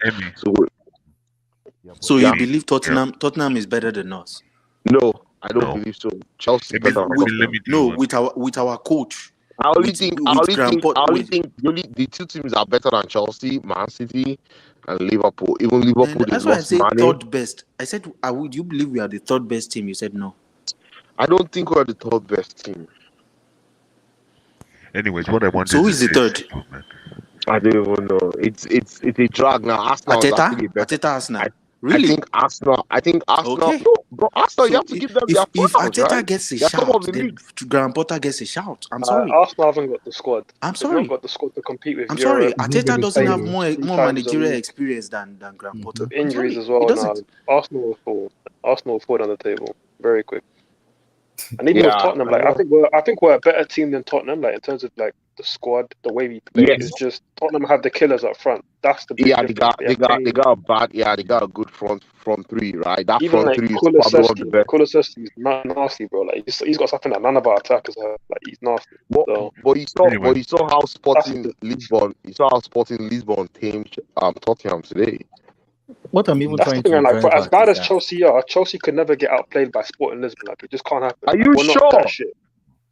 So you believe Tottenham is better than us? No, I don't believe so. Chelsea better than Tottenham. No, with our coach. I only think the two teams are better than Chelsea, Man City, and Liverpool. Even Liverpool. That's why I said third best. I said, would you believe we are the third best team? You said no. I don't think we're the third best team. Anyways, what I want. So who is the third? I don't even know. It's a drag now. Arsenal. Ateta Arsenal. Really? I think Arsenal. Okay. No, but Arsenal, So you have to give them their if flowers, Ateta right? gets a They're shout, then Graham Potter gets a shout. I'm sorry. Arsenal haven't got the squad. I'm They've sorry. not got the squad to compete with. I'm sorry. Europe. Ateta doesn't have more managerial a experience than Graham Potter. Injuries as well now. Arsenal will fall down the table very quick. And even with Tottenham, like I think we're a better team than Tottenham, like in terms of like the squad, the way we play. Yes. It's just Tottenham have the killers up front. That's the big they got a good front three, right? That even front like three is probably one of the best. Kulusevski is nasty, bro. Like he's got something that none of our attackers have. Like he's nasty. But you saw how Sporting Lisbon tamed Tottenham today. What I'm even That's trying the thing, to like, as bad as Chelsea are, Chelsea could never get outplayed by Sporting Lisbon. Like it just can't happen. Are you sure?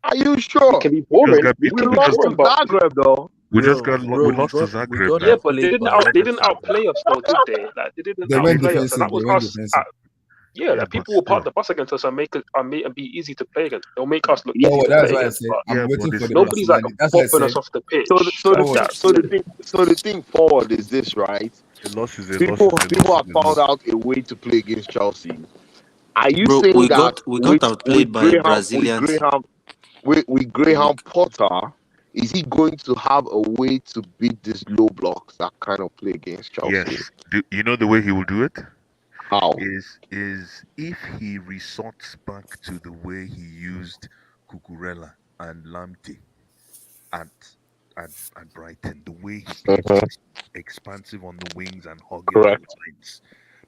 Are you sure? It can be boring. We lost to Zagreb though. We lost to Zagreb. Yeah, but they didn't outplay us though, did they? Like they didn't outplay us. And that was us. Yeah, like people will park the bus against us and be easy to play against. They'll make us look easy to play against. Nobody's like popping us off the pitch. So the thing forward is this, right? People have found out a way to play against Chelsea. Are you saying we that we got outplayed by Brazilians? With Graham Potter, is he going to have a way to beat these low blocks that kind of play against Chelsea? Yes. You know the way he will do it? How? Is if he resorts back to the way he used Cucurella and Lamptey at Brighton, the way he's expansive on the wings and hugging the lines.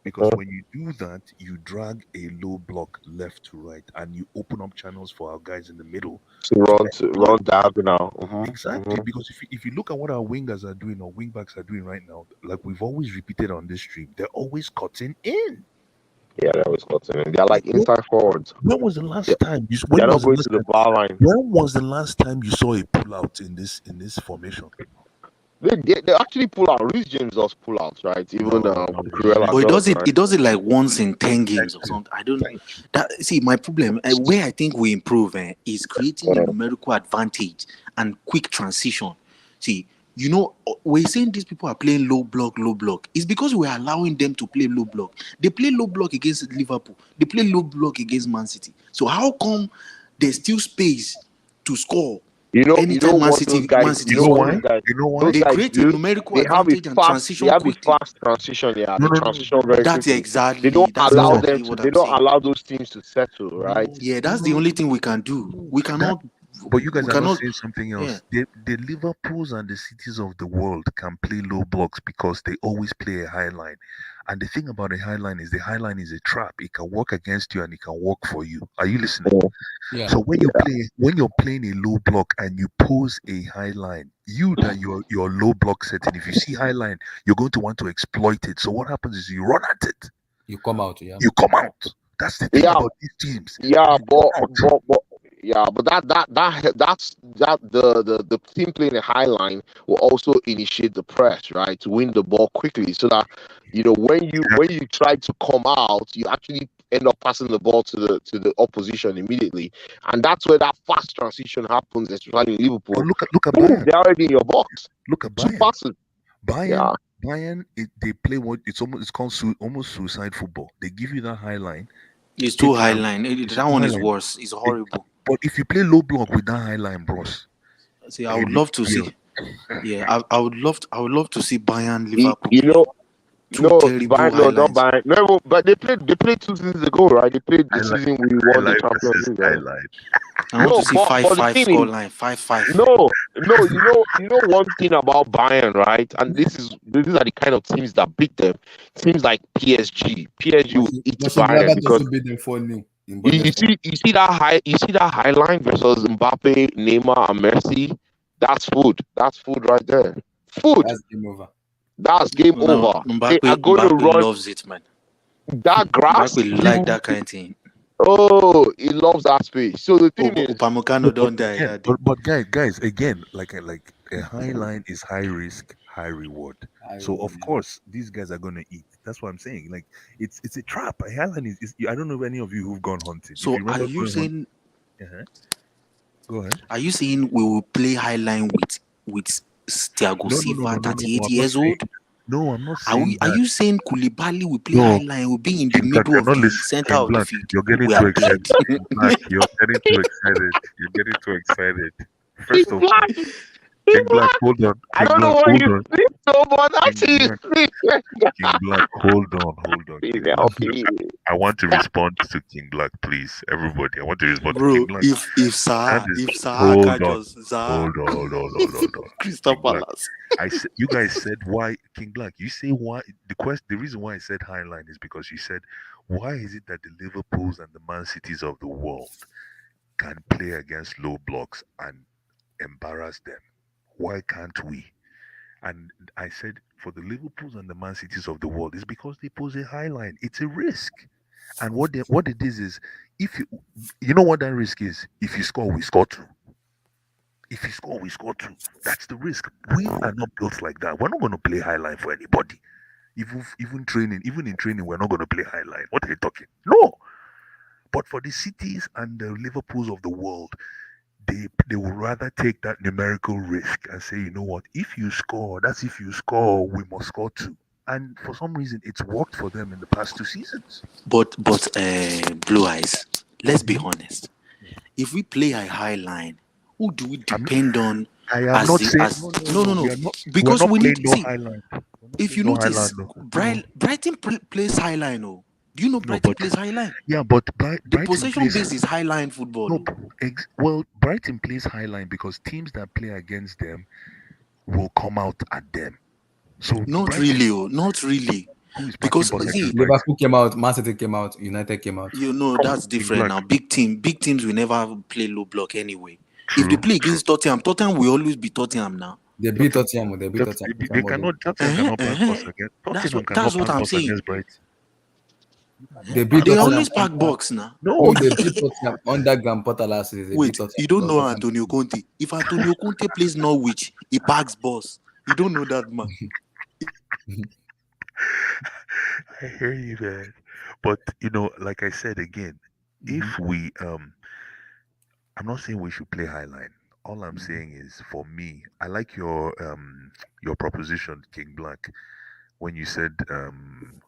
Because when you do that, you drag a low block left to right, and you open up channels for our guys in the middle to run diagonal. Exactly. Because if you look at what our wingers are doing or wing backs are doing right now, like we've always repeated on this stream, they're always cutting in. Yeah, they're always cutting in. They're like inside forwards. When was the last time they're not going to the bar line? When was the last time you saw a pull out in this formation? They actually pull out. Reece James does pull out, right? Even Cruella But does, right? it does it like once in 10 games or something. I don't that see my problem where I think we improve is creating a numerical advantage and quick transition. See, you know, we're saying these people are playing low block. It's because we're allowing them to play low block. They play low block against Liverpool. They play low block against Man City. So how come there's still space to score? You know Anytime Man what City, those guys, Man City you know what score, those guys, You know why? those they guys create a do? numerical They have a advantage and fast, transition they have a quickly. fast transition. Yeah, No, they no, no. transition very That's quickly. exactly They don't that's allow exactly them to. what They I'm don't saying. allow those teams to settle, right? Yeah, that's the only thing we can do. We cannot. But you guys we are not cannot. saying something Yeah. else. The Liverpools and the cities of the world can play low blocks because they always play a high line. And the thing about a high line is the high line is a trap. It can work against you and it can work for you. Are you listening? Yeah. So when you're playing a low block and you pose a high line, your low block setting, if you see high line, you're going to want to exploit it. So what happens is you run at it. You come out, yeah. You come out. That's the thing Yeah, about these teams. yeah, You come out. but that's the team playing a high line will also initiate the press, right, to win the ball quickly, so that when you try to come out, you actually end up passing the ball to the opposition immediately, and that's where that fast transition happens, especially in Liverpool. But look at Boom, Bayern. they're already in your box. Look at Two Bayern. passes. Yeah. Bayern, they play what it's called almost suicide football. They give you that high line. It's too Take high out- line. it's That too one high is line. worse. It's horrible. But if you play low block with that high line, bros, See, I would love to see. Yeah, I would love to see Bayern You Liverpool. know, Two no, terrible Bayern, no, not highlights. Bayern. No, but they played 2 seasons ago, right? They played the season we won the Champions League. Right? I want No, to see but 5-5 the thing score is, line. 5-5. no, you know one thing about Bayern, right? And these are the kind of teams that beat them. Teams like PSG. PSG will eat Bayern because also beat them 4-0 in you Bundesliga. see that high line versus Mbappe, Neymar, and Messi. That's food. That's food right there. Food. That's game over. That's game No, over. They are going to Mbappe run loves it, man. that grass. Mbappe like that kind of thing. Oh, he loves that space. So the thing is, Upamecano don't die that day. but guys, again, like a high line is high risk, high reward. So of course these guys are gonna eat. That's what I'm saying. Like it's a trap. A high line is I don't know any of you who've gone hunting. So If you are remember you going saying? Go ahead. Are you saying we will play high line with Thiago Silva, 38 years old? No, I'm not saying Are you saying Koulibaly will play high line? Will be in the middle of the center of the field? You're getting We too are excited. dead. You're getting too excited. You're getting too excited. First of all, King Black, hold on. I don't know what you think so, but that's it. King Black, hold on. King Black, I want to respond to King Black, please. Everybody, I want to respond to King Bro, Black. if Saha Hold can on. just Zaha, Hold on. Crystal King Black, Palace. you guys said why King Black. You say why the reason why I said high line is because you said why is it that the Liverpools and the Man Cities of the world can play against low blocks and embarrass them? Why can't we? And I said for the Liverpools and the Man Cities of the world, it's because they pose a high line. It's a risk. And what it is if you know what that risk is? If you score, we score too. If you score, we score too. That's the risk. We are not built like that. We're not going to play high line for anybody. Even in training, we're not going to play high line. What are you talking? No. But for the cities and the Liverpools of the world, they would rather take that numerical risk and say, you know what, if you score, we must score too. And for some reason, it's worked for them in the past 2 seasons. But Blue Eyes, let's be honest. If we play a high line, who do we depend on? I am not saying no. Because we need no see. high line. If you notice, Brighton plays high line. Oh, do you know Brighton plays high line? Yeah, but the possession base is high line football. No, well, Brighton plays high line because teams that play against them will come out at them. So not really. Because see, Liverpool came out, Man City came out, United came out. You know that's different now. Big teams will never play low block anyway. True. If they play against Tottenham will always be Tottenham now. They beat Tottenham. They cannot. Tottenham cannot pass against. That's what I'm saying. They always pack box now. No, they beat Tottenham under Graham Potter last season. Wait, you don't know Antonio Conte. If Antonio Conte plays Norwich, he packs boss. You don't know that man. I hear you, man. But like I said again, if we I'm not saying we should play highline. All I'm saying is, for me, I like your proposition, King Black, when you said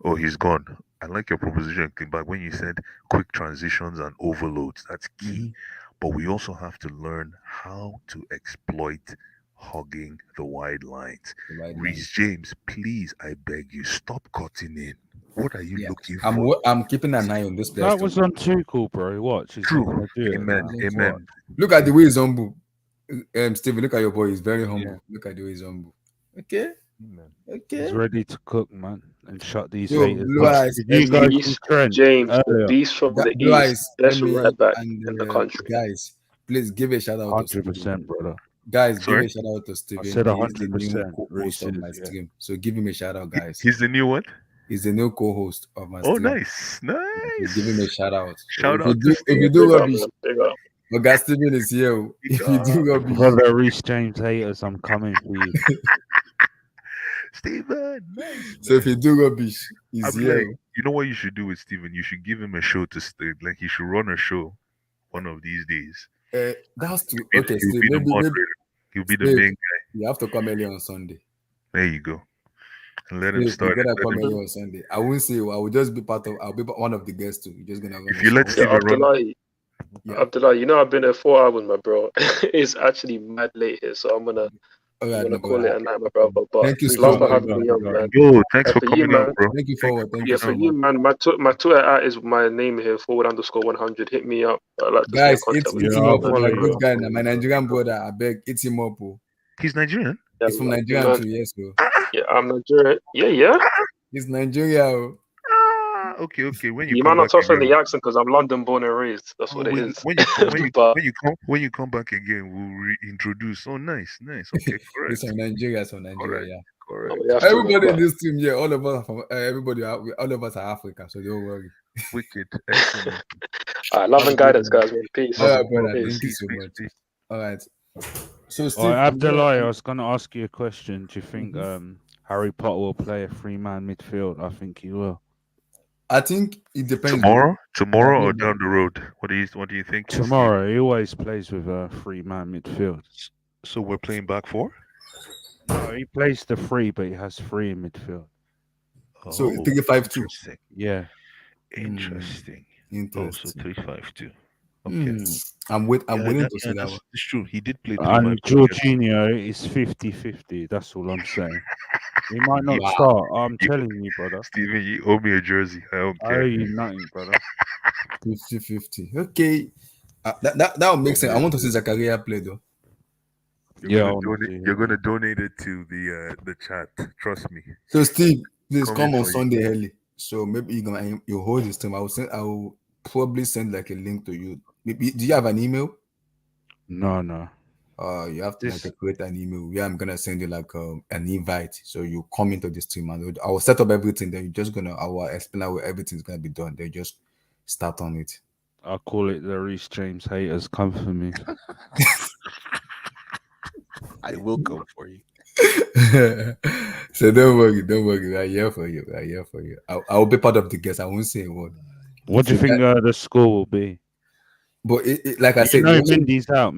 oh, he's gone. I like your proposition, King Black, when you said quick transitions and overloads. That's key. But we also have to learn how to exploit hugging the wide lines. Reece James, please, I beg you, stop cutting in. What are you looking for? I'm keeping an eye on this player. That was on Tuchel, bro. Watch, he's not gonna do it. Amen. Now. Amen. Look at the way he's humble. Steven, look at your boy. He's very humble. Look at the way he's humble. Okay. Amen. Okay. He's ready to cook, man, and shut these Yo, haters Blue up. Eyes, Did you guys see Trent James, the earlier? beast from the Blue Eyes, east, best right back and in the country. guys, please give a shout out to 100%, Steven. brother. Guys, Sorry? give a shout out to Steven. I said He's the new 100%. co-host of my stream. So give him a shout out, guys. He's the new one? He's the new co-host of my Oh, stream. nice. Nice. Give him a shout out. Shout If out to if you Steven. do Big up, rubbish, man. Big up. but guys, Steven is here. If you do rubbish, Brother Reece James haters, I'm coming for you. Steven, nice. so if you do rubbish, he's I'm here. like, you know what you should do with Steven? You should give him a show to stay. Like, he should run a show one of these days. That's true. He'll Okay, be Steve, the maybe moderator. He'll be the Steve, main guy. you have to come early on Sunday. There you go. And let him Steve, start. you gotta Let come him- early on Sunday. I won't say I will just be I'll be one of the guests too. You're just gonna run If the you let show. Steven run, Abdullah, you know I've been here 4 hours, my bro. It's actually mad late here, so I'm gonna call it a night, my brother. But Thank you so love for much, having me on, man. yo, thanks for For you, coming man. out, bro. Thank you forward. Thank Yeah, you for so you, much. man. My Twitter at is my name here, _100. Hit me up. I like to stay in Guys, contact it's with him you. up. follow My you, good guy, follow my you. Nigerian brother. I beg, it's him up. He's Nigerian? He's from Yeah, Nigeria man. too, yes, bro. Yeah, I'm Nigerian. Yeah. He's Nigeria. Okay. When you You come might not back touch on again, the accent because I'm London born and raised. That's what it when, is. when you come, when you But when you come back again, we'll reintroduce. Oh, nice. Okay, correct. He's from Nigeria, yeah. oh, we have to, Everybody in but this team, yeah, all of us are from all of us are Africa, so don't worry. Wicked. Excellent. love and guidance, guys. Man. Peace. All right, brother. Peace. Thank you so much. Peace. All right. So, Steve, All right, Abdullah, I was going to ask you a question. Do you think Harry Potter will play a 3-man midfield? I think he will. I think it depends. Tomorrow or down the road? What do you think? Tomorrow, he always plays with a 3-man midfield. So we're playing back 4? No, he plays the 3, but he has 3 in midfield. So 3-5-2. Yeah. Interesting. Oh, so 3-5-2. Okay. I'm willing to say that one. It's true. He did play 3-5-2. And Jorginho is 50-50. That's all I'm saying. He might not start. I'm telling you, brother. Steven, you owe me a jersey. I don't I care. owe you nothing, brother. 50-50. Okay. That will make sense. I want to see Zakaria play though. You're gonna donate it to the chat. Trust me. So Steve, please Coming come on for you. Sunday early. So maybe you hold this time. I will probably send like a link to you. Maybe do you have an email? No. You have to create an email. Yeah, I'm gonna send you like an invite. So you come into the stream and I will set up everything. Then I will explain how everything's gonna be done. Then just start on it. I'll call it the Reece James haters come for me. I will come for you. So don't worry. We're here for you. I'll be part of the guest. I won't say a word. What do you think the score will be? But like I said, Mendy's out.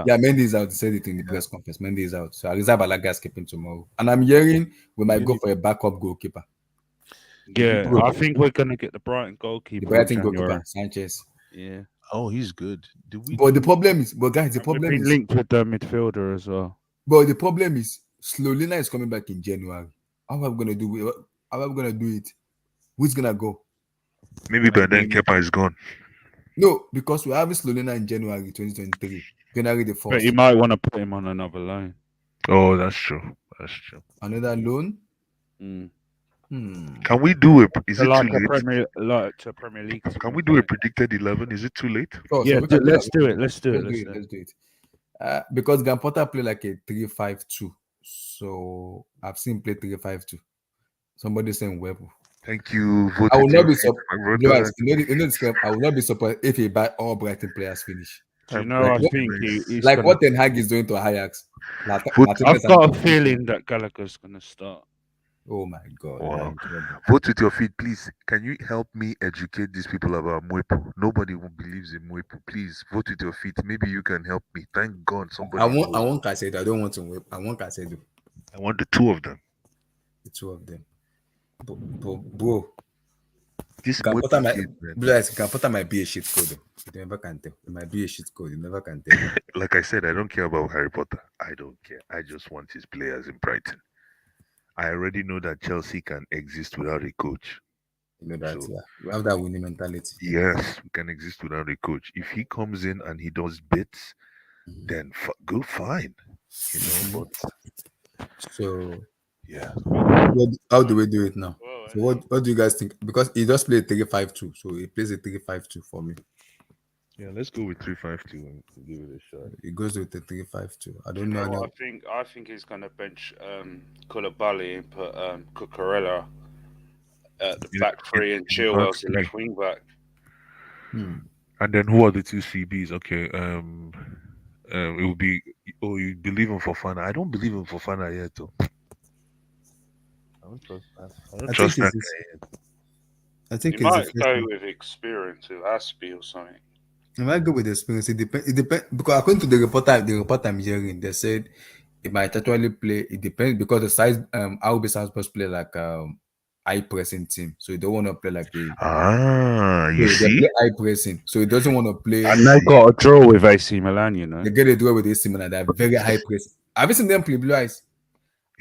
Yeah, Mendy's out. He said it in the press conference. Mendy's out. So Arrizabalaga is keeping tomorrow. And I'm hearing we might go for a backup goalkeeper. Yeah, I think we're gonna get the Brighton goalkeeper. The Brighton goalkeeper, Sanchez. Yeah. Oh, he's good. But the problem is, guys, the problem is linked with the midfielder as well. But the problem is, Slolina is coming back in January. How are we gonna do it? How are we gonna do it? Who's gonna go? Maybe by then Kepa is gone. No, because we're having Slolina in January 2023. January the 1st. But you might want to put him on another loan. Oh, that's true. Another loan? Can we do it? Is it like too late? To Premier League. Can we do a predicted 11? Is it too late? Oh, yeah, so let's do it. Let's do it. Because Graham Potter play like a 3-5-2. So I've seen play 3-5-2. Somebody saying Webu. Thank you. I will not be surprised. I will not be surprised if he buy all Brighton players finish. Do you know? I think he's Like gonna. what Ten Hag is doing to Ajax. I've got a feeling that Gallagher's gonna start. Oh my God. Wow. Vote with your feet, please. Can you help me educate these people about Mwepu? Nobody believes in Mwepu. Please vote with your feet. Maybe you can help me. Thank God somebody. I want Casado. I don't want to whip. I want Casado. I want the two of them. The two of them. Bro. This Gapota Mwepu might be a shit code. You never can tell. It might be a shit code. You never can tell. like I said, I don't care about Harry Potter. I don't care. I just want his players in Brighton. I already know that Chelsea can exist without a coach. You know that, yeah. We have that winning mentality. Yes, we can exist without a coach. If he comes in and he does bits, then go fine. You know, but so yeah. How do we do it now? So what do you guys think? Because he does play a 3-5-2, so he plays a 3-5-2 for me. Yeah, let's go with 3-5-2 and give it a shot. He goes with the 3-5-2. I don't know. I think he's gonna bench Koulibaly and put Cucurella at the back three and Chilwell's the left wing back. And then who are the two CBs? Okay, it will be. Oh, you believe in Fofana? I don't believe in Fofana yet, though. I don't trust that guy yet. I think you might go with experience with Aspie or something. I might go with experience. It depends because according to the report I'm hearing, they said it might actually play. It depends because the size RB Salzburg play like high pressing team, so you don't want to play like you see, they play high pressing, so he doesn't want to play. And they got a draw with AC Milan, you know. They get a draw with AC Milan. They have very high pressing. Have you seen them play Blue Eyes?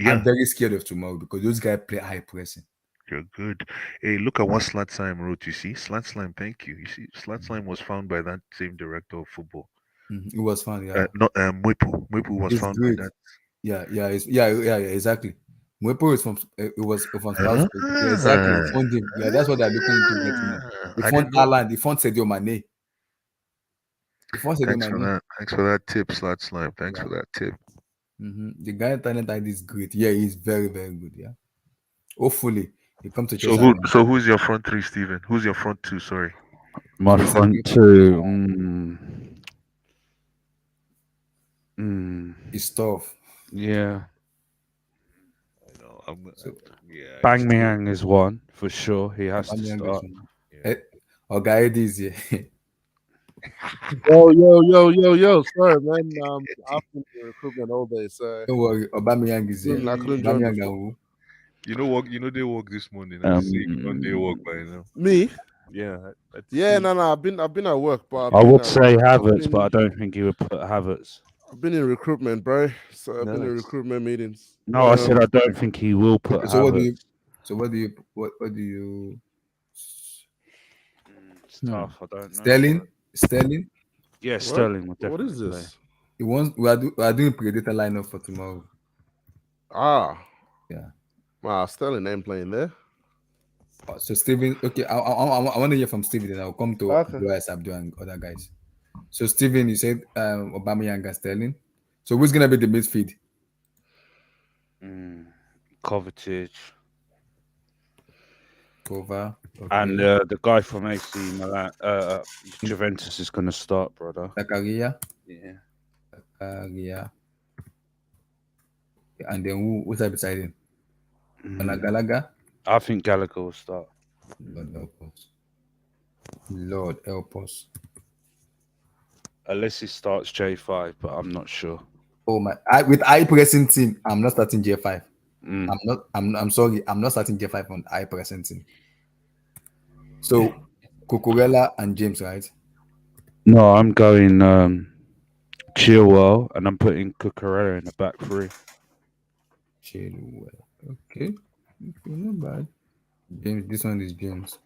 Yeah. I'm very scared of tomorrow because those guys play high pressing. You're good. Hey, look at what Slat Slime wrote. You see, Slat Slime. Thank you. You see, Slat Slime was found by that same director of football. It was found, yeah. Not Mwepu. Mwepu was found by that. Yeah, exactly. Mwepu is from it was from Strasbourg. Yeah, exactly. They found him. Yeah, that's what they're looking into getting now. They found Haaland. They found Sadio Mane. Thanks for that tip, Slat Slime. Thanks for that tip. The guy talent is great. Yeah, he's very, very good. Yeah. Hopefully, he comes to Chelsea. So who's your front three, Steven? Who's your front two? Sorry. My front two. It's tough. Yeah. I know. Bang Miang is one for sure. He has to start. Eddie is here. Yo. Sorry, man. I've been in recruitment all day, so don't worry. Aubameyang is here. I couldn't join. You know they work this morning. They work by now. Me? Yeah. No. I've been at work, but I would say Havertz, but I don't think he would put Havertz. I've been in recruitment, bro. So I've been in recruitment meetings. No, I said I don't think he will put Havertz. What do you? It's tough. I don't know. Sterling? Yeah, Sterling. What is this? We are doing Predator lineup for tomorrow. Yeah. Sterling ain't playing there. So Steven, okay, I want to hear from Steven, then I'll come to Abdul and other guys. So Steven, you said Aubameyang and Sterling. So who's gonna be the midfield? Kovacic. Okay. And the guy from AC Milan, Juventus is gonna start, brother. Zakaria. Yeah. Zakaria. And then who's that beside him? Gallagher. I think Gallagher will start. Lord help us. Unless he starts J5, but I'm not sure. Oh my! With high pressing team, I'm not starting J5. I'm sorry. I'm not starting J5 on high pressing team. So Cucurella and James, right? No, I'm going Chilwell, and I'm putting Cucurella in the back three. Chilwell. Okay, not bad. James, this one is James.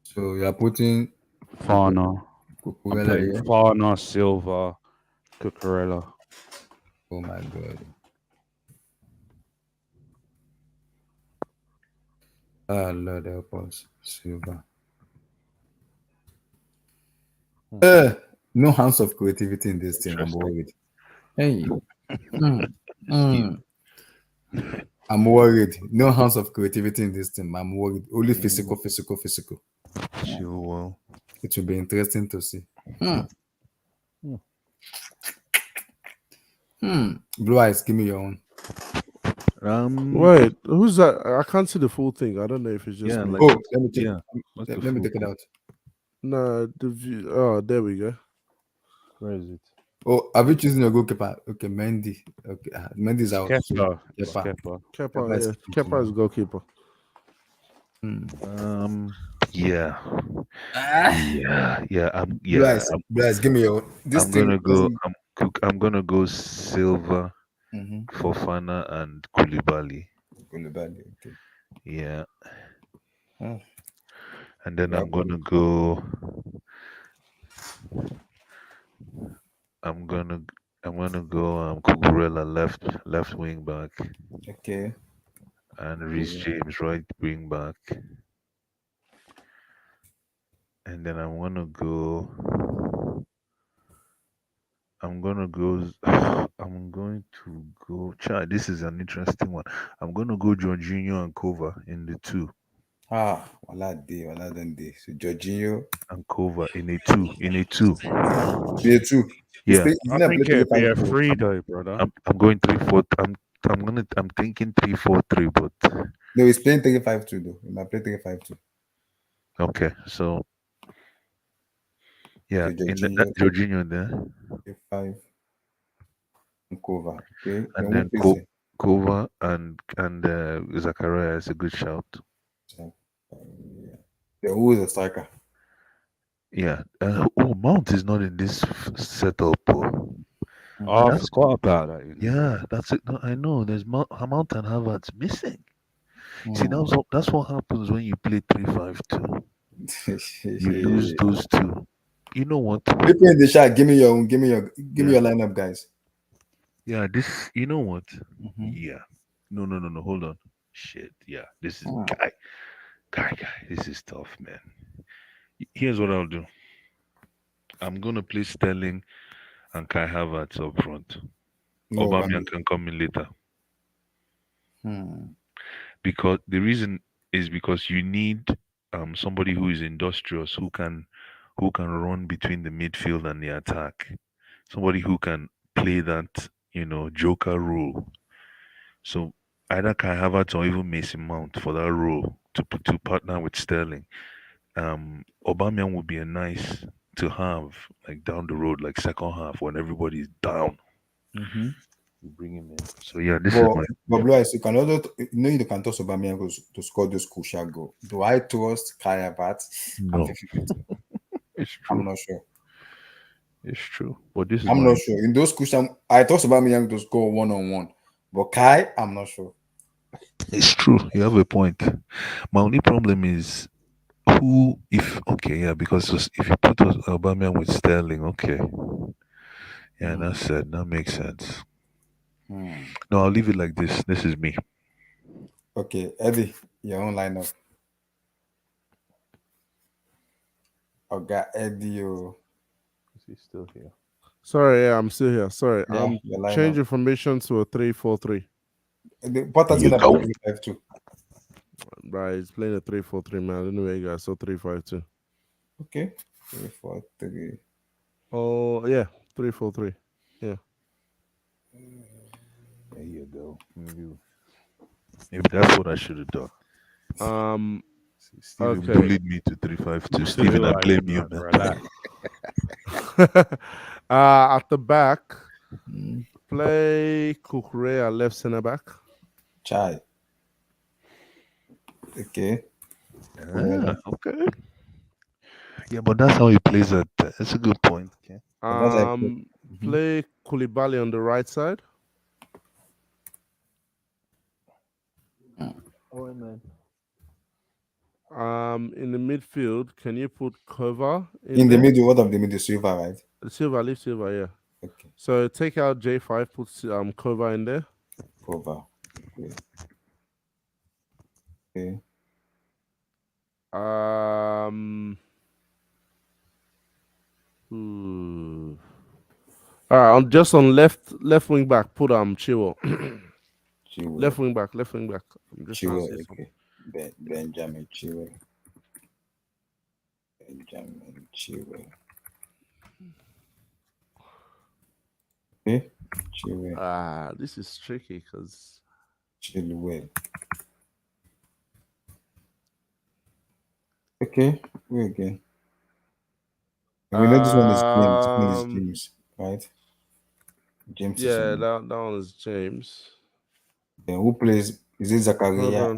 So you are putting Fana. Cucurella here. Fana, Silva, Cucurella. Oh my God. Lord help us. Silva. No hands of creativity in this team. I'm worried. Hey. I'm worried. No hands of creativity in this team. I'm worried. Only physical. Chilwell. It will be interesting to see. Blue Eyes, give me your own. Wait, who's that? I can't see the full thing. I don't know if it's just Yeah, me. like Oh, let me take. yeah. What's the Let me full take it thing? out. No, the view. Oh, there we go. Where is it? Oh, have you chosen your goalkeeper? Okay, Mendy. Okay, Mendy's out. Kepa. It's Kepa. Kepa. Kepa, is yeah. Kepa is goalkeeper. Yeah. Yeah. Blue Eyes, give me your own. This I'm thing gonna go. doesn't. I'm gonna go Silva, Mm-hmm. Fofana, and Koulibaly. Okay. Yeah. Oh. And then Yeah, I'm gonna go. I'm gonna go Cucurella left wing back, okay. and Reece James right wing back. And then I'm gonna go. I'm going to go. Chai, this is an interesting one. I'm gonna go Jorginho and Kova in the two. Wala don't day. So Jorginho. And Kova in a two. Yeah, true. Yeah. I think if you're free though, brother. I'm going 3-4. I'm thinking 3-4-3, but No, he's playing 3-5-2 though. He might play 3-5-2. okay. So yeah, Okay, in that Jorginho in there. 5 and Kova. Okay. And then then Kova and Zakaria is a good shout. Who is the striker? Yeah. Mount is not in this setup. Oh, I forgot about that. You know? Yeah, that's it. No, I know. There's Mount and Havertz missing. See, that's what happens when you play 3-5-2. You lose those two. You know what? People in the chat, give me your lineup, guys. Yeah, this. You know what? Yeah. No. Hold on. Shit. Yeah. This is guy. This is tough, man. Here's what I'll do. I'm gonna play Sterling and Kai Havertz up front. Aubameyang can come in later. Because the reason is because you need somebody who is industrious, who can run between the midfield and the attack. Somebody who can play that, joker role. So either Kai Havertz or even Mason Mount for that role to partner with Sterling. Aubameyang would be a nice to have like down the road, like second half when everybody's down. You bring him in. So yeah, this is my. But Blue Eyes, you can also you can trust Aubameyang to score those crucial goals. Do I trust Kai Havertz? No. It's true. I'm not sure. It's true, but this is. I'm not sure. In those crucial, I trust Aubameyang to score 1-on-1, but Kai, I'm not sure. It's true. You have a point. My only problem is because if you put Aubameyang with Sterling, okay. Yeah, that's it. That makes sense. No, I'll leave it like this. This is me. Okay, Eddie, your own lineup. I got Eddie. Is he still here? Sorry, yeah, I'm still here. Sorry, Yeah, change information to a 3-4-3. What is gonna be 3-5-2? Right, he's playing a 3-4-3, man. I don't know where you guys saw 3-5-2. Okay, 3-4-3. Oh yeah, 3-4-3. Yeah. There you go. Maybe that's what I should have done. Steven bullied me to 3-5-2. Steven, I blame you, man. At the back, play Cucurella left center back. Chai. Okay. Okay. Yeah, but that's how he plays it. That's a good point. Okay. Play Koulibaly on the right side. In the midfield, can you put Kova in the middle? What of the middle? Silva, right? Leave Silva, yeah. Okay. So take out J5, put Kova in there. Kova. Okay. All right, just on left wing back, put Chilwell. Left wing back. I'm just Chilwell, okay. Benjamin Chilwell. Benjamin Chilwell. Okay, Chilwell. This is tricky because Chilwell. Okay, we again. And we know this one is James. This one is James, right? James. Yeah, that one is James. Then who plays? Is it Zakaria?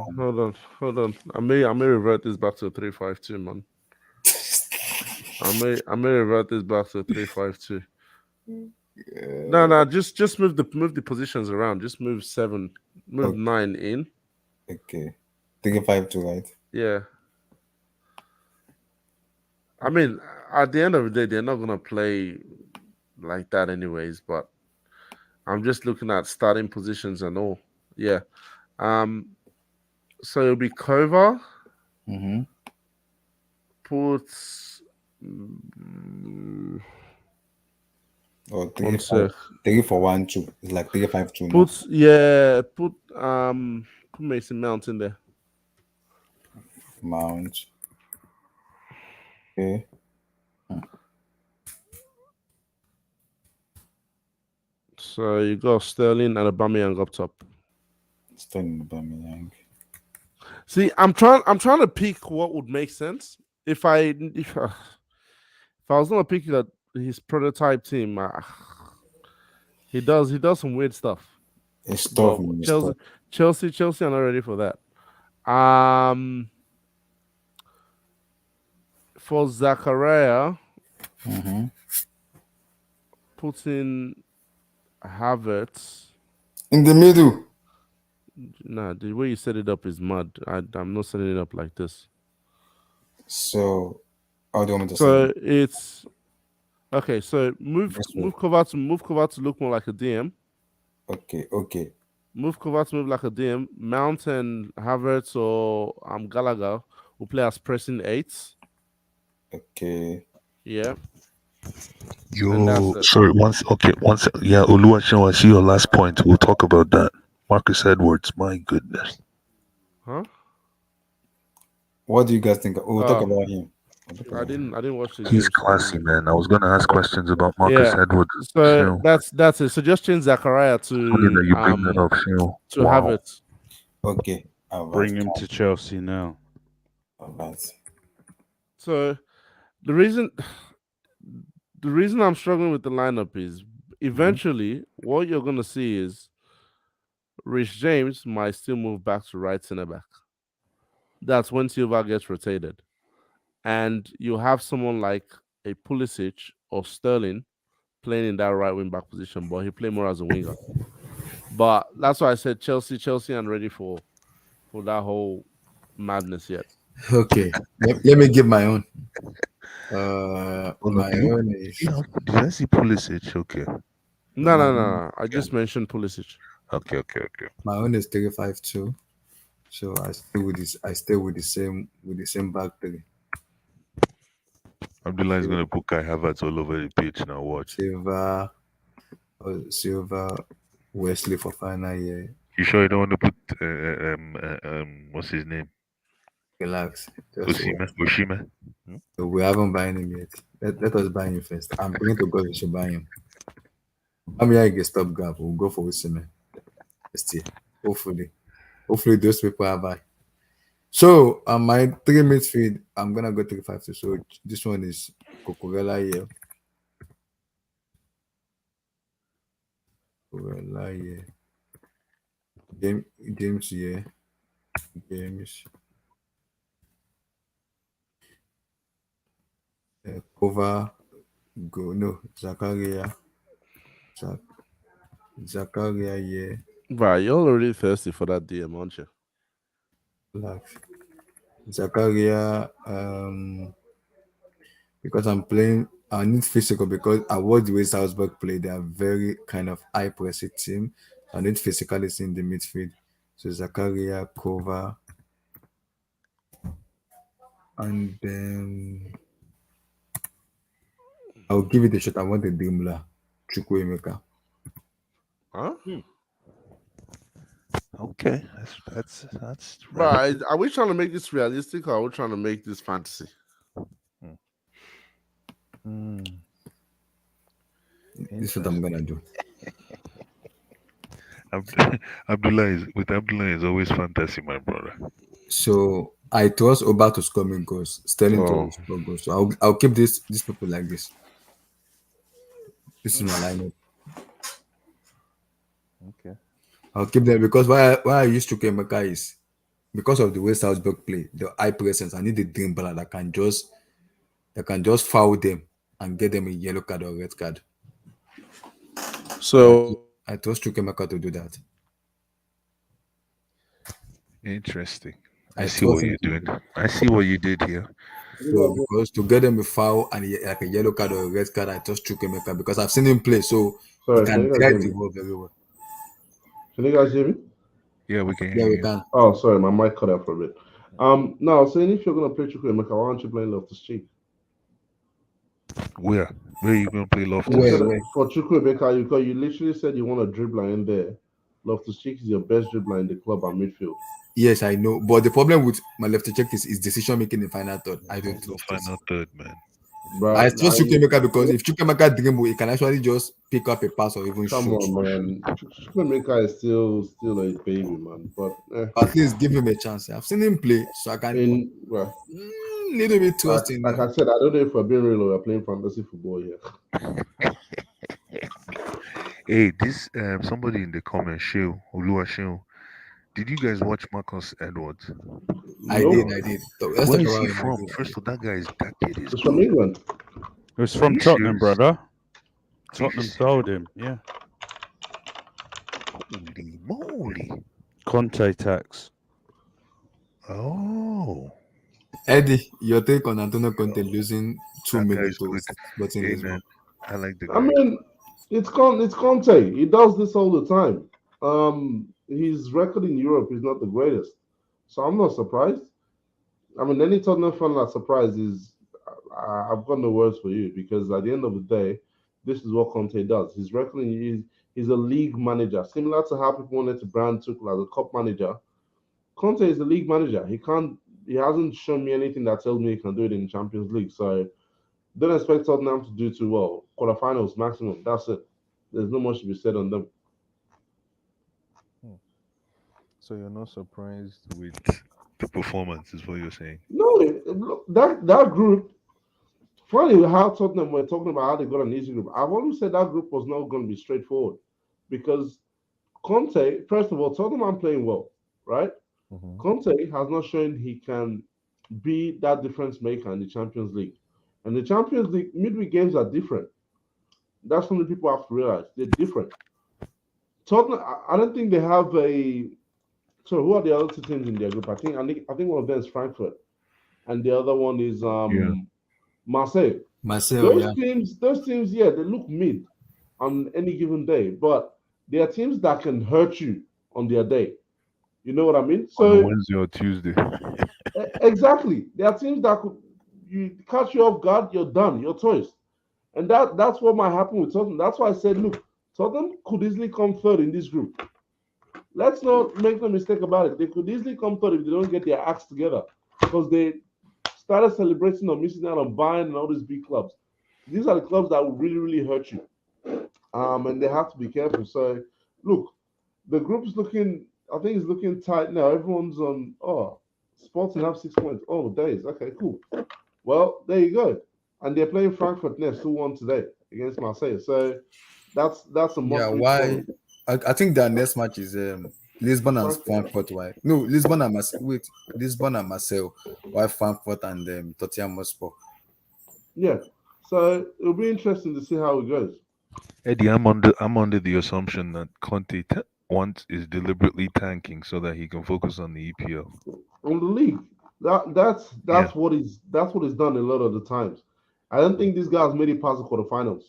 Hold on. I may revert this back to 3-5-2, man. I may revert this back to 3-5-2. No, just move the positions around. Just move 9 in. Okay. 3-5-2, right? Yeah. I mean, at the end of the day, they're not gonna play like that anyways, but I'm just looking at starting positions and all. Yeah. So it'll be Kova. Mm-hmm. Puts. Or 3-4-1-2. It's like 3-5-2. Put Mason Mount in there. Mount. Okay. So you got Sterling and Aubameyang up top. Sterling and Aubameyang. See, I'm trying to pick what would make sense. If I was gonna pick his prototype team, he does some weird stuff. It's tough. Chelsea are not ready for that. For Zakaria, put in Havertz in the middle. Nah, the way you set it up is mad. I'm not setting it up like this. So, how do you want me to say it? It's okay. So move Kovac to look more like a DM. Okay. Move Kovac to move like a DM. Mount and Havertz or Gallagher will play as pressing 8s. Okay. Yeah. Sorry. Once. Yeah, Oluwaseun, I see your last point. We'll talk about that. Marcus Edwards, my goodness. Huh? What do you guys think? We'll talk about him. I didn't watch the He's classy, man. I was gonna ask questions about Marcus Edwards. So that's it. So just change Zakaria to funny that you bring that up, to have it. Okay. Bring him to Chelsea now. All right. So the reason I'm struggling with the lineup is eventually what you're gonna see is Rich James might still move back to right center back. That's when Silva gets rotated. And you have someone like a Pulisic or Sterling playing in that right wing back position, but he play more as a winger. But that's why I said Chelsea aren't ready for that whole madness yet. Okay. Let me give my own. My own is. Did I see Pulisic? Okay. No. I just mentioned Pulisic. Okay. My own is 3-5-2. So I stay with the same back three. Abdullah is gonna put Kai Havertz all over the pitch now. Watch. Silva, Wesley for final year. You sure you don't want to put what's his name? Relax. Oshima. So we haven't buying him yet. Let us buy him first. I'm praying to God we should buy him. I get stop gap. We'll go for Oshima. Hopefully those people are buy. So my 3 midfield, I'm gonna go 3-5-2. So this one is Cucurella here. James here. Kova, Zakaria here. Right, you're already thirsty for that DM, aren't you? Zakaria, because I'm playing, I need physical because I watch the way Salzburg play. They are very kind of high pressing team. I need physicality in the midfield. So Zakaria, Kova, and then I'll give it a shot. I want the Dreamler, Chukwuemeka. Huh? Okay, that's right. Are we trying to make this realistic or are we trying to make this fantasy? This is what I'm gonna do. Abdullah is always fantasy, my brother. So I trust Oba to score me goals, Sterling Oh, to score goals. So I'll keep these people like this. This is my lineup. Okay. I'll keep them because why I use Chukwemeka is because of the way Salzburg play, the high presence. I need a dream baller that can just foul them and get them a yellow card or red card. so I trust Chukwemeka to do that. Interesting. I I see what trust him you're to do doing. that. I see what you did here. So because to get them a foul and like a yellow card or a red card, I trust Chukwemeka because I've seen him play, so he Sorry, can can you guys hear drive the me? ball very well. Can you guys hear me? Yeah, we can Yeah, hear we you. can. Oh, sorry, my mic cut out for a bit. No, I was saying if you're gonna play Chukwemeka, why aren't you playing Loftus Cheek? Where are you gonna play Loftus? Where? For Chukwemeka, you literally said you want a dribbler in there. Loftus Cheek is your best dribbler in the club at midfield. Yes, I know. But the problem with my left to check is decision making in final third. I don't No trust this. final third, man. Bro, I trust Chukwemeka because if Chukwemeka dribble, he can actually just pick up a pass or even come shoot. on, man. Chukwemeka is still a baby, man. But At least give him a chance. I've seen him play, so I can little bit trust in like him. I said, I don't know if we're being real or we're playing fantasy football here. Hey, this somebody in the comments, Sheo, Olua Sheo. Did you guys watch Marcus Edwards? I did. Let's Where talk is about he him. from? First of all, that kid is It's from good. England. It was from you Tottenham, serious? brother. Tottenham sold him. Yeah. Holy moly! Conte tax. Oh, Eddie, your take on Antonio Conte losing 2 that million guy's to good. Sporting Hey Lisbon? man, I like the I guy. mean, it's Conte. He does this all the time. His record in Europe is not the greatest, so I'm not surprised. I mean, any Tottenham fan that's surprised is I've got no words for you because at the end of the day, this is what Conte does. His record he's a league manager, similar to how people wanted to brand Tuchel as a cup manager. Conte is a league manager. He hasn't shown me anything that tells me he can do it in the Champions League. So don't expect Tottenham to do too well. Quarterfinals maximum. That's it. There's not much to be said on them. So you're not surprised with the performance, is what you're saying? No, look, that group. Funny how Tottenham were talking about how they got an easy group. I've always said that group was not going to be straightforward because Conte, first of all, Tottenham are playing well, right? Conte has not shown he can be that difference maker in the Champions League. And the Champions League midweek games are different. That's something people have to realize. They're different. Tottenham, I don't think they have a. So who are the other two teams in their group? I think one of them is Frankfurt, and the other one is Marseille. Those teams, yeah, they look mid on any given day, but they are teams that can hurt you on their day. You know what I mean? On a So Wednesday or Tuesday. exactly, there are teams that could you catch you off guard, you're done, you're toast, and that's what might happen with Tottenham. That's why I said, look, Tottenham could easily come third in this group. Let's not make no mistake about it. They could easily come third if they don't get their acts together because they started celebrating or missing out on Bayern and all these big clubs. These are the clubs that will really, really hurt you. And they have to be careful. So, look, the group's looking, I think it's looking tight now. Everyone's on, Sporting have 6 points. Oh, days. Okay, cool. Well, there you go. And they're playing Frankfurt next, 2-1 today against Marseille. So, that's a must. Yeah, why? I think their next match is Lisbon and Frankfurt. Why? No, Lisbon and Marseille. Why Frankfurt and Tottenham Hotspur? Yeah, so it'll be interesting to see how it goes. Eddie, I'm under the assumption that Conte is deliberately tanking so that he can focus on the EPL. On the league, that's what he's done a lot of the times. I don't think this guy's made it past the quarterfinals,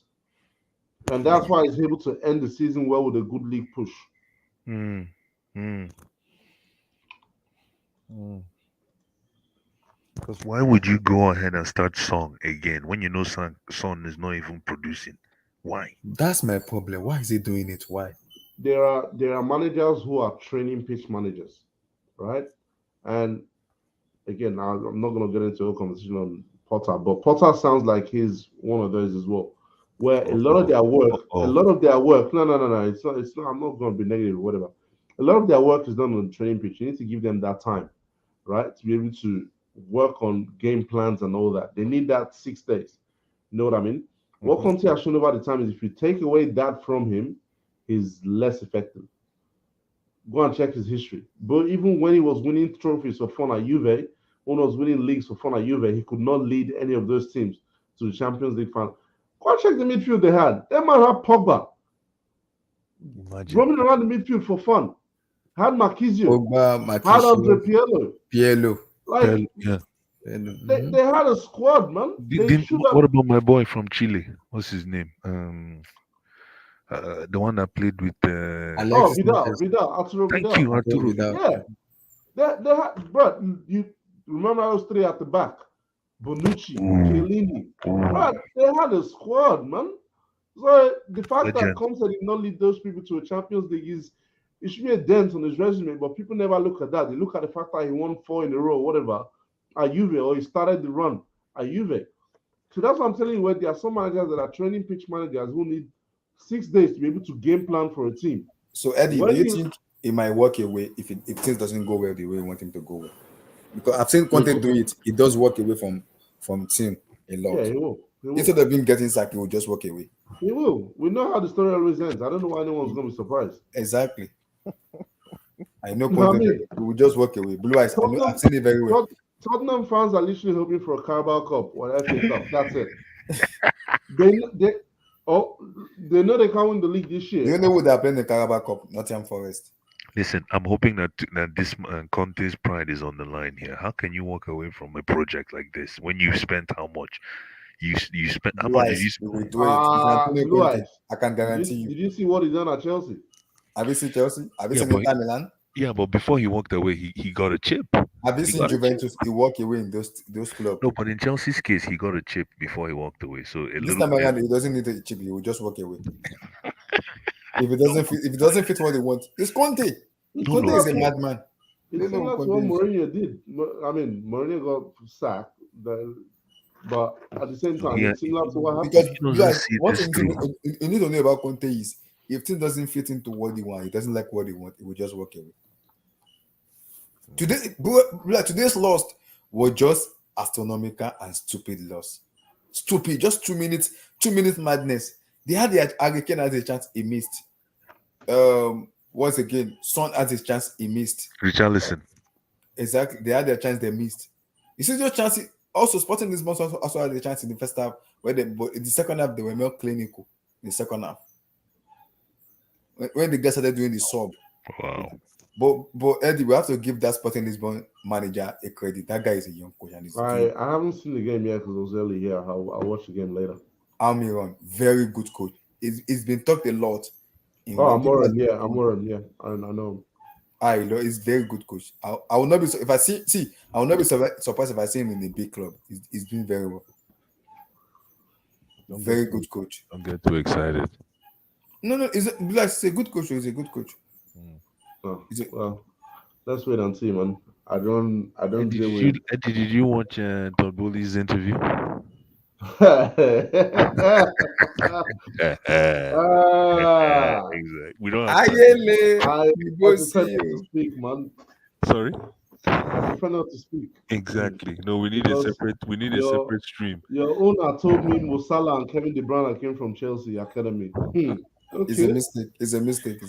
and that's why he's able to end the season well with a good league push. Because why would you go ahead and start Son again when you know Son is not even producing? Why? That's my problem. Why is he doing it? Why? There are managers who are training pitch managers, right? And again, I'm not going to get into a conversation on Potter, but Potter sounds like he's one of those as well. where a lot of their work, no, it's not. I'm not going to be negative or whatever. A lot of their work is done on the training pitch. You need to give them that time, right, to be able to work on game plans and all that. They need that 6 days. You know what I mean? What Conte has shown over the time is if you take away that from him, he's less effective. Go and check his history. But even when he was winning trophies for fun at Juve, when he was winning leagues for fun at Juve, he could not lead any of those teams to the Champions League final. Go and check the midfield they had. They might have Pogba roaming around the midfield for fun. Had Marquisio. Had Andre Pirlo. Like, they had a squad, man. What about my boy from Chile? What's his name? The one that played with Vidal, Arturo Thank Vidal. you, Arturo. Yeah. They had, bro, you remember those three at the back? Bonucci, Chiellini. Bro, they had a squad, man. So the fact that Conte did not lead those people to a Champions League it should be a dent on his resume, but people never look at that. They look at the fact that he won 4 in a row, whatever, at Juve, or he started the run at Juve. So that's what I'm telling you, where there are some managers that are training pitch managers who need 6 days to be able to game plan for a team. So Eddie, do you think it might work away if things doesn't go well the way you want him to go well? Because I've seen Conte do it. He does walk away from team a lot. Yeah, he will. Instead of him getting sacked, he will just walk away. He will. We know how the story always ends. I don't know why anyone's going to be surprised. Exactly. I know Conte will just walk away. Blue eyes. I've seen it very well. Tottenham fans are literally hoping for a Carabao Cup or FA Cup. That's it. They know they can't win the league this year. Do you know who they're playing the Carabao Cup? Nottingham Forest. Listen, I'm hoping that this Conte's pride is on the line here. How can you walk away from a project like this when you spent how much? You spent how much did you spend? I can guarantee you. Did you see what he done at Chelsea? Have you seen Chelsea? Have you seen Inter Milan? Yeah, but before he walked away, he got a chip. Have you seen Juventus? He walked away in those clubs. No, but in Chelsea's case, he got a chip before he walked away. So this time around, he doesn't need a chip. He will just walk away. If it doesn't fit what they want, it's Conte. Conte is a madman. That's what Mourinho did. I mean, Mourinho got sacked, but at the same time, it's similar to what happened. Because one thing you need to know about Conte is if things doesn't fit into what he wants, he doesn't like what he wants, he will just walk away. Today's loss was just astronomical and stupid loss. Stupid, just 2 minutes madness. They had the Hurricane as a chance, he missed. Once again, Son has his chance, he missed. Richarlison. Exactly, they had their chance, they missed. You see your chance. Also, Sporting Lisbon also had a chance in the first half, but in the second half they were more clinical. In the second half, when the guys started doing the sub. Wow. But Eddie, we have to give that Sporting Lisbon manager a credit. That guy is a young coach. And I haven't seen the game yet because it was early here. I'll watch the game later. Almiron, very good coach. It's been talked a lot. Almiron, yeah. I know. I know he's very good coach. I will not be if I see. I will not be surprised if I see him in a big club. He's doing very well. Very good coach. Don't get too excited. No, he's a good coach. He's a good coach. Well, let's wait and see, man. I don't deal with. Eddie, did you watch Todd Bowley's interview? Exactly. We don't I have prefer not to speak, man. Sorry? I prefer not to speak. Exactly. No, we need a separate stream. Your owner told me Mo Salah and Kevin De Bruyne came from Chelsea Academy. Okay. It's a mistake.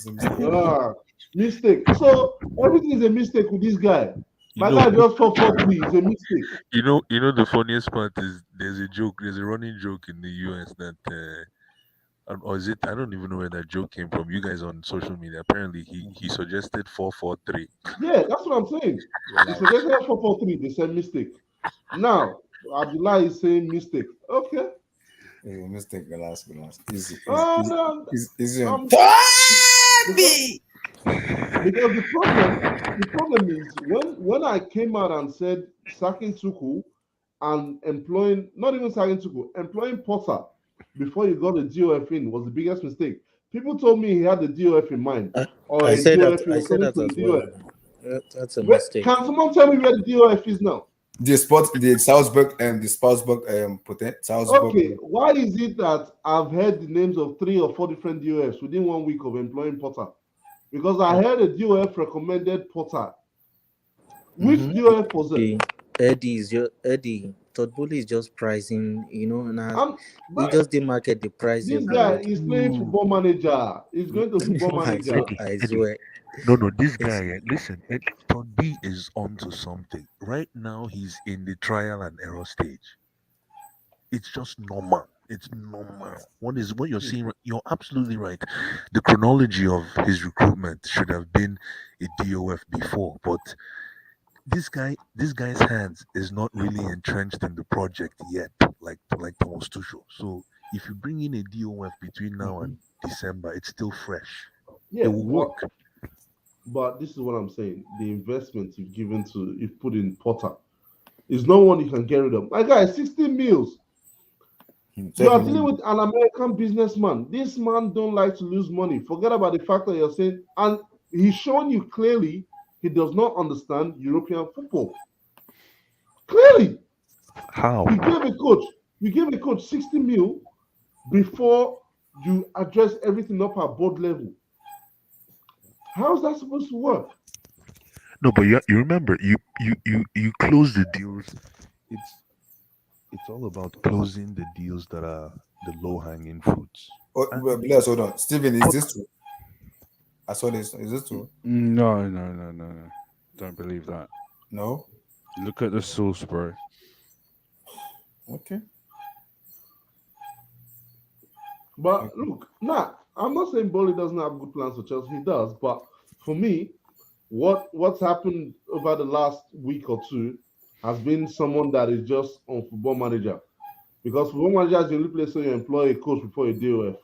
Mistake. So everything is a mistake with this guy. My guy just 4-4-3. It's a mistake. You know the funniest part is there's a running joke in the US that or is it? I don't even know where that joke came from. You guys on social media. Apparently he suggested 4-4-3. Yeah, that's what I'm saying. He suggested 4-4-3. They said mistake. Now Abdullah is saying mistake. Okay. It's a mistake, relax. Easy. Because the problem is when I came out and said sacking Tuchel and employing Potter before you got the DOF in was the biggest mistake. People told me he had the DOF in mind. I said that as well. That's a mistake. Can someone tell me where the DOF is now? the Salzburg Salzburg. Okay, why is it that I've heard the names of 3 or 4 different DOFs within 1 week of employing Potter? Because I heard a DOF recommended Potter. Which DOF was it? Eddie. Todd Bowley is just pricing, now he just didn't market the price. This guy is playing football manager. He's going to football manager. I swear. No, this guy, listen, Todd B is onto something. Right now, he's in the trial and error stage. It's just normal. It's normal. What you're seeing, you're absolutely right. The chronology of his recruitment should have been a DOF before, but this guy's hands is not really entrenched in the project yet, like Thomas Tuchel. So if you bring in a DOF between now and December, it's still fresh. Yeah, it will work. But this is what I'm saying: the investment you've put in Potter is no one you can get rid of. My guy, 16 mils. You are dealing with an American businessman. This man don't like to lose money. Forget about the fact that you're saying, and he's shown you clearly he does not understand European football. Clearly. How? You gave a coach 60 mil before you address everything up at board level. How is that supposed to work? No, but you remember you close the deals. It's all about closing the deals that are the low hanging fruits. Bless, hold on, Stephen, is this true? I saw this. Is this true? No. Don't believe that. No. Look at the source, bro. Okay. But look, I'm not saying Bowley doesn't have good plans for Chelsea. He does, but for me, what's happened over the last week or two has been someone that is just on Football Manager, because Football Manager is the only place where you employ a coach before a DOF.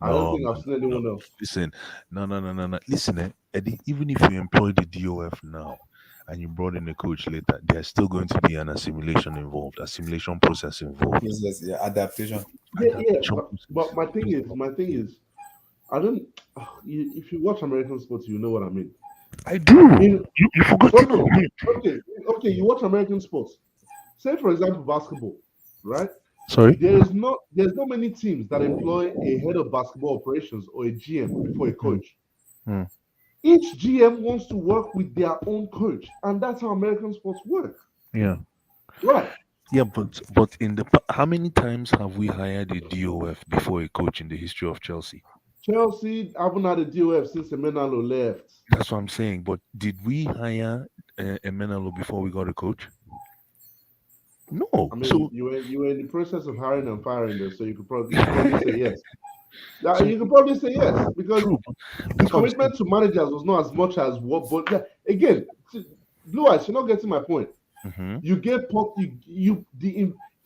I don't think I've seen anyone else. Listen, no. Listen, Eddie, even if you employ the DOF now and you brought in a coach later, there's still going to be an assimilation process involved. Yes, yeah, adaptation. But my thing is, I don't. If you watch American sports, you know what I mean. I do. You forgot to know. Okay. You watch American sports. Say, for example, basketball, right? Sorry. There's not many teams that employ a head of basketball operations or a GM before a coach. Each GM wants to work with their own coach, and that's how American sports work. Yeah. Right. Yeah, but how many times have we hired a DOF before a coach in the history of Chelsea? Chelsea haven't had a DOF since Emenalo left. That's what I'm saying. But did we hire Emenalo before we got a coach? No. I mean, you were in the process of hiring and firing them, so you could probably say yes. You could probably say yes, because the commitment to managers was not as much as what. But again, Blue Eyes, you're not getting my point. You gave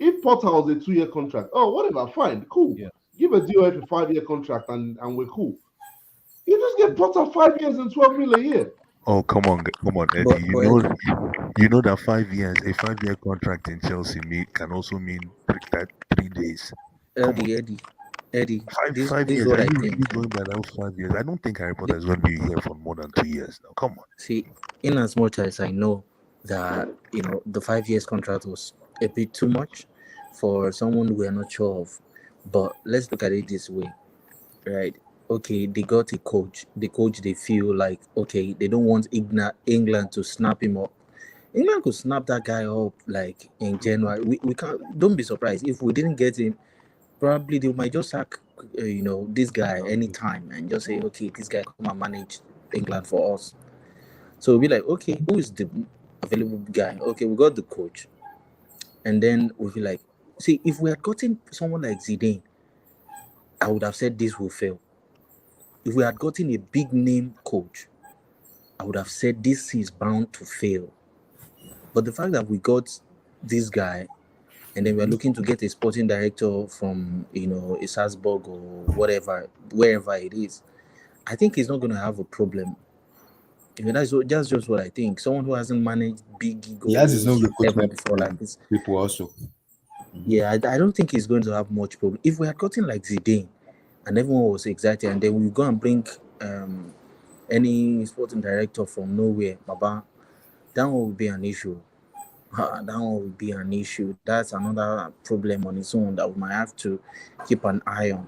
if Potter was a 2-year contract, whatever, fine, cool. Yeah. Give a DOF a 5-year contract and we're cool. You just get Potter 5 years and 12 million a year. Oh, come on, Eddie. You know that 5 years, a 5-year contract in Chelsea can also mean 3 days. Eddie. Five years. What Are I you think. really going by those 5 years? I don't think Harry Potter is going to be here for more than 2 years now. Come on. See, in as much as I know that the 5 years contract was a bit too much for someone we are not sure of, but let's look at it this way, right? Okay, they got a coach. The coach, they feel like, okay, they don't want England to snap him up. England could snap that guy up like in January. We can't. Don't be surprised if we didn't get him. Probably they might just sack, this guy anytime and just say, okay, this guy come and manage England for us. So we'll be like, okay, who is the available guy? Okay, we got the coach, and then we'll be like, see, if we had gotten someone like Zidane, I would have said this will fail. If we had gotten a big name coach, I would have said this is bound to fail. But the fact that we got this guy, and then we're looking to get a sporting director from, a Salzburg or whatever, wherever it is, I think he's not going to have a problem. That's just what I think. Someone who hasn't managed big egos ever before like this. People also. Yeah, I don't think he's going to have much problem. If we had gotten like Zidane, and everyone was excited, and then we go and bring any sporting director from nowhere, Baba, that one would be an issue. that one will be an issue. That's another problem on its own that we might have to keep an eye on.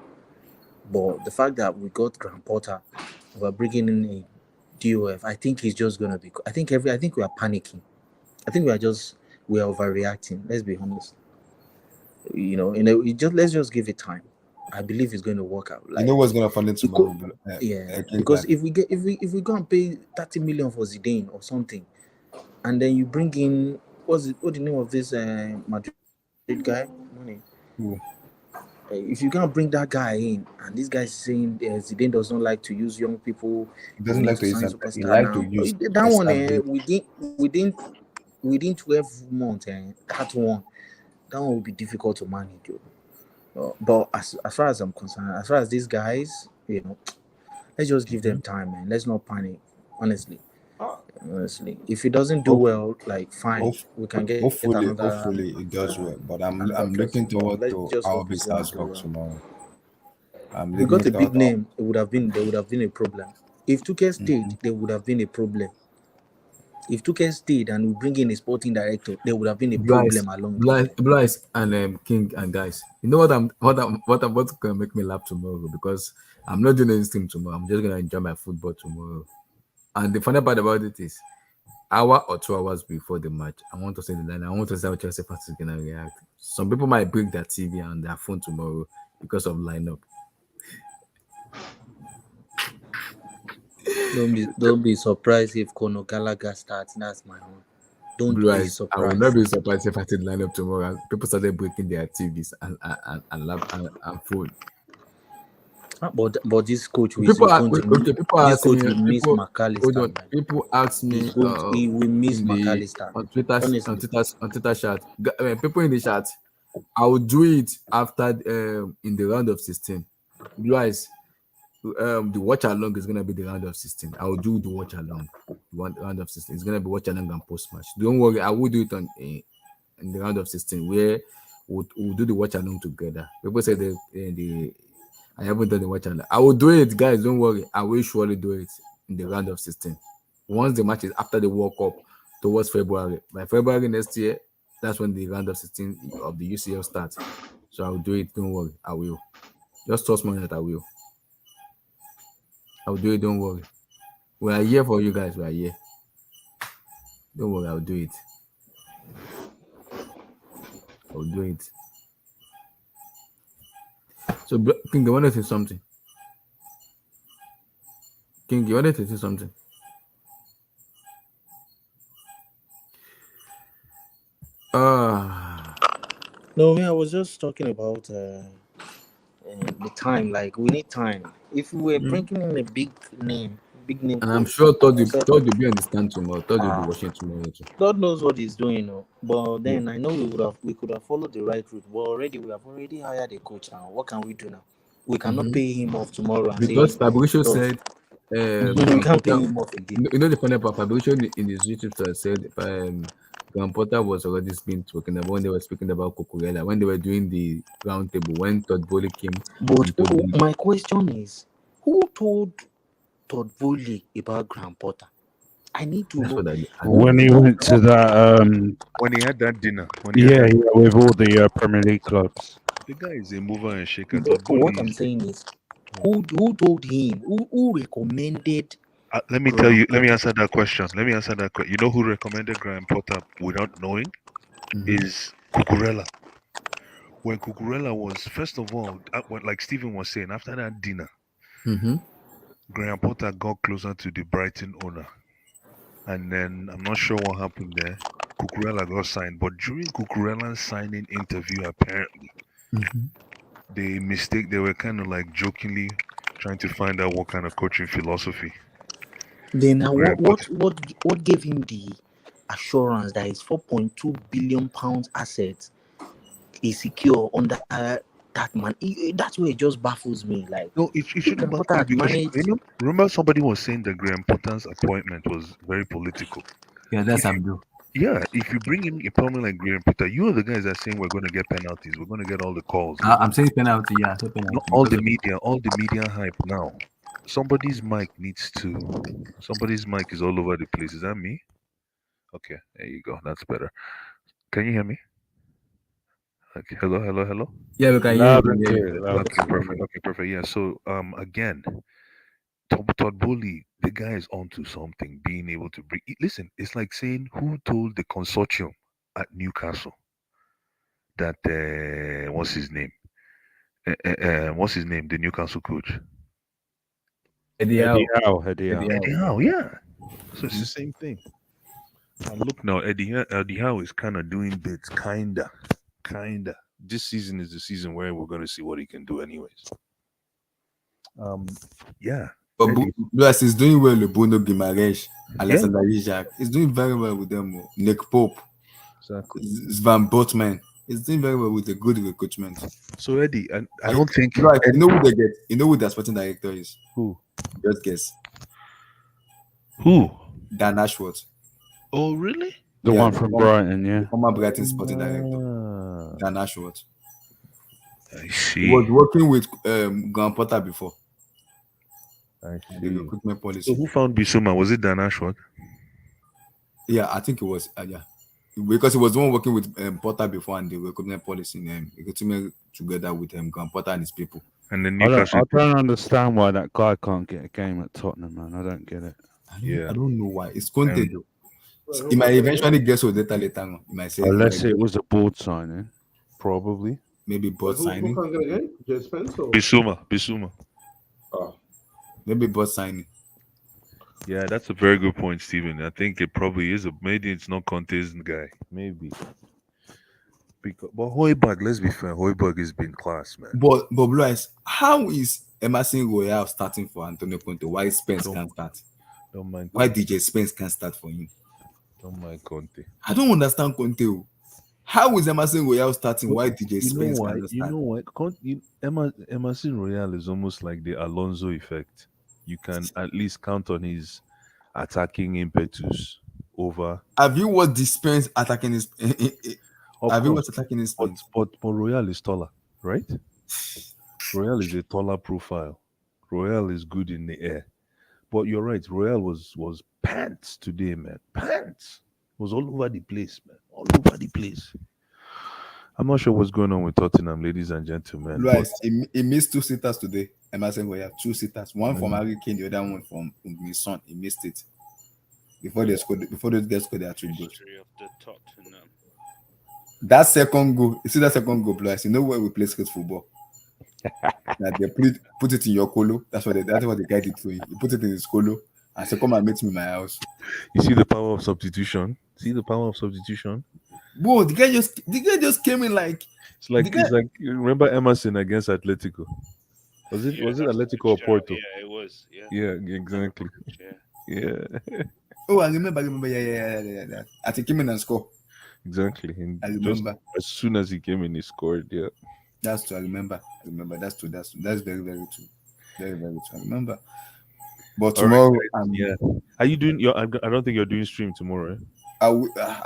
But the fact that we got Graham Potter, we're bringing in a DOF, I think he's just gonna be. I think we are panicking. I think we are overreacting. Let's be honest. Let's just give it time. I believe it's going to work out. You know what's gonna happen tomorrow? Because if we go and pay 30 million for Zidane or something, and then you bring in what's the name of this Madrid guy? Money. Who? If you can't bring that guy in, and this guy is saying Zidane does not like to use young people, he doesn't like to use superstar. He like to use that one. Within 12 months, that one will be difficult to manage. But as far as I'm concerned, as far as these guys, let's just give them time, man. Let's not panic. Honestly, if it doesn't do well, like fine, we can get hopefully another. it does well. But I'm looking forward to how this house works tomorrow. We got a big name. There would have been a problem. If Tuchel stayed, there would have been a problem. If Tuchel stayed and we bring in a sporting director, there would have been a problem along. Blyce and King and guys, you know what's gonna make me laugh tomorrow, because I'm not doing anything tomorrow. I'm just gonna enjoy my football tomorrow. And the funny part about it is, hour or 2 hours before the match, I want to see the line. I want to see how Chelsea fans is gonna react. Some people might break their TV and their phone tomorrow because of lineup. Don't be surprised if Conor Gallagher starts. That's my own. Don't be surprised. I will not be surprised if I see the lineup tomorrow. People started breaking their TVs and phone. But this coach will miss McAllister. People ask me he will miss McAllister on Twitter chat. People in the chat, I will do it after in the round of 16. Guys, the watch along is gonna be the round of 16. I will do the watch along. Round of 16. It's gonna be watch along and post match. Don't worry, I will do it on in the round of 16 where we'll do the watch along together. People say I haven't done the watch along. I will do it, guys. Don't worry. I will surely do it in the round of 16. Once the match is after the World Cup towards February. By February next year, that's when the round of 16 of the UCL starts. So I will do it. Don't worry. I will. Just trust me that I will. I'll do it. Don't worry. We are here for you guys. We are here. Don't worry. I'll do it. I'll do it. So, King, you wanted to say something? King, you wanted to say something? No, I was just talking about the time. Like, we need time. If we were bringing in a big name, and I'm sure Todd will be on the stand tomorrow. Todd will be watching tomorrow too. God knows what he's doing, but then I know we could have followed the right route. But we have already hired a coach now. What can we do now? We cannot pay him off tomorrow. Because Fabrizio said, we can't pay him off again. You know the funny part, Fabrizio in his YouTube channel said Graham Potter was already been talking about when they were speaking about Cucurella, when they were doing the round table, when Todd Bowley came. But my question is, who told Todd Bowley about Graham Potter? I need to know. When he went to that when he had that dinner. With all the Premier League clubs. The guy is a mover and shaker. What I'm saying is, who told him? Who recommended? Let me tell you. Let me answer that question. You know who recommended Graham Potter without knowing? Is Cucurella. When Cucurella was, first of all, like Stephen was saying, after that dinner, Graham Potter got closer to the Brighton owner. And then, I'm not sure what happened there. Cucurella got signed. But during Cucurella's signing interview, apparently, they were kind of like jokingly trying to find out what kind of coaching philosophy. Then what gave him the assurance that his 4.2 billion pounds assets is secure under that man? That's where it just baffles me. Like, no, it shouldn't baffle you because remember somebody was saying that Graham Potter's appointment was very political. Yeah, that's Abdul. Yeah, if you bring in a problem like Graham Potter, you are the guys that are saying we're going to get penalties, we're going to get all the calls. I'm saying penalty, yeah. Not all the media hype now. Somebody's mic is all over the place. Is that me? Okay, there you go. That's better. Can you hear me? Okay. Hello. Yeah, we can hear you. Loud We and can hear you. clear. Loud and Okay, clear. perfect. Okay, perfect. Yeah. So, again, Todd Bowley, the guy is onto something. Being able to bring. Listen, it's like saying who told the consortium at Newcastle that what's his name? What's his name? The Newcastle coach. Eddie Howe. Eddie Howe. Eddie Howe. Yeah. So it's the same thing. And look now, Eddie Howe is kind of doing bits, kinda. This season is the season where we're going to see what he can do, anyways. Yeah. But Eddie. Blas is doing well with Bruno Guimaraes, Yeah. Alexander Isak. He's doing very well with them. Nick Pope, Exactly. Van Botman. He's doing very well with the good recruitment. So Eddie, and I don't think Right, you know who they get. You know who their sporting director is. Who? Just guess. Who? Dan Ashworth. Oh, really? The one from Brighton, yeah. Former Brighton sporting director. Dan Ashworth. I see. He was working with Graham Potter before. I The see. recruitment policy. So who found Bissouma? Was it Dan Ashworth? Yeah, I think it was. Yeah, because he was the one working with Potter before and the recruitment policy. Recruitment together with Graham Potter and his people. And then I Newcastle. don't understand why that guy can't get a game at Tottenham, man. I don't get it. I don't know why. It's Conte though. He might eventually get so later on. He might say Unless it was a board signing, probably. Maybe board signing. Bissouma. Oh. Maybe board signing. Yeah, that's a very good point, Stephen. I think it probably is. Maybe it's not Conte's guy. Maybe. But Højbjerg, let's be fair, Højbjerg has been class, man. But Blue Eyes, how is Emerson Royale starting for Antonio Conte? Why Spence can't start? Don't mind. Why DJ Spence can't start for him? Don't mind Conte. I don't understand Conte. How is Emerson Royale starting? Why DJ Spence can't start? You know what? Emerson Royale is almost like the Alonso effect. You can at least count on his attacking impetus over. Have you watched the Spence attacking his? Have you watched attacking his? But Royale is taller, right? Royale is a taller profile. Royale is good in the air. But you're right, Royale was pants today, man. Pants was all over the place, man. All over the place. I'm not sure what's going on with Tottenham, ladies and gentlemen. Right, he missed 2 sitters today. Emerson Royale, 2 sitters. One from Harry Kane, the other one from his son. He missed it before they scored. Before those guys scored their 3 goals. Of the Tottenham. That second goal, you see that second goal, Blas. You know where we play street football. That they put it in your colo. That's what the guy did to you. He put it in his colo and said, "Come and meet me in my house." You see the power of substitution. Whoa, the guy just came in like it's like you remember Emerson against Atletico. Was it Atletico or Porto? Yeah, it was. Yeah. Yeah, exactly. Yeah. Oh, I remember. Yeah. I think he came in and scored. Exactly. And I remember. As soon as he came in, he scored. Yeah. That's true. I remember. That's true. That's very, very true. Very, very true. I remember. But tomorrow, yeah. Are you doing? I don't think you're doing stream tomorrow. Eh?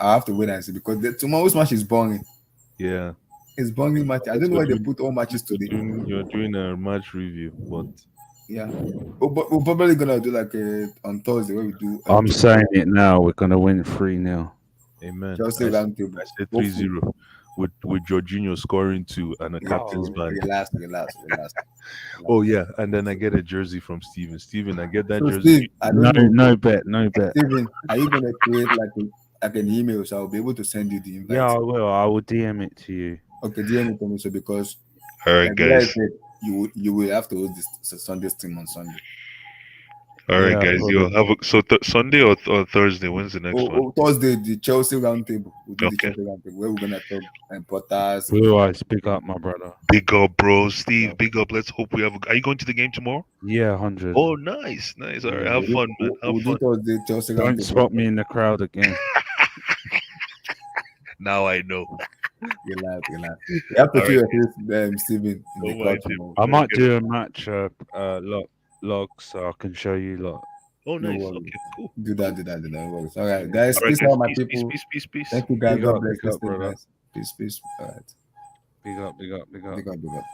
I have to wait and see because tomorrow's match is boring. Yeah. It's boring match. I don't know why they put all matches today. You're doing a match review, but yeah. But we're probably gonna do like on Thursday where we do. I'm saying it now. We're gonna win 3-0. Amen. Chelsea roundtable. I said 3-0 with Jorginho scoring 2 and a captain's bag. Relax. Oh yeah, and then I get a jersey from Steven. Steven, I get that So jersey. Steve, No bet. Steven, are you gonna create like an email so I'll be able to send you the invite? Yeah, I will. I will DM it to you. Okay, DM it to me so because all right, guys. You will have to host this Sunday stream on Sunday. All right, guys. You'll have Sunday or Thursday. When's the next one? Thursday, the Chelsea roundtable. We'll do Okay. the Chelsea roundtable where we're gonna talk Potters. Blue Eyes, big up, my brother. Big up, bro. Steve, big up. Let's hope we have. Are you going to the game tomorrow? Yeah, 100. Oh, nice. All right, have fun, man. Have fun. Thursday, Chelsea Don't roundtable. spot me in the crowd again. Now I know. Relax. You have to feel your face, Steven, in the crowd tomorrow. I might do a match log so I can show you lot. Oh, nice. No worries. Okay, cool. Do that. No worries. All right, guys. All right, Peace guys. out, my Peace, people. peace. Thank you, guys. Big God up, bless big up, you, brother. guys. Peace. All right. Big up. Big up.